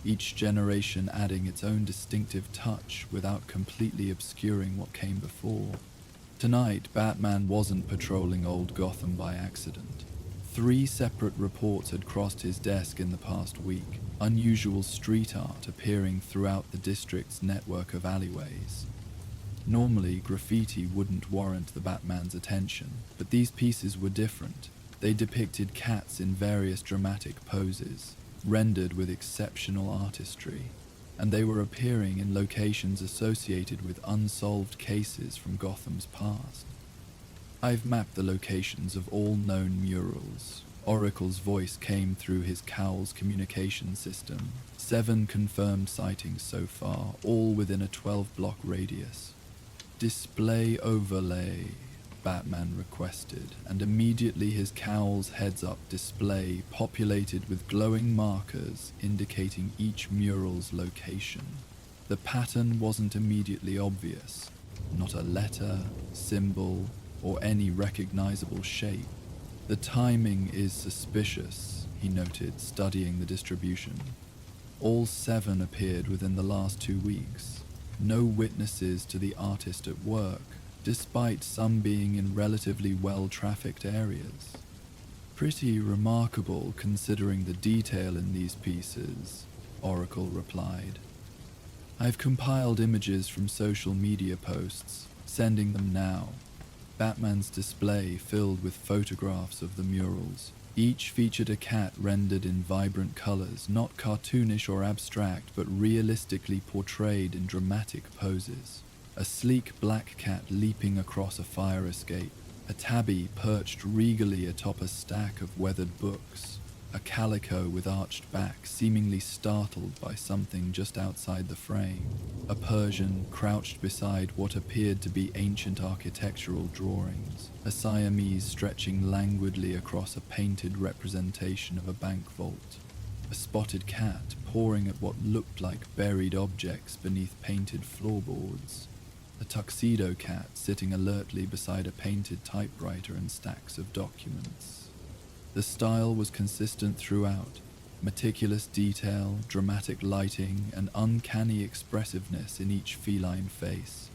A: each generation adding its own distinctive touch without completely obscuring what came before. Tonight, Batman wasn't patrolling Old Gotham by accident. 3 separate reports had crossed his desk in the past week, unusual street art appearing throughout the district's network of alleyways. Normally, graffiti wouldn't warrant the Batman's attention, but these pieces were different. They depicted cats in various dramatic poses, rendered with exceptional artistry, and they were appearing in locations associated with unsolved cases from Gotham's past. I've mapped the locations of all known murals. Oracle's voice came through his cowl's communication system. 7 confirmed sightings so far, all within a 12-block radius. Display overlay, Batman requested, and immediately his cowl's heads-up display populated with glowing markers indicating each mural's location. The pattern wasn't immediately obvious, not a letter, symbol, or any recognizable shape. The timing is suspicious, he noted, studying the distribution. All 7 appeared within the last 2 weeks. No witnesses to the artist at work, despite some being in relatively well-trafficked areas. Pretty remarkable considering the detail in these pieces, Oracle replied. I've compiled images from social media posts, sending them now. Batman's display filled with photographs of the murals. Each featured a cat rendered in vibrant colors, not cartoonish or abstract, but realistically portrayed in dramatic poses. A sleek black cat leaping across a fire escape, a tabby perched regally atop a stack of weathered books, a calico with arched back seemingly startled by something just outside the frame, a Persian crouched beside what appeared to be ancient architectural drawings, a Siamese stretching languidly across a painted representation of a bank vault, a spotted cat pawing at what looked like buried objects beneath painted floorboards, a tuxedo cat sitting alertly beside a painted typewriter and stacks of documents. The style was consistent throughout, meticulous detail, dramatic lighting, and uncanny expressiveness in each feline face.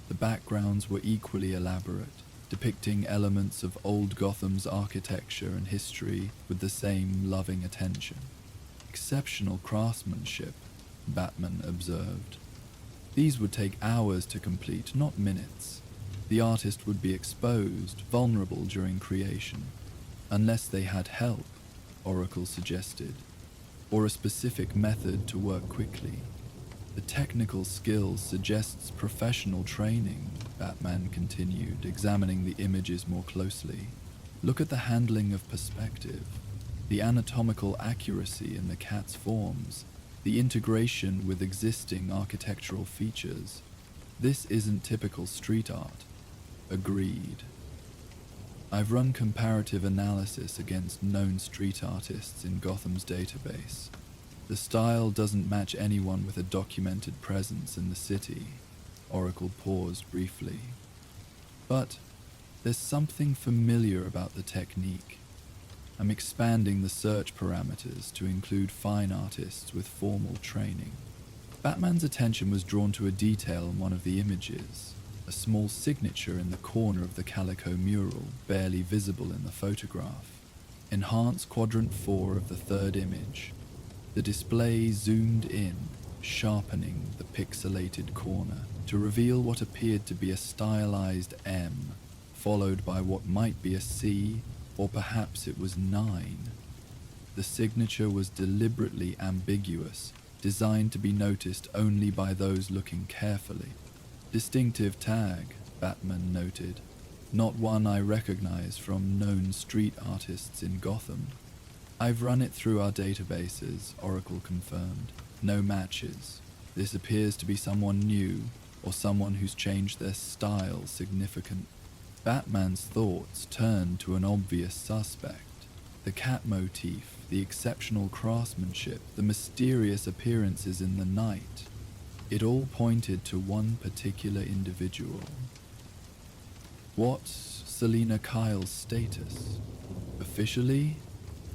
A: The backgrounds were equally elaborate, depicting elements of old Gotham's architecture and history with the same loving attention. Exceptional craftsmanship, Batman observed. These would take hours to complete, not minutes. The artist would be exposed, vulnerable during creation. Unless they had help, Oracle suggested, or a specific method to work quickly. The technical skill suggests professional training, Batman continued, examining the images more closely. Look at the handling of perspective, the anatomical accuracy in the cat's forms, the integration with existing architectural features. This isn't typical street art. Agreed. I've run comparative analysis against known street artists in Gotham's database. The style doesn't match anyone with a documented presence in the city. Oracle paused briefly. But there's something familiar about the technique. I'm expanding the search parameters to include fine artists with formal training. Batman's attention was drawn to a detail in one of the images. A small signature in the corner of the calico mural, barely visible in the photograph. Enhance quadrant 4 of the 3rd image. The display zoomed in, sharpening the pixelated corner to reveal what appeared to be a stylized M, followed by what might be a C, or perhaps it was 9. The signature was deliberately ambiguous, designed to be noticed only by those looking carefully. Distinctive tag, Batman noted. Not one I recognize from known street artists in Gotham. I've run it through our databases, Oracle confirmed. No matches. This appears to be someone new, or someone who's changed their style significantly. Batman's thoughts turned to an obvious suspect. The cat motif, the exceptional craftsmanship, the mysterious appearances in the night. It all pointed to one particular individual. What's Selina Kyle's status? Officially,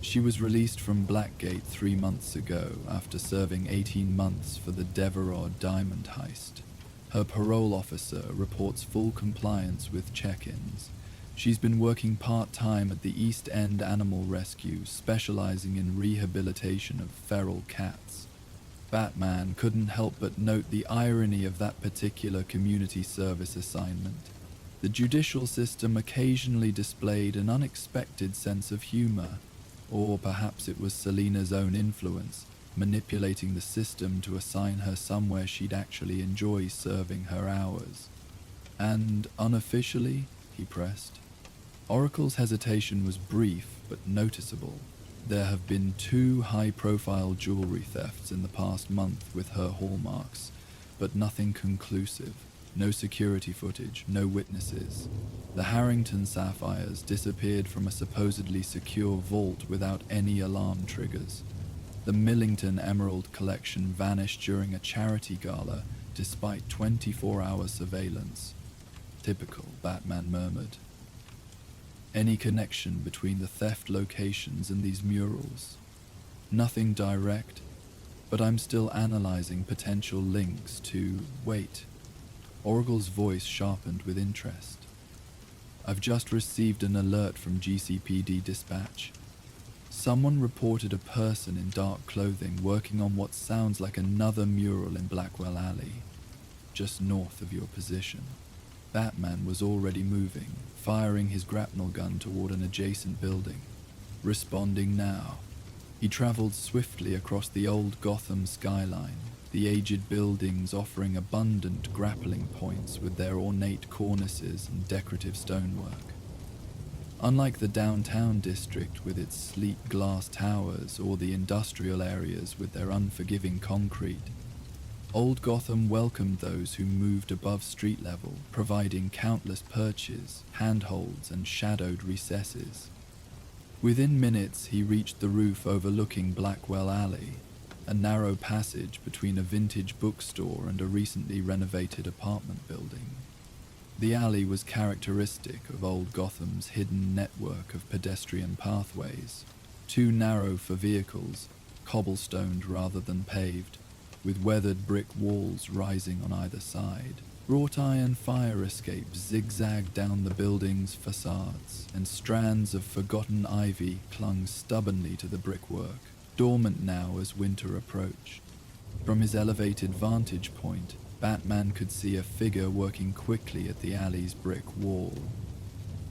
A: She was released from Blackgate 3 months ago after serving 18 months for the Devereux diamond heist. Her parole officer reports full compliance with check-ins. She's been working part-time at the East End Animal Rescue, specializing in rehabilitation of feral cats. Batman couldn't help but note the irony of that particular community service assignment. The judicial system occasionally displayed an unexpected sense of humor, or perhaps it was Selina's own influence, manipulating the system to assign her somewhere she'd actually enjoy serving her hours. And unofficially, he pressed. Oracle's hesitation was brief but noticeable. There have been 2 high-profile jewelry thefts in the past month with her hallmarks, but nothing conclusive. No security footage, no witnesses. The Harrington sapphires disappeared from a supposedly secure vault without any alarm triggers. The Millington Emerald collection vanished during a charity gala despite 24-hour surveillance. Typical, Batman murmured. Any connection between the theft locations and these murals? Nothing direct, but I'm still analyzing potential links to... Wait. Oracle's voice sharpened with interest. I've just received an alert from GCPD dispatch. Someone reported a person in dark clothing working on what sounds like another mural in Blackwell Alley, just north of your position. Batman was already moving, firing his grapnel gun toward an adjacent building. Responding now. He traveled swiftly across the old Gotham skyline, the aged buildings offering abundant grappling points with their ornate cornices and decorative stonework. Unlike the downtown district with its sleek glass towers or the industrial areas with their unforgiving concrete, Old Gotham welcomed those who moved above street level, providing countless perches, handholds, and shadowed recesses. Within minutes, he reached the roof overlooking Blackwell Alley, a narrow passage between a vintage bookstore and a recently renovated apartment building. The alley was characteristic of Old Gotham's hidden network of pedestrian pathways, too narrow for vehicles, cobblestoned rather than paved, with weathered brick walls rising on either side. Wrought iron fire escapes zigzagged down the building's facades, and strands of forgotten ivy clung stubbornly to the brickwork, dormant now as winter approached. From his elevated vantage point, Batman could see a figure working quickly at the alley's brick wall.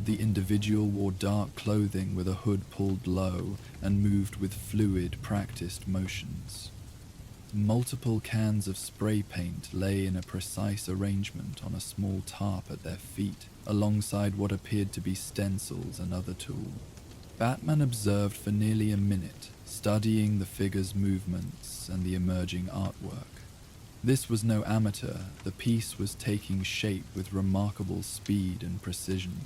A: The individual wore dark clothing with a hood pulled low and moved with fluid, practiced motions. Multiple cans of spray paint lay in a precise arrangement on a small tarp at their feet, alongside what appeared to be stencils and other tools. Batman observed for nearly a minute, studying the figure's movements and the emerging artwork. This was no amateur, the piece was taking shape with remarkable speed and precision.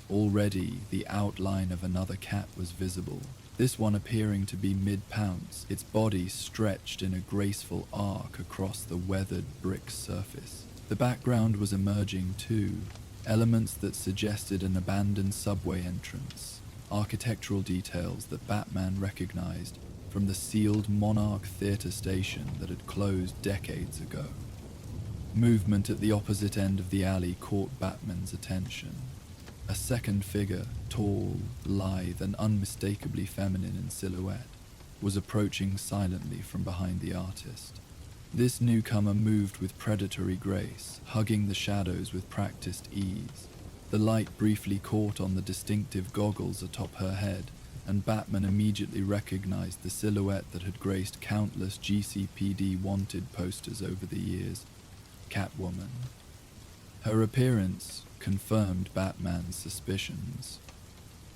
A: Already, the outline of another cat was visible, this one appearing to be mid-pounce, its body stretched in a graceful arc across the weathered brick surface. The background was emerging too, elements that suggested an abandoned subway entrance, architectural details that Batman recognized from the sealed Monarch Theatre station that had closed decades ago. Movement at the opposite end of the alley caught Batman's attention. A second figure, tall, lithe, and unmistakably feminine in silhouette, was approaching silently from behind the artist. This newcomer moved with predatory grace, hugging the shadows with practiced ease. The light briefly caught on the distinctive goggles atop her head, and Batman immediately recognized the silhouette that had graced countless GCPD wanted posters over the years. Catwoman. Her appearance confirmed Batman's suspicions.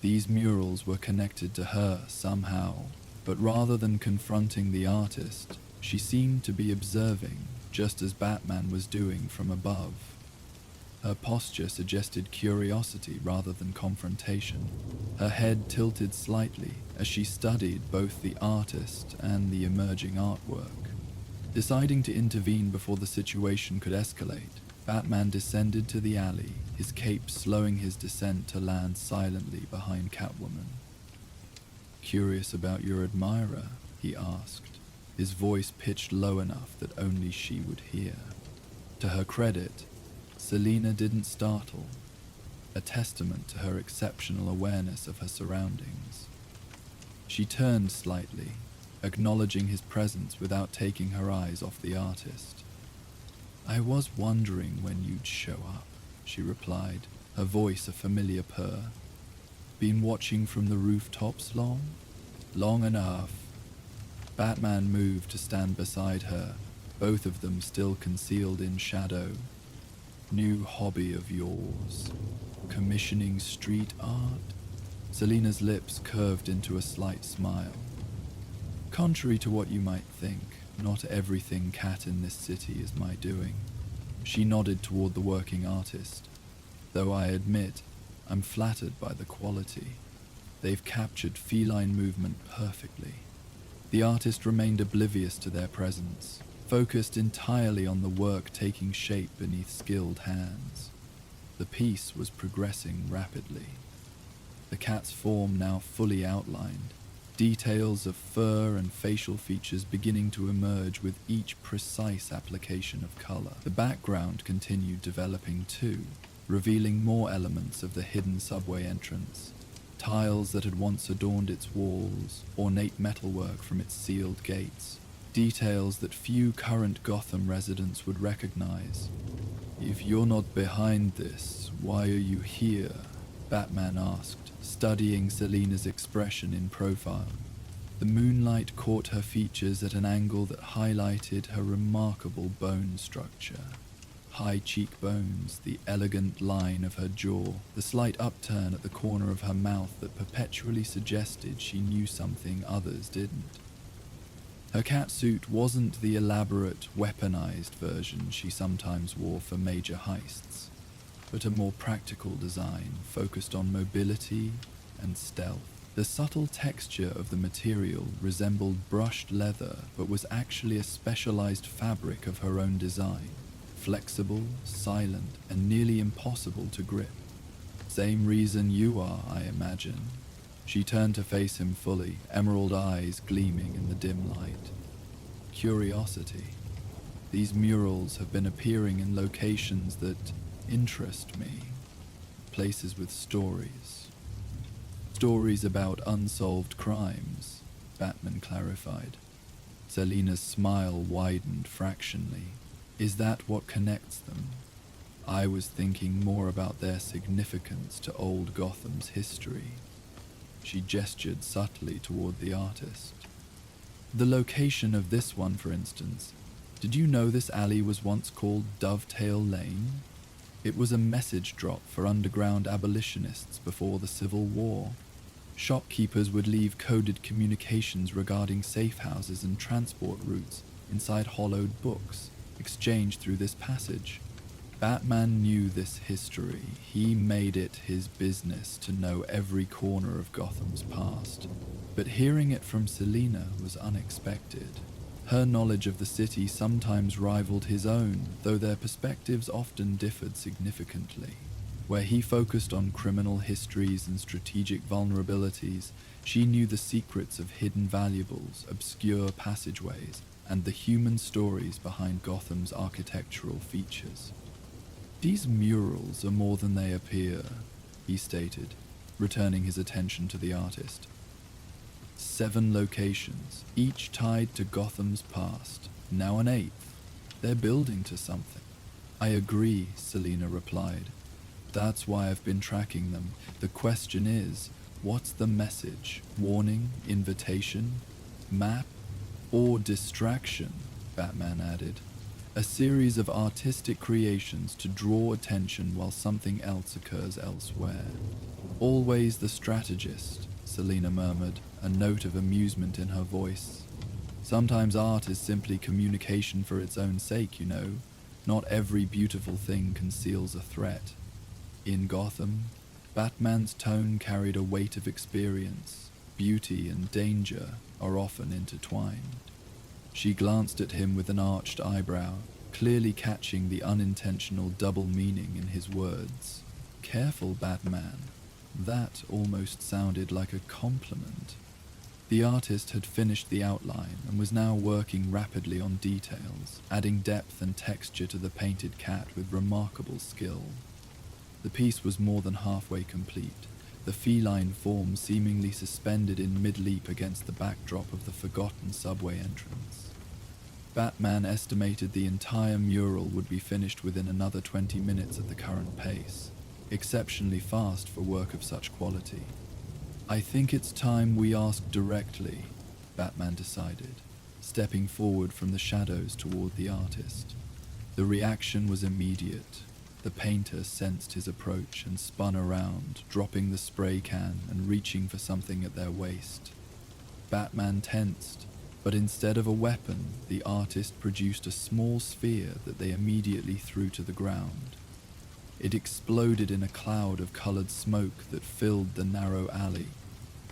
A: These murals were connected to her somehow, but rather than confronting the artist, she seemed to be observing, just as Batman was doing from above. Her posture suggested curiosity rather than confrontation. Her head tilted slightly as she studied both the artist and the emerging artwork. Deciding to intervene before the situation could escalate, Batman descended to the alley, his cape slowing his descent to land silently behind Catwoman. Curious about your admirer? He asked, his voice pitched low enough that only she would hear. To her credit, Selina didn't startle, a testament to her exceptional awareness of her surroundings. She turned slightly, acknowledging his presence without taking her eyes off the artist. I was wondering when you'd show up, she replied, her voice a familiar purr. Been watching from the rooftops long? Long enough. Batman moved to stand beside her, both of them still concealed in shadow. New hobby of yours? Commissioning street art? Selina's lips curved into a slight smile. Contrary to what you might think, not everything cat in this city is my doing. She nodded toward the working artist. Though I admit, I'm flattered by the quality. They've captured feline movement perfectly. The artist remained oblivious to their presence, focused entirely on the work taking shape beneath skilled hands. The piece was progressing rapidly. The cat's form now fully outlined, details of fur and facial features beginning to emerge with each precise application of color. The background continued developing too, revealing more elements of the hidden subway entrance. Tiles that had once adorned its walls, ornate metalwork from its sealed gates, details that few current Gotham residents would recognize. If you're not behind this, why are you here? Batman asked, studying Selina's expression in profile. The moonlight caught her features at an angle that highlighted her remarkable bone structure. High cheekbones, the elegant line of her jaw, the slight upturn at the corner of her mouth that perpetually suggested she knew something others didn't. Her catsuit wasn't the elaborate, weaponized version she sometimes wore for major heists, but a more practical design focused on mobility and stealth. The subtle texture of the material resembled brushed leather, but was actually a specialized fabric of her own design. Flexible, silent, and nearly impossible to grip. Same reason you are, I imagine. She turned to face him fully, emerald eyes gleaming in the dim light. Curiosity. These murals have been appearing in locations that interest me. Places with stories. Stories about unsolved crimes, Batman clarified. Selina's smile widened fractionally. Is that what connects them? I was thinking more about their significance to old Gotham's history. She gestured subtly toward the artist. The location of this one, for instance. Did you know this alley was once called Dovetail Lane? It was a message drop for underground abolitionists before the Civil War. Shopkeepers would leave coded communications regarding safe houses and transport routes inside hollowed books, exchanged through this passage. Batman knew this history. He made it his business to know every corner of Gotham's past. But hearing it from Selina was unexpected. Her knowledge of the city sometimes rivaled his own, though their perspectives often differed significantly. Where he focused on criminal histories and strategic vulnerabilities, she knew the secrets of hidden valuables, obscure passageways, and the human stories behind Gotham's architectural features. These murals are more than they appear, he stated, returning his attention to the artist. 7 locations, each tied to Gotham's past, now an 8th. They're building to something. I agree, Selina replied. That's why I've been tracking them. The question is, what's the message? Warning, invitation, map, or distraction, Batman added. A series of artistic creations to draw attention while something else occurs elsewhere. Always the strategist, Selina murmured, a note of amusement in her voice. Sometimes art is simply communication for its own sake, you know. Not every beautiful thing conceals a threat. In Gotham, Batman's tone carried a weight of experience. Beauty and danger are often intertwined. She glanced at him with an arched eyebrow, clearly catching the unintentional double meaning in his words. Careful, Batman. That almost sounded like a compliment. The artist had finished the outline and was now working rapidly on details, adding depth and texture to the painted cat with remarkable skill. The piece was more than halfway complete, the feline form seemingly suspended in mid-leap against the backdrop of the forgotten subway entrance. Batman estimated the entire mural would be finished within another 20 minutes at the current pace, exceptionally fast for work of such quality. "I think it's time we ask directly," Batman decided, stepping forward from the shadows toward the artist. The reaction was immediate. The painter sensed his approach and spun around, dropping the spray can and reaching for something at their waist. Batman tensed, but instead of a weapon, the artist produced a small sphere that they immediately threw to the ground. It exploded in a cloud of colored smoke that filled the narrow alley.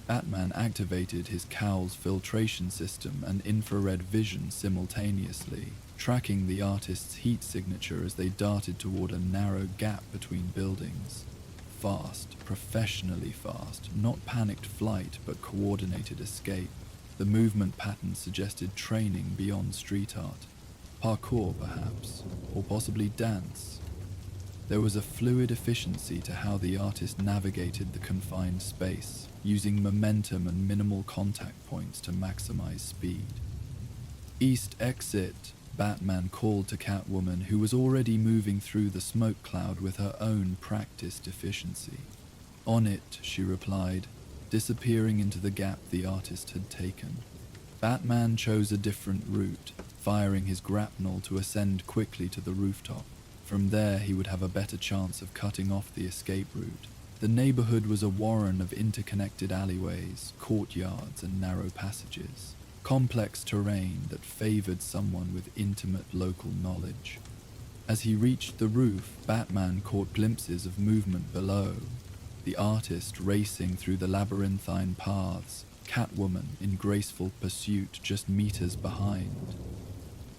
A: Batman activated his cowl's filtration system and infrared vision simultaneously, tracking the artist's heat signature as they darted toward a narrow gap between buildings. Fast, professionally fast, not panicked flight but coordinated escape. The movement pattern suggested training beyond street art. Parkour, perhaps, or possibly dance. There was a fluid efficiency to how the artist navigated the confined space, using momentum and minimal contact points to maximize speed. "East exit," Batman called to Catwoman, who was already moving through the smoke cloud with her own practiced efficiency. "On it," she replied, disappearing into the gap the artist had taken. Batman chose a different route, firing his grapnel to ascend quickly to the rooftop. From there, he would have a better chance of cutting off the escape route. The neighborhood was a warren of interconnected alleyways, courtyards, and narrow passages. Complex terrain that favored someone with intimate local knowledge. As he reached the roof, Batman caught glimpses of movement below. The artist racing through the labyrinthine paths, Catwoman in graceful pursuit just meters behind.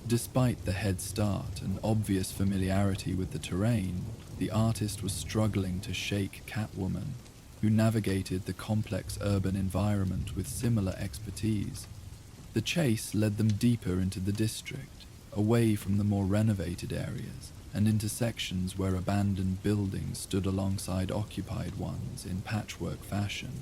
A: Despite the head start and obvious familiarity with the terrain, the artist was struggling to shake Catwoman, who navigated the complex urban environment with similar expertise. The chase led them deeper into the district, away from the more renovated areas, and into sections where abandoned buildings stood alongside occupied ones in patchwork fashion.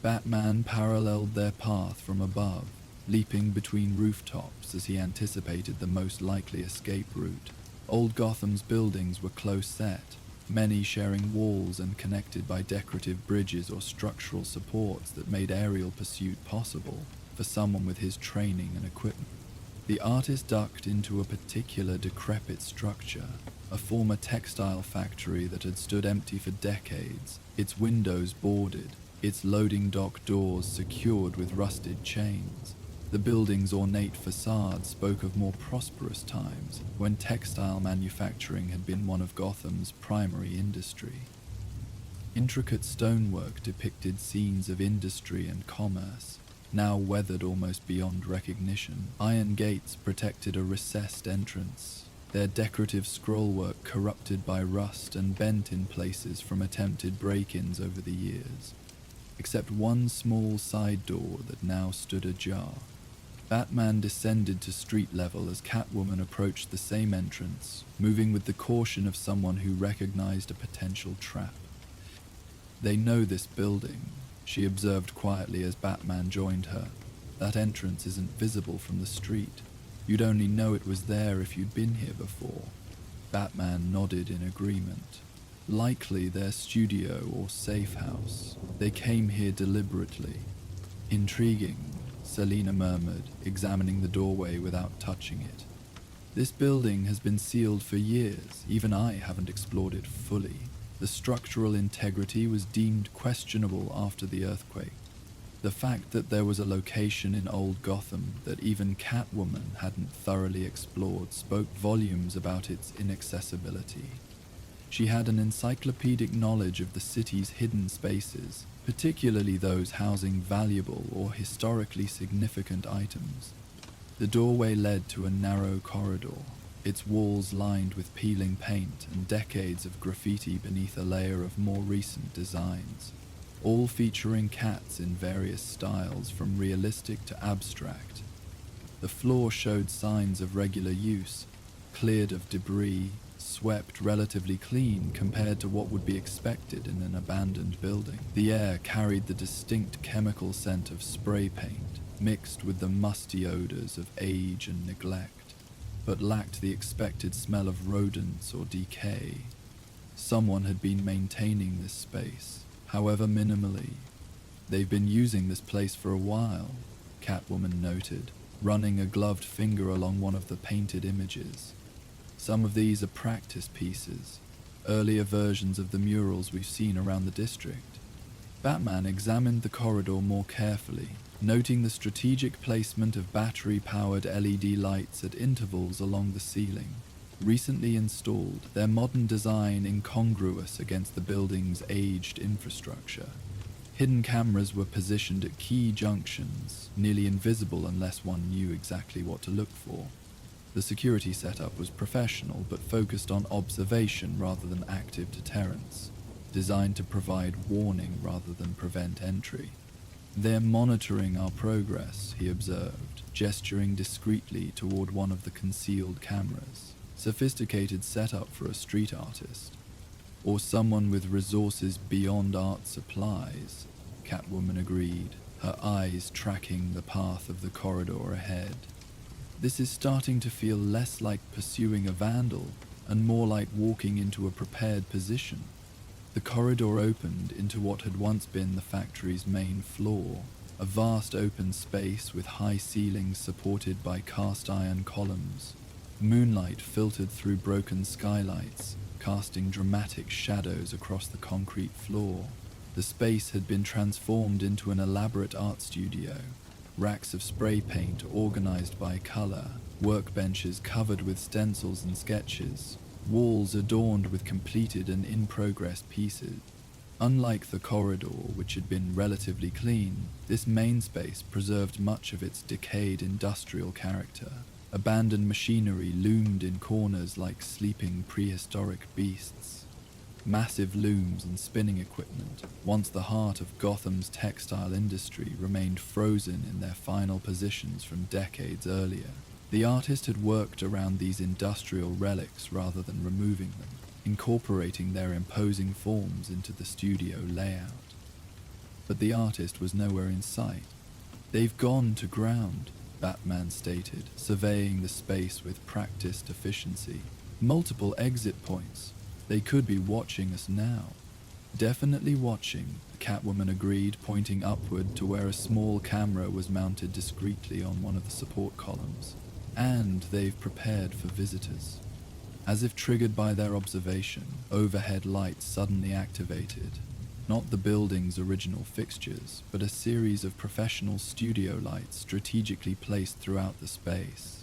A: Batman paralleled their path from above, leaping between rooftops as he anticipated the most likely escape route. Old Gotham's buildings were close set, many sharing walls and connected by decorative bridges or structural supports that made aerial pursuit possible for someone with his training and equipment. The artist ducked into a particular decrepit structure, a former textile factory that had stood empty for decades, its windows boarded, its loading dock doors secured with rusted chains. The building's ornate facade spoke of more prosperous times, when textile manufacturing had been one of Gotham's primary industry. Intricate stonework depicted scenes of industry and commerce, now weathered almost beyond recognition. Iron gates protected a recessed entrance, their decorative scrollwork corrupted by rust and bent in places from attempted break-ins over the years, except one small side door that now stood ajar. Batman descended to street level as Catwoman approached the same entrance, moving with the caution of someone who recognized a potential trap. "They know this building," she observed quietly as Batman joined her. "That entrance isn't visible from the street. You'd only know it was there if you'd been here before." Batman nodded in agreement. "Likely their studio or safe house. They came here deliberately." "Intriguing," Selina murmured, examining the doorway without touching it. "This building has been sealed for years. Even I haven't explored it fully. The structural integrity was deemed questionable after the earthquake. The fact that there was a location in Old Gotham that even Catwoman hadn't thoroughly explored spoke volumes about its inaccessibility. She had an encyclopedic knowledge of the city's hidden spaces, particularly those housing valuable or historically significant items. The doorway led to a narrow corridor, its walls lined with peeling paint and decades of graffiti beneath a layer of more recent designs. all featuring cats in various styles from realistic to abstract. The floor showed signs of regular use, cleared of debris, swept relatively clean compared to what would be expected in an abandoned building. The air carried the distinct chemical scent of spray paint, mixed with the musty odors of age and neglect, but lacked the expected smell of rodents or decay. Someone had been maintaining this space, however minimally. They've been using this place for a while, Catwoman noted, running a gloved finger along one of the painted images. Some of these are practice pieces, earlier versions of the murals we've seen around the district. Batman examined the corridor more carefully, noting the strategic placement of battery-powered LED lights at intervals along the ceiling. Recently installed, their modern design incongruous against the building's aged infrastructure. Hidden cameras were positioned at key junctions, nearly invisible unless one knew exactly what to look for. The security setup was professional but focused on observation rather than active deterrence, designed to provide warning rather than prevent entry. "They're monitoring our progress," he observed, gesturing discreetly toward one of the concealed cameras. Sophisticated setup for a street artist. Or someone with resources beyond art supplies, Catwoman agreed, her eyes tracking the path of the corridor ahead. This is starting to feel less like pursuing a vandal and more like walking into a prepared position. The corridor opened into what had once been the factory's main floor, a vast open space with high ceilings supported by cast iron columns. Moonlight filtered through broken skylights, casting dramatic shadows across the concrete floor. The space had been transformed into an elaborate art studio. Racks of spray paint organized by color, workbenches covered with stencils and sketches, walls adorned with completed and in-progress pieces. Unlike the corridor, which had been relatively clean, this main space preserved much of its decayed industrial character. Abandoned machinery loomed in corners like sleeping prehistoric beasts. Massive looms and spinning equipment, once the heart of Gotham's textile industry, remained frozen in their final positions from decades earlier. The artist had worked around these industrial relics rather than removing them, incorporating their imposing forms into the studio layout. But the artist was nowhere in sight. "They've gone to ground," Batman stated, surveying the space with practiced efficiency. "Multiple exit points. They could be watching us now." "Definitely watching," the Catwoman agreed, pointing upward to where a small camera was mounted discreetly on one of the support columns. "And they've prepared for visitors." As if triggered by their observation, overhead lights suddenly activated. Not the building's original fixtures, but a series of professional studio lights strategically placed throughout the space.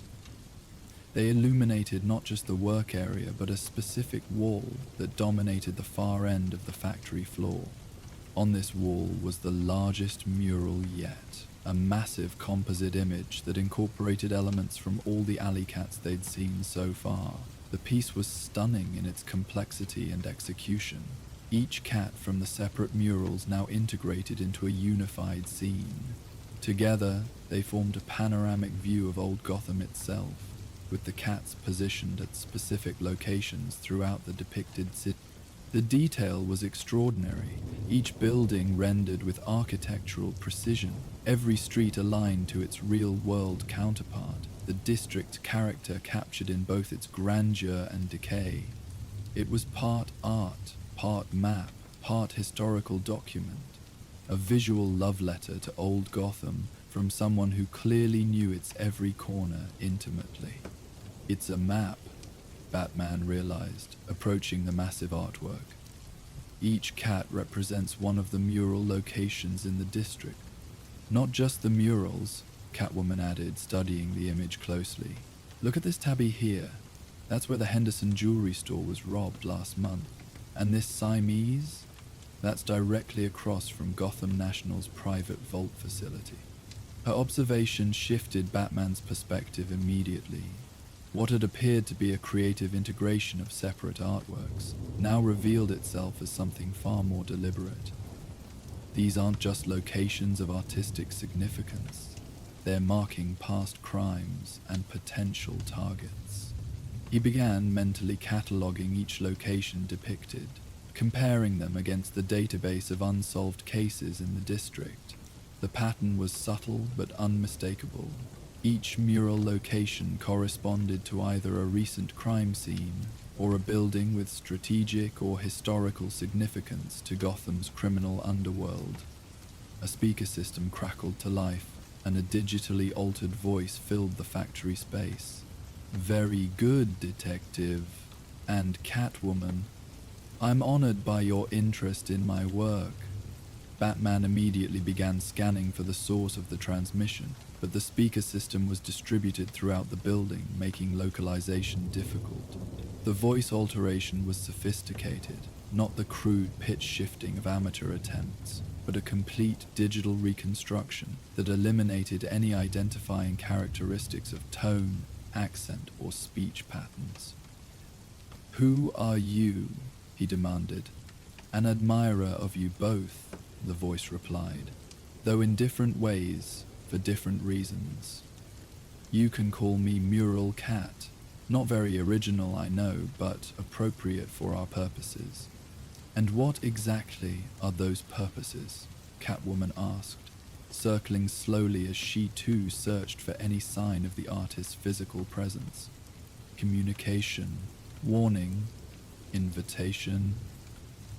A: They illuminated not just the work area, but a specific wall that dominated the far end of the factory floor. On this wall was the largest mural yet, a massive composite image that incorporated elements from all the alley cats they'd seen so far. The piece was stunning in its complexity and execution. Each cat from the separate murals now integrated into a unified scene. Together, they formed a panoramic view of old Gotham itself, with the cats positioned at specific locations throughout the depicted city. The detail was extraordinary, each building rendered with architectural precision, every street aligned to its real-world counterpart, the district character captured in both its grandeur and decay. It was part art, part map, part historical document, a visual love letter to old Gotham from someone who clearly knew its every corner intimately. "It's a map," Batman realized, approaching the massive artwork. "Each cat represents one of the mural locations in the district. Not just the murals," Catwoman added, studying the image closely. "Look at this tabby here. That's where the Henderson jewelry store was robbed last month. And this Siamese? That's directly across from Gotham National's private vault facility." Her observation shifted Batman's perspective immediately. What had appeared to be a creative integration of separate artworks now revealed itself as something far more deliberate. These aren't just locations of artistic significance. They're marking past crimes and potential targets. He began mentally cataloging each location depicted, comparing them against the database of unsolved cases in the district. The pattern was subtle but unmistakable. Each mural location corresponded to either a recent crime scene or a building with strategic or historical significance to Gotham's criminal underworld. A speaker system crackled to life, and a digitally altered voice filled the factory space. "Very good, detective. And Catwoman. I'm honored by your interest in my work." Batman immediately began scanning for the source of the transmission, but the speaker system was distributed throughout the building, making localization difficult. The voice alteration was sophisticated, not the crude pitch shifting of amateur attempts, but a complete digital reconstruction that eliminated any identifying characteristics of tone, accent, or speech patterns. "Who are you?" he demanded. "An admirer of you both," the voice replied, "though in different ways, for different reasons. You can call me Mural Cat. Not very original, I know, but appropriate for our purposes." "And what exactly are those purposes?" Catwoman asked, circling slowly as she too searched for any sign of the artist's physical presence. "Communication, warning, invitation."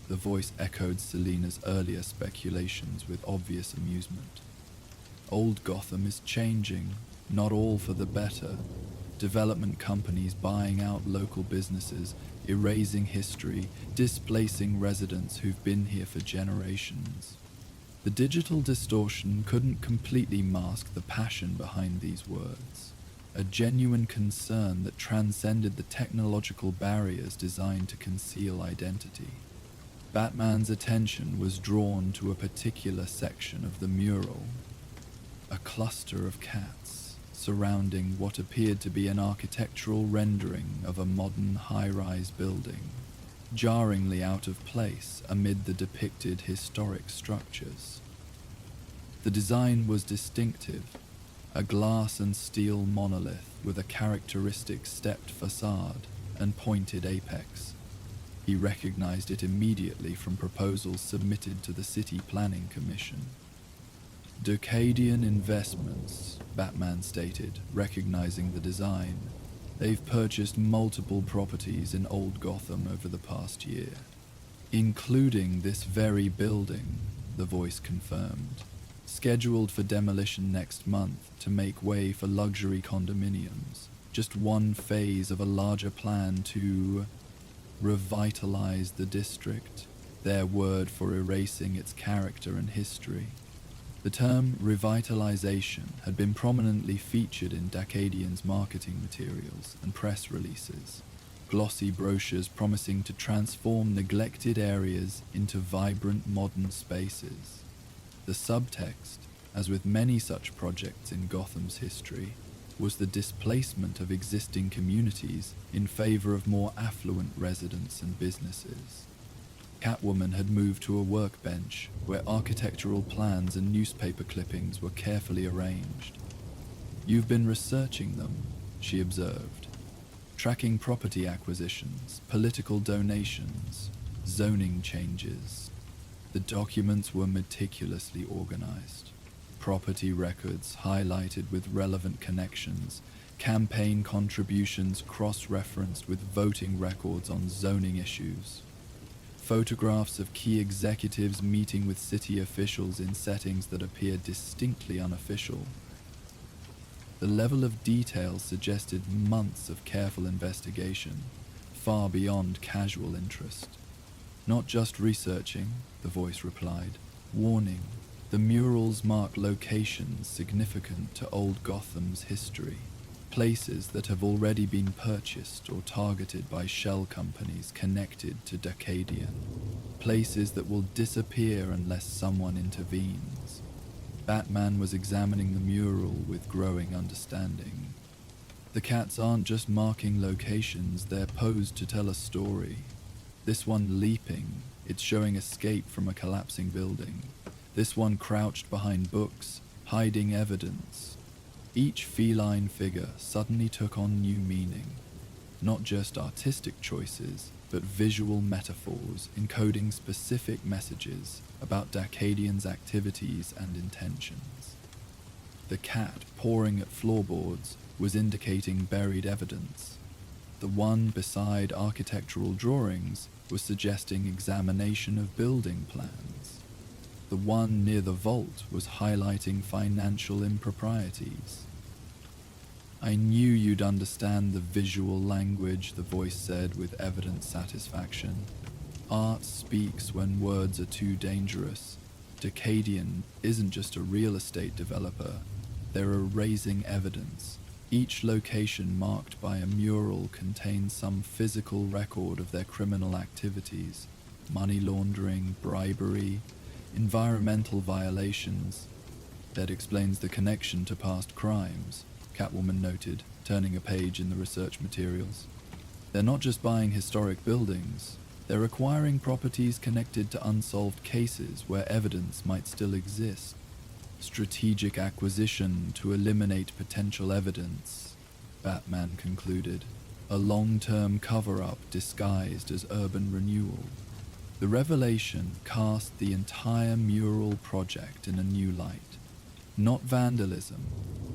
A: The voice echoed Selina's earlier speculations with obvious amusement. "Old Gotham is changing, not all for the better. Development companies buying out local businesses, erasing history, displacing residents who've been here for generations." The digital distortion couldn't completely mask the passion behind these words, a genuine concern that transcended the technological barriers designed to conceal identity. Batman's attention was drawn to a particular section of the mural, a cluster of cats surrounding what appeared to be an architectural rendering of a modern high-rise building, jarringly out of place amid the depicted historic structures. The design was distinctive, a glass and steel monolith with a characteristic stepped facade and pointed apex. He recognized it immediately from proposals submitted to the City Planning Commission. "Decadian Investments," Batman stated, recognizing the design. "They've purchased multiple properties in Old Gotham over the past year, including this very building," the voice confirmed, "scheduled for demolition next month to make way for luxury condominiums, just one phase of a larger plan to revitalize the district, their word for erasing its character and history." The term revitalization had been prominently featured in Decadian's marketing materials and press releases, glossy brochures promising to transform neglected areas into vibrant modern spaces. The subtext, as with many such projects in Gotham's history, was the displacement of existing communities in favor of more affluent residents and businesses. Catwoman had moved to a workbench where architectural plans and newspaper clippings were carefully arranged. "You've been researching them," she observed, "tracking property acquisitions, political donations, zoning changes." The documents were meticulously organized. Property records highlighted with relevant connections, campaign contributions cross-referenced with voting records on zoning issues, photographs of key executives meeting with city officials in settings that appeared distinctly unofficial. The level of detail suggested months of careful investigation, far beyond casual interest. "Not just researching," the voice replied. "Warning. The murals mark locations significant to Old Gotham's history, places that have already been purchased or targeted by shell companies connected to Decadian, places that will disappear unless someone intervenes." Batman was examining the mural with growing understanding. The cats aren't just marking locations, they're posed to tell a story. This one leaping, it's showing escape from a collapsing building. this one crouched behind books, hiding evidence. Each feline figure suddenly took on new meaning, not just artistic choices, but visual metaphors encoding specific messages about Dacadian's activities and intentions. The cat pawing at floorboards was indicating buried evidence. The one beside architectural drawings was suggesting examination of building plans. The one near the vault was highlighting financial improprieties. "I knew you'd understand the visual language," the voice said with evident satisfaction. "Art speaks when words are too dangerous. Dacadian isn't just a real estate developer. They're erasing evidence. Each location marked by a mural contains some physical record of their criminal activities, money laundering, bribery, environmental violations. That explains the connection to past crimes," Catwoman noted, turning a page in the research materials. "They're not just buying historic buildings, they're acquiring properties connected to unsolved cases where evidence might still exist. Strategic acquisition to eliminate potential evidence," Batman concluded. "A long-term cover-up disguised as urban renewal." The revelation cast the entire mural project in a new light. Not vandalism,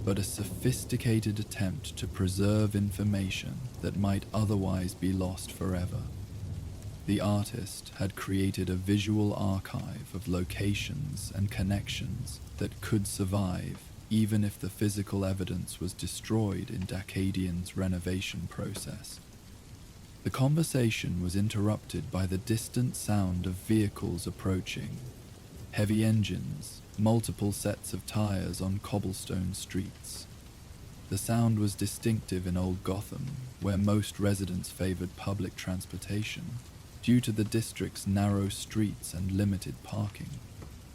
A: but a sophisticated attempt to preserve information that might otherwise be lost forever. The artist had created a visual archive of locations and connections that could survive even if the physical evidence was destroyed in Dacadian's renovation process. The conversation was interrupted by the distant sound of vehicles approaching. Heavy engines, multiple sets of tires on cobblestone streets. The sound was distinctive in Old Gotham, where most residents favored public transportation, due to the district's narrow streets and limited parking.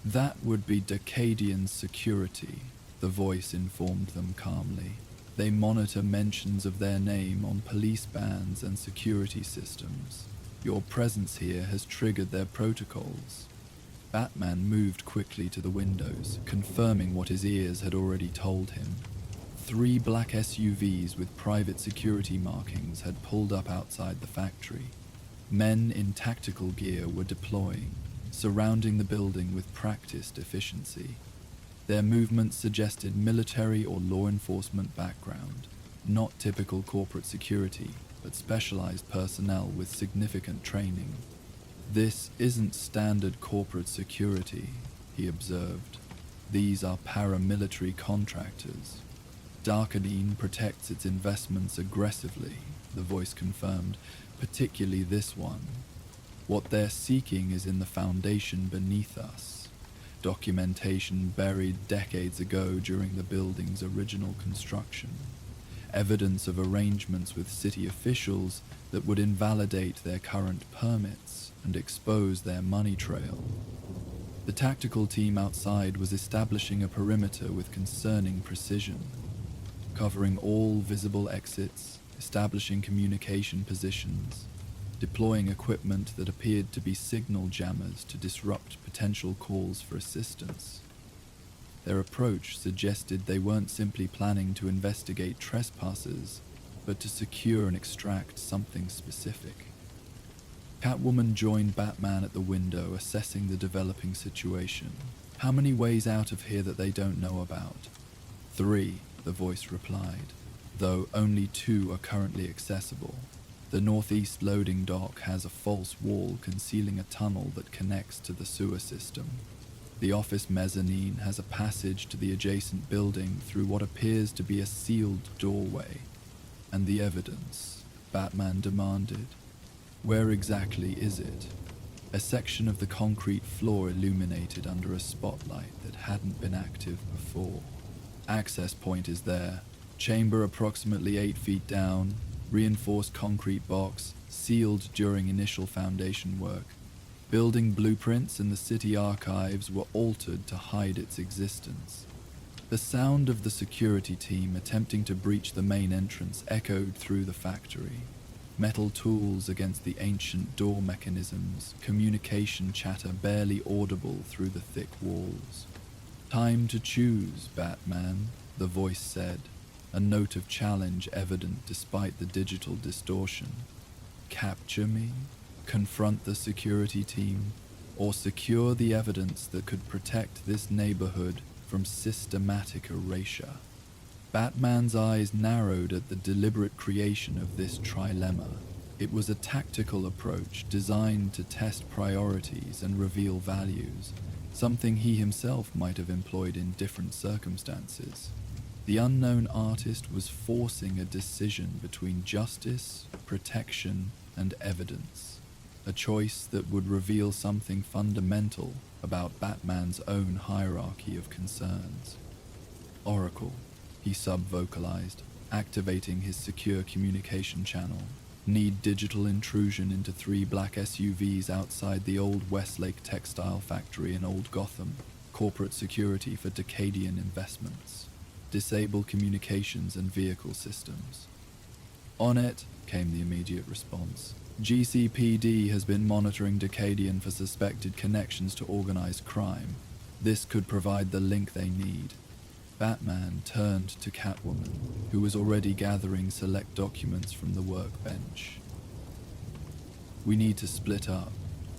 A: "That would be Dacadian's security," the voice informed them calmly. "They monitor mentions of their name on police bands and security systems. Your presence here has triggered their protocols." Batman moved quickly to the windows, confirming what his ears had already told him. 3 black SUVs with private security markings had pulled up outside the factory. Men in tactical gear were deploying, surrounding the building with practiced efficiency. Their movements suggested military or law enforcement background, not typical corporate security, but specialized personnel with significant training. "This isn't standard corporate security," he observed. "These are paramilitary contractors. Darkanine protects its investments aggressively," the voice confirmed, "particularly this one. What they're seeking is in the foundation beneath us, documentation buried decades ago during the building's original construction, evidence of arrangements with city officials that would invalidate their current permits and expose their money trail." The tactical team outside was establishing a perimeter with concerning precision, covering all visible exits, establishing communication positions, deploying equipment that appeared to be signal jammers to disrupt potential calls for assistance. Their approach suggested they weren't simply planning to investigate trespassers, but to secure and extract something specific. Catwoman joined Batman at the window, assessing the developing situation. "How many ways out of here that they don't know about?" 3, the voice replied, though only 2 are currently accessible. The northeast loading dock has a false wall concealing a tunnel that connects to the sewer system. The office mezzanine has a passage to the adjacent building through what appears to be a sealed doorway. "And the evidence?" Batman demanded. "Where exactly is it?" A section of the concrete floor illuminated under a spotlight that hadn't been active before. "Access point is there. Chamber approximately 8 feet down. Reinforced concrete box, sealed during initial foundation work. Building blueprints in the city archives were altered to hide its existence." The sound of the security team attempting to breach the main entrance echoed through the factory. metal tools against the ancient door mechanisms, communication chatter barely audible through the thick walls. "Time to choose, Batman," the voice said, a note of challenge evident despite the digital distortion. "Capture me, confront the security team, or secure the evidence that could protect this neighborhood from systematic erasure." Batman's eyes narrowed at the deliberate creation of this trilemma. It was a tactical approach designed to test priorities and reveal values, something he himself might have employed in different circumstances. The unknown artist was forcing a decision between justice, protection, and evidence, a choice that would reveal something fundamental about Batman's own hierarchy of concerns. "Oracle," he sub-vocalized, activating his secure communication channel. "Need digital intrusion into 3 black SUVs outside the old Westlake textile factory in Old Gotham. Corporate security for Decadian investments. Disable communications and vehicle systems." "On it," came the immediate response. "GCPD has been monitoring Decadian for suspected connections to organized crime. This could provide the link they need." Batman turned to Catwoman, who was already gathering select documents from the workbench. "We need to split up,"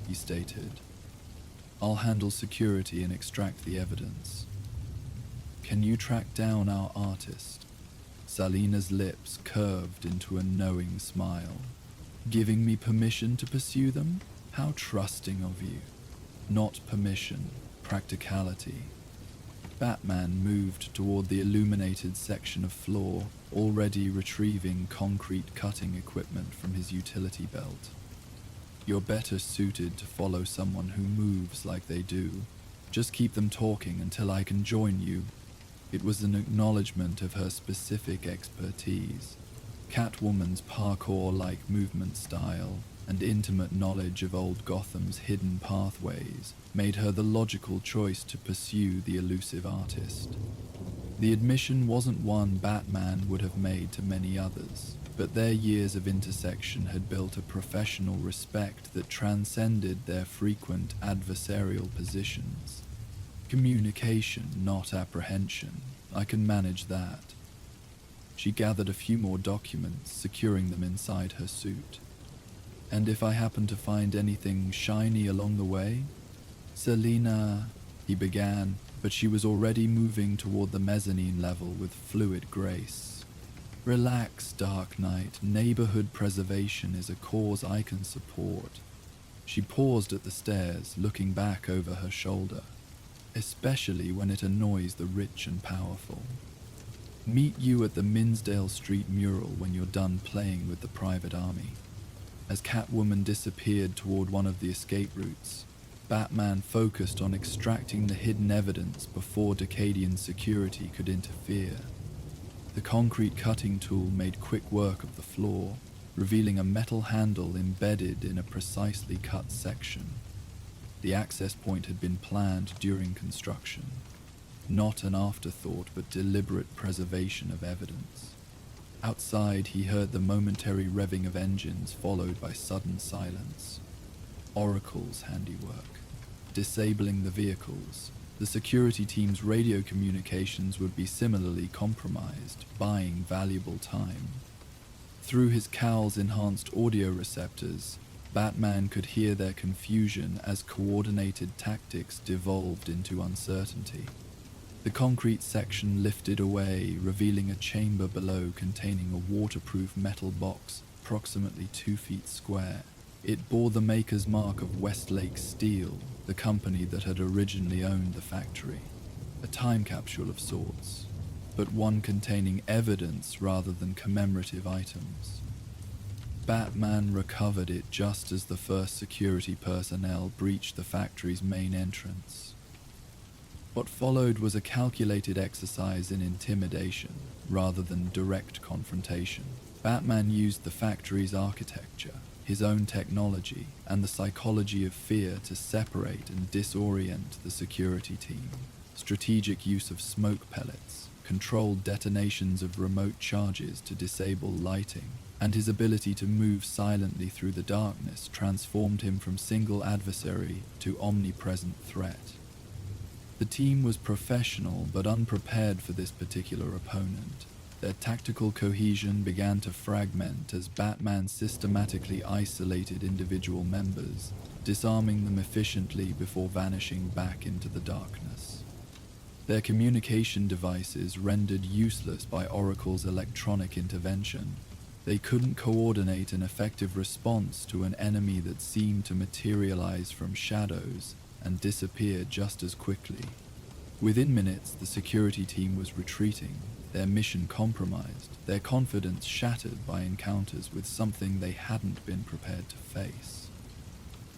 A: he stated. "I'll handle security and extract the evidence. Can you track down our artist?" Salina's lips curved into a knowing smile. "Giving me permission to pursue them? How trusting of you." "Not permission, practicality." Batman moved toward the illuminated section of floor, already retrieving concrete cutting equipment from his utility belt. "You're better suited to follow someone who moves like they do. Just keep them talking until I can join you." It was an acknowledgement of her specific expertise. Catwoman's parkour-like movement style and intimate knowledge of old Gotham's hidden pathways made her the logical choice to pursue the elusive artist. The admission wasn't one Batman would have made to many others, but their years of intersection had built a professional respect that transcended their frequent adversarial positions. "Communication, not apprehension. I can manage that." She gathered a few more documents, securing them inside her suit. "And if I happen to find anything shiny along the way?" "Selina," he began, but she was already moving toward the mezzanine level with fluid grace. "Relax, Dark Knight. Neighborhood preservation is a cause I can support." She paused at the stairs, looking back over her shoulder. "Especially when it annoys the rich and powerful. Meet you at the Minsdale Street mural when you're done playing with the private army." As Catwoman disappeared toward one of the escape routes, Batman focused on extracting the hidden evidence before Decadian security could interfere. The concrete cutting tool made quick work of the floor, revealing a metal handle embedded in a precisely cut section. The access point had been planned during construction. Not an afterthought, but deliberate preservation of evidence. Outside, he heard the momentary revving of engines, followed by sudden silence. Oracle's handiwork. Disabling the vehicles, the security team's radio communications would be similarly compromised, buying valuable time. Through his cowl's enhanced audio receptors, Batman could hear their confusion as coordinated tactics devolved into uncertainty. The concrete section lifted away, revealing a chamber below containing a waterproof metal box approximately 2 feet square. It bore the maker's mark of Westlake Steel, the company that had originally owned the factory. A time capsule of sorts, but one containing evidence rather than commemorative items. Batman recovered it just as the first security personnel breached the factory's main entrance. What followed was a calculated exercise in intimidation, rather than direct confrontation. Batman used the factory's architecture, his own technology, and the psychology of fear to separate and disorient the security team. Strategic use of smoke pellets, controlled detonations of remote charges to disable lighting, and his ability to move silently through the darkness transformed him from single adversary to omnipresent threat. The team was professional but unprepared for this particular opponent. Their tactical cohesion began to fragment as Batman systematically isolated individual members, disarming them efficiently before vanishing back into the darkness. Their communication devices rendered useless by Oracle's electronic intervention, they couldn't coordinate an effective response to an enemy that seemed to materialize from shadows and disappear just as quickly. Within minutes, the security team was retreating, their mission compromised, their confidence shattered by encounters with something they hadn't been prepared to face.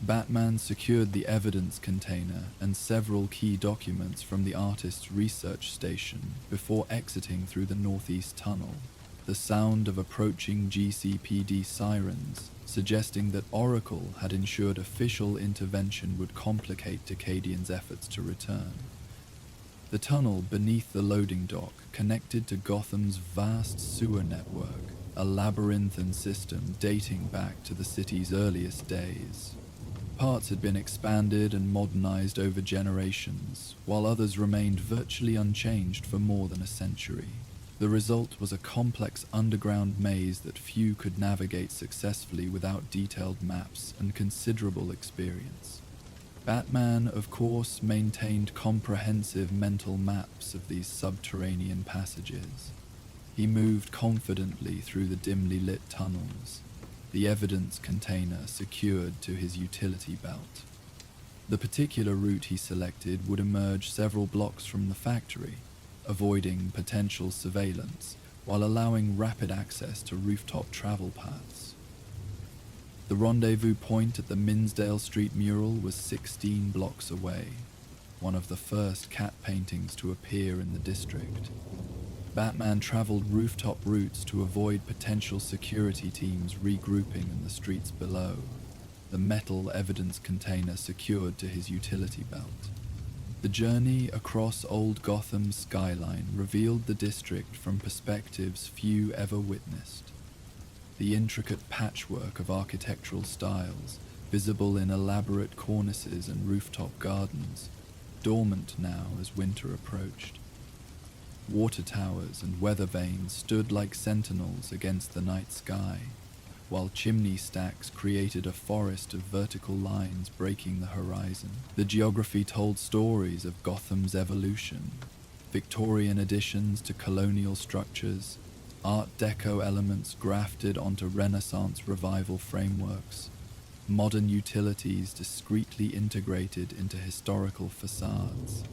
A: Batman secured the evidence container and several key documents from the artist's research station before exiting through the northeast tunnel, the sound of approaching GCPD sirens suggesting that Oracle had ensured official intervention would complicate Decadian's efforts to return. The tunnel beneath the loading dock connected to Gotham's vast sewer network, a labyrinthine system dating back to the city's earliest days. Parts had been expanded and modernized over generations, while others remained virtually unchanged for more than a century. The result was a complex underground maze that few could navigate successfully without detailed maps and considerable experience. Batman, of course, maintained comprehensive mental maps of these subterranean passages. He moved confidently through the dimly lit tunnels, the evidence container secured to his utility belt. The particular route he selected would emerge several blocks from the factory, avoiding potential surveillance while allowing rapid access to rooftop travel paths. The rendezvous point at the Minsdale Street mural was 16 blocks away, one of the first cat paintings to appear in the district. Batman traveled rooftop routes to avoid potential security teams regrouping in the streets below, the metal evidence container secured to his utility belt. The journey across old Gotham's skyline revealed the district from perspectives few ever witnessed. The intricate patchwork of architectural styles, visible in elaborate cornices and rooftop gardens, dormant now as winter approached. Water towers and weather vanes stood like sentinels against the night sky, while chimney stacks created a forest of vertical lines breaking the horizon. The geography told stories of Gotham's evolution, Victorian additions to colonial structures, Art Deco elements grafted onto Renaissance revival frameworks, modern utilities discreetly integrated into historical facades.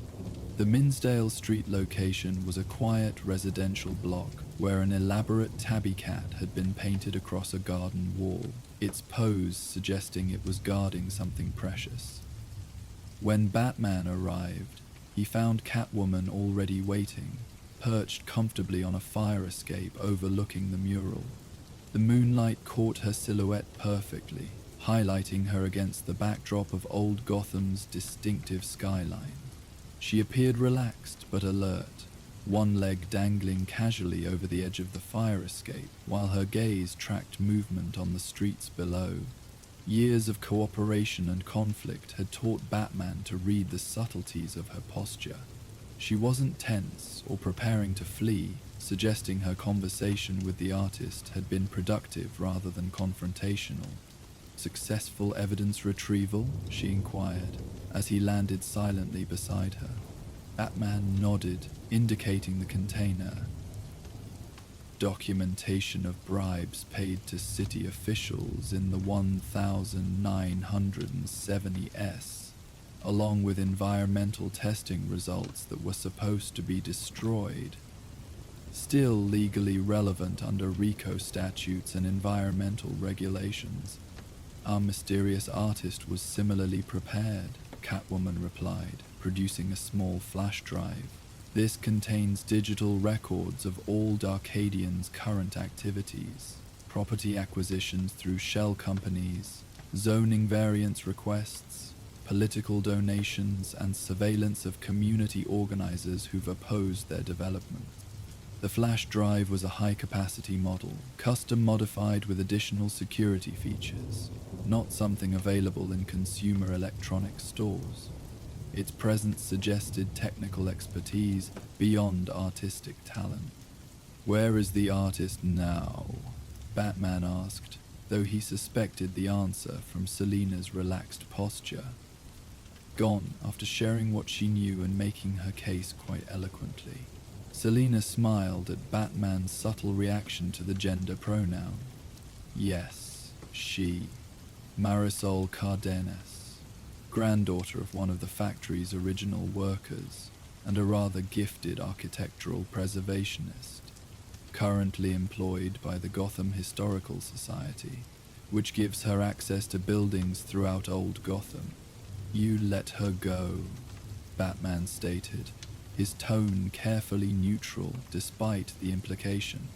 A: The Minsdale Street location was a quiet residential block where an elaborate tabby cat had been painted across a garden wall, its pose suggesting it was guarding something precious. When Batman arrived, he found Catwoman already waiting, perched comfortably on a fire escape overlooking the mural. The moonlight caught her silhouette perfectly, highlighting her against the backdrop of old Gotham's distinctive skyline. She appeared relaxed but alert, one leg dangling casually over the edge of the fire escape, while her gaze tracked movement on the streets below. Years of cooperation and conflict had taught Batman to read the subtleties of her posture. She wasn't tense or preparing to flee, suggesting her conversation with the artist had been productive rather than confrontational. "Successful evidence retrieval?" she inquired, as he landed silently beside her. Batman nodded, indicating the container. Documentation of bribes paid to city officials in the 1970s, along with environmental testing results that were supposed to be destroyed. Still legally relevant under RICO statutes and environmental regulations. Our mysterious artist was similarly prepared, Catwoman replied, producing a small flash drive. This contains digital records of all Darkadian's current activities, property acquisitions through shell companies, zoning variance requests, political donations, and surveillance of community organizers who've opposed their development. The flash drive was a high-capacity model, custom-modified with additional security features, not something available in consumer electronics stores. Its presence suggested technical expertise beyond artistic talent. "Where is the artist now?" Batman asked, though he suspected the answer from Selina's relaxed posture. Gone, after sharing what she knew and making her case quite eloquently. Selina smiled at Batman's subtle reaction to the gender pronoun. Yes, she. Marisol Cardenas, granddaughter of one of the factory's original workers, and a rather gifted architectural preservationist, currently employed by the Gotham Historical Society, which gives her access to buildings throughout Old Gotham. "You let her go," Batman stated, his tone carefully neutral despite the implication.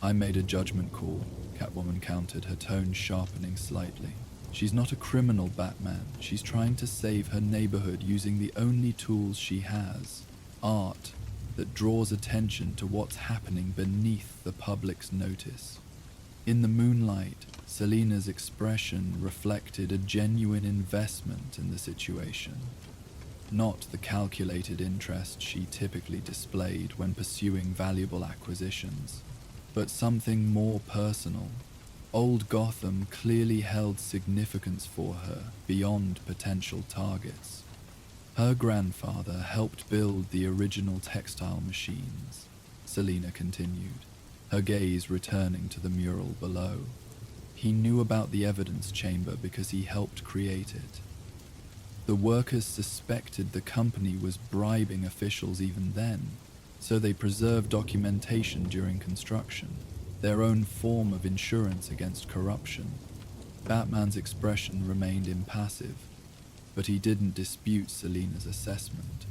A: "I made a judgment call," Catwoman countered, her tone sharpening slightly. "She's not a criminal, Batman. She's trying to save her neighborhood using the only tools she has, art, that draws attention to what's happening beneath the public's notice." In the moonlight, Selina's expression reflected a genuine investment in the situation, not the calculated interest she typically displayed when pursuing valuable acquisitions, but something more personal. Old Gotham clearly held significance for her beyond potential targets. Her grandfather helped build the original textile machines, Selina continued, her gaze returning to the mural below. He knew about the evidence chamber because he helped create it. The workers suspected the company was bribing officials even then, so they preserved documentation during construction, their own form of insurance against corruption. Batman's expression remained impassive, but he didn't dispute Selina's assessment.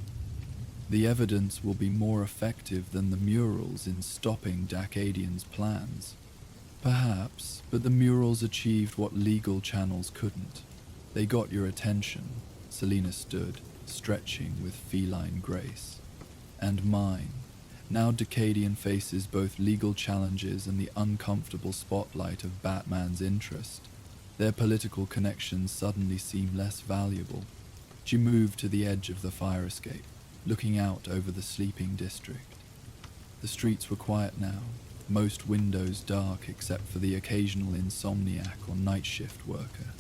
A: "The evidence will be more effective than the murals in stopping Dacadian's plans." "Perhaps, but the murals achieved what legal channels couldn't. They got your attention." Selina stood, stretching with feline grace. "And mine. Now Dacadian faces both legal challenges and the uncomfortable spotlight of Batman's interest. Their political connections suddenly seem less valuable." She moved to the edge of the fire escape, looking out over the sleeping district. The streets were quiet now, most windows dark except for the occasional insomniac or night shift worker.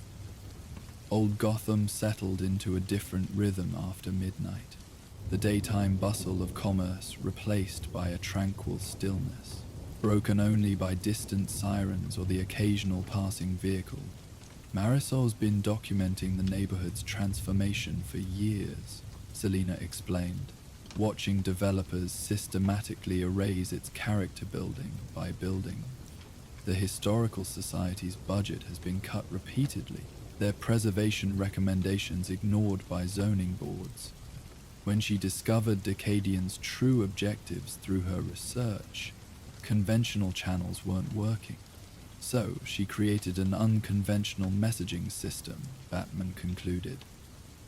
A: Old Gotham settled into a different rhythm after midnight, the daytime bustle of commerce replaced by a tranquil stillness, broken only by distant sirens or the occasional passing vehicle. "Marisol's been documenting the neighborhood's transformation for years," Selina explained, watching developers systematically erase its character building by building. The Historical Society's budget has been cut repeatedly, their preservation recommendations ignored by zoning boards. When she discovered Dacadian's true objectives through her research, conventional channels weren't working. So she created an unconventional messaging system, Batman concluded.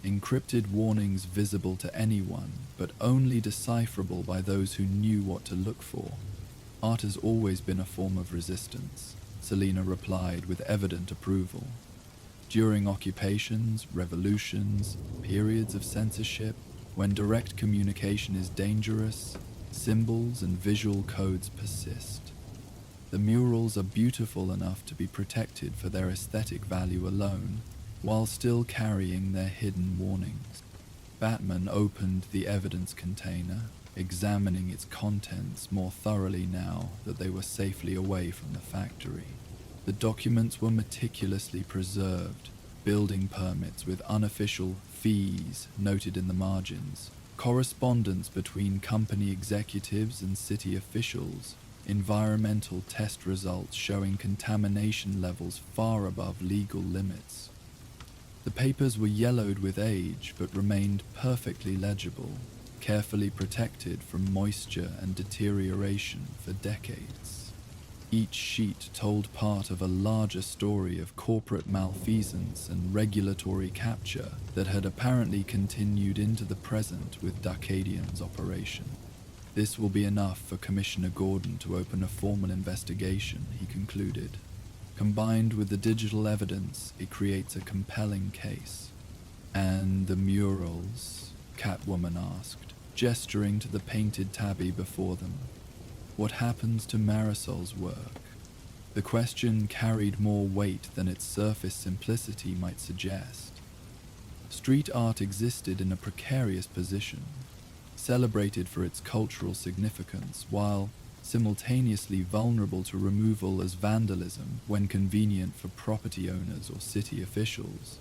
A: Encrypted warnings visible to anyone, but only decipherable by those who knew what to look for. "Art has always been a form of resistance," Selina replied with evident approval. "During occupations, revolutions, periods of censorship, when direct communication is dangerous, symbols and visual codes persist. The murals are beautiful enough to be protected for their aesthetic value alone, while still carrying their hidden warnings." Batman opened the evidence container, examining its contents more thoroughly now that they were safely away from the factory. The documents were meticulously preserved, building permits with unofficial fees noted in the margins, correspondence between company executives and city officials, environmental test results showing contamination levels far above legal limits. The papers were yellowed with age but remained perfectly legible, carefully protected from moisture and deterioration for decades. Each sheet told part of a larger story of corporate malfeasance and regulatory capture that had apparently continued into the present with Dacadian's operation. This will be enough for Commissioner Gordon to open a formal investigation, he concluded. Combined with the digital evidence, it creates a compelling case. And the murals? Catwoman asked, gesturing to the painted tabby before them. What happens to Marisol's work? The question carried more weight than its surface simplicity might suggest. Street art existed in a precarious position, celebrated for its cultural significance, while simultaneously vulnerable to removal as vandalism when convenient for property owners or city officials.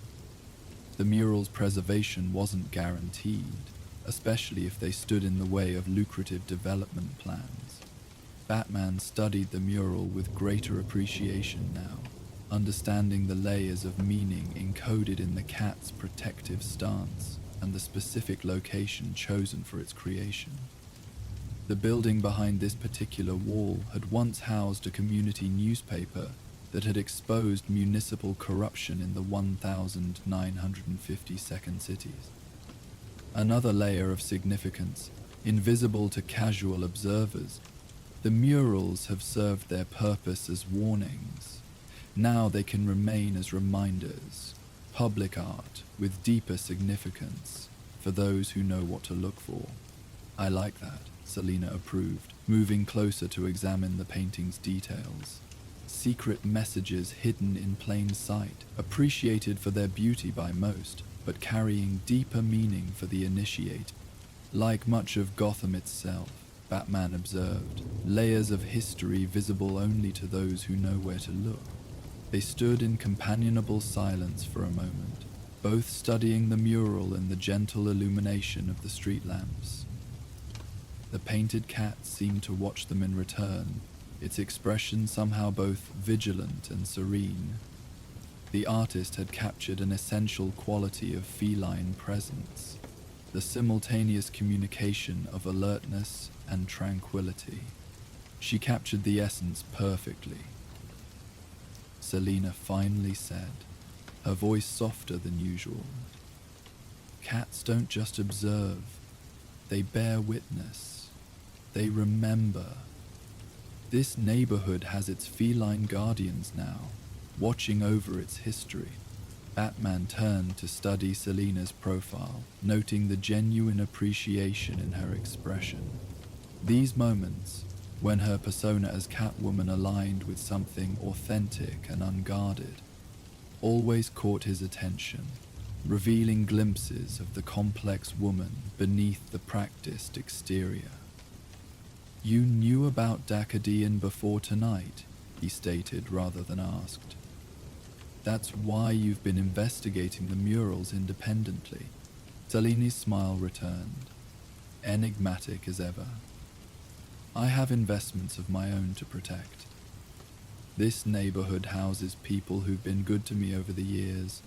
A: The murals' preservation wasn't guaranteed, especially if they stood in the way of lucrative development plans. Batman studied the mural with greater appreciation now, understanding the layers of meaning encoded in the cat's protective stance and the specific location chosen for its creation. The building behind this particular wall had once housed a community newspaper that had exposed municipal corruption in the 1,952nd cities. Another layer of significance, invisible to casual observers, the murals have served their purpose as warnings. Now they can remain as reminders, public art with deeper significance for those who know what to look for. I like that, Selina approved, moving closer to examine the painting's details. Secret messages hidden in plain sight, appreciated for their beauty by most, but carrying deeper meaning for the initiate. Like much of Gotham itself, Batman observed, layers of history visible only to those who know where to look. They stood in companionable silence for a moment, both studying the mural in the gentle illumination of the street lamps. The painted cat seemed to watch them in return, its expression somehow both vigilant and serene. The artist had captured an essential quality of feline presence, the simultaneous communication of alertness and tranquility. She captured the essence perfectly. Selina finally said, her voice softer than usual. Cats don't just observe, they bear witness. They remember. This neighborhood has its feline guardians now, watching over its history. Batman turned to study Selina's profile, noting the genuine appreciation in her expression. These moments, when her persona as Catwoman aligned with something authentic and unguarded, always caught his attention, revealing glimpses of the complex woman beneath the practiced exterior. You knew about Dacadian before tonight, he stated rather than asked. That's why you've been investigating the murals independently. Selina's smile returned, enigmatic as ever. I have investments of my own to protect. This neighborhood houses people who've been good to me over the years,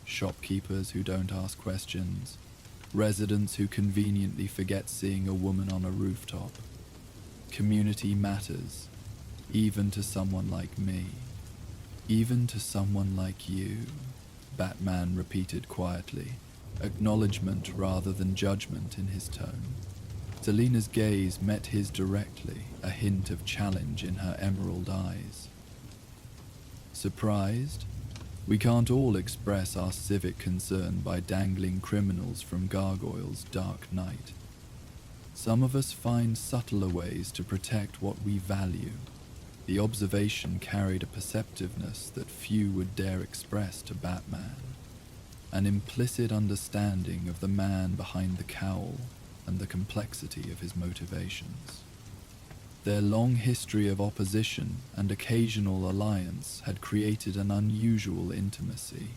A: shopkeepers who don't ask questions, residents who conveniently forget seeing a woman on a rooftop. Community matters, even to someone like me. Even to someone like you, Batman repeated quietly, acknowledgement rather than judgment in his tone. Selina's gaze met his directly, a hint of challenge in her emerald eyes. Surprised? We can't all express our civic concern by dangling criminals from Gargoyle's dark night. Some of us find subtler ways to protect what we value. The observation carried a perceptiveness that few would dare express to Batman, an implicit understanding of the man behind the cowl and the complexity of his motivations. Their long history of opposition and occasional alliance had created an unusual intimacy,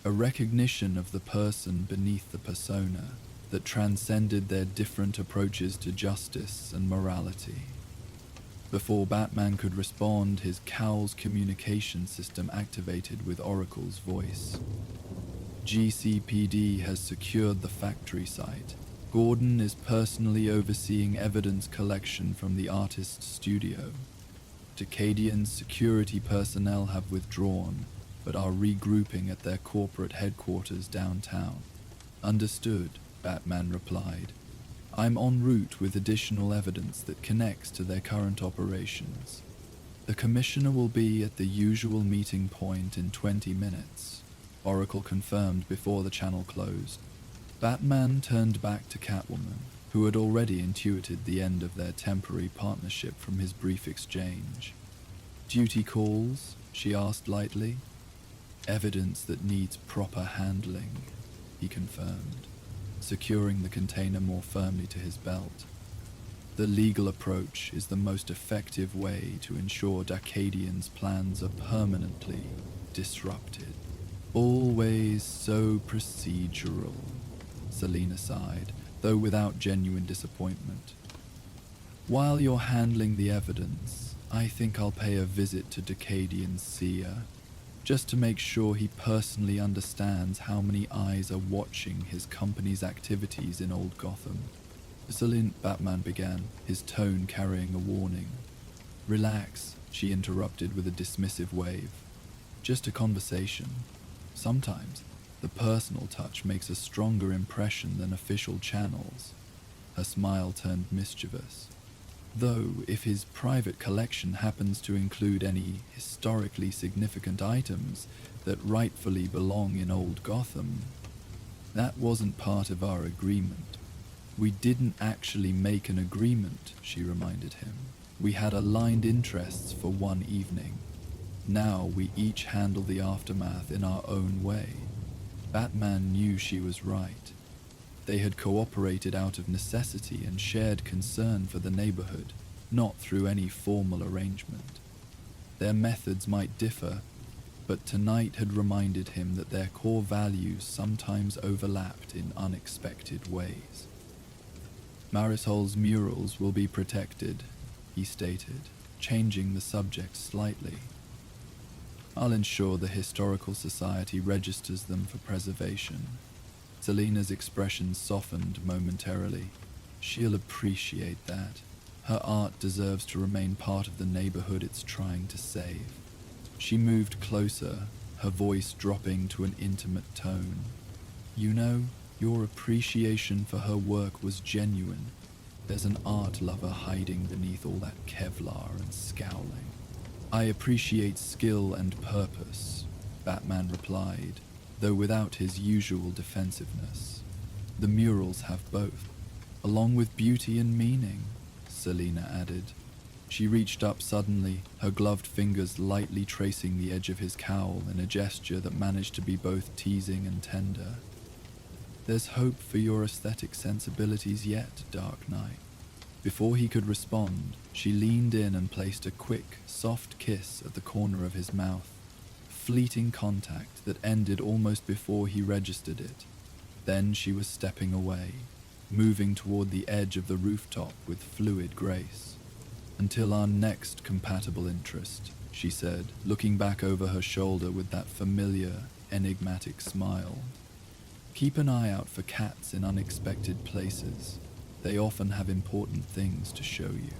A: a recognition of the person beneath the persona that transcended their different approaches to justice and morality. Before Batman could respond, his cowl's communication system activated with Oracle's voice. GCPD has secured the factory site. Gordon is personally overseeing evidence collection from the artist's studio. Dacadian's security personnel have withdrawn, but are regrouping at their corporate headquarters downtown. Understood, Batman replied. I'm en route with additional evidence that connects to their current operations. The Commissioner will be at the usual meeting point in 20 minutes, Oracle confirmed before the channel closed. Batman turned back to Catwoman, who had already intuited the end of their temporary partnership from his brief exchange. Duty calls? She asked lightly. Evidence that needs proper handling, he confirmed, securing the container more firmly to his belt. The legal approach is the most effective way to ensure Dacadian's plans are permanently disrupted. Always so procedural, Selina sighed, though without genuine disappointment. While you're handling the evidence, I think I'll pay a visit to Dacadian's seer, just to make sure he personally understands how many eyes are watching his company's activities in Old Gotham. Selina, Batman began, his tone carrying a warning. Relax, she interrupted with a dismissive wave. Just a conversation. Sometimes, the personal touch makes a stronger impression than official channels. Her smile turned mischievous. Though, if his private collection happens to include any historically significant items that rightfully belong in Old Gotham, that wasn't part of our agreement. We didn't actually make an agreement, she reminded him. We had aligned interests for one evening. Now we each handle the aftermath in our own way. Batman knew she was right. They had cooperated out of necessity and shared concern for the neighborhood, not through any formal arrangement. Their methods might differ, but tonight had reminded him that their core values sometimes overlapped in unexpected ways. Marisol's murals will be protected, he stated, changing the subject slightly. I'll ensure the Historical Society registers them for preservation. Selina's expression softened momentarily. She'll appreciate that. Her art deserves to remain part of the neighborhood it's trying to save. She moved closer, her voice dropping to an intimate tone. You know, your appreciation for her work was genuine. There's an art lover hiding beneath all that Kevlar and scowling. I appreciate skill and purpose, Batman replied, though without his usual defensiveness. The murals have both, along with beauty and meaning, Selina added. She reached up suddenly, her gloved fingers lightly tracing the edge of his cowl in a gesture that managed to be both teasing and tender. There's hope for your aesthetic sensibilities yet, Dark Knight. Before he could respond, she leaned in and placed a quick, soft kiss at the corner of his mouth. Fleeting contact that ended almost before he registered it. Then she was stepping away, moving toward the edge of the rooftop with fluid grace. Until our next compatible interest, she said, looking back over her shoulder with that familiar, enigmatic smile. Keep an eye out for cats in unexpected places. They often have important things to show you.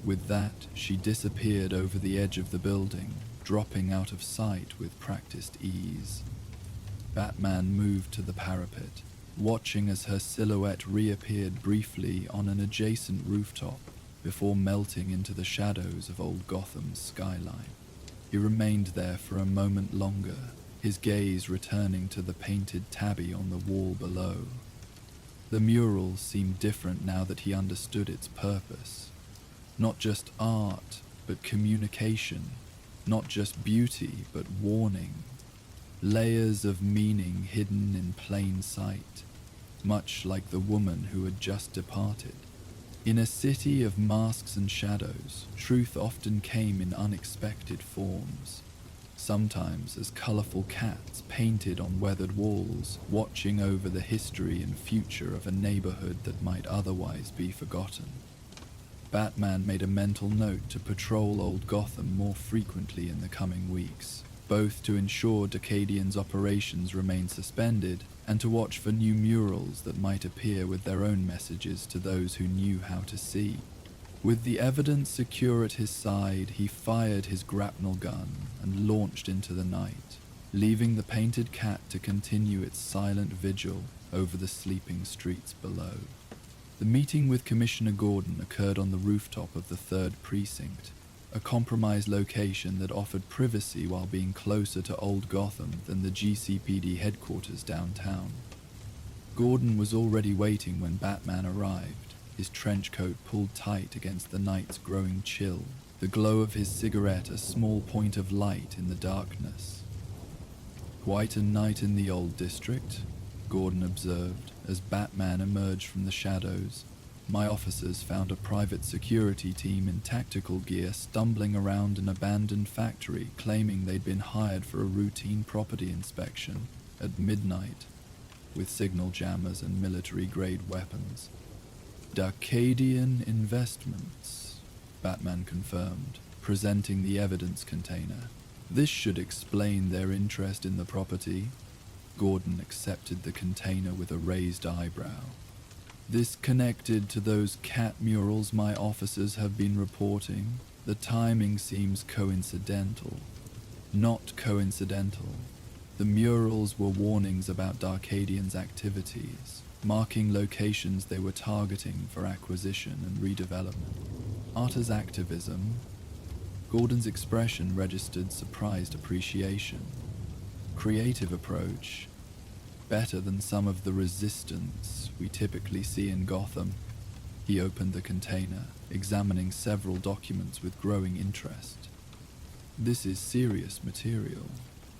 A: With that, she disappeared over the edge of the building, dropping out of sight with practiced ease. Batman moved to the parapet, watching as her silhouette reappeared briefly on an adjacent rooftop before melting into the shadows of Old Gotham's skyline. He remained there for a moment longer, his gaze returning to the painted tabby on the wall below. The mural seemed different now that he understood its purpose. Not just art, but communication. Not just beauty, but warning. Layers of meaning hidden in plain sight, much like the woman who had just departed. In a city of masks and shadows, truth often came in unexpected forms. Sometimes as colorful cats painted on weathered walls, watching over the history and future of a neighborhood that might otherwise be forgotten. Batman made a mental note to patrol Old Gotham more frequently in the coming weeks, both to ensure Dacadian's operations remain suspended and to watch for new murals that might appear with their own messages to those who knew how to see. With the evidence secure at his side, he fired his grapnel gun and launched into the night, leaving the painted cat to continue its silent vigil over the sleeping streets below. The meeting with Commissioner Gordon occurred on the rooftop of the 3rd Precinct, a compromised location that offered privacy while being closer to Old Gotham than the GCPD headquarters downtown. Gordon was already waiting when Batman arrived, his trench coat pulled tight against the night's growing chill, the glow of his cigarette a small point of light in the darkness. "Quite a night in the old district," Gordon observed as Batman emerged from the shadows. "My officers found a private security team in tactical gear stumbling around an abandoned factory claiming they'd been hired for a routine property inspection at midnight, with signal jammers and military-grade weapons." "Darkadian Investments," Batman confirmed, presenting the evidence container. "This should explain their interest in the property." Gordon accepted the container with a raised eyebrow. "This connected to those cat murals my officers have been reporting. The timing seems coincidental." "Not coincidental. The murals were warnings about Darkadian's activities, marking locations they were targeting for acquisition and redevelopment. Arta's activism." Gordon's expression registered surprised appreciation. "Creative approach. Better than some of the resistance we typically see in Gotham." He opened the container, examining several documents with growing interest. "This is serious material.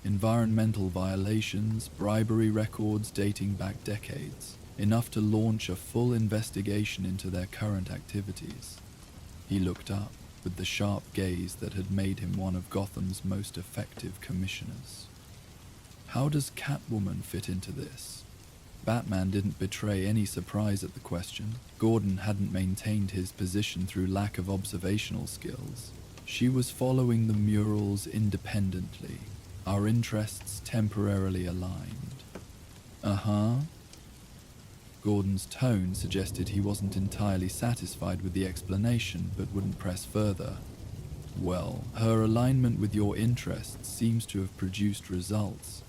A: Environmental violations, bribery records dating back decades, enough to launch a full investigation into their current activities." He looked up with the sharp gaze that had made him one of Gotham's most effective commissioners. "How does Catwoman fit into this?" Batman didn't betray any surprise at the question. Gordon hadn't maintained his position through lack of observational skills. "She was following the murals independently. Our interests temporarily aligned." "Uh-huh." Gordon's tone suggested he wasn't entirely satisfied with the explanation, but wouldn't press further. "Well, her alignment with your interests seems to have produced results.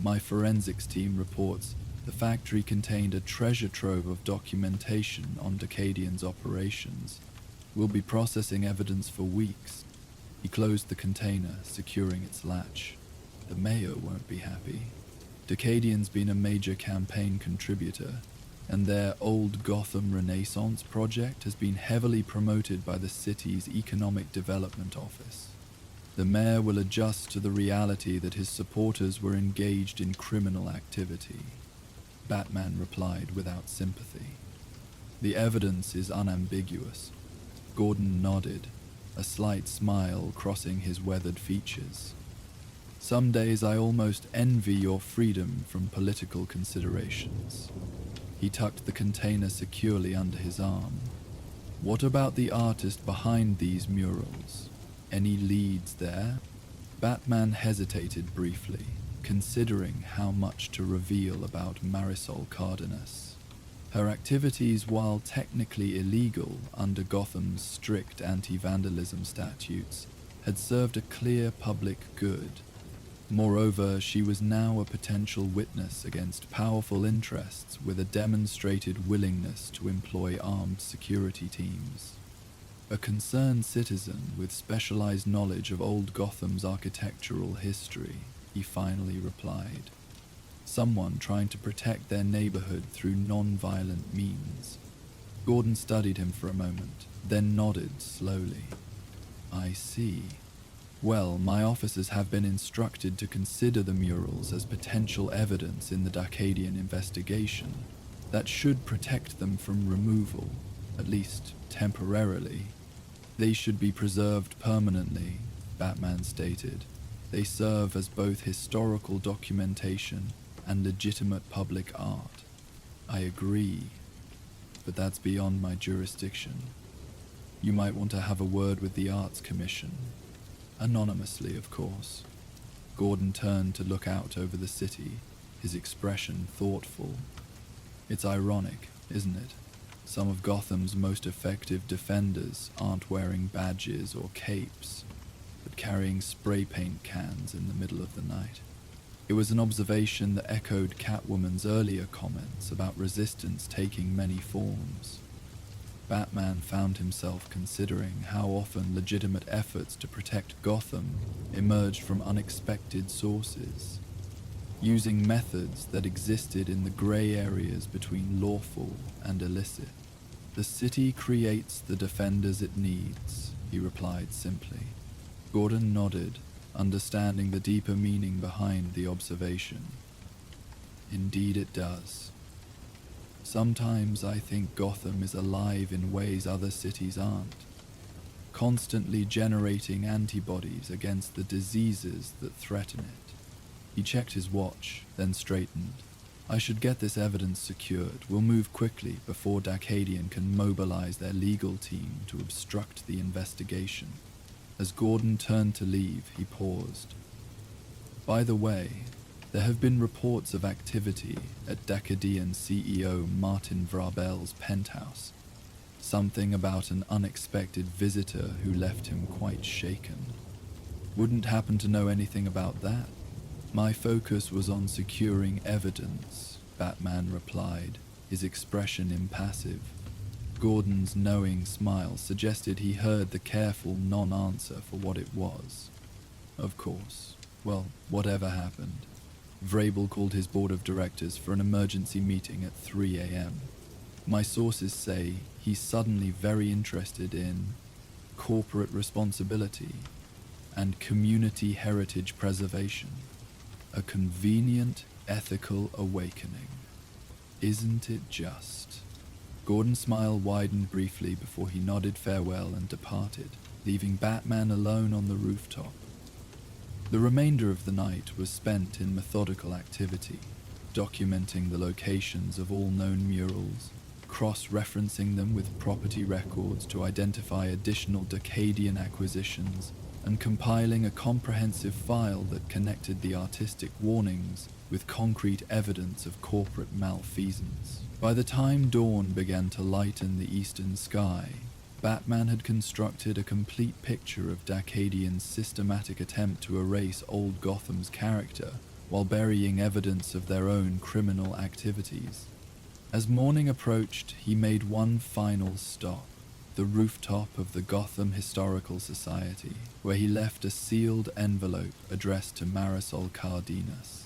A: My forensics team reports the factory contained a treasure trove of documentation on Darkadian's operations. We'll be processing evidence for weeks." He closed the container, securing its latch. "The mayor won't be happy. Darkadian's been a major campaign contributor, and their Old Gotham Renaissance project has been heavily promoted by the city's Economic Development Office. The mayor will adjust to the reality that his supporters were engaged in criminal activity." Batman replied without sympathy. "The evidence is unambiguous." Gordon nodded, a slight smile crossing his weathered features. "Some days I almost envy your freedom from political considerations." He tucked the container securely under his arm. "What about the artist behind these murals? Any leads there?" Batman hesitated briefly, considering how much to reveal about Marisol Cardenas. Her activities, while technically illegal under Gotham's strict anti-vandalism statutes, had served a clear public good. Moreover, she was now a potential witness against powerful interests with a demonstrated willingness to employ armed security teams. A concerned citizen with specialized knowledge of Old Gotham's architectural history, he finally replied. Someone trying to protect their neighborhood through non-violent means. Gordon studied him for a moment, then nodded slowly. "I see. Well, my officers have been instructed to consider the murals as potential evidence in the Darkadian investigation. That should protect them from removal, at least temporarily. They should be preserved permanently," Batman stated. "They serve as both historical documentation and legitimate public art." "I agree, but that's beyond my jurisdiction. You might want to have a word with the Arts Commission. Anonymously, of course." Gordon turned to look out over the city, his expression thoughtful. "It's ironic, isn't it? Some of Gotham's most effective defenders aren't wearing badges or capes, but carrying spray paint cans in the middle of the night." It was an observation that echoed Catwoman's earlier comments about resistance taking many forms. Batman found himself considering how often legitimate efforts to protect Gotham emerged from unexpected sources, using methods that existed in the gray areas between lawful and illicit. "The city creates the defenders it needs," he replied simply. Gordon nodded, understanding the deeper meaning behind the observation. "Indeed it does. Sometimes I think Gotham is alive in ways other cities aren't, constantly generating antibodies against the diseases that threaten it." He checked his watch, then straightened. "I should get this evidence secured. We'll move quickly before Dacadian can mobilize their legal team to obstruct the investigation." As Gordon turned to leave, he paused. "By the way, there have been reports of activity at Dacadian CEO Martin Vrabel's penthouse. Something about an unexpected visitor who left him quite shaken. Wouldn't happen to know anything about that?" "My focus was on securing evidence," Batman replied, his expression impassive. Gordon's knowing smile suggested he heard the careful non-answer for what it was. "Of course. Well, whatever happened." Vrabel called his board of directors for an emergency meeting at 3 a.m. "My sources say he's suddenly very interested in corporate responsibility and community heritage preservation. A convenient, ethical awakening. Isn't it just?" Gordon's smile widened briefly before he nodded farewell and departed, leaving Batman alone on the rooftop. The remainder of the night was spent in methodical activity, documenting the locations of all known murals, cross-referencing them with property records to identify additional Dacadian acquisitions, and compiling a comprehensive file that connected the artistic warnings with concrete evidence of corporate malfeasance. By the time dawn began to lighten the eastern sky, Batman had constructed a complete picture of Dacadian's systematic attempt to erase old Gotham's character while burying evidence of their own criminal activities. As morning approached, he made one final stop, the rooftop of the Gotham Historical Society, where he left a sealed envelope addressed to Marisol Cardenas.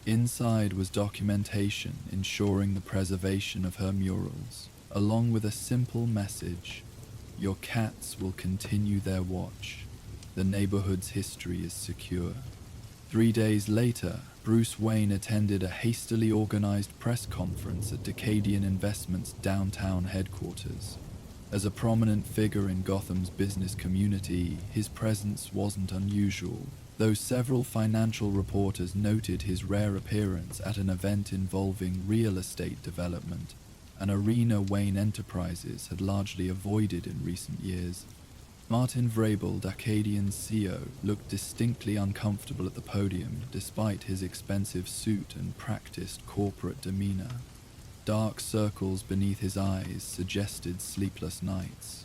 A: Inside was documentation ensuring the preservation of her murals, along with a simple message: "Your cats will continue their watch. The neighborhood's history is secure." 3 days later, Bruce Wayne attended a hastily organized press conference at Dacadian Investments' downtown headquarters. As a prominent figure in Gotham's business community, his presence wasn't unusual, though several financial reporters noted his rare appearance at an event involving real estate development, an arena Wayne Enterprises had largely avoided in recent years. Martin Vrabel, Dacadian's CEO, looked distinctly uncomfortable at the podium despite his expensive suit and practiced corporate demeanor. Dark circles beneath his eyes suggested sleepless nights,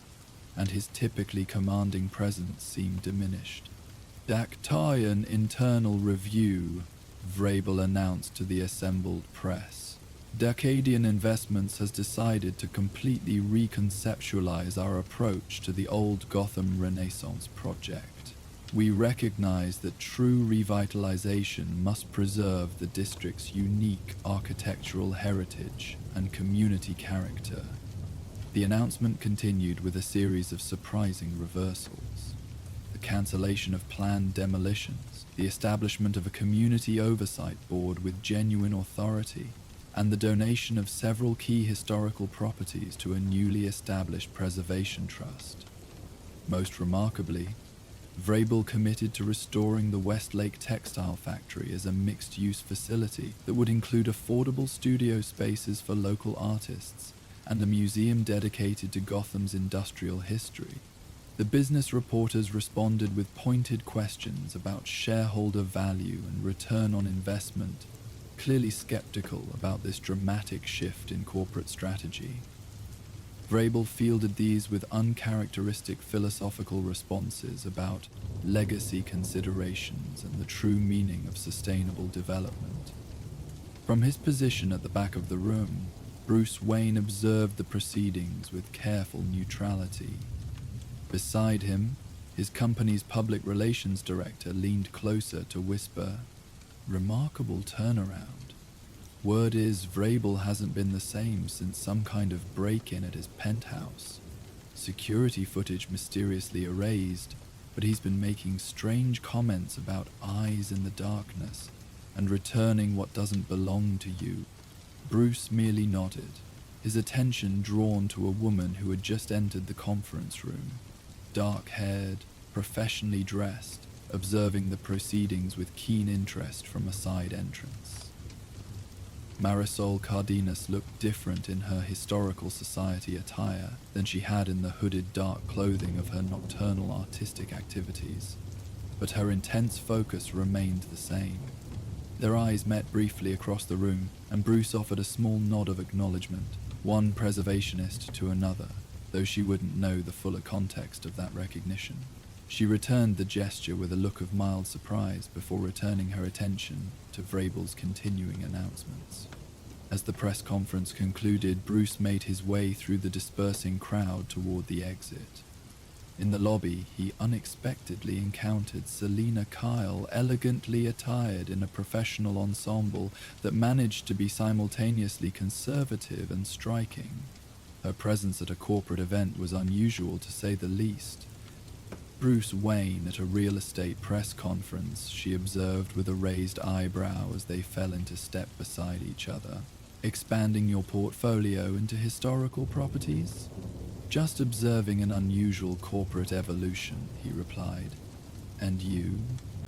A: and his typically commanding presence seemed diminished. "Dactarian internal review," Vrabel announced to the assembled press. "Dacadian Investments has decided to completely reconceptualize our approach to the old Gotham Renaissance project. We recognize that true revitalization must preserve the district's unique architectural heritage and community character." The announcement continued with a series of surprising reversals: the cancellation of planned demolitions, the establishment of a community oversight board with genuine authority, and the donation of several key historical properties to a newly established preservation trust. Most remarkably, Vrabel committed to restoring the Westlake Textile Factory as a mixed-use facility that would include affordable studio spaces for local artists and a museum dedicated to Gotham's industrial history. The business reporters responded with pointed questions about shareholder value and return on investment, clearly skeptical about this dramatic shift in corporate strategy. Vrabel fielded these with uncharacteristic philosophical responses about legacy considerations and the true meaning of sustainable development. From his position at the back of the room, Bruce Wayne observed the proceedings with careful neutrality. Beside him, his company's public relations director leaned closer to whisper, "Remarkable turnaround. Word is Vrabel hasn't been the same since some kind of break-in at his penthouse. Security footage mysteriously erased, but he's been making strange comments about eyes in the darkness and returning what doesn't belong to you." Bruce merely nodded, his attention drawn to a woman who had just entered the conference room, dark-haired, professionally dressed, observing the proceedings with keen interest from a side entrance. Marisol Cardenas looked different in her historical society attire than she had in the hooded dark clothing of her nocturnal artistic activities, but her intense focus remained the same. Their eyes met briefly across the room, and Bruce offered a small nod of acknowledgement, one preservationist to another, though she wouldn't know the fuller context of that recognition. She returned the gesture with a look of mild surprise before returning her attention to Vrabel's continuing announcements. As the press conference concluded, Bruce made his way through the dispersing crowd toward the exit. In the lobby, he unexpectedly encountered Selina Kyle, elegantly attired in a professional ensemble that managed to be simultaneously conservative and striking. Her presence at a corporate event was unusual, to say the least. Bruce Wayne at a real estate press conference, she observed with a raised eyebrow as they fell into step beside each other. "Expanding your portfolio into historical properties?" "Just observing an unusual corporate evolution," he replied. "And you,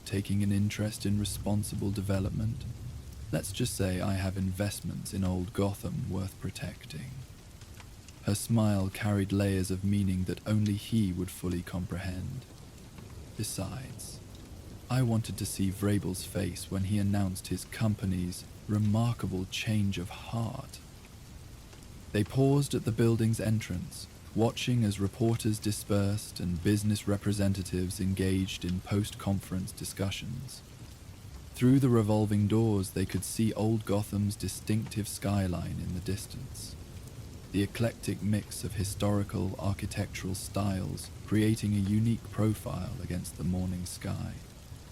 A: taking an interest in responsible development? Let's just say I have investments in old Gotham worth protecting." Her smile carried layers of meaning that only he would fully comprehend. "Besides, I wanted to see Vrabel's face when he announced his company's remarkable change of heart." They paused at the building's entrance, watching as reporters dispersed and business representatives engaged in post-conference discussions. Through the revolving doors, they could see old Gotham's distinctive skyline in the distance. The eclectic mix of historical architectural styles creating a unique profile against the morning sky.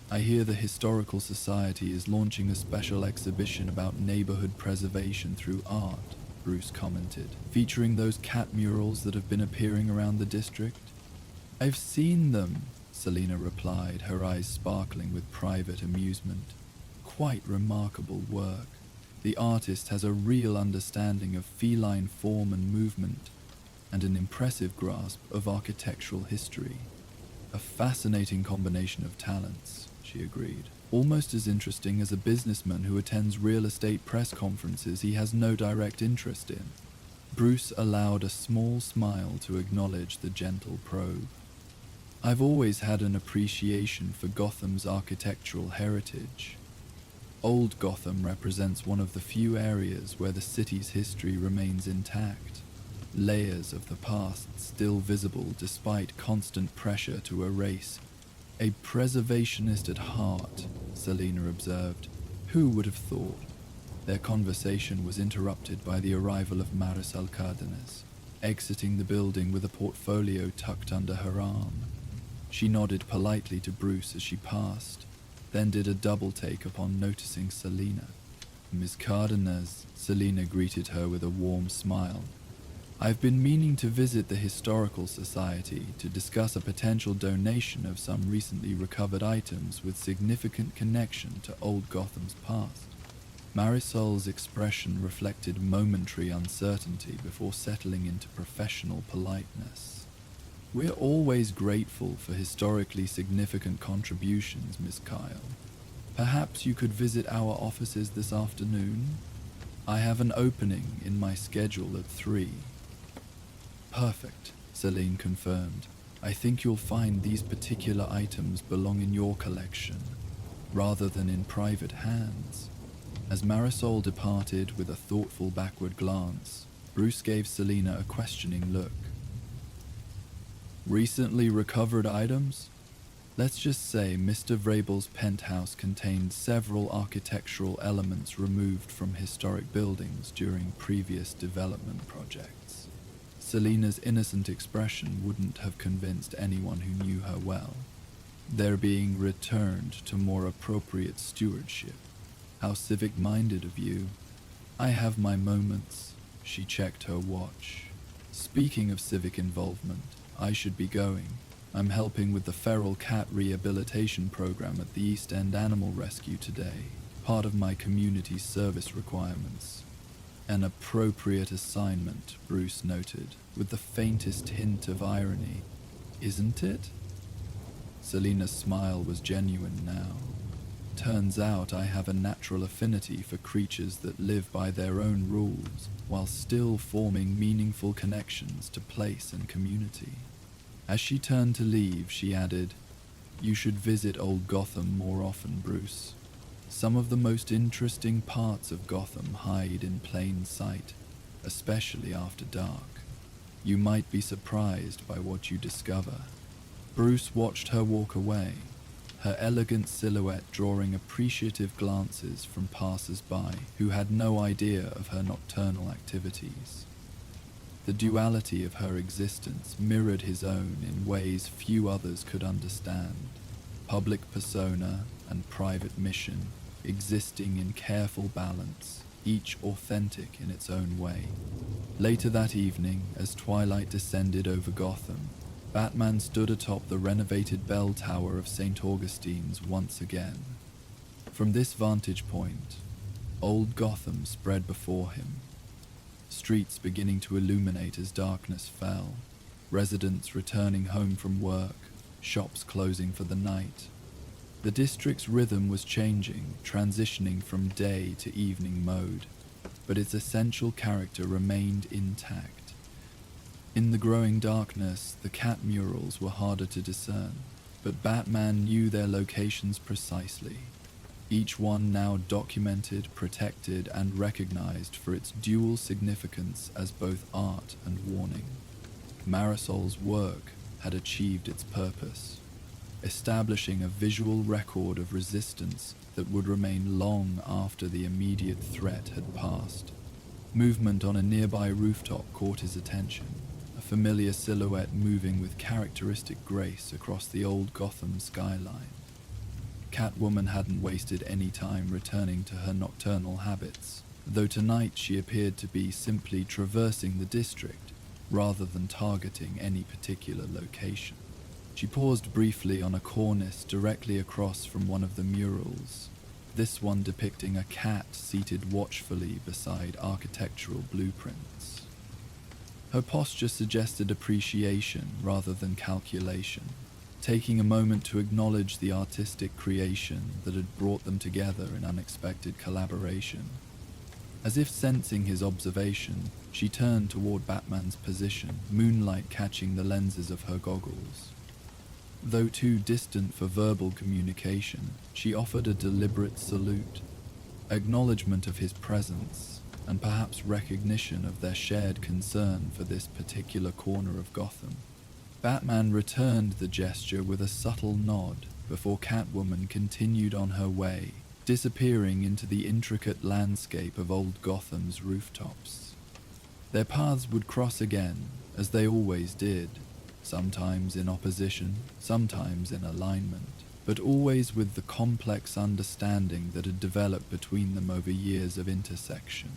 A: "I hear the Historical Society is launching a special exhibition about neighborhood preservation through art," Bruce commented, "featuring those cat murals that have been appearing around the district." "I've seen them," Selina replied, her eyes sparkling with private amusement. "Quite remarkable work. The artist has a real understanding of feline form and movement, and an impressive grasp of architectural history. A fascinating combination of talents," she agreed. "Almost as interesting as a businessman who attends real estate press conferences he has no direct interest in." Bruce allowed a small smile to acknowledge the gentle probe. "I've always had an appreciation for Gotham's architectural heritage. Old Gotham represents one of the few areas where the city's history remains intact, layers of the past still visible despite constant pressure to erase." "A preservationist at heart," Selina observed. "Who would have thought?" Their conversation was interrupted by the arrival of Marisol Cardenas, exiting the building with a portfolio tucked under her arm. She nodded politely to Bruce as she passed, then did a double-take upon noticing Selina. "Miss Cardenas," Selina greeted her with a warm smile. "I've been meaning to visit the Historical Society to discuss a potential donation of some recently recovered items with significant connection to old Gotham's past." Marisol's expression reflected momentary uncertainty before settling into professional politeness. "We're always grateful for historically significant contributions, Miss Kyle. Perhaps you could visit our offices this afternoon? I have an opening in my schedule at 3. "Perfect," Selene confirmed. "I think you'll find these particular items belong in your collection, rather than in private hands." As Marisol departed with a thoughtful backward glance, Bruce gave Selina a questioning look. "Recently recovered items? Let's just say Mr. Vrabel's penthouse contained several architectural elements removed from historic buildings during previous development projects. Selina's innocent expression wouldn't have convinced anyone who knew her well. They're being returned to more appropriate stewardship. How civic-minded of you. I have my moments. She checked her watch. Speaking of civic involvement, I should be going. I'm helping with the feral cat rehabilitation program at the East End Animal Rescue today, part of my community service requirements. An appropriate assignment, Bruce noted, with the faintest hint of irony. Isn't it? Selina's smile was genuine now. Turns out I have a natural affinity for creatures that live by their own rules, while still forming meaningful connections to place and community. As she turned to leave, she added, "You should visit old Gotham more often, Bruce. Some of the most interesting parts of Gotham hide in plain sight, especially after dark. You might be surprised by what you discover." Bruce watched her walk away, her elegant silhouette drawing appreciative glances from passers-by who had no idea of her nocturnal activities. The duality of her existence mirrored his own in ways few others could understand. Public persona and private mission, existing in careful balance, each authentic in its own way. Later that evening, as twilight descended over Gotham, Batman stood atop the renovated bell tower of St. Augustine's once again. From this vantage point, old Gotham spread before him, streets beginning to illuminate as darkness fell, residents returning home from work, shops closing for the night. The district's rhythm was changing, transitioning from day to evening mode, but its essential character remained intact. In the growing darkness, the cat murals were harder to discern, but Batman knew their locations precisely. Each one now documented, protected, and recognized for its dual significance as both art and warning. Marisol's work had achieved its purpose, establishing a visual record of resistance that would remain long after the immediate threat had passed. Movement on a nearby rooftop caught his attention, a familiar silhouette moving with characteristic grace across the old Gotham skyline. Catwoman hadn't wasted any time returning to her nocturnal habits, though tonight she appeared to be simply traversing the district rather than targeting any particular location. She paused briefly on a cornice directly across from one of the murals, this one depicting a cat seated watchfully beside architectural blueprints. Her posture suggested appreciation rather than calculation, taking a moment to acknowledge the artistic creation that had brought them together in unexpected collaboration. As if sensing his observation, she turned toward Batman's position, moonlight catching the lenses of her goggles. Though too distant for verbal communication, she offered a deliberate salute, acknowledgement of his presence, and perhaps recognition of their shared concern for this particular corner of Gotham. Batman returned the gesture with a subtle nod before Catwoman continued on her way, disappearing into the intricate landscape of old Gotham's rooftops. Their paths would cross again, as they always did, sometimes in opposition, sometimes in alignment, but always with the complex understanding that had developed between them over years of intersection.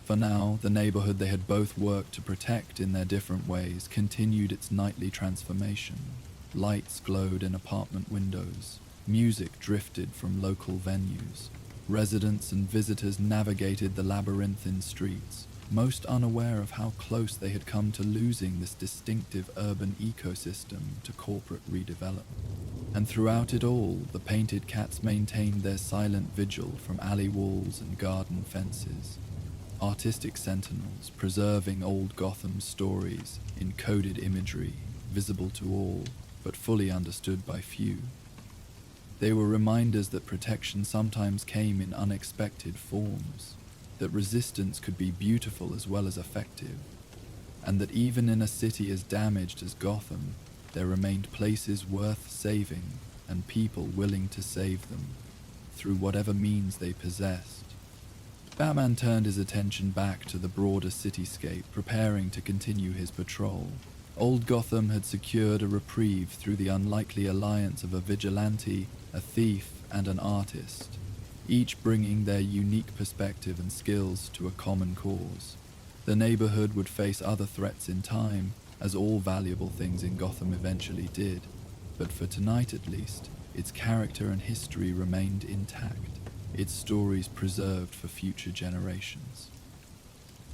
A: For now, the neighborhood they had both worked to protect in their different ways continued its nightly transformation. Lights glowed in apartment windows, music drifted from local venues. Residents and visitors navigated the labyrinthine streets, most unaware of how close they had come to losing this distinctive urban ecosystem to corporate redevelopment. And throughout it all, the painted cats maintained their silent vigil from alley walls and garden fences. Artistic sentinels preserving old Gotham's stories in coded imagery, visible to all, but fully understood by few. They were reminders that protection sometimes came in unexpected forms, that resistance could be beautiful as well as effective, and that even in a city as damaged as Gotham, there remained places worth saving and people willing to save them, through whatever means they possessed. Batman turned his attention back to the broader cityscape, preparing to continue his patrol. Old Gotham had secured a reprieve through the unlikely alliance of a vigilante, a thief, and an artist, each bringing their unique perspective and skills to a common cause. The neighborhood would face other threats in time, as all valuable things in Gotham eventually did, but for tonight at least, its character and history remained intact, its stories preserved for future generations.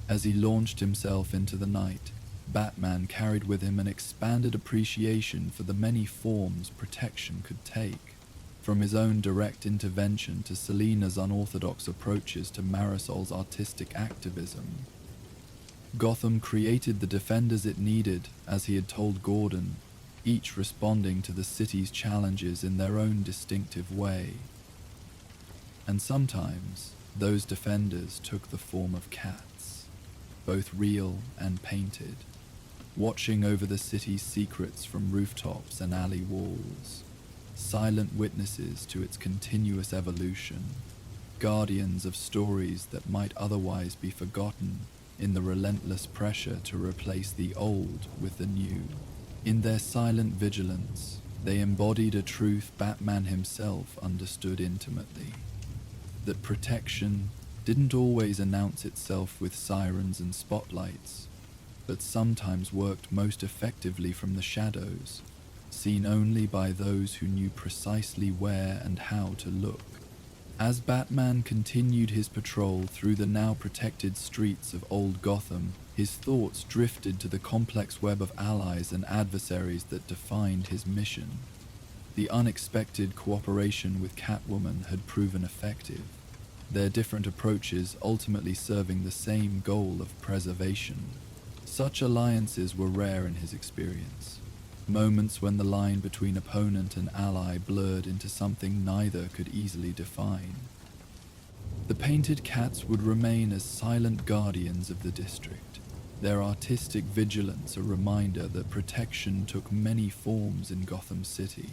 A: As he launched himself into the night, Batman carried with him an expanded appreciation for the many forms protection could take, from his own direct intervention to Selina's unorthodox approaches to Marisol's artistic activism. Gotham created the defenders it needed, as he had told Gordon, each responding to the city's challenges in their own distinctive way. And sometimes, those defenders took the form of cats, both real and painted, watching over the city's secrets from rooftops and alley walls, silent witnesses to its continuous evolution, guardians of stories that might otherwise be forgotten in the relentless pressure to replace the old with the new. In their silent vigilance, they embodied a truth Batman himself understood intimately, that protection didn't always announce itself with sirens and spotlights, but sometimes worked most effectively from the shadows, seen only by those who knew precisely where and how to look. As Batman continued his patrol through the now protected streets of Old Gotham, his thoughts drifted to the complex web of allies and adversaries that defined his mission. The unexpected cooperation with Catwoman had proven effective, their different approaches ultimately serving the same goal of preservation. Such alliances were rare in his experience, moments when the line between opponent and ally blurred into something neither could easily define. The painted cats would remain as silent guardians of the district, their artistic vigilance a reminder that protection took many forms in Gotham City.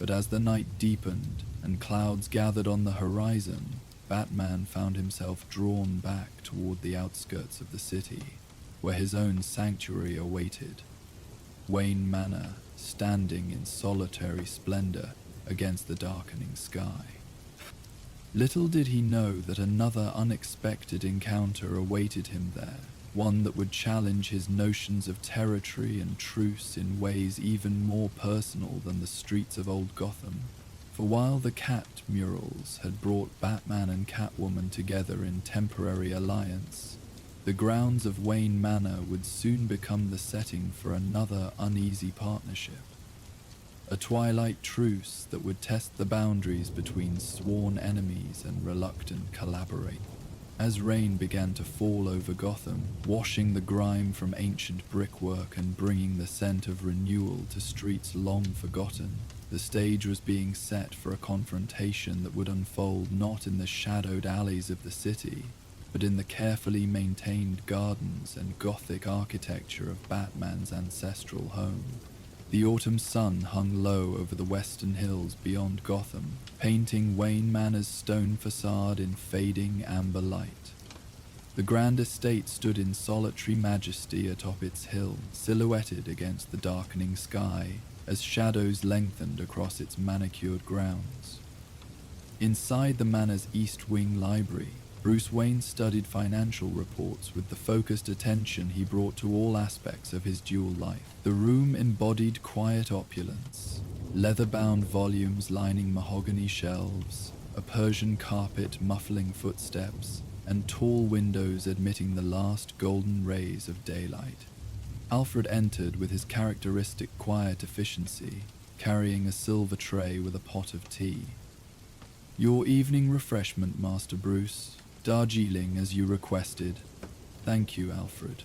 A: But as the night deepened and clouds gathered on the horizon, Batman found himself drawn back toward the outskirts of the city, where his own sanctuary awaited. Wayne Manor, standing in solitary splendor against the darkening sky. Little did he know that another unexpected encounter awaited him there, one that would challenge his notions of territory and truce in ways even more personal than the streets of Old Gotham. For while the cat murals had brought Batman and Catwoman together in temporary alliance, the grounds of Wayne Manor would soon become the setting for another uneasy partnership. A twilight truce that would test the boundaries between sworn enemies and reluctant collaborators. As rain began to fall over Gotham, washing the grime from ancient brickwork and bringing the scent of renewal to streets long forgotten, the stage was being set for a confrontation that would unfold not in the shadowed alleys of the city, but in the carefully maintained gardens and Gothic architecture of Batman's ancestral home. The autumn sun hung low over the western hills beyond Gotham, painting Wayne Manor's stone facade in fading amber light. The grand estate stood in solitary majesty atop its hill, silhouetted against the darkening sky, as shadows lengthened across its manicured grounds. Inside the manor's East Wing library, Bruce Wayne studied financial reports with the focused attention he brought to all aspects of his dual life. The room embodied quiet opulence, leather-bound volumes lining mahogany shelves, a Persian carpet muffling footsteps, and tall windows admitting the last golden rays of daylight. Alfred entered with his characteristic quiet efficiency, carrying a silver tray with a pot of tea. "Your evening refreshment, Master Bruce. Darjeeling, as you requested." "Thank you, Alfred."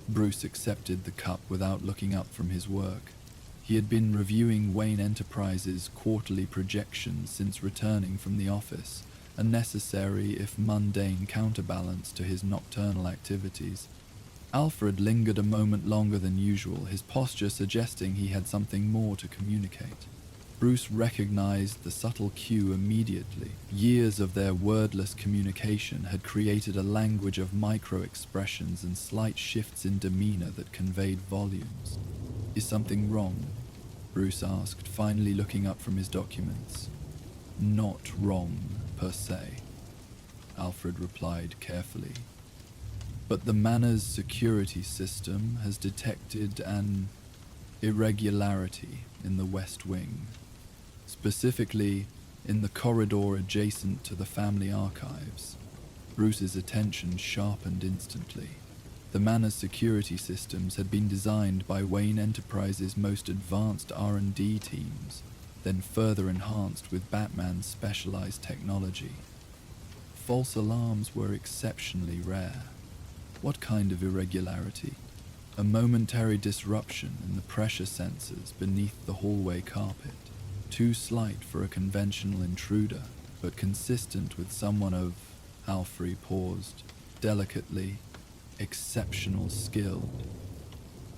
A: Bruce accepted the cup without looking up from his work. He had been reviewing Wayne Enterprises' quarterly projections since returning from the office, a necessary if mundane counterbalance to his nocturnal activities. Alfred lingered a moment longer than usual, his posture suggesting he had something more to communicate. Bruce recognized the subtle cue immediately. Years of their wordless communication had created a language of micro-expressions and slight shifts in demeanor that conveyed volumes. "Is something wrong?" Bruce asked, finally looking up from his documents. "Not wrong, per se," Alfred replied carefully. "But the Manor's security system has detected an irregularity in the West Wing. Specifically, in the corridor adjacent to the family archives." Bruce's attention sharpened instantly. The Manor's security systems had been designed by Wayne Enterprises' most advanced R&D teams, then further enhanced with Batman's specialized technology. False alarms were exceptionally rare. What kind of irregularity? A momentary disruption in the pressure sensors beneath the hallway carpet. Too slight for a conventional intruder, but consistent with someone of, Alfred paused, delicately, exceptional skill.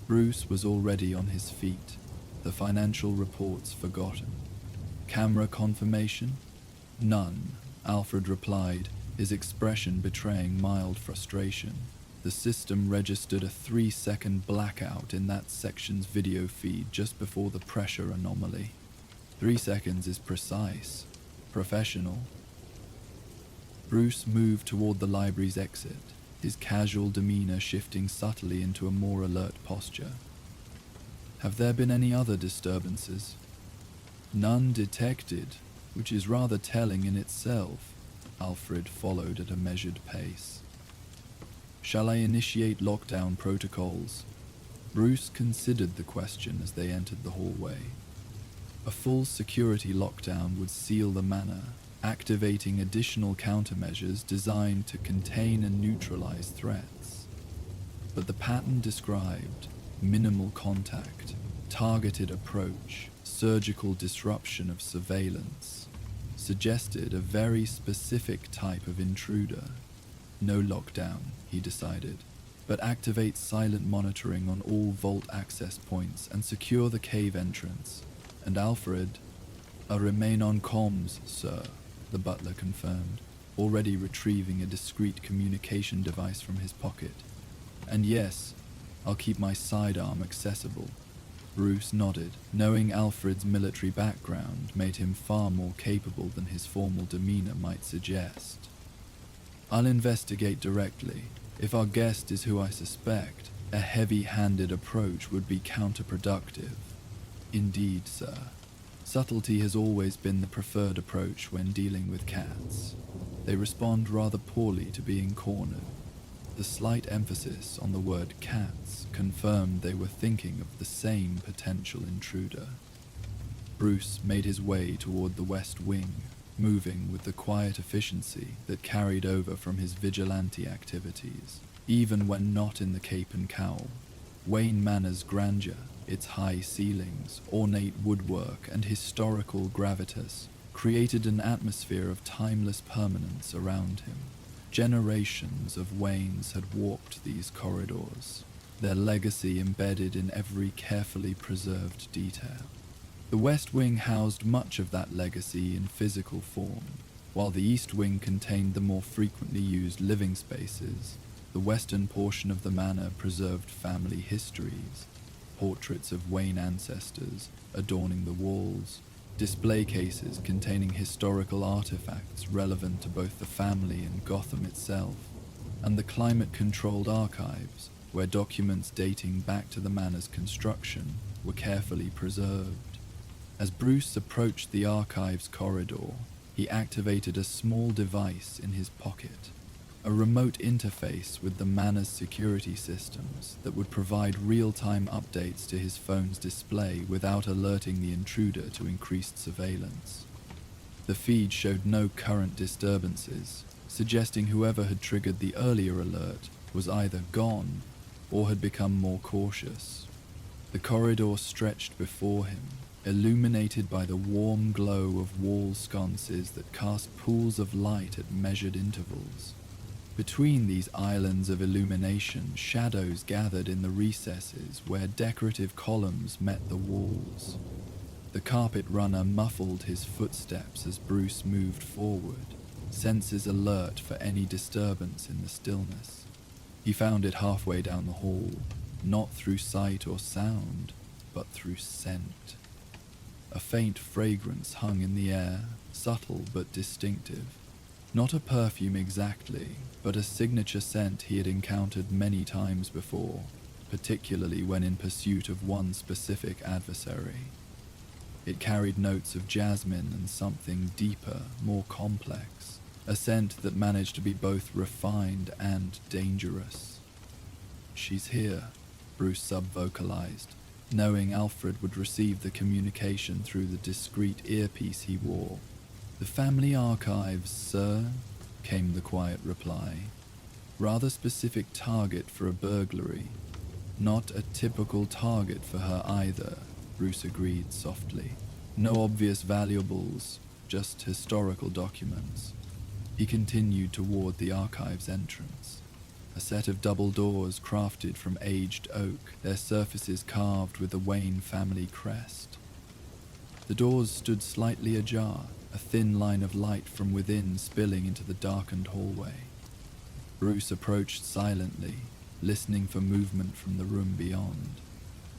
A: Bruce was already on his feet, the financial reports forgotten. "Camera confirmation?" "None," Alfred replied, his expression betraying mild frustration. "The system registered a 3-second blackout in that section's video feed just before the pressure anomaly. 3 seconds is precise, professional." Bruce moved toward the library's exit, his casual demeanor shifting subtly into a more alert posture. "Have there been any other disturbances?" "None detected, which is rather telling in itself," Alfred followed at a measured pace. "Shall I initiate lockdown protocols?" Bruce considered the question as they entered the hallway. A full security lockdown would seal the Manor, activating additional countermeasures designed to contain and neutralize threats. But the pattern described, minimal contact, targeted approach, surgical disruption of surveillance, suggested a very specific type of intruder. No lockdown, he decided, but activate silent monitoring on all vault access points and secure the cave entrance. And Alfred, "I remain on comms, sir," the butler confirmed, already retrieving a discreet communication device from his pocket. "And yes, I'll keep my sidearm accessible." Bruce nodded, knowing Alfred's military background made him far more capable than his formal demeanor might suggest. "I'll investigate directly. If our guest is who I suspect, a heavy-handed approach would be counterproductive." "Indeed, sir. Subtlety has always been the preferred approach when dealing with cats. They respond rather poorly to being cornered." The slight emphasis on the word cats confirmed they were thinking of the same potential intruder. Bruce made his way toward the West Wing, moving with the quiet efficiency that carried over from his vigilante activities, even when not in the cape and cowl. Wayne Manor's grandeur, its high ceilings, ornate woodwork, and historical gravitas created an atmosphere of timeless permanence around him. Generations of Waynes had walked these corridors, their legacy embedded in every carefully preserved detail. The West Wing housed much of that legacy in physical form, while the East Wing contained the more frequently used living spaces. The western portion of the manor preserved family histories, portraits of Wayne ancestors adorning the walls, display cases containing historical artifacts relevant to both the family and Gotham itself, and the climate-controlled archives, where documents dating back to the manor's construction were carefully preserved. As Bruce approached the archives corridor, he activated a small device in his pocket, a remote interface with the manor's security systems that would provide real-time updates to his phone's display without alerting the intruder to increased surveillance. The feed showed no current disturbances, suggesting whoever had triggered the earlier alert was either gone or had become more cautious. The corridor stretched before him, illuminated by the warm glow of wall sconces that cast pools of light at measured intervals. Between these islands of illumination, shadows gathered in the recesses where decorative columns met the walls. The carpet runner muffled his footsteps as Bruce moved forward, senses alert for any disturbance in the stillness. He found it halfway down the hall, not through sight or sound, but through scent. A faint fragrance hung in the air, subtle but distinctive. Not a perfume exactly, but a signature scent he had encountered many times before, particularly when in pursuit of one specific adversary. It carried notes of jasmine and something deeper, more complex, a scent that managed to be both refined and dangerous. "She's here," Bruce sub-vocalized, knowing Alfred would receive the communication through the discreet earpiece he wore. "The family archives, sir," came the quiet reply. "Rather specific target for a burglary. Not a typical target for her either," Bruce agreed softly. "No obvious valuables, just historical documents." He continued toward the archive's entrance. A set of double doors crafted from aged oak, their surfaces carved with the Wayne family crest. The doors stood slightly ajar, a thin line of light from within spilling into the darkened hallway. Bruce approached silently, listening for movement from the room beyond.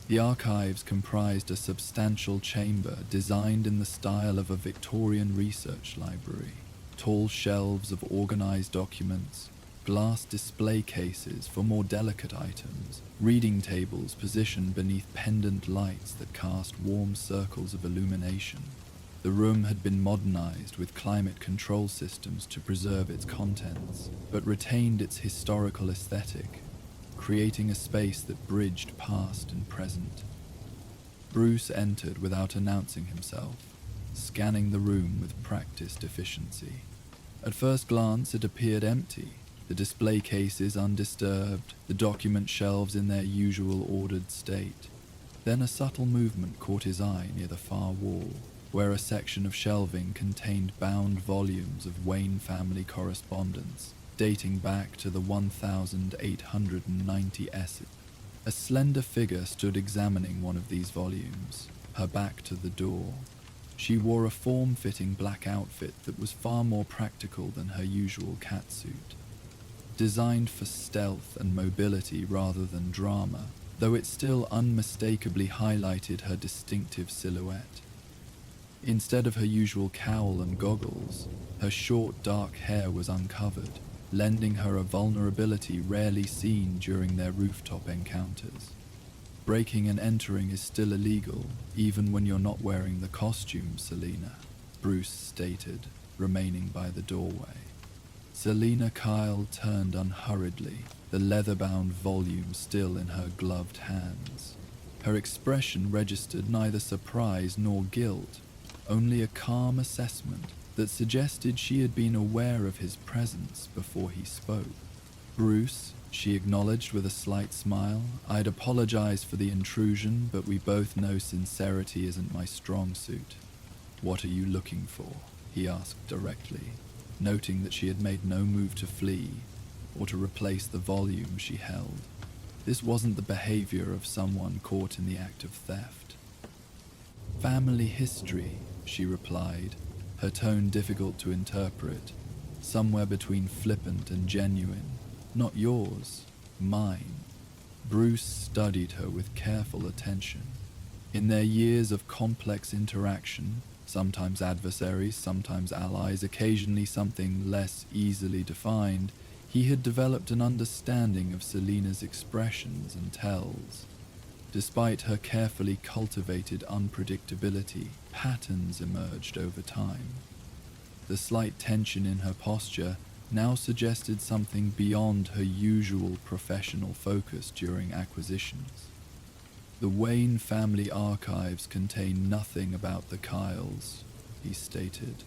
A: The archives comprised a substantial chamber designed in the style of a Victorian research library. Tall shelves of organized documents, glass display cases for more delicate items, reading tables positioned beneath pendant lights that cast warm circles of illumination. The room had been modernized with climate control systems to preserve its contents, but retained its historical aesthetic, creating a space that bridged past and present. Bruce entered without announcing himself, scanning the room with practiced efficiency. At first glance, it appeared empty, the display cases undisturbed, the document shelves in their usual ordered state. Then a subtle movement caught his eye near the far wall, where a section of shelving contained bound volumes of Wayne family correspondence, dating back to the 1890s. A slender figure stood examining one of these volumes, her back to the door. She wore a form-fitting black outfit that was far more practical than her usual catsuit. Designed for stealth and mobility rather than drama, though it still unmistakably highlighted her distinctive silhouette. Instead of her usual cowl and goggles, her short dark hair was uncovered, lending her a vulnerability rarely seen during their rooftop encounters. "Breaking and entering is still illegal, even when you're not wearing the costume, Selina," Bruce stated, remaining by the doorway. Selina Kyle turned unhurriedly, the leather-bound volume still in her gloved hands. Her expression registered neither surprise nor guilt, only a calm assessment that suggested she had been aware of his presence before he spoke. "Bruce," she acknowledged with a slight smile, "I'd apologize for the intrusion, but we both know sincerity isn't my strong suit." "What are you looking for?" he asked directly, noting that she had made no move to flee or to replace the volume she held. This wasn't the behavior of someone caught in the act of theft. "Family history," she replied, her tone difficult to interpret, somewhere between flippant and genuine. "Not yours, mine." Bruce studied her with careful attention. In their years of complex interaction, sometimes adversaries, sometimes allies, occasionally something less easily defined, he had developed an understanding of Selina's expressions and tells. Despite her carefully cultivated unpredictability, patterns emerged over time. The slight tension in her posture now suggested something beyond her usual professional focus during acquisitions. "The Wayne family archives contain nothing about the Kyles," he stated.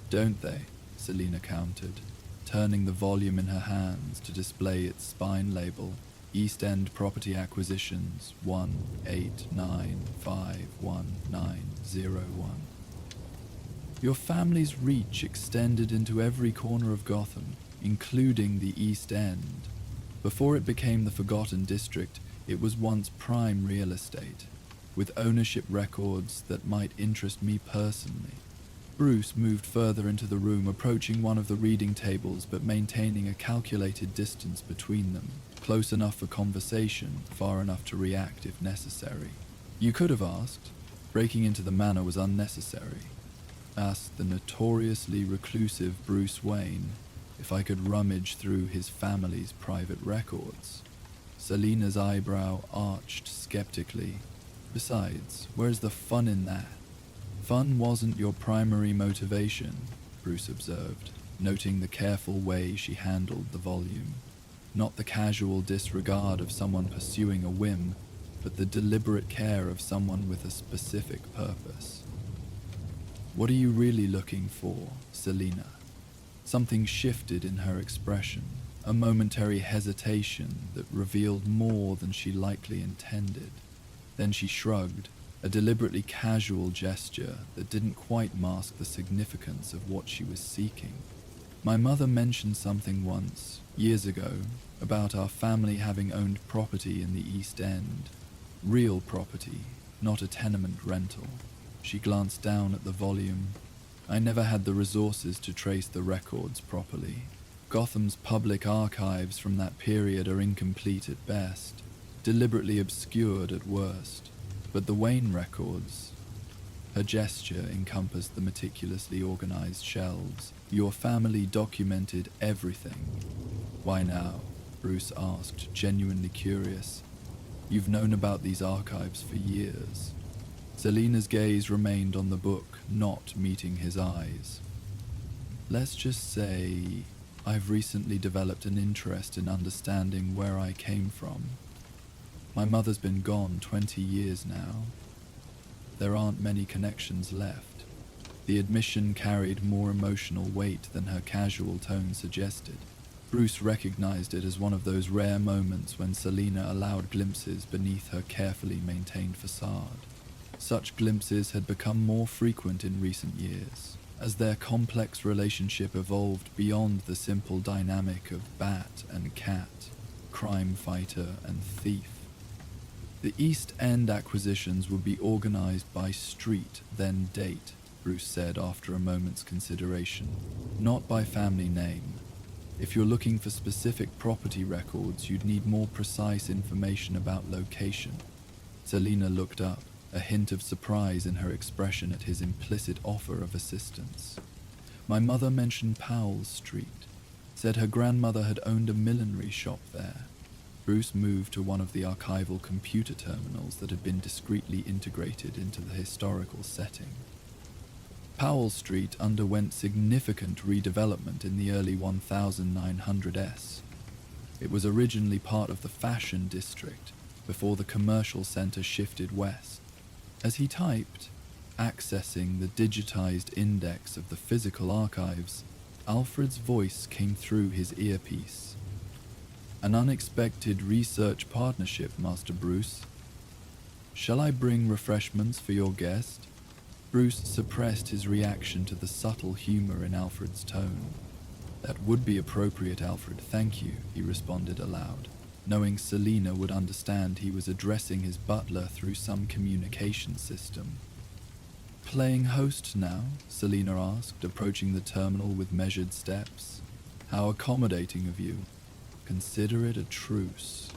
A: "Don't they?" Selina countered, turning the volume in her hands to display its spine label, East End Property Acquisitions 189511901. "Your family's reach extended into every corner of Gotham, including the East End. Before it became the Forgotten District, it was once prime real estate, with ownership records that might interest me personally. Bruce moved further into the room, approaching one of the reading tables but maintaining a calculated distance between them, close enough for conversation, far enough to react if necessary. "You could have asked. Breaking into the manor was unnecessary. Asked the notoriously reclusive Bruce Wayne if I could rummage through his family's private records." Selina's eyebrow arched skeptically. "Besides, where's the fun in that?" "Fun wasn't your primary motivation," Bruce observed, noting the careful way she handled the volume. Not the casual disregard of someone pursuing a whim, but the deliberate care of someone with a specific purpose. "What are you really looking for, Selina?" Something shifted in her expression, a momentary hesitation that revealed more than she likely intended. Then she shrugged, a deliberately casual gesture that didn't quite mask the significance of what she was seeking. "My mother mentioned something once, years ago, about our family having owned property in the East End. Real property, not a tenement rental." She glanced down at the volume. "I never had the resources to trace the records properly. Gotham's public archives from that period are incomplete at best, deliberately obscured at worst. But the Wayne records," her gesture encompassed the meticulously organized shelves, "your family documented everything." "Why now?" Bruce asked, genuinely curious. "You've known about these archives for years." Selina's gaze remained on the book, not meeting his eyes. "Let's just say I've recently developed an interest in understanding where I came from. My mother's been gone 20 years now. There aren't many connections left." The admission carried more emotional weight than her casual tone suggested. Bruce recognized it as one of those rare moments when Selina allowed glimpses beneath her carefully maintained facade. Such glimpses had become more frequent in recent years, as their complex relationship evolved beyond the simple dynamic of bat and cat, crime fighter and thief. "The East End acquisitions would be organized by street, then date," Bruce said after a moment's consideration. "Not by family name. If you're looking for specific property records, you'd need more precise information about location." Selina looked up, a hint of surprise in her expression at his implicit offer of assistance. "My mother mentioned Powell Street. Said her grandmother had owned a millinery shop there." Bruce moved to one of the archival computer terminals that had been discreetly integrated into the historical setting. "Powell Street underwent significant redevelopment in the early 1900s. It was originally part of the fashion district before the commercial center shifted west." As he typed, accessing the digitized index of the physical archives, Alfred's voice came through his earpiece. "An unexpected research partnership, Master Bruce. Shall I bring refreshments for your guest?" Bruce suppressed his reaction to the subtle humor in Alfred's tone. "That would be appropriate, Alfred, thank you," he responded aloud, knowing Selina would understand he was addressing his butler through some communication system. "Playing host now?" Selina asked, approaching the terminal with measured steps. "How accommodating of you." "Consider it a truce,"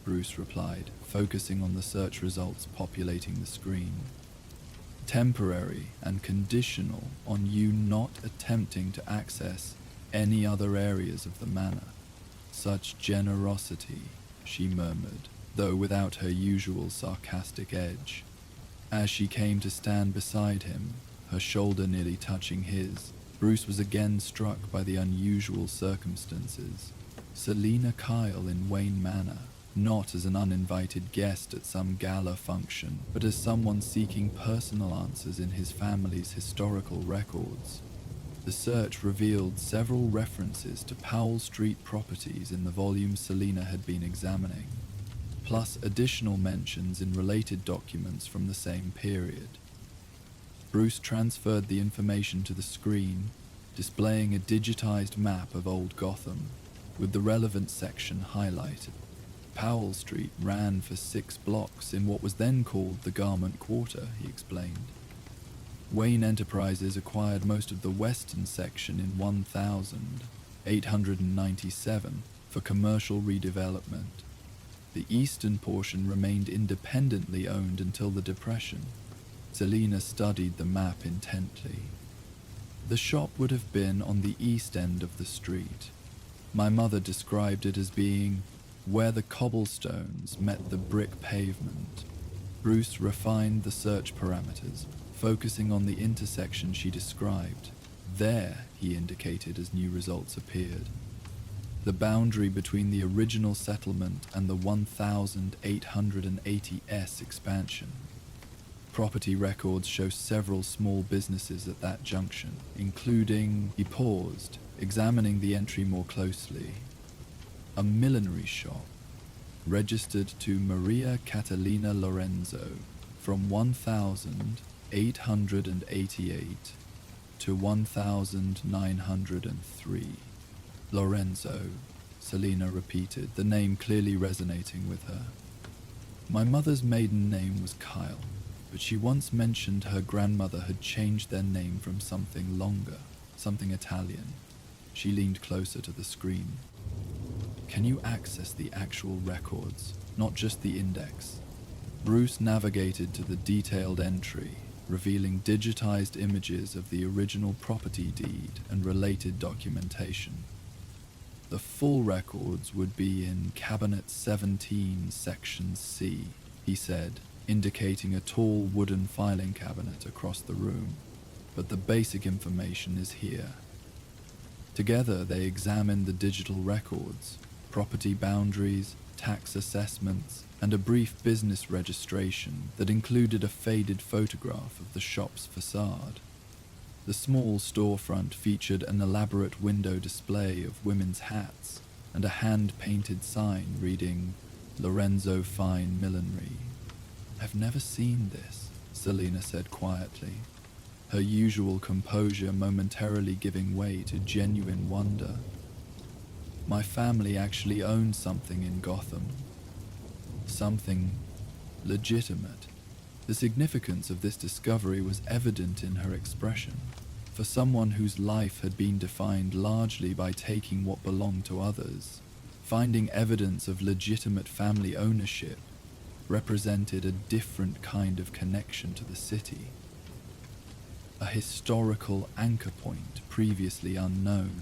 A: Bruce replied, focusing on the search results populating the screen. "Temporary and conditional on you not attempting to access any other areas of the manor." "Such generosity," she murmured, though without her usual sarcastic edge. As she came to stand beside him, her shoulder nearly touching his, Bruce was again struck by the unusual circumstances. Selina Kyle in Wayne Manor, not as an uninvited guest at some gala function, but as someone seeking personal answers in his family's historical records. The search revealed several references to Powell Street properties in the volume Selina had been examining, plus additional mentions in related documents from the same period. Bruce transferred the information to the screen, displaying a digitized map of old Gotham, with the relevant section highlighted. Powell Street ran for 6 blocks in what was then called the Garment Quarter, he explained. Wayne Enterprises acquired most of the western section in 1897 for commercial redevelopment. The eastern portion remained independently owned until the Depression. Selina studied the map intently. The shop would have been on the east end of the street. My mother described it as being where the cobblestones met the brick pavement. Bruce refined the search parameters, focusing on the intersection she described. There, he indicated as new results appeared. The boundary between the original settlement and the 1880S expansion. Property records show several small businesses at that junction, including, he paused, examining the entry more closely, a millinery shop, registered to Maria Catalina Lorenzo from 1888 to 1903. Lorenzo, Selina repeated, the name clearly resonating with her. My mother's maiden name was Kyle, but she once mentioned her grandmother had changed their name from something longer, something Italian. She leaned closer to the screen. Can you access the actual records, not just the index? Bruce navigated to the detailed entry, revealing digitized images of the original property deed and related documentation. The full records would be in Cabinet 17, Section C, he said, indicating a tall wooden filing cabinet across the room, but the basic information is here. Together they examined the digital records, property boundaries, tax assessments, and a brief business registration that included a faded photograph of the shop's facade. The small storefront featured an elaborate window display of women's hats and a hand-painted sign reading, Lorenzo Fine Millinery. I've never seen this, Selina said quietly, her usual composure momentarily giving way to genuine wonder. My family actually owned something in Gotham. Something legitimate. The significance of this discovery was evident in her expression. For someone whose life had been defined largely by taking what belonged to others, finding evidence of legitimate family ownership represented a different kind of connection to the city. A historical anchor point previously unknown.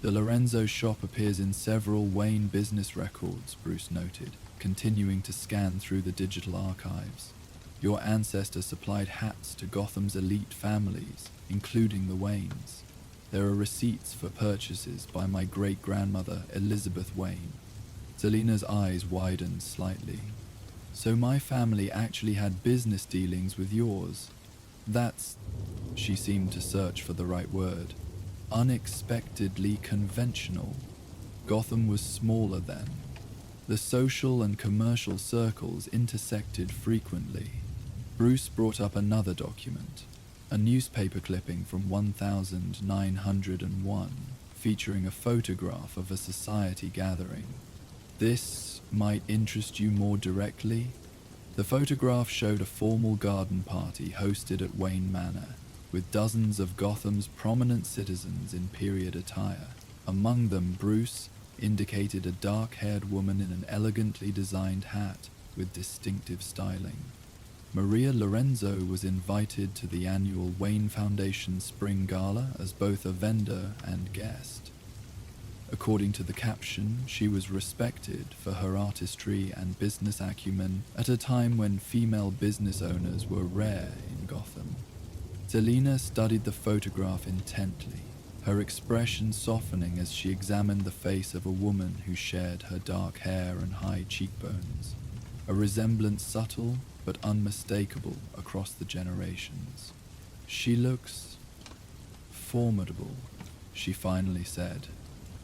A: The Lorenzo shop appears in several Wayne business records, Bruce noted, continuing to scan through the digital archives. Your ancestor supplied hats to Gotham's elite families, including the Waynes. There are receipts for purchases by my great-grandmother, Elizabeth Wayne. Selina's eyes widened slightly. So my family actually had business dealings with yours. That's, she seemed to search for the right word, unexpectedly conventional. Gotham was smaller then. The social and commercial circles intersected frequently. Bruce brought up another document, a newspaper clipping from 1901, featuring a photograph of a society gathering. This might interest you more directly. The photograph showed a formal garden party hosted at Wayne Manor, with dozens of Gotham's prominent citizens in period attire. Among them, Bruce indicated a dark-haired woman in an elegantly designed hat with distinctive styling. Maria Lorenzo was invited to the annual Wayne Foundation Spring Gala as both a vendor and guest. According to the caption, she was respected for her artistry and business acumen at a time when female business owners were rare in Gotham. Selina studied the photograph intently, her expression softening as she examined the face of a woman who shared her dark hair and high cheekbones, a resemblance subtle but unmistakable across the generations. She looks formidable, she finally said,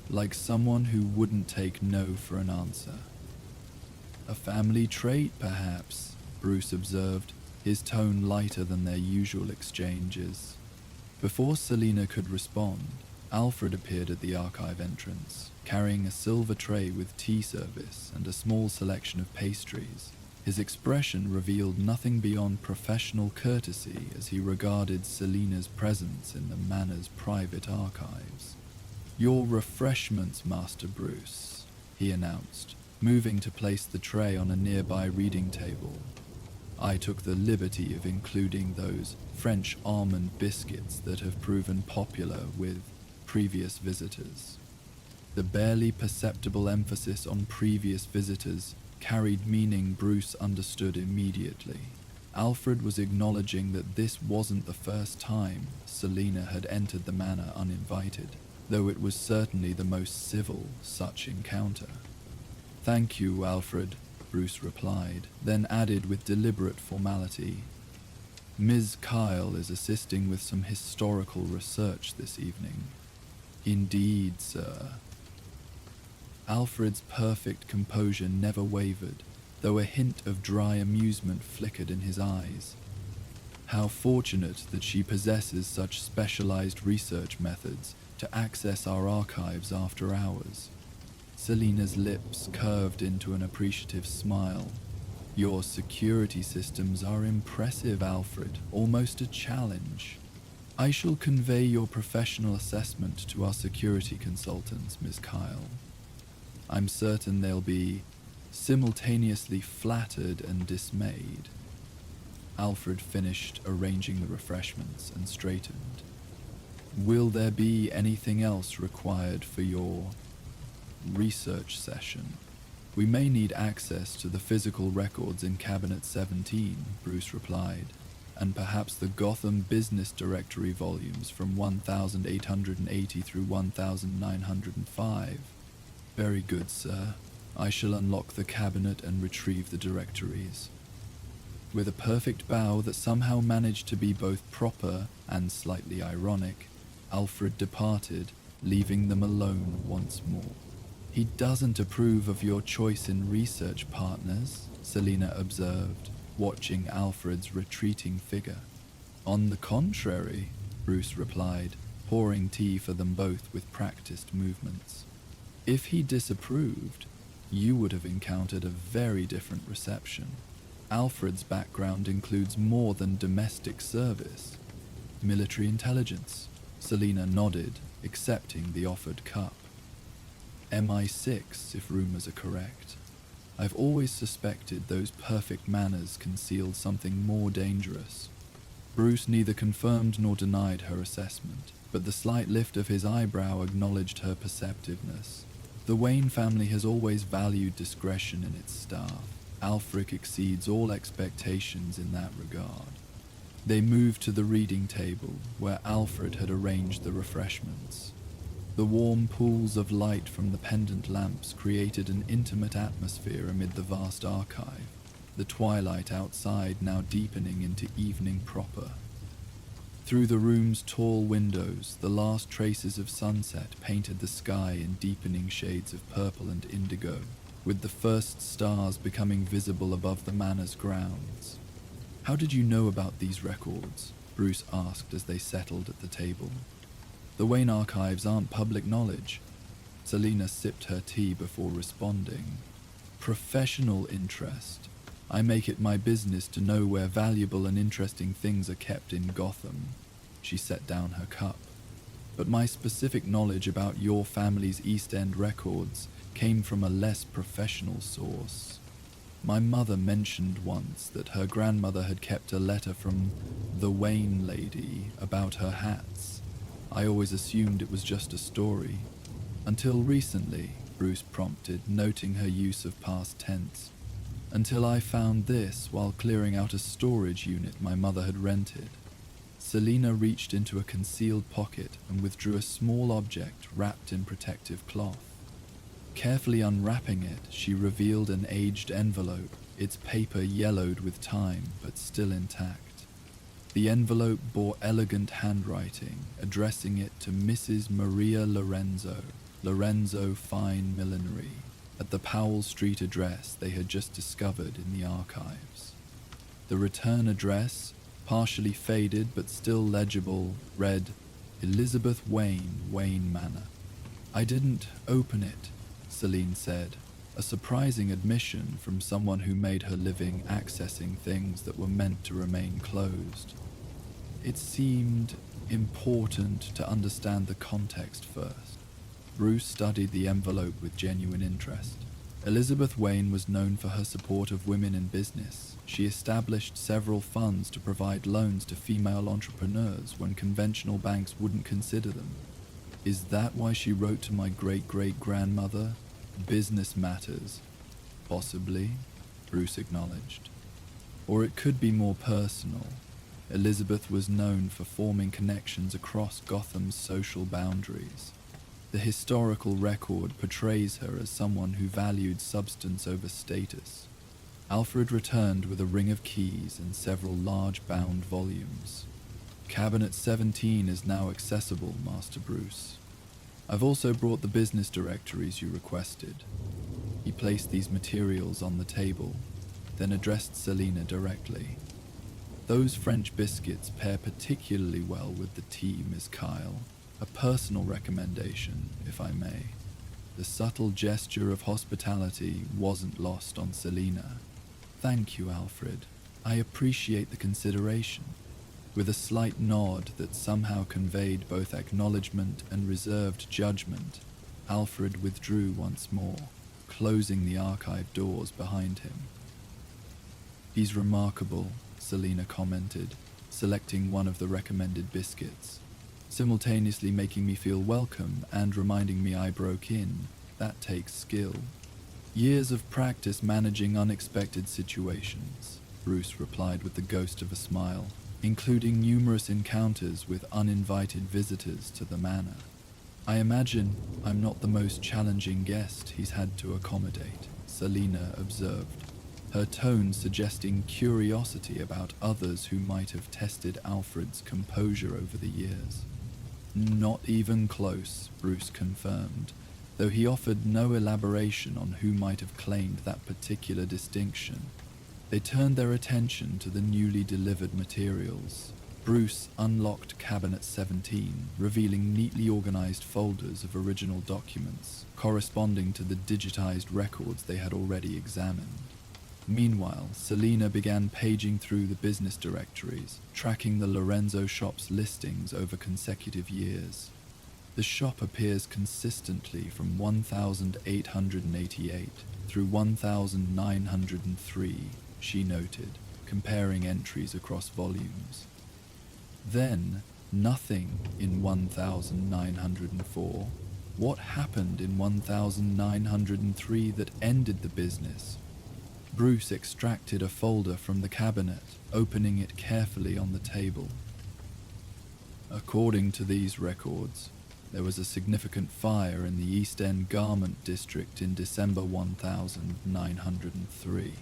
A: like someone who wouldn't take no for an answer. A family trait, perhaps, Bruce observed, his tone lighter than their usual exchanges. Before Selina could respond, Alfred appeared at the archive entrance, carrying a silver tray with tea service and a small selection of pastries. His expression revealed nothing beyond professional courtesy as he regarded Selina's presence in the manor's private archives. "Your refreshments, Master Bruce," he announced, moving to place the tray on a nearby reading table. "I took the liberty of including those French almond biscuits that have proven popular with previous visitors." The barely perceptible emphasis on previous visitors carried meaning Bruce understood immediately. Alfred was acknowledging that this wasn't the first time Selina had entered the manor uninvited, though it was certainly the most civil such encounter. "Thank you, Alfred," Bruce replied, then added with deliberate formality, "Ms. Kyle is assisting with some historical research this evening." "Indeed, sir." Alfred's perfect composure never wavered, though a hint of dry amusement flickered in his eyes. "How fortunate that she possesses such specialized research methods to access our archives after hours." Selina's lips curved into an appreciative smile. "Your security systems are impressive, Alfred, almost a challenge. I shall convey your professional assessment to our security consultants, Ms. Kyle. I'm certain they'll be simultaneously flattered and dismayed." Alfred finished arranging the refreshments and straightened. "Will there be anything else required for your research session? We may need access to the physical records in Cabinet 17, Bruce replied, "and perhaps the Gotham Business Directory volumes from 1880 through 1905. "Very good, sir. I shall unlock the cabinet and retrieve the directories." With a perfect bow that somehow managed to be both proper and slightly ironic, Alfred departed, leaving them alone once more. "He doesn't approve of your choice in research partners," Selina observed, watching Alfred's retreating figure. "On the contrary," Bruce replied, pouring tea for them both with practiced movements. "If he disapproved, you would have encountered a very different reception. Alfred's background includes more than domestic service. Military intelligence." Selina nodded, accepting the offered cup. "MI6, if rumors are correct. I've always suspected those perfect manners concealed something more dangerous." Bruce neither confirmed nor denied her assessment, but the slight lift of his eyebrow acknowledged her perceptiveness. The Wayne family has always valued discretion in its staff. Alfred exceeds all expectations in that regard. They moved to the reading table, where Alfred had arranged the refreshments. The warm pools of light from the pendant lamps created an intimate atmosphere amid the vast archive, the twilight outside now deepening into evening proper. Through the room's tall windows, the last traces of sunset painted the sky in deepening shades of purple and indigo, with the first stars becoming visible above the manor's grounds. "How did you know about these records?" Bruce asked as they settled at the table. "The Wayne archives aren't public knowledge." Selina sipped her tea before responding. "Professional interest. I make it my business to know where valuable and interesting things are kept in Gotham." She set down her cup. "But my specific knowledge about your family's East End records came from a less professional source. My mother mentioned once that her grandmother had kept a letter from the Wayne lady about her hats. I always assumed it was just a story. Until recently," Bruce prompted, noting her use of past tense. "Until I found this while clearing out a storage unit my mother had rented." Selina reached into a concealed pocket and withdrew a small object wrapped in protective cloth. Carefully unwrapping it, she revealed an aged envelope, its paper yellowed with time but still intact. The envelope bore elegant handwriting, addressing it to Mrs. Maria Lorenzo Fine Millinery, at the Powell Street address they had just discovered in the archives. The return address, partially faded but still legible, read, Elizabeth Wayne, Wayne Manor. I didn't open it, Feline said, a surprising admission from someone who made her living accessing things that were meant to remain closed. It seemed important to understand the context first. Bruce studied the envelope with genuine interest. Elizabeth Wayne was known for her support of women in business. She established several funds to provide loans to female entrepreneurs when conventional banks wouldn't consider them. Is that why she wrote to my great-great-grandmother? Business matters. Possibly, Bruce acknowledged. Or it could be more personal. Elizabeth was known for forming connections across Gotham's social boundaries. The historical record portrays her as someone who valued substance over status. Alfred returned with a ring of keys and several large bound volumes. Cabinet 17 is now accessible, Master Bruce. I've also brought the business directories you requested. He placed these materials on the table, then addressed Selina directly. Those French biscuits pair particularly well with the tea, Miss Kyle. A personal recommendation, if I may. The subtle gesture of hospitality wasn't lost on Selina. Thank you, Alfred. I appreciate the consideration. With a slight nod that somehow conveyed both acknowledgement and reserved judgment, Alfred withdrew once more, closing the archive doors behind him. He's remarkable, Selina commented, selecting one of the recommended biscuits, simultaneously making me feel welcome and reminding me I broke in. That takes skill. Years of practice managing unexpected situations, Bruce replied with the ghost of a smile, including numerous encounters with uninvited visitors to the manor. I imagine I'm not the most challenging guest he's had to accommodate, Selina observed, her tone suggesting curiosity about others who might have tested Alfred's composure over the years. Not even close, Bruce confirmed, though he offered no elaboration on who might have claimed that particular distinction. They turned their attention to the newly delivered materials. Bruce unlocked Cabinet 17, revealing neatly organized folders of original documents, corresponding to the digitized records they had already examined. Meanwhile, Selina began paging through the business directories, tracking the Lorenzo shop's listings over consecutive years. The shop appears consistently from 1888 through 1903, she noted, comparing entries across volumes. Then, nothing in 1904. What happened in 1903 that ended the business? Bruce extracted a folder from the cabinet, opening it carefully on the table. According to these records, there was a significant fire in the East End garment district in December 1903.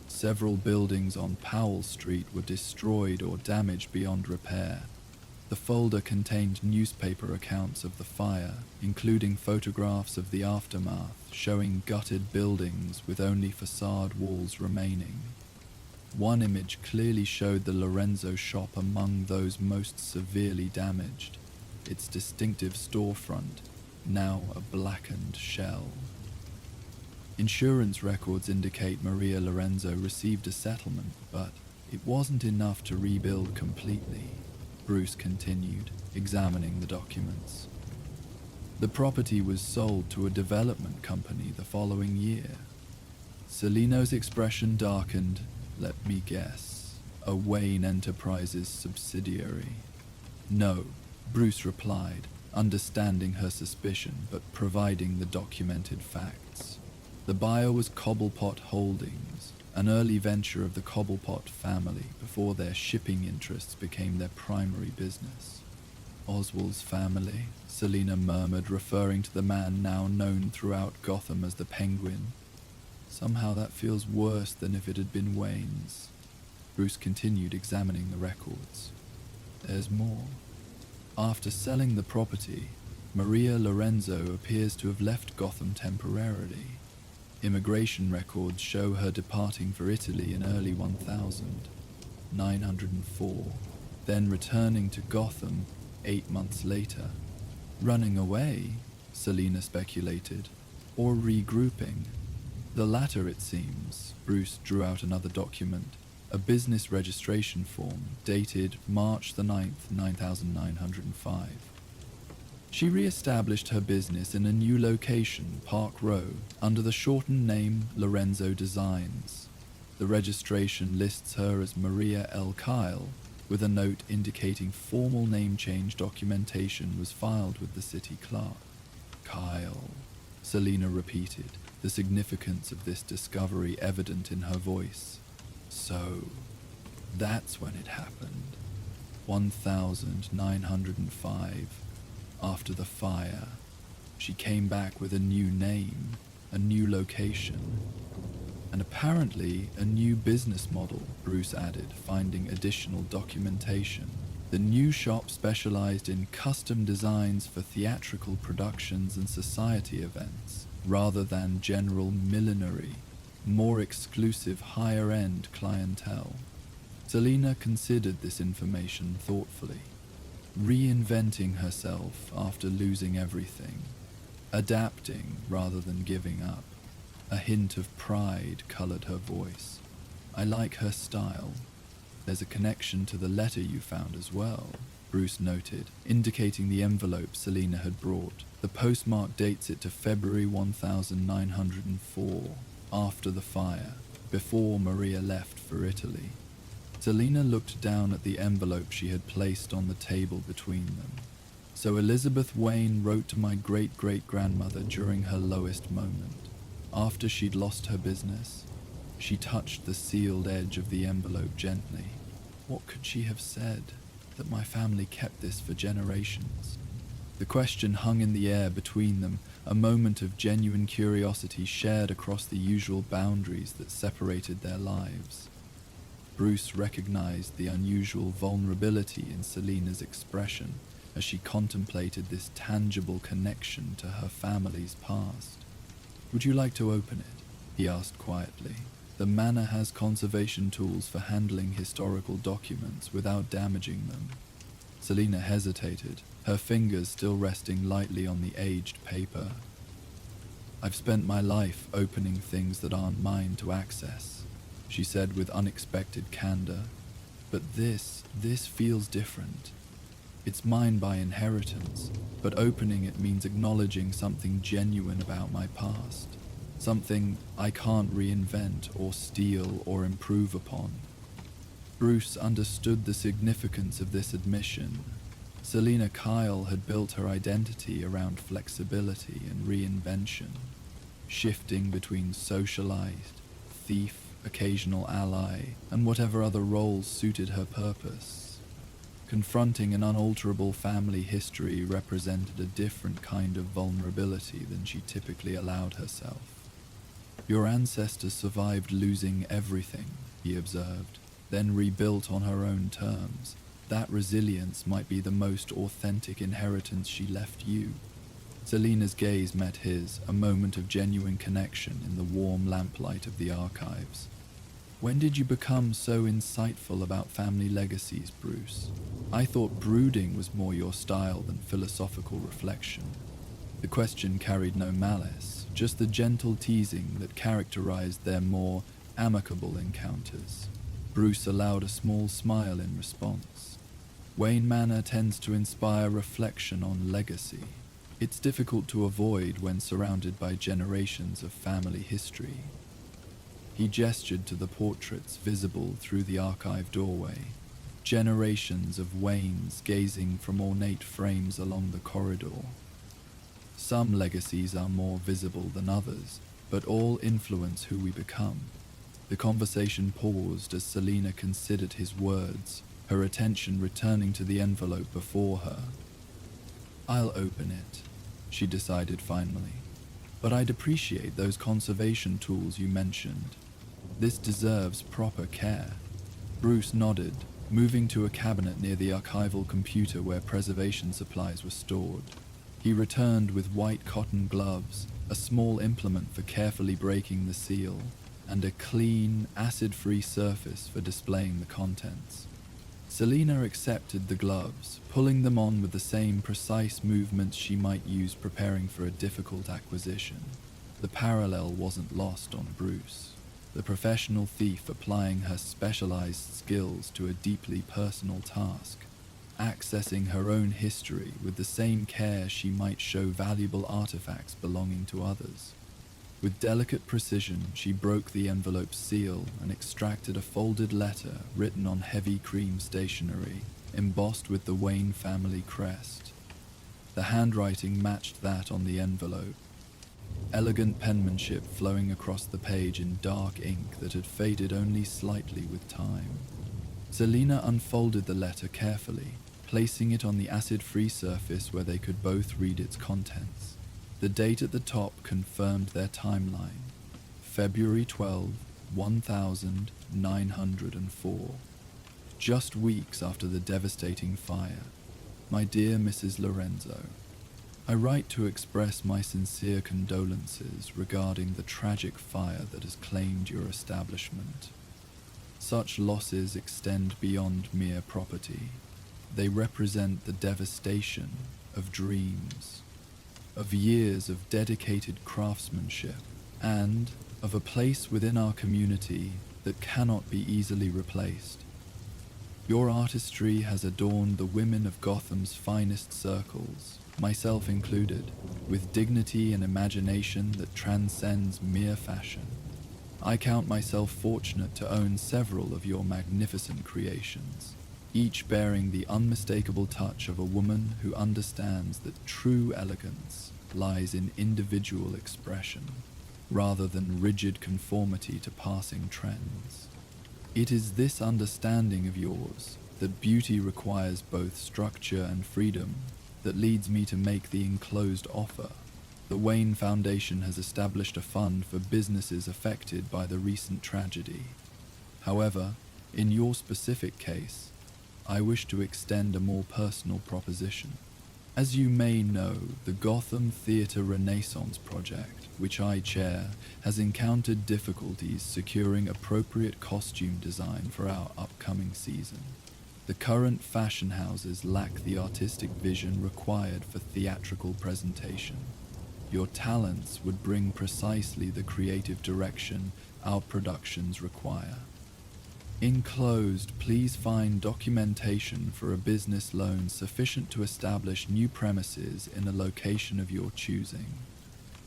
A: Several buildings on Powell Street were destroyed or damaged beyond repair. The folder contained newspaper accounts of the fire, including photographs of the aftermath showing gutted buildings with only facade walls remaining. One image clearly showed the Lorenzo shop among those most severely damaged, its distinctive storefront now a blackened shell. Insurance records indicate Maria Lorenzo received a settlement, but it wasn't enough to rebuild completely, Bruce continued, examining the documents. The property was sold to a development company the following year. Celino's expression darkened. Let me guess. A Wayne Enterprises subsidiary. No, Bruce replied, understanding her suspicion but providing the documented facts. The buyer was Cobblepot Holdings, an early venture of the Cobblepot family before their shipping interests became their primary business. Oswald's family, Selina murmured, referring to the man now known throughout Gotham as the Penguin. Somehow that feels worse than if it had been Wayne's. Bruce continued examining the records. There's more. After selling the property, Maria Lorenzo appears to have left Gotham temporarily. Immigration records show her departing for Italy in early 1000. 904, then returning to Gotham 8 months later. Running away, Selina speculated, or regrouping. The latter, it seems. Bruce drew out another document, a business registration form dated March the 9th, 9905. She re-established her business in a new location, Park Row, under the shortened name Lorenzo Designs. The registration lists her as Maria L. Kyle, with a note indicating formal name change documentation was filed with the city clerk. Kyle, Selina repeated, the significance of this discovery evident in her voice. So, that's when it happened. 1905. After the fire, she came back with a new name, a new location, and apparently a new business model, Bruce added, finding additional documentation. The new shop specialized in custom designs for theatrical productions and society events, rather than general millinery, more exclusive higher-end clientele. Selina considered this information thoughtfully. Reinventing herself after losing everything, adapting rather than giving up. A hint of pride colored her voice. I like her style. There's a connection to the letter you found as well, Bruce noted, indicating the envelope Selina had brought. The postmark dates it to February 1904, after the fire, before Maria left for Italy. Selina looked down at the envelope she had placed on the table between them. So Elizabeth Wayne wrote to my great-great-grandmother during her lowest moment. After she'd lost her business, she touched the sealed edge of the envelope gently. What could she have said? That my family kept this for generations? The question hung in the air between them, a moment of genuine curiosity shared across the usual boundaries that separated their lives. Bruce recognized the unusual vulnerability in Selina's expression as she contemplated this tangible connection to her family's past. Would you like to open it? He asked quietly. The manor has conservation tools for handling historical documents without damaging them. Selina hesitated, her fingers still resting lightly on the aged paper. I've spent my life opening things that aren't mine to access, she said with unexpected candor. But this feels different. It's mine by inheritance, but opening it means acknowledging something genuine about my past. Something I can't reinvent or steal or improve upon. Bruce understood the significance of this admission. Selina Kyle had built her identity around flexibility and reinvention, shifting between socialized, thief, occasional ally, and whatever other roles suited her purpose. Confronting an unalterable family history represented a different kind of vulnerability than she typically allowed herself. Your ancestors survived losing everything, he observed, then rebuilt on her own terms. That resilience might be the most authentic inheritance she left you. Selina's gaze met his, a moment of genuine connection in the warm lamplight of the archives. When did you become so insightful about family legacies, Bruce? I thought brooding was more your style than philosophical reflection. The question carried no malice, just the gentle teasing that characterized their more amicable encounters. Bruce allowed a small smile in response. Wayne Manor tends to inspire reflection on legacy. It's difficult to avoid when surrounded by generations of family history. He gestured to the portraits visible through the archive doorway, generations of Waynes gazing from ornate frames along the corridor. Some legacies are more visible than others, but all influence who we become. The conversation paused as Selina considered his words, her attention returning to the envelope before her. I'll open it, she decided finally, but I'd appreciate those conservation tools you mentioned. This deserves proper care. Bruce nodded, moving to a cabinet near the archival computer where preservation supplies were stored. He returned with white cotton gloves, a small implement for carefully breaking the seal, and a clean, acid-free surface for displaying the contents. Selina accepted the gloves, pulling them on with the same precise movements she might use preparing for a difficult acquisition. The parallel wasn't lost on Bruce, the professional thief applying her specialized skills to a deeply personal task, accessing her own history with the same care she might show valuable artifacts belonging to others. With delicate precision, she broke the envelope's seal and extracted a folded letter written on heavy cream stationery, embossed with the Wayne family crest. The handwriting matched that on the envelope, elegant penmanship flowing across the page in dark ink that had faded only slightly with time. Selina unfolded the letter carefully, placing it on the acid-free surface where they could both read its contents. The date at the top confirmed their timeline: February 12, 1904. Just weeks after the devastating fire. My dear Mrs. Lorenzo, I write to express my sincere condolences regarding the tragic fire that has claimed your establishment. Such losses extend beyond mere property. They represent the devastation of dreams, of years of dedicated craftsmanship, and of a place within our community that cannot be easily replaced. Your artistry has adorned the women of Gotham's finest circles, myself included, with dignity and imagination that transcends mere fashion. I count myself fortunate to own several of your magnificent creations, each bearing the unmistakable touch of a woman who understands that true elegance lies in individual expression, rather than rigid conformity to passing trends. It is this understanding of yours, that beauty requires both structure and freedom, that leads me to make the enclosed offer. The Wayne Foundation has established a fund for businesses affected by the recent tragedy. However, in your specific case, I wish to extend a more personal proposition. As you may know, the Gotham Theatre Renaissance project, which I chair, has encountered difficulties securing appropriate costume design for our upcoming season. The current fashion houses lack the artistic vision required for theatrical presentation. Your talents would bring precisely the creative direction our productions require. Enclosed, please find documentation for a business loan sufficient to establish new premises in a location of your choosing.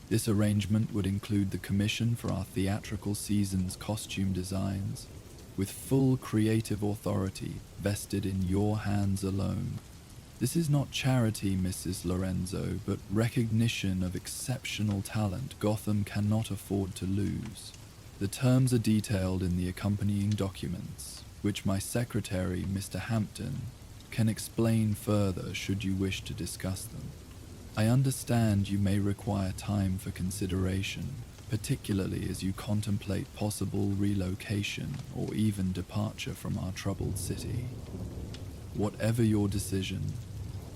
A: This arrangement would include the commission for our theatrical season's costume designs, with full creative authority vested in your hands alone. This is not charity, Mrs. Lorenzo, but recognition of exceptional talent Gotham cannot afford to lose. The terms are detailed in the accompanying documents, which my secretary, Mr. Hampton, can explain further should you wish to discuss them. I understand you may require time for consideration, particularly as you contemplate possible relocation or even departure from our troubled city. Whatever your decision,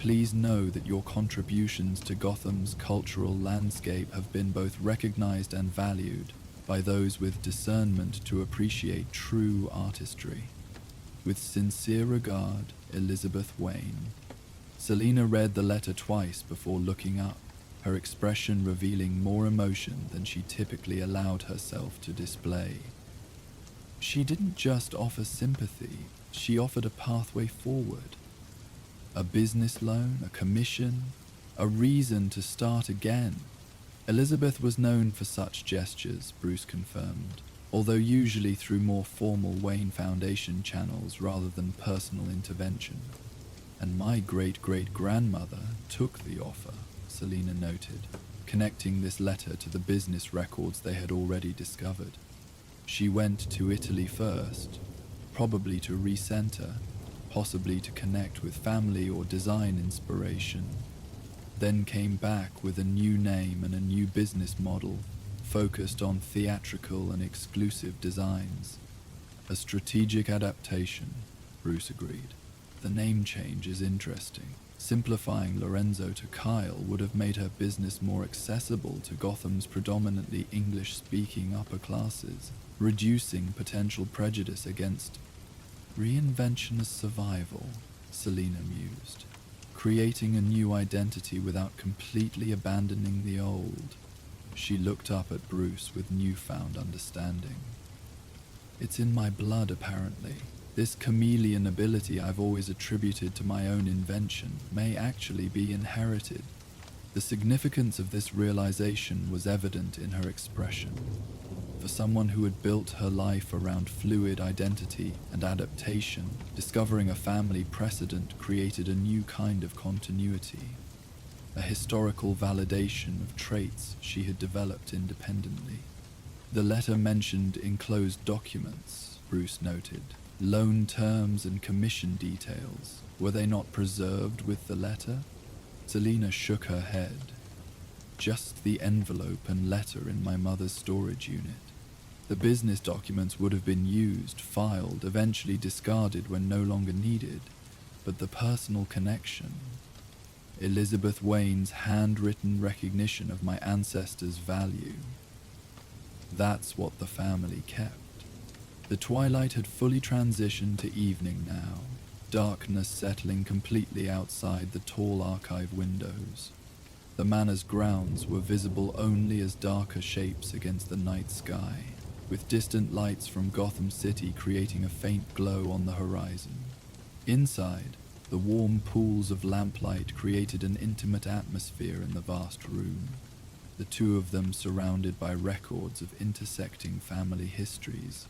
A: please know that your contributions to Gotham's cultural landscape have been both recognized and valued by those with discernment to appreciate true artistry. With sincere regard, Elizabeth Wayne. Selina read the letter twice before looking up, her expression revealing more emotion than she typically allowed herself to display. She didn't just offer sympathy, she offered a pathway forward. A business loan, a commission, a reason to start again. Elizabeth was known for such gestures, Bruce confirmed, although usually through more formal Wayne Foundation channels rather than personal intervention. And my great-great-grandmother took the offer, Selina noted, connecting this letter to the business records they had already discovered. She went to Italy first, probably to recenter, possibly to connect with family or design inspiration, then came back with a new name and a new business model focused on theatrical and exclusive designs. A strategic adaptation, Bruce agreed. The name change is interesting. Simplifying Lorenzo to Kyle would have made her business more accessible to Gotham's predominantly English-speaking upper classes, reducing potential prejudice against reinvention as survival, Selina mused, creating a new identity without completely abandoning the old. She looked up at Bruce with newfound understanding. It's in my blood, apparently. This chameleon ability I've always attributed to my own invention may actually be inherited. The significance of this realization was evident in her expression. For someone who had built her life around fluid identity and adaptation, discovering a family precedent created a new kind of continuity, a historical validation of traits she had developed independently. The letter mentioned enclosed documents, Bruce noted. Loan terms and commission details. Were they not preserved with the letter? Selina shook her head. Just the envelope and letter in my mother's storage unit. The business documents would have been used, filed, eventually discarded when no longer needed. But the personal connection. Elizabeth Wayne's handwritten recognition of my ancestors' value. That's what the family kept. The twilight had fully transitioned to evening now, darkness settling completely outside the tall archive windows. The manor's grounds were visible only as darker shapes against the night sky, with distant lights from Gotham City creating a faint glow on the horizon. Inside, the warm pools of lamplight created an intimate atmosphere in the vast room, the two of them surrounded by records of intersecting family histories.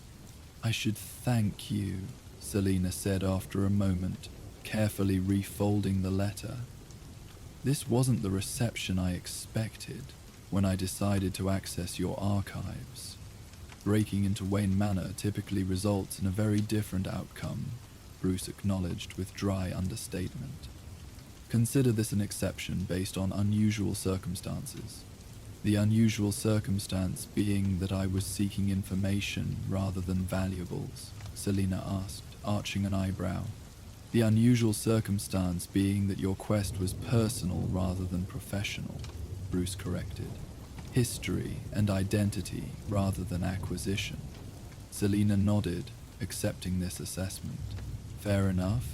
A: I should thank you, Selina said after a moment, carefully refolding the letter. This wasn't the reception I expected when I decided to access your archives. Breaking into Wayne Manor typically results in a very different outcome, Bruce acknowledged with dry understatement. Consider this an exception based on unusual circumstances. The unusual circumstance being that I was seeking information rather than valuables, Selina asked, arching an eyebrow. The unusual circumstance being that your quest was personal rather than professional, Bruce corrected. History and identity rather than acquisition. Selina nodded, accepting this assessment. Fair enough.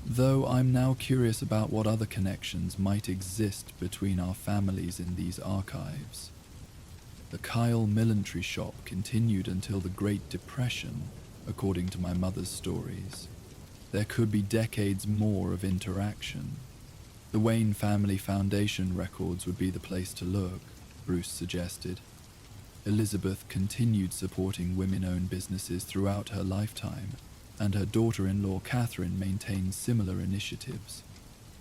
A: Though I'm now curious about what other connections might exist between our families in these archives. The Kyle millinery shop continued until the Great Depression, according to my mother's stories. There could be decades more of interaction. The Wayne Family Foundation records would be the place to look, Bruce suggested. Elizabeth continued supporting women-owned businesses throughout her lifetime, and her daughter-in-law Catherine maintained similar initiatives.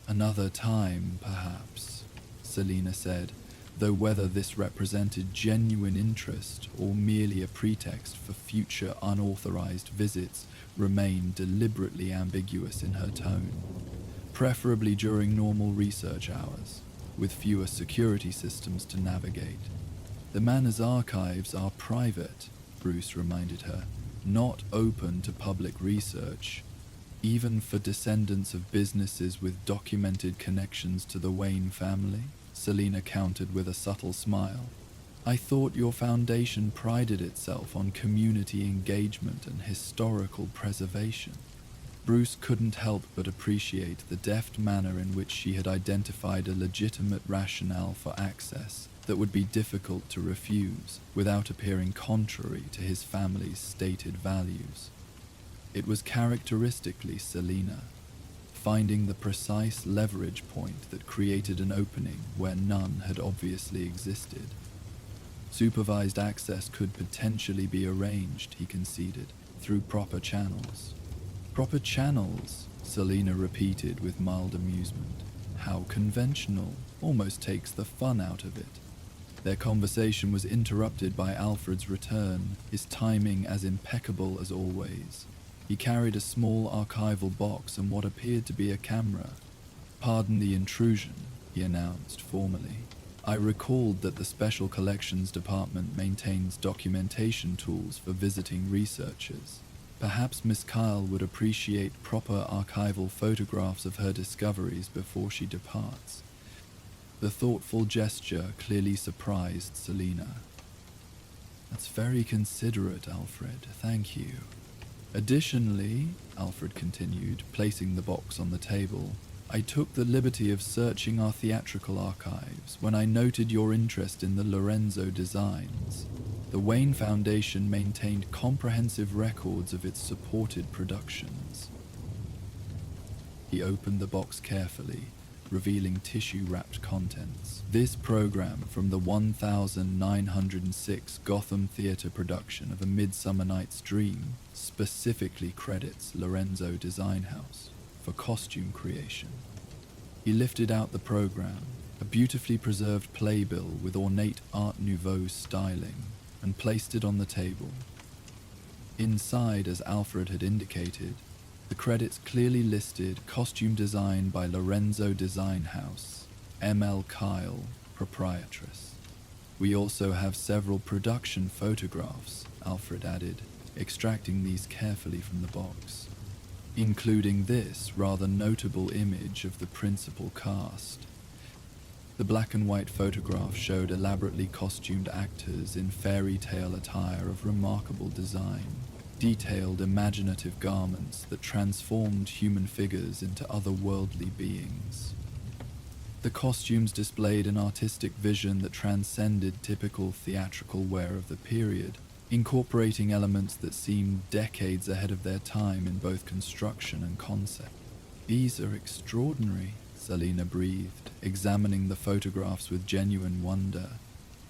A: Another time, perhaps, Selina said, though whether this represented genuine interest or merely a pretext for future unauthorized visits remained deliberately ambiguous in her tone. Preferably during normal research hours, with fewer security systems to navigate. The manor's archives are private, Bruce reminded her, not open to public research, even for descendants of businesses with documented connections to the Wayne family, Selina countered with a subtle smile. I thought your foundation prided itself on community engagement and historical preservation. Bruce couldn't help but appreciate the deft manner in which she had identified a legitimate rationale for access that would be difficult to refuse without appearing contrary to his family's stated values. It was characteristically Selina, finding the precise leverage point that created an opening where none had obviously existed. Supervised access could potentially be arranged, he conceded, through proper channels. Proper channels, Selina repeated with mild amusement. How conventional, almost takes the fun out of it. Their conversation was interrupted by Alfred's return, his timing as impeccable as always. He carried a small archival box and what appeared to be a camera. Pardon the intrusion, he announced formally. I recalled that the Special Collections Department maintains documentation tools for visiting researchers. Perhaps Miss Kyle would appreciate proper archival photographs of her discoveries before she departs. The thoughtful gesture clearly surprised Selina. That's very considerate, Alfred. Thank you. Additionally, Alfred continued, placing the box on the table, I took the liberty of searching our theatrical archives when I noted your interest in the Lorenzo designs. The Wayne Foundation maintained comprehensive records of its supported productions. He opened the box carefully, revealing tissue-wrapped contents. This program from the 1906 Gotham Theatre production of A Midsummer Night's Dream specifically credits Lorenzo Design House for costume creation. He lifted out the program, a beautifully preserved playbill with ornate Art Nouveau styling, and placed it on the table. Inside, as Alfred had indicated, the credits clearly listed costume design by Lorenzo Design House, M.L. Kyle, proprietress. We also have several production photographs, Alfred added, extracting these carefully from the box, including this rather notable image of the principal cast. The black and white photograph showed elaborately costumed actors in fairy tale attire of remarkable design, detailed imaginative garments that transformed human figures into otherworldly beings. The costumes displayed an artistic vision that transcended typical theatrical wear of the period, incorporating elements that seemed decades ahead of their time in both construction and concept. These are extraordinary, Selina breathed, examining the photographs with genuine wonder.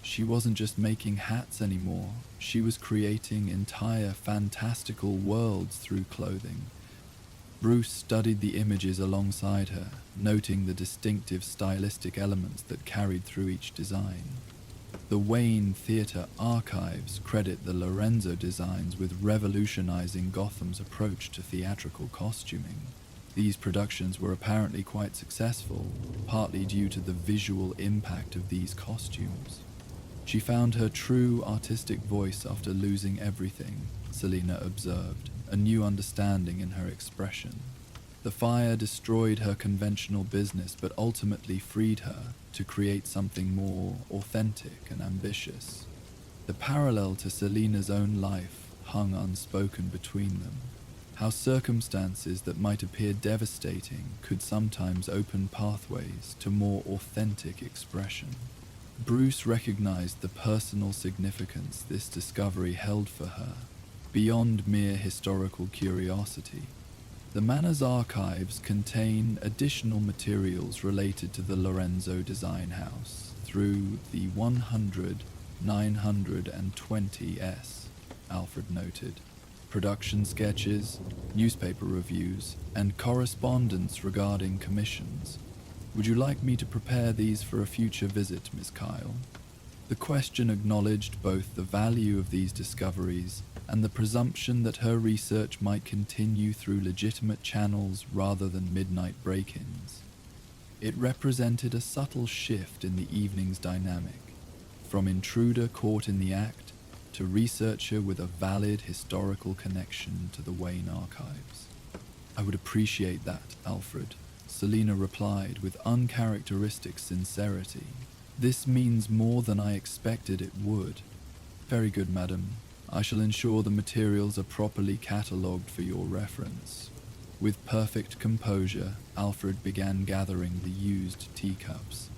A: She wasn't just making hats anymore, she was creating entire fantastical worlds through clothing. Bruce studied the images alongside her, noting the distinctive stylistic elements that carried through each design. The Wayne Theatre archives credit the Lorenzo designs with revolutionizing Gotham's approach to theatrical costuming. These productions were apparently quite successful, partly due to the visual impact of these costumes. She found her true artistic voice after losing everything, Selina observed, a new understanding in her expression. The fire destroyed her conventional business but ultimately freed her to create something more authentic and ambitious. The parallel to Selina's own life hung unspoken between them. How circumstances that might appear devastating could sometimes open pathways to more authentic expression. Bruce recognized the personal significance this discovery held for her, beyond mere historical curiosity. The Manor's archives contain additional materials related to the Lorenzo Design House through the 100-920s, Alfred noted. Production sketches, newspaper reviews, and correspondence regarding commissions. Would you like me to prepare these for a future visit, Miss Kyle? The question acknowledged both the value of these discoveries and the presumption that her research might continue through legitimate channels rather than midnight break-ins. It represented a subtle shift in the evening's dynamic, from intruder caught in the act to researcher with a valid historical connection to the Wayne archives. I would appreciate that, Alfred, Selina replied with uncharacteristic sincerity. This means more than I expected it would. Very good, madam. I shall ensure the materials are properly catalogued for your reference. With perfect composure, Alfred began gathering the used teacups.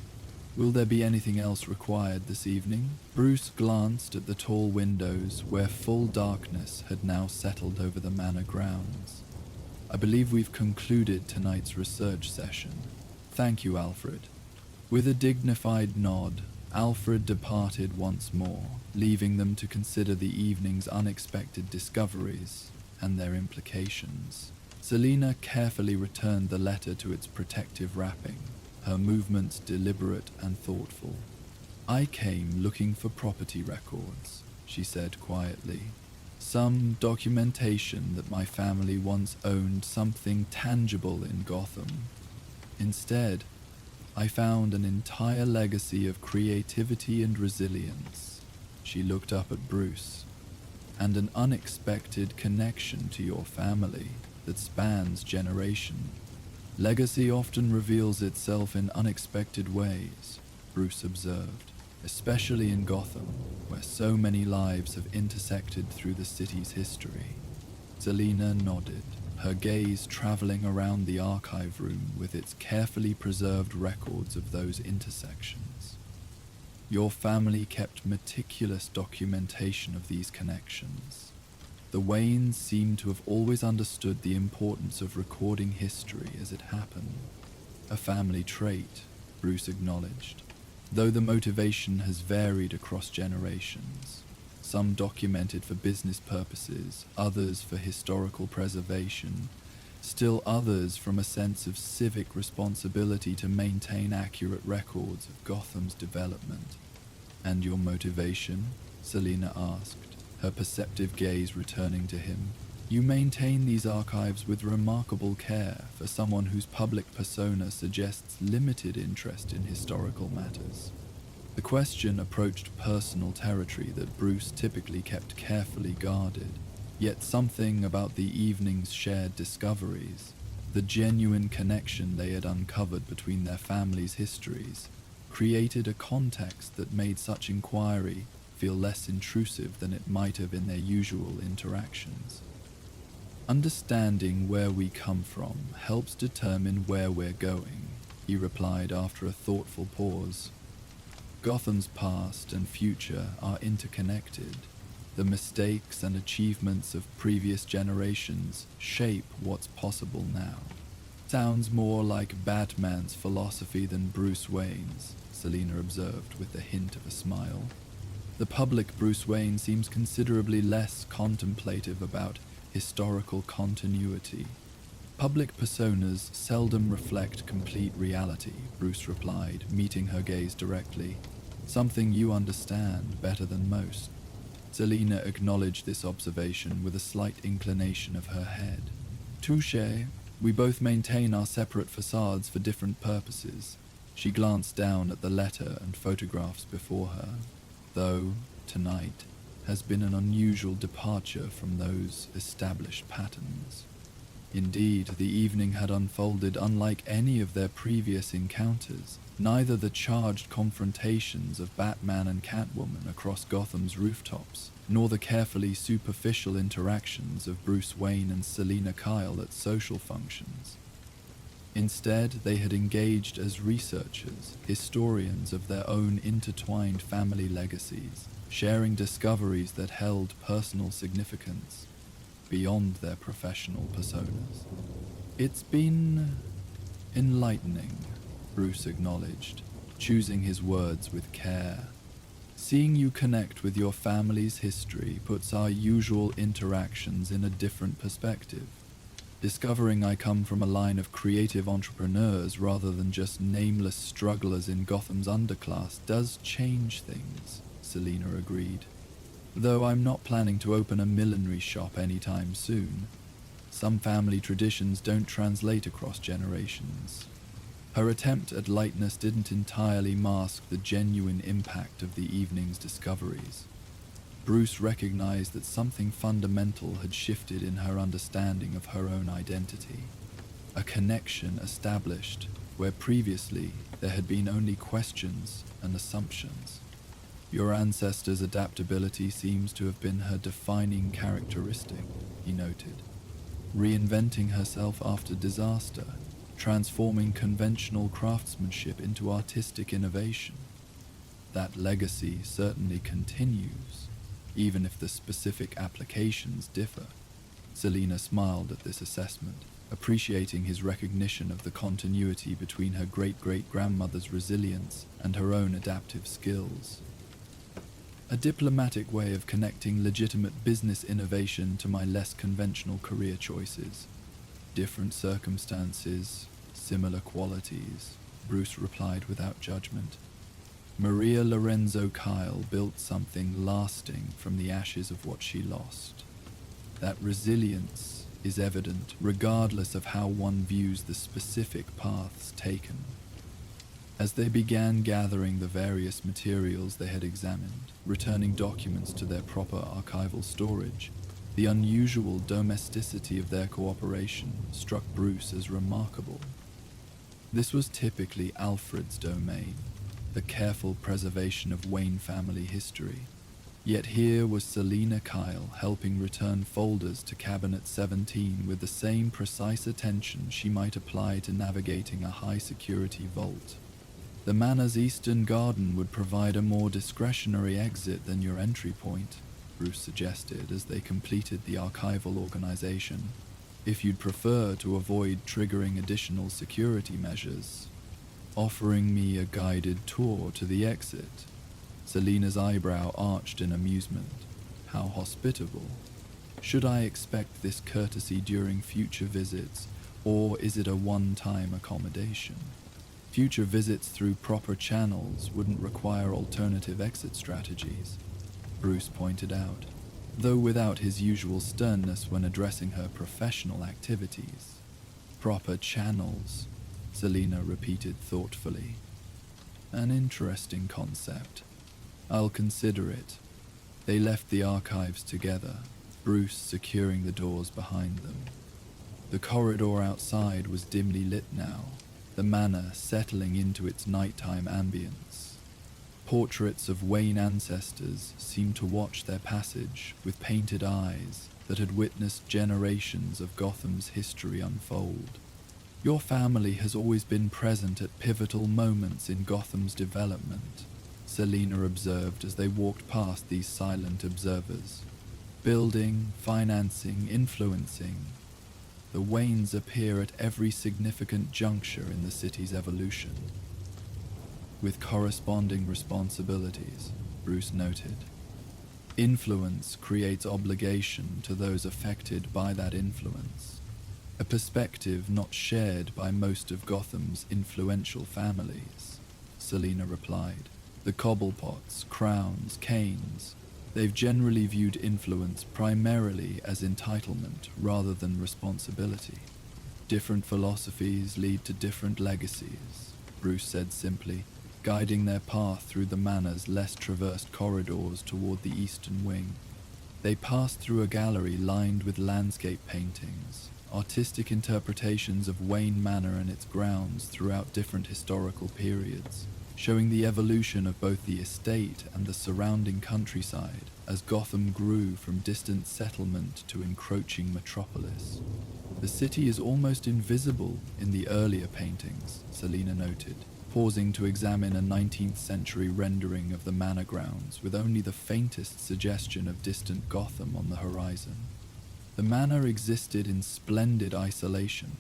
A: Will there be anything else required this evening? Bruce glanced at the tall windows where full darkness had now settled over the manor grounds. I believe we've concluded tonight's research session. Thank you, Alfred. With a dignified nod, Alfred departed once more, leaving them to consider the evening's unexpected discoveries and their implications. Selina carefully returned the letter to its protective wrapping, her movements deliberate and thoughtful. I came looking for property records, she said quietly. Some documentation that my family once owned something tangible in Gotham. Instead, I found an entire legacy of creativity and resilience. She looked up at Bruce. and an unexpected connection to your family that spans generation. Legacy often reveals itself in unexpected ways, Bruce observed, especially in Gotham, where so many lives have intersected through the city's history. Selina nodded, her gaze traveling around the archive room with its carefully preserved records of those intersections. Your family kept meticulous documentation of these connections. The Waynes seem to have always understood the importance of recording history as it happened. A family trait, Bruce acknowledged, though the motivation has varied across generations. Some documented for business purposes, others for historical preservation, still others from a sense of civic responsibility to maintain accurate records of Gotham's development. And your motivation? Selina asked, her perceptive gaze returning to him. You maintain these archives with remarkable care for someone whose public persona suggests limited interest in historical matters. The question approached personal territory that Bruce typically kept carefully guarded, yet something about the evening's shared discoveries, the genuine connection they had uncovered between their families' histories, created a context that made such inquiry feel less intrusive than it might have in their usual interactions. Understanding where we come from helps determine where we're going, he replied after a thoughtful pause. Gotham's past and future are interconnected. The mistakes and achievements of previous generations shape what's possible now. Sounds more like Batman's philosophy than Bruce Wayne's, Selina observed with a hint of a smile. The public Bruce Wayne seems considerably less contemplative about historical continuity. Public personas seldom reflect complete reality, Bruce replied, meeting her gaze directly. Something you understand better than most. Selina acknowledged this observation with a slight inclination of her head. Touché. We both maintain our separate facades for different purposes. She glanced down at the letter and photographs before her, though, tonight, has been an unusual departure from those established patterns. Indeed, the evening had unfolded unlike any of their previous encounters. Neither the charged confrontations of Batman and Catwoman across Gotham's rooftops, nor the carefully superficial interactions of Bruce Wayne and Selina Kyle at social functions. Instead, they had engaged as researchers, historians of their own intertwined family legacies, sharing discoveries that held personal significance beyond their professional personas. It's been enlightening, Bruce acknowledged, choosing his words with care. Seeing you connect with your family's history puts our usual interactions in a different perspective. Discovering I come from a line of creative entrepreneurs rather than just nameless strugglers in Gotham's underclass does change things, Selina agreed. Though I'm not planning to open a millinery shop anytime soon. Some family traditions don't translate across generations. Her attempt at lightness didn't entirely mask the genuine impact of the evening's discoveries. Bruce recognized that something fundamental had shifted in her understanding of her own identity. A connection established where previously there had been only questions and assumptions. Your ancestors' adaptability seems to have been her defining characteristic, he noted. Reinventing herself after disaster, transforming conventional craftsmanship into artistic innovation. That legacy certainly continues, even if the specific applications differ. Selina smiled at this assessment, appreciating his recognition of the continuity between her great-great-grandmother's resilience and her own adaptive skills. A diplomatic way of connecting legitimate business innovation to my less conventional career choices. Different circumstances, similar qualities, Bruce replied without judgment. Maria Lorenzo Kyle built something lasting from the ashes of what she lost. That resilience is evident regardless of how one views the specific paths taken. As they began gathering the various materials they had examined, returning documents to their proper archival storage, the unusual domesticity of their cooperation struck Bruce as remarkable. This was typically Alfred's domain, the careful preservation of Wayne family history. Yet here was Selina Kyle helping return folders to Cabinet 17 with the same precise attention she might apply to navigating a high-security vault. The manor's eastern garden would provide a more discretionary exit than your entry point, Bruce suggested as they completed the archival organization. If you'd prefer to avoid triggering additional security measures. Offering me a guided tour to the exit. Selina's eyebrow arched in amusement. How hospitable. Should I expect this courtesy during future visits, or is it a one-time accommodation? Future visits through proper channels wouldn't require alternative exit strategies, Bruce pointed out, though without his usual sternness when addressing her professional activities. Proper channels, Selina repeated thoughtfully. An interesting concept. I'll consider it. They left the archives together, Bruce securing the doors behind them. The corridor outside was dimly lit now, the manor settling into its nighttime ambience. Portraits of Wayne ancestors seemed to watch their passage with painted eyes that had witnessed generations of Gotham's history unfold. Your family has always been present at pivotal moments in Gotham's development, Selina observed as they walked past these silent observers. Building, financing, influencing. The Waynes appear at every significant juncture in the city's evolution, with corresponding responsibilities, Bruce noted. Influence creates obligation to those affected by that influence, a perspective not shared by most of Gotham's influential families, Selina replied. The Cobblepots, Crowns, Canes, they've generally viewed influence primarily as entitlement rather than responsibility. Different philosophies lead to different legacies, Bruce said simply, guiding their path through the manor's less traversed corridors toward the eastern wing. They passed through a gallery lined with landscape paintings, artistic interpretations of Wayne Manor and its grounds throughout different historical periods, showing the evolution of both the estate and the surrounding countryside as Gotham grew from distant settlement to encroaching metropolis. The city is almost invisible in the earlier paintings, Selina noted, pausing to examine a 19th century rendering of the manor grounds with only the faintest suggestion of distant Gotham on the horizon. The manor existed in splendid isolation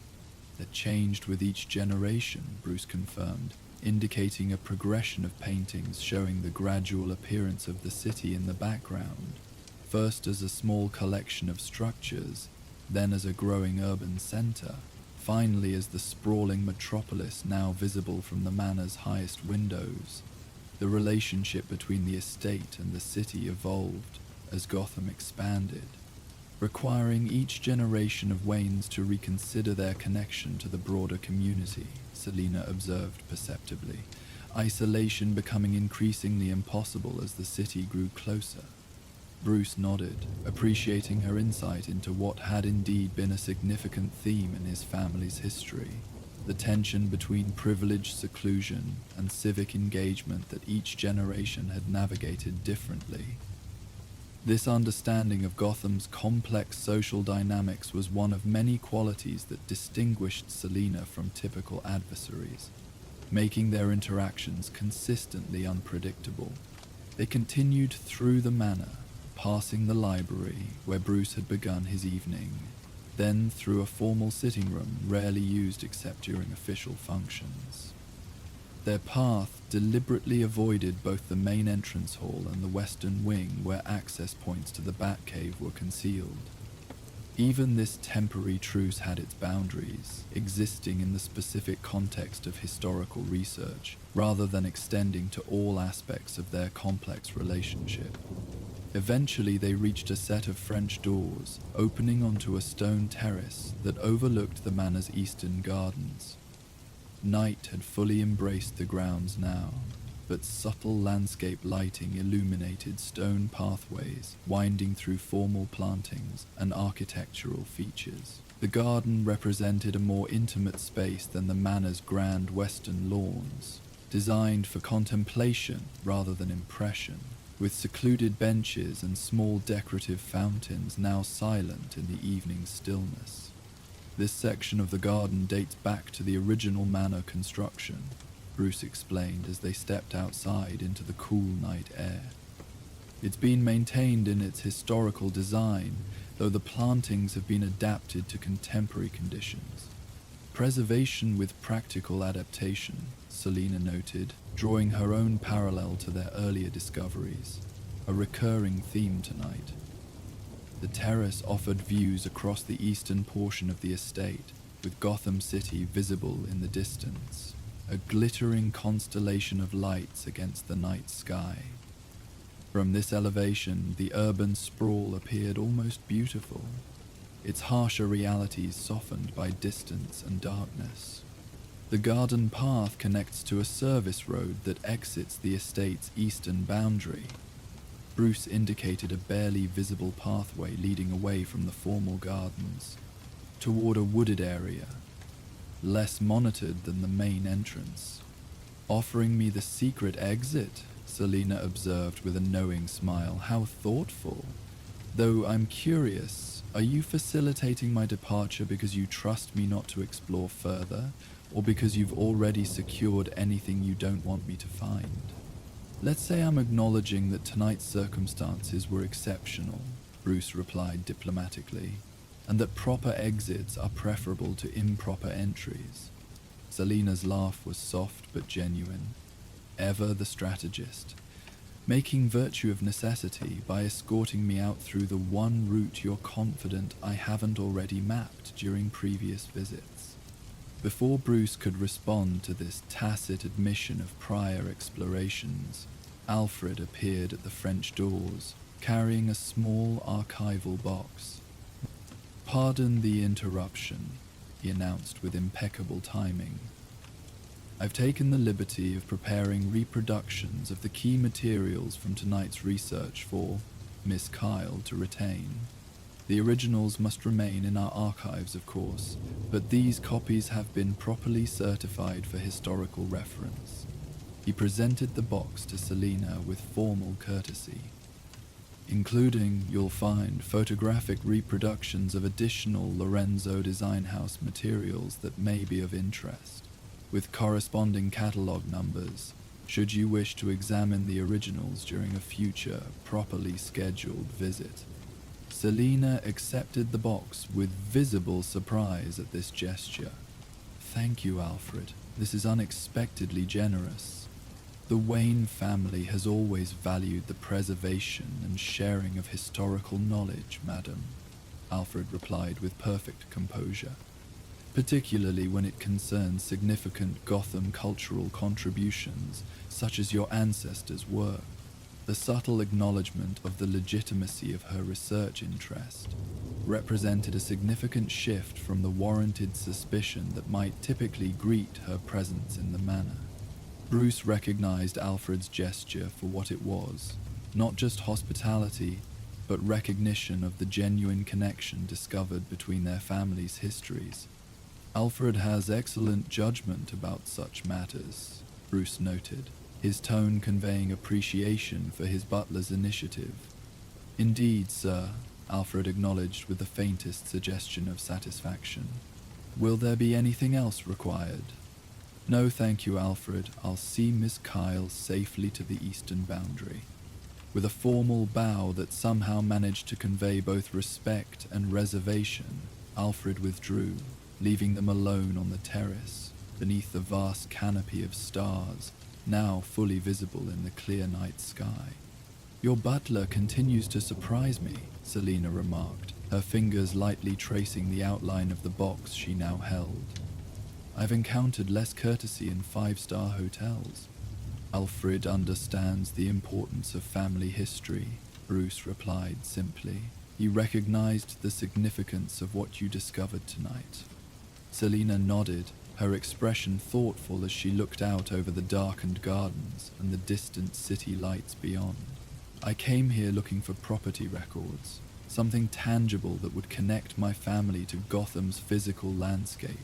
A: that changed with each generation, Bruce confirmed, indicating a progression of paintings showing the gradual appearance of the city in the background, first as a small collection of structures, then as a growing urban center, finally as the sprawling metropolis now visible from the manor's highest windows. The relationship between the estate and the city evolved as Gotham expanded, requiring each generation of Waynes to reconsider their connection to the broader community, Selina observed perceptibly, isolation becoming increasingly impossible as the city grew closer. Bruce nodded, appreciating her insight into what had indeed been a significant theme in his family's history, the tension between privileged seclusion and civic engagement that each generation had navigated differently. This understanding of Gotham's complex social dynamics was one of many qualities that distinguished Selina from typical adversaries, making their interactions consistently unpredictable. They continued through the manor, passing the library where Bruce had begun his evening, then through a formal sitting room rarely used except during official functions. Their path deliberately avoided both the main entrance hall and the western wing where access points to the Batcave were concealed. Even this temporary truce had its boundaries, existing in the specific context of historical research, rather than extending to all aspects of their complex relationship. Eventually they reached a set of French doors, opening onto a stone terrace that overlooked the manor's eastern gardens. Night had fully embraced the grounds now, but subtle landscape lighting illuminated stone pathways winding through formal plantings and architectural features. The garden represented a more intimate space than the manor's grand western lawns, designed for contemplation rather than impression, with secluded benches and small decorative fountains now silent in the evening stillness. This section of the garden dates back to the original manor construction, Bruce explained as they stepped outside into the cool night air. It's been maintained in its historical design, though the plantings have been adapted to contemporary conditions. Preservation with practical adaptation, Selina noted, drawing her own parallel to their earlier discoveries, a recurring theme tonight. The terrace offered views across the eastern portion of the estate, with Gotham City visible in the distance, a glittering constellation of lights against the night sky. From this elevation, the urban sprawl appeared almost beautiful, its harsher realities softened by distance and darkness. The garden path connects to a service road that exits the estate's eastern boundary. Bruce indicated a barely visible pathway leading away from the formal gardens, toward a wooded area, less monitored than the main entrance. Offering me the secret exit, Selina observed with a knowing smile. How thoughtful. Though I'm curious, are you facilitating my departure because you trust me not to explore further, or because you've already secured anything you don't want me to find? Let's say I'm acknowledging that tonight's circumstances were exceptional, Bruce replied diplomatically, and that proper exits are preferable to improper entries. Selina's laugh was soft but genuine. Ever the strategist, making virtue of necessity by escorting me out through the one route you're confident I haven't already mapped during previous visits. Before Bruce could respond to this tacit admission of prior explorations, Alfred appeared at the French doors, carrying a small archival box. "Pardon the interruption," he announced with impeccable timing. "I've taken the liberty of preparing reproductions of the key materials from tonight's research for Miss Kyle to retain. The originals must remain in our archives, of course, but these copies have been properly certified for historical reference." He presented the box to Selina with formal courtesy. "Including, you'll find, photographic reproductions of additional Lorenzo Design House materials that may be of interest, with corresponding catalog numbers, should you wish to examine the originals during a future, properly scheduled visit." Selina accepted the box with visible surprise at this gesture. "Thank you, Alfred. This is unexpectedly generous. The Wayne family has always valued the preservation and sharing of historical knowledge, madam," Alfred replied with perfect composure, "particularly when it concerns significant Gotham cultural contributions, such as your ancestors' work." The subtle acknowledgement of the legitimacy of her research interest represented a significant shift from the warranted suspicion that might typically greet her presence in the manor. Bruce recognized Alfred's gesture for what it was, not just hospitality, but recognition of the genuine connection discovered between their families' histories. "Alfred has excellent judgment about such matters," Bruce noted, his tone conveying appreciation for his butler's initiative. "Indeed, sir," Alfred acknowledged with the faintest suggestion of satisfaction. "Will there be anything else required?" "No, thank you, Alfred. I'll see Miss Kyle safely to the eastern boundary." With a formal bow that somehow managed to convey both respect and reservation, Alfred withdrew, leaving them alone on the terrace, beneath the vast canopy of stars, now fully visible in the clear night sky. "Your butler continues to surprise me," Selina remarked, her fingers lightly tracing the outline of the box she now held. "I've encountered less courtesy in five-star hotels." "Alfred understands the importance of family history," Bruce replied simply. "He recognized the significance of what you discovered tonight." Selina nodded, her expression thoughtful as she looked out over the darkened gardens and the distant city lights beyond. I came here looking for property records, something tangible that would connect my family to Gotham's physical landscape.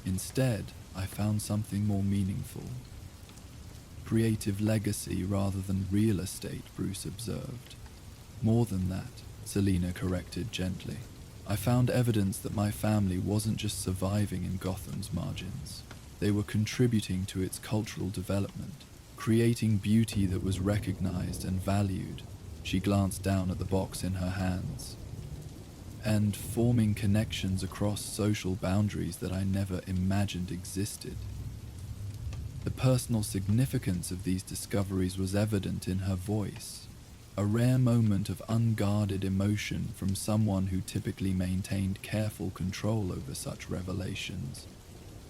A: Instead, I found something more meaningful. Creative legacy rather than real estate, Bruce observed. More than that, Selina corrected gently. I found evidence that my family wasn't just surviving in Gotham's margins. They were contributing to its cultural development, creating beauty that was recognized and valued. She glanced down at the box in her hands. And forming connections across social boundaries that I never imagined existed. The personal significance of these discoveries was evident in her voice, a rare moment of unguarded emotion from someone who typically maintained careful control over such revelations.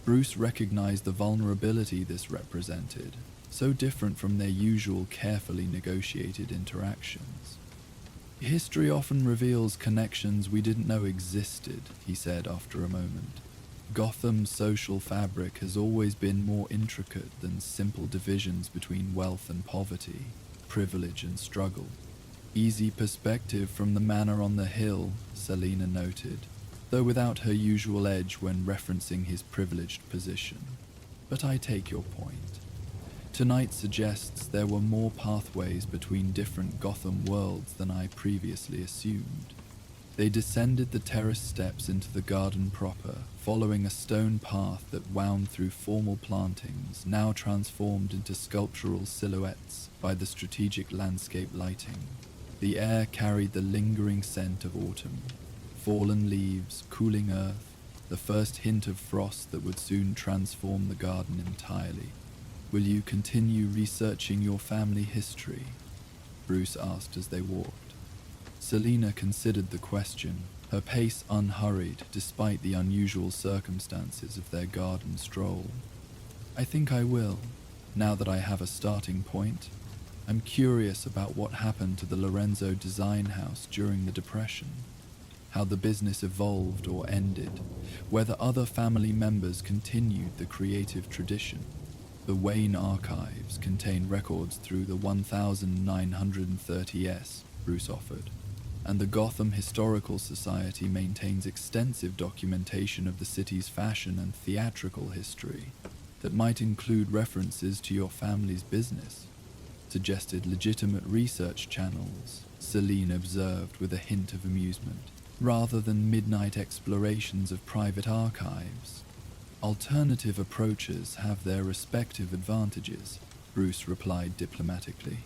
A: Bruce recognized the vulnerability this represented, so different from their usual carefully negotiated interactions. History often reveals connections we didn't know existed, he said after a moment. Gotham's social fabric has always been more intricate than simple divisions between wealth and poverty, privilege and struggle. Easy perspective from the manor on the hill, Selina noted, though without her usual edge when referencing his privileged position. But I take your point. Tonight suggests there were more pathways between different Gotham worlds than I previously assumed. They descended the terrace steps into the garden proper, following a stone path that wound through formal plantings, now transformed into sculptural silhouettes by the strategic landscape lighting. The air carried the lingering scent of autumn, fallen leaves, cooling earth, the first hint of frost that would soon transform the garden entirely. Will you continue researching your family history? Bruce asked as they walked. Selina considered the question, her pace unhurried despite the unusual circumstances of their garden stroll. I think I will, now that I have a starting point. I'm curious about what happened to the Lorenzo Design House during the Depression, how the business evolved or ended, whether other family members continued the creative tradition. The Wayne archives contain records through the 1930s, Bruce offered, and the Gotham Historical Society maintains extensive documentation of the city's fashion and theatrical history that might include references to your family's business, suggested legitimate research channels, Selina observed with a hint of amusement, rather than midnight explorations of private archives. Alternative approaches have their respective advantages, Bruce replied diplomatically.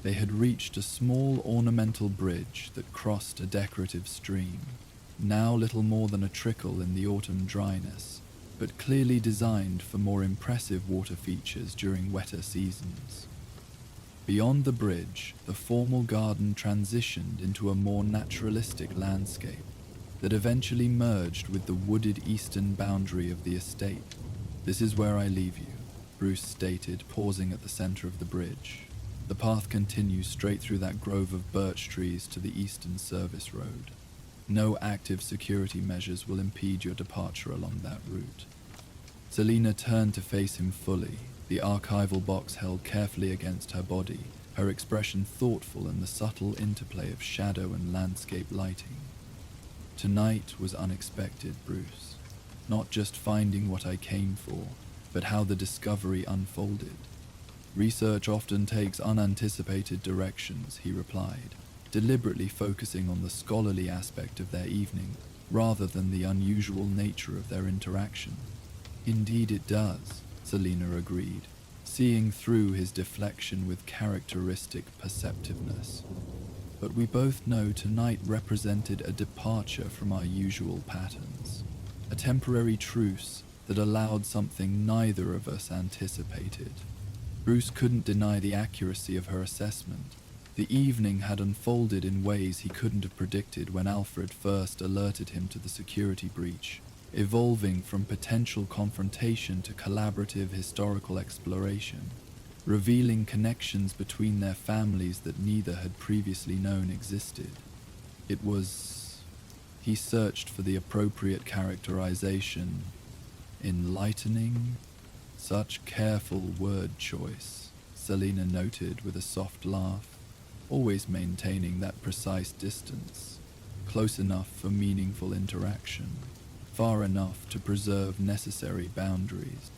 A: They had reached a small ornamental bridge that crossed a decorative stream, now little more than a trickle in the autumn dryness, but clearly designed for more impressive water features during wetter seasons. Beyond the bridge, the formal garden transitioned into a more naturalistic landscape that eventually merged with the wooded eastern boundary of the estate. This is where I leave you, Bruce stated, pausing at the center of the bridge. The path continues straight through that grove of birch trees to the eastern service road. No active security measures will impede your departure along that route. Selina turned to face him fully, the archival box held carefully against her body, her expression thoughtful in the subtle interplay of shadow and landscape lighting. Tonight was unexpected, Bruce. Not just finding what I came for, but how the discovery unfolded. Research often takes unanticipated directions, he replied, deliberately focusing on the scholarly aspect of their evening, rather than the unusual nature of their interaction. Indeed it does, Selina agreed, seeing through his deflection with characteristic perceptiveness. But we both know tonight represented a departure from our usual patterns, a temporary truce that allowed something neither of us anticipated. Bruce couldn't deny the accuracy of her assessment. The evening had unfolded in ways he couldn't have predicted when Alfred first alerted him to the security breach, evolving from potential confrontation to collaborative historical exploration, revealing connections between their families that neither had previously known existed. He searched for the appropriate characterization, Enlightening? Such careful word choice, Selina noted with a soft laugh, always maintaining that precise distance, close enough for meaningful interaction, far enough to preserve necessary boundaries.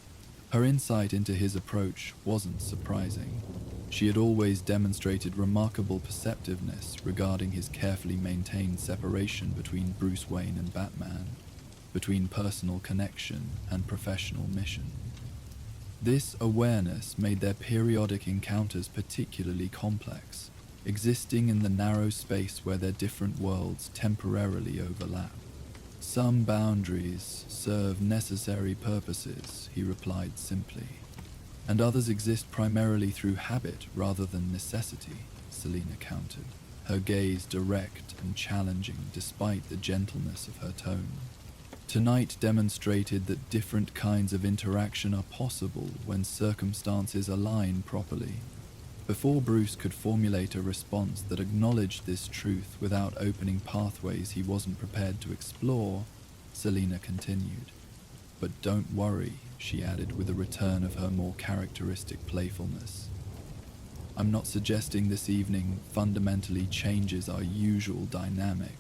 A: Her insight into his approach wasn't surprising. She had always demonstrated remarkable perceptiveness regarding his carefully maintained separation between Bruce Wayne and Batman, between personal connection and professional mission. This awareness made their periodic encounters particularly complex, existing in the narrow space where their different worlds temporarily overlap. Some boundaries serve necessary purposes, he replied simply, and others exist primarily through habit rather than necessity, Selina countered, her gaze direct and challenging despite the gentleness of her tone. Tonight demonstrated that different kinds of interaction are possible when circumstances align properly. Before Bruce could formulate a response that acknowledged this truth without opening pathways he wasn't prepared to explore, Selina continued. But don't worry, she added with a return of her more characteristic playfulness. I'm not suggesting this evening fundamentally changes our usual dynamic.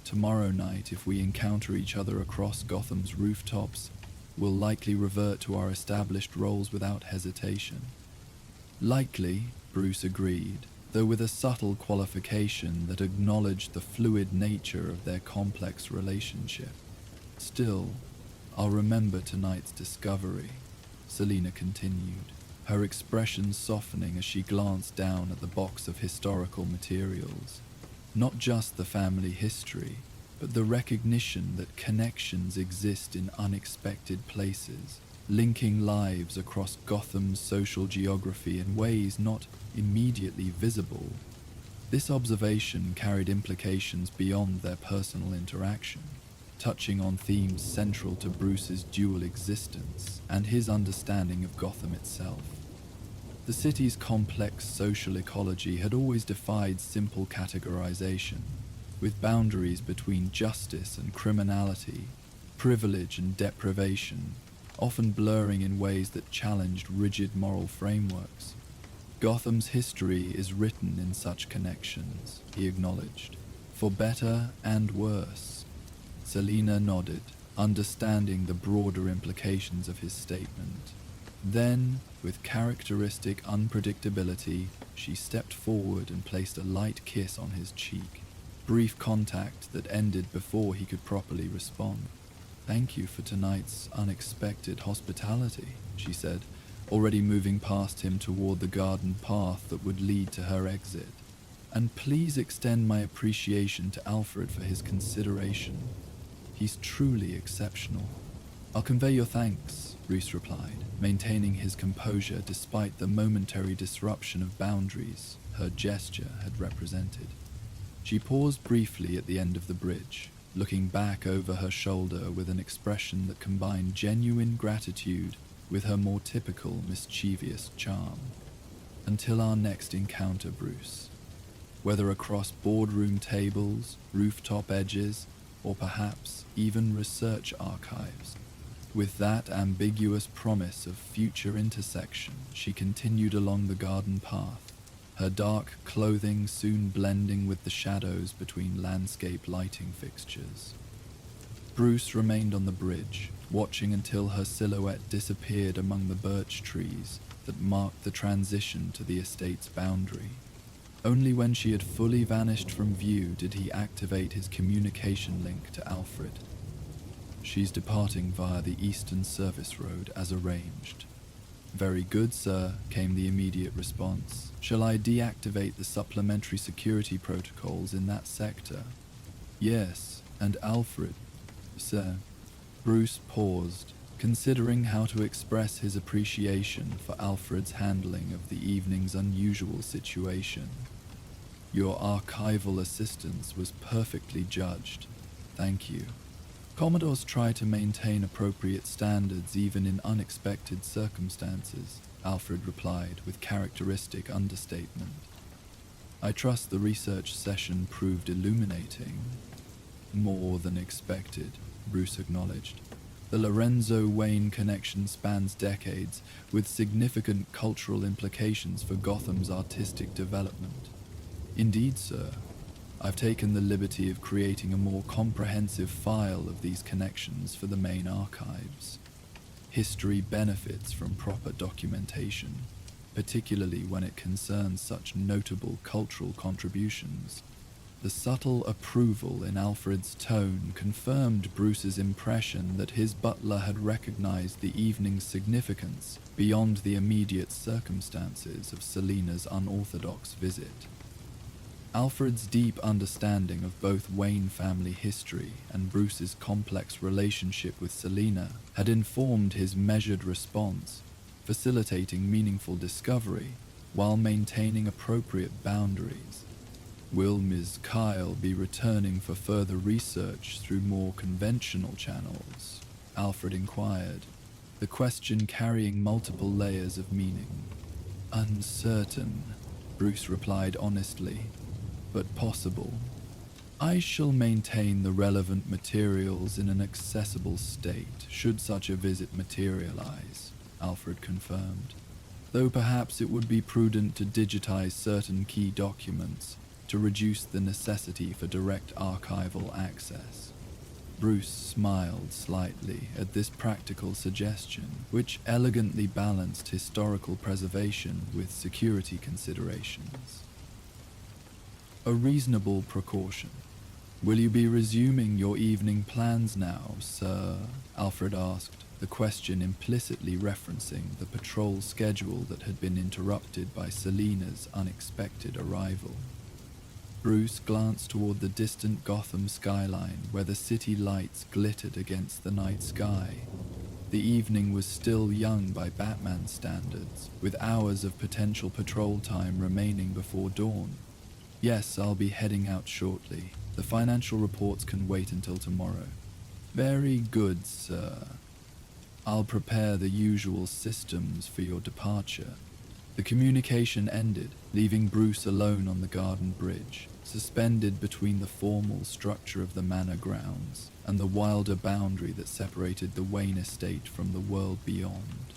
A: Tomorrow night, if we encounter each other across Gotham's rooftops, we'll likely revert to our established roles without hesitation. Likely, Bruce agreed, though with a subtle qualification that acknowledged the fluid nature of their complex relationship. Still, I'll remember tonight's discovery, Selina continued, her expression softening as she glanced down at the box of historical materials. Not just the family history, but the recognition that connections exist in unexpected places, linking lives across Gotham's social geography in ways not immediately visible. This observation carried implications beyond their personal interaction, touching on themes central to Bruce's dual existence and his understanding of Gotham itself. The city's complex social ecology had always defied simple categorization, with boundaries between justice and criminality, privilege and deprivation, often blurring in ways that challenged rigid moral frameworks. Gotham's history is written in such connections, he acknowledged, for better and worse. Selina nodded, understanding the broader implications of his statement. Then, with characteristic unpredictability, she stepped forward and placed a light kiss on his cheek, brief contact that ended before he could properly respond. Thank you for tonight's unexpected hospitality, she said, already moving past him toward the garden path that would lead to her exit. And please extend my appreciation to Alfred for his consideration. He's truly exceptional. I'll convey your thanks, Bruce replied, maintaining his composure despite the momentary disruption of boundaries her gesture had represented. She paused briefly at the end of the bridge, looking back over her shoulder with an expression that combined genuine gratitude with her more typical mischievous charm. Until our next encounter, Bruce. Whether across boardroom tables, rooftop edges, or perhaps even research archives. With that ambiguous promise of future intersection, she continued along the garden path, her dark clothing soon blending with the shadows between landscape lighting fixtures. Bruce remained on the bridge, watching until her silhouette disappeared among the birch trees that marked the transition to the estate's boundary. Only when she had fully vanished from view did he activate his communication link to Alfred. She's departing via the Eastern Service Road as arranged. Very good, sir, came the immediate response. Shall I deactivate the supplementary security protocols in that sector? Yes, and Alfred, sir. Bruce paused, considering how to express his appreciation for Alfred's handling of the evening's unusual situation. Your archival assistance was perfectly judged. Thank you. Commodores try to maintain appropriate standards even in unexpected circumstances, Alfred replied with characteristic understatement. I trust the research session proved illuminating. More than expected, Bruce acknowledged. The Lorenzo-Wayne connection spans decades, with significant cultural implications for Gotham's artistic development. Indeed, sir, I've taken the liberty of creating a more comprehensive file of these connections for the main archives. History benefits from proper documentation, particularly when it concerns such notable cultural contributions. The subtle approval in Alfred's tone confirmed Bruce's impression that his butler had recognized the evening's significance beyond the immediate circumstances of Selina's unorthodox visit. Alfred's deep understanding of both Wayne family history and Bruce's complex relationship with Selina had informed his measured response, facilitating meaningful discovery while maintaining appropriate boundaries. Will Ms. Kyle be returning for further research through more conventional channels? Alfred inquired, the question carrying multiple layers of meaning. Uncertain, Bruce replied honestly, but possible. I shall maintain the relevant materials in an accessible state should such a visit materialize, Alfred confirmed, though perhaps it would be prudent to digitize certain key documents to reduce the necessity for direct archival access. Bruce smiled slightly at this practical suggestion, which elegantly balanced historical preservation with security considerations. A reasonable precaution. Will you be resuming your evening plans now, sir? Alfred asked, the question implicitly referencing the patrol schedule that had been interrupted by Selina's unexpected arrival. Bruce glanced toward the distant Gotham skyline where the city lights glittered against the night sky. The evening was still young by Batman standards, with hours of potential patrol time remaining before dawn. Yes, I'll be heading out shortly. The financial reports can wait until tomorrow. Very good, sir. I'll prepare the usual systems for your departure. The communication ended, leaving Bruce alone on the garden bridge, suspended between the formal structure of the manor grounds and the wilder boundary that separated the Wayne estate from the world beyond.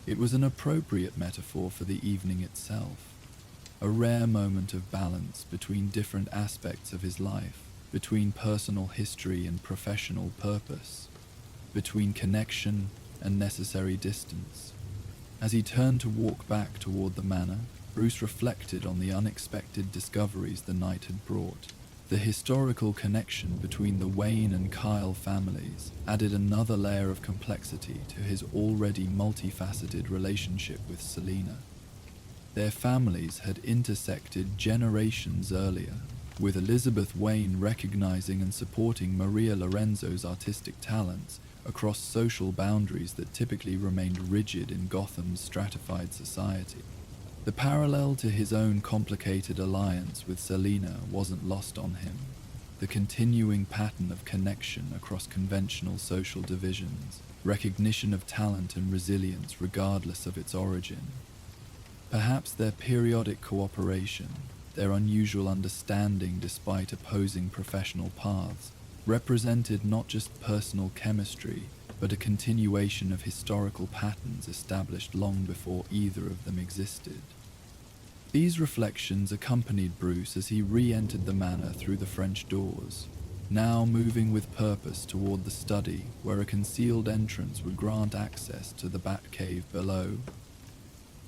A: It was an appropriate metaphor for the evening itself, a rare moment of balance between different aspects of his life, between personal history and professional purpose, between connection and necessary distance. As he turned to walk back toward the manor, Bruce reflected on the unexpected discoveries the night had brought. The historical connection between the Wayne and Kyle families added another layer of complexity to his already multifaceted relationship with Selina. Their families had intersected generations earlier, with Elizabeth Wayne recognizing and supporting Maria Lorenzo's artistic talents across social boundaries that typically remained rigid in Gotham's stratified society. The parallel to his own complicated alliance with Selina wasn't lost on him. The continuing pattern of connection across conventional social divisions, recognition of talent and resilience regardless of its origin. Perhaps their periodic cooperation, their unusual understanding despite opposing professional paths, represented not just personal chemistry, but a continuation of historical patterns established long before either of them existed. These reflections accompanied Bruce as he re-entered the manor through the French doors, now moving with purpose toward the study where a concealed entrance would grant access to the Batcave below.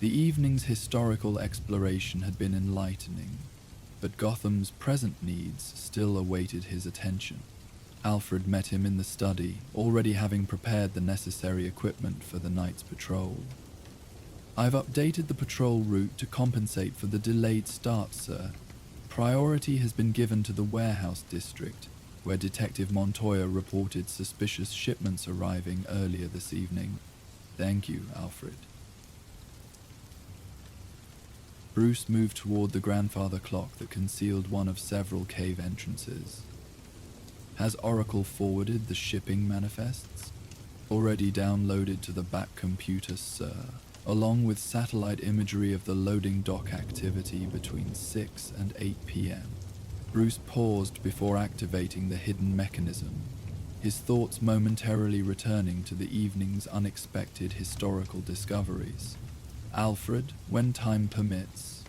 A: The evening's historical exploration had been enlightening, but Gotham's present needs still awaited his attention. Alfred met him in the study, already having prepared the necessary equipment for the night's patrol. I've updated the patrol route to compensate for the delayed start, sir. Priority has been given to the warehouse district, where Detective Montoya reported suspicious shipments arriving earlier this evening. Thank you, Alfred. Bruce moved toward the grandfather clock that concealed one of several cave entrances. Has Oracle forwarded the shipping manifests? Already downloaded to the back computer, sir, along with satellite imagery of the loading dock activity between 6 and 8 p.m. Bruce paused before activating the hidden mechanism. his thoughts momentarily returning to the evening's unexpected historical discoveries. Alfred, when time permits,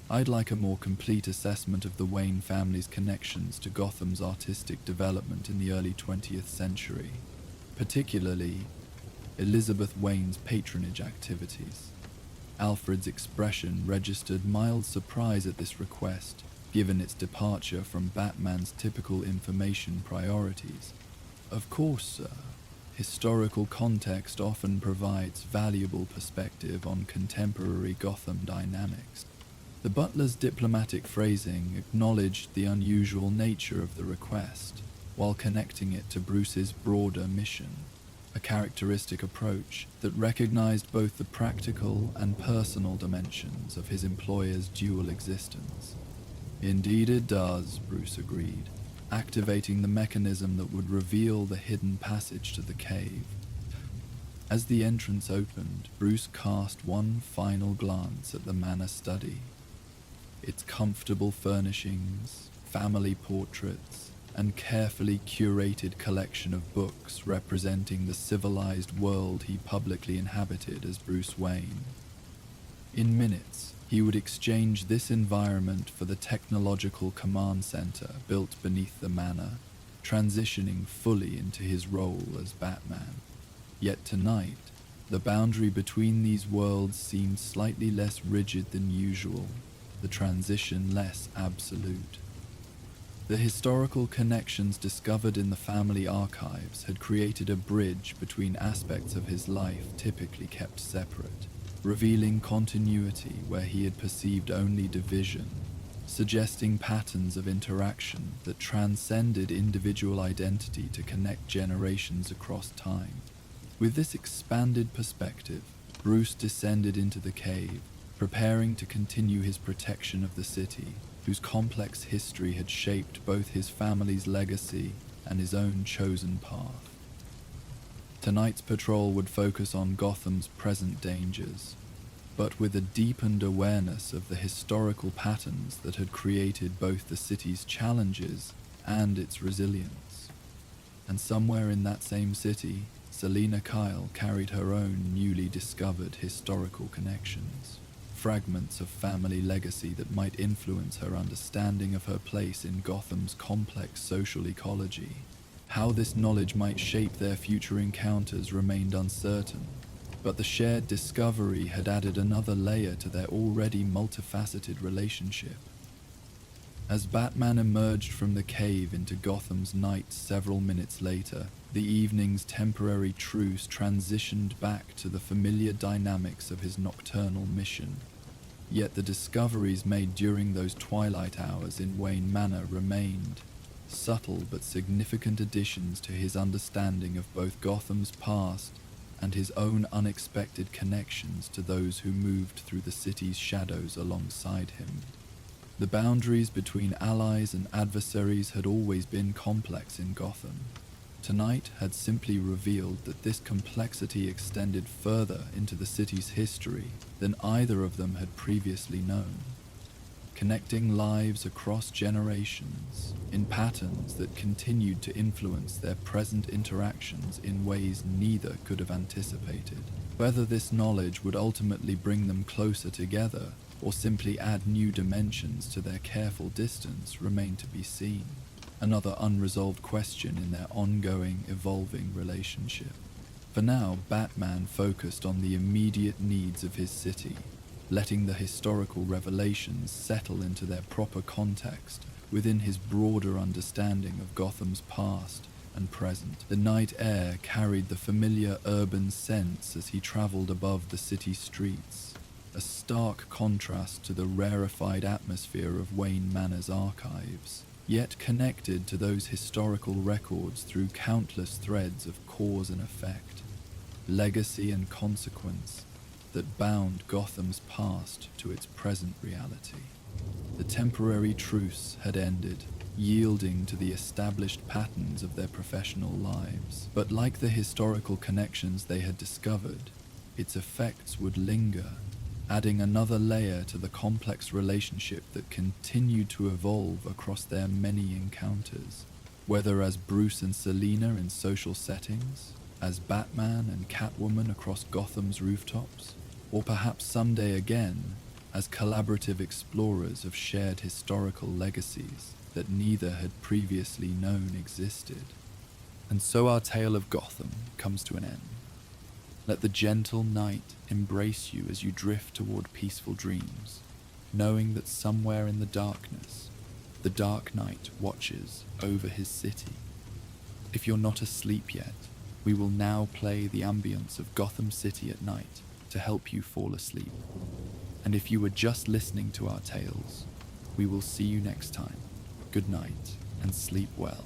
A: I'd like a more complete assessment of the Wayne family's connections to Gotham's artistic development in the early 20th century, particularly Elizabeth Wayne's patronage activities. Alfred's expression registered mild surprise at this request, given its departure from Batman's typical information priorities. Of course, sir. Historical context often provides valuable perspective on contemporary Gotham dynamics. The butler's diplomatic phrasing acknowledged the unusual nature of the request, while connecting it to Bruce's broader mission, a characteristic approach that recognized both the practical and personal dimensions of his employer's dual existence. Indeed it does, Bruce agreed, activating the mechanism that would reveal the hidden passage to the cave. As the entrance opened, Bruce cast one final glance at the manor study. Its comfortable furnishings, family portraits, and carefully curated collection of books representing the civilized world he publicly inhabited as Bruce Wayne. In minutes, he would exchange this environment for the technological command center built beneath the manor, transitioning fully into his role as Batman. Yet tonight, the boundary between these worlds seemed slightly less rigid than usual, the transition less absolute. The historical connections discovered in the family archives had created a bridge between aspects of his life typically kept separate, revealing continuity where he had perceived only division, suggesting patterns of interaction that transcended individual identity to connect generations across time. With this expanded perspective, Bruce descended into the cave, preparing to continue his protection of the city, whose complex history had shaped both his family's legacy and his own chosen path. Tonight's patrol would focus on Gotham's present dangers, but with a deepened awareness of the historical patterns that had created both the city's challenges and its resilience. And somewhere in that same city, Selina Kyle carried her own newly discovered historical connections, fragments of family legacy that might influence her understanding of her place in Gotham's complex social ecology. How this knowledge might shape their future encounters remained uncertain, but the shared discovery had added another layer to their already multifaceted relationship. As Batman emerged from the cave into Gotham's night several minutes later, the evening's temporary truce transitioned back to the familiar dynamics of his nocturnal mission. Yet the discoveries made during those twilight hours in Wayne Manor remained, subtle but significant additions to his understanding of both Gotham's past and his own unexpected connections to those who moved through the city's shadows alongside him. The boundaries between allies and adversaries had always been complex in Gotham. Tonight had simply revealed that this complexity extended further into the city's history than either of them had previously known, connecting lives across generations in patterns that continued to influence their present interactions in ways neither could have anticipated. Whether this knowledge would ultimately bring them closer together or simply add new dimensions to their careful distance remained to be seen. Another unresolved question in their ongoing, evolving relationship. For now, Batman focused on the immediate needs of his city, letting the historical revelations settle into their proper context within his broader understanding of Gotham's past and present. The night air carried the familiar urban sense as he traveled above the city streets, a stark contrast to the rarefied atmosphere of Wayne Manor's archives, yet connected to those historical records through countless threads of cause and effect, legacy and consequence that bound Gotham's past to its present reality. The temporary truce had ended, yielding to the established patterns of their professional lives. But like the historical connections they had discovered, its effects would linger, adding another layer to the complex relationship that continued to evolve across their many encounters. Whether as Bruce and Selina in social settings, as Batman and Catwoman across Gotham's rooftops, or perhaps someday again as collaborative explorers of shared historical legacies that neither had previously known existed. And so our tale of Gotham comes to an end. Let the gentle night embrace you as you drift toward peaceful dreams, knowing that somewhere in the darkness, the Dark Knight watches over his city. If you're not asleep yet, we will now play the ambience of Gotham City at night to help you fall asleep. And if you were just listening to our tales, we will see you next time. Good night and sleep well.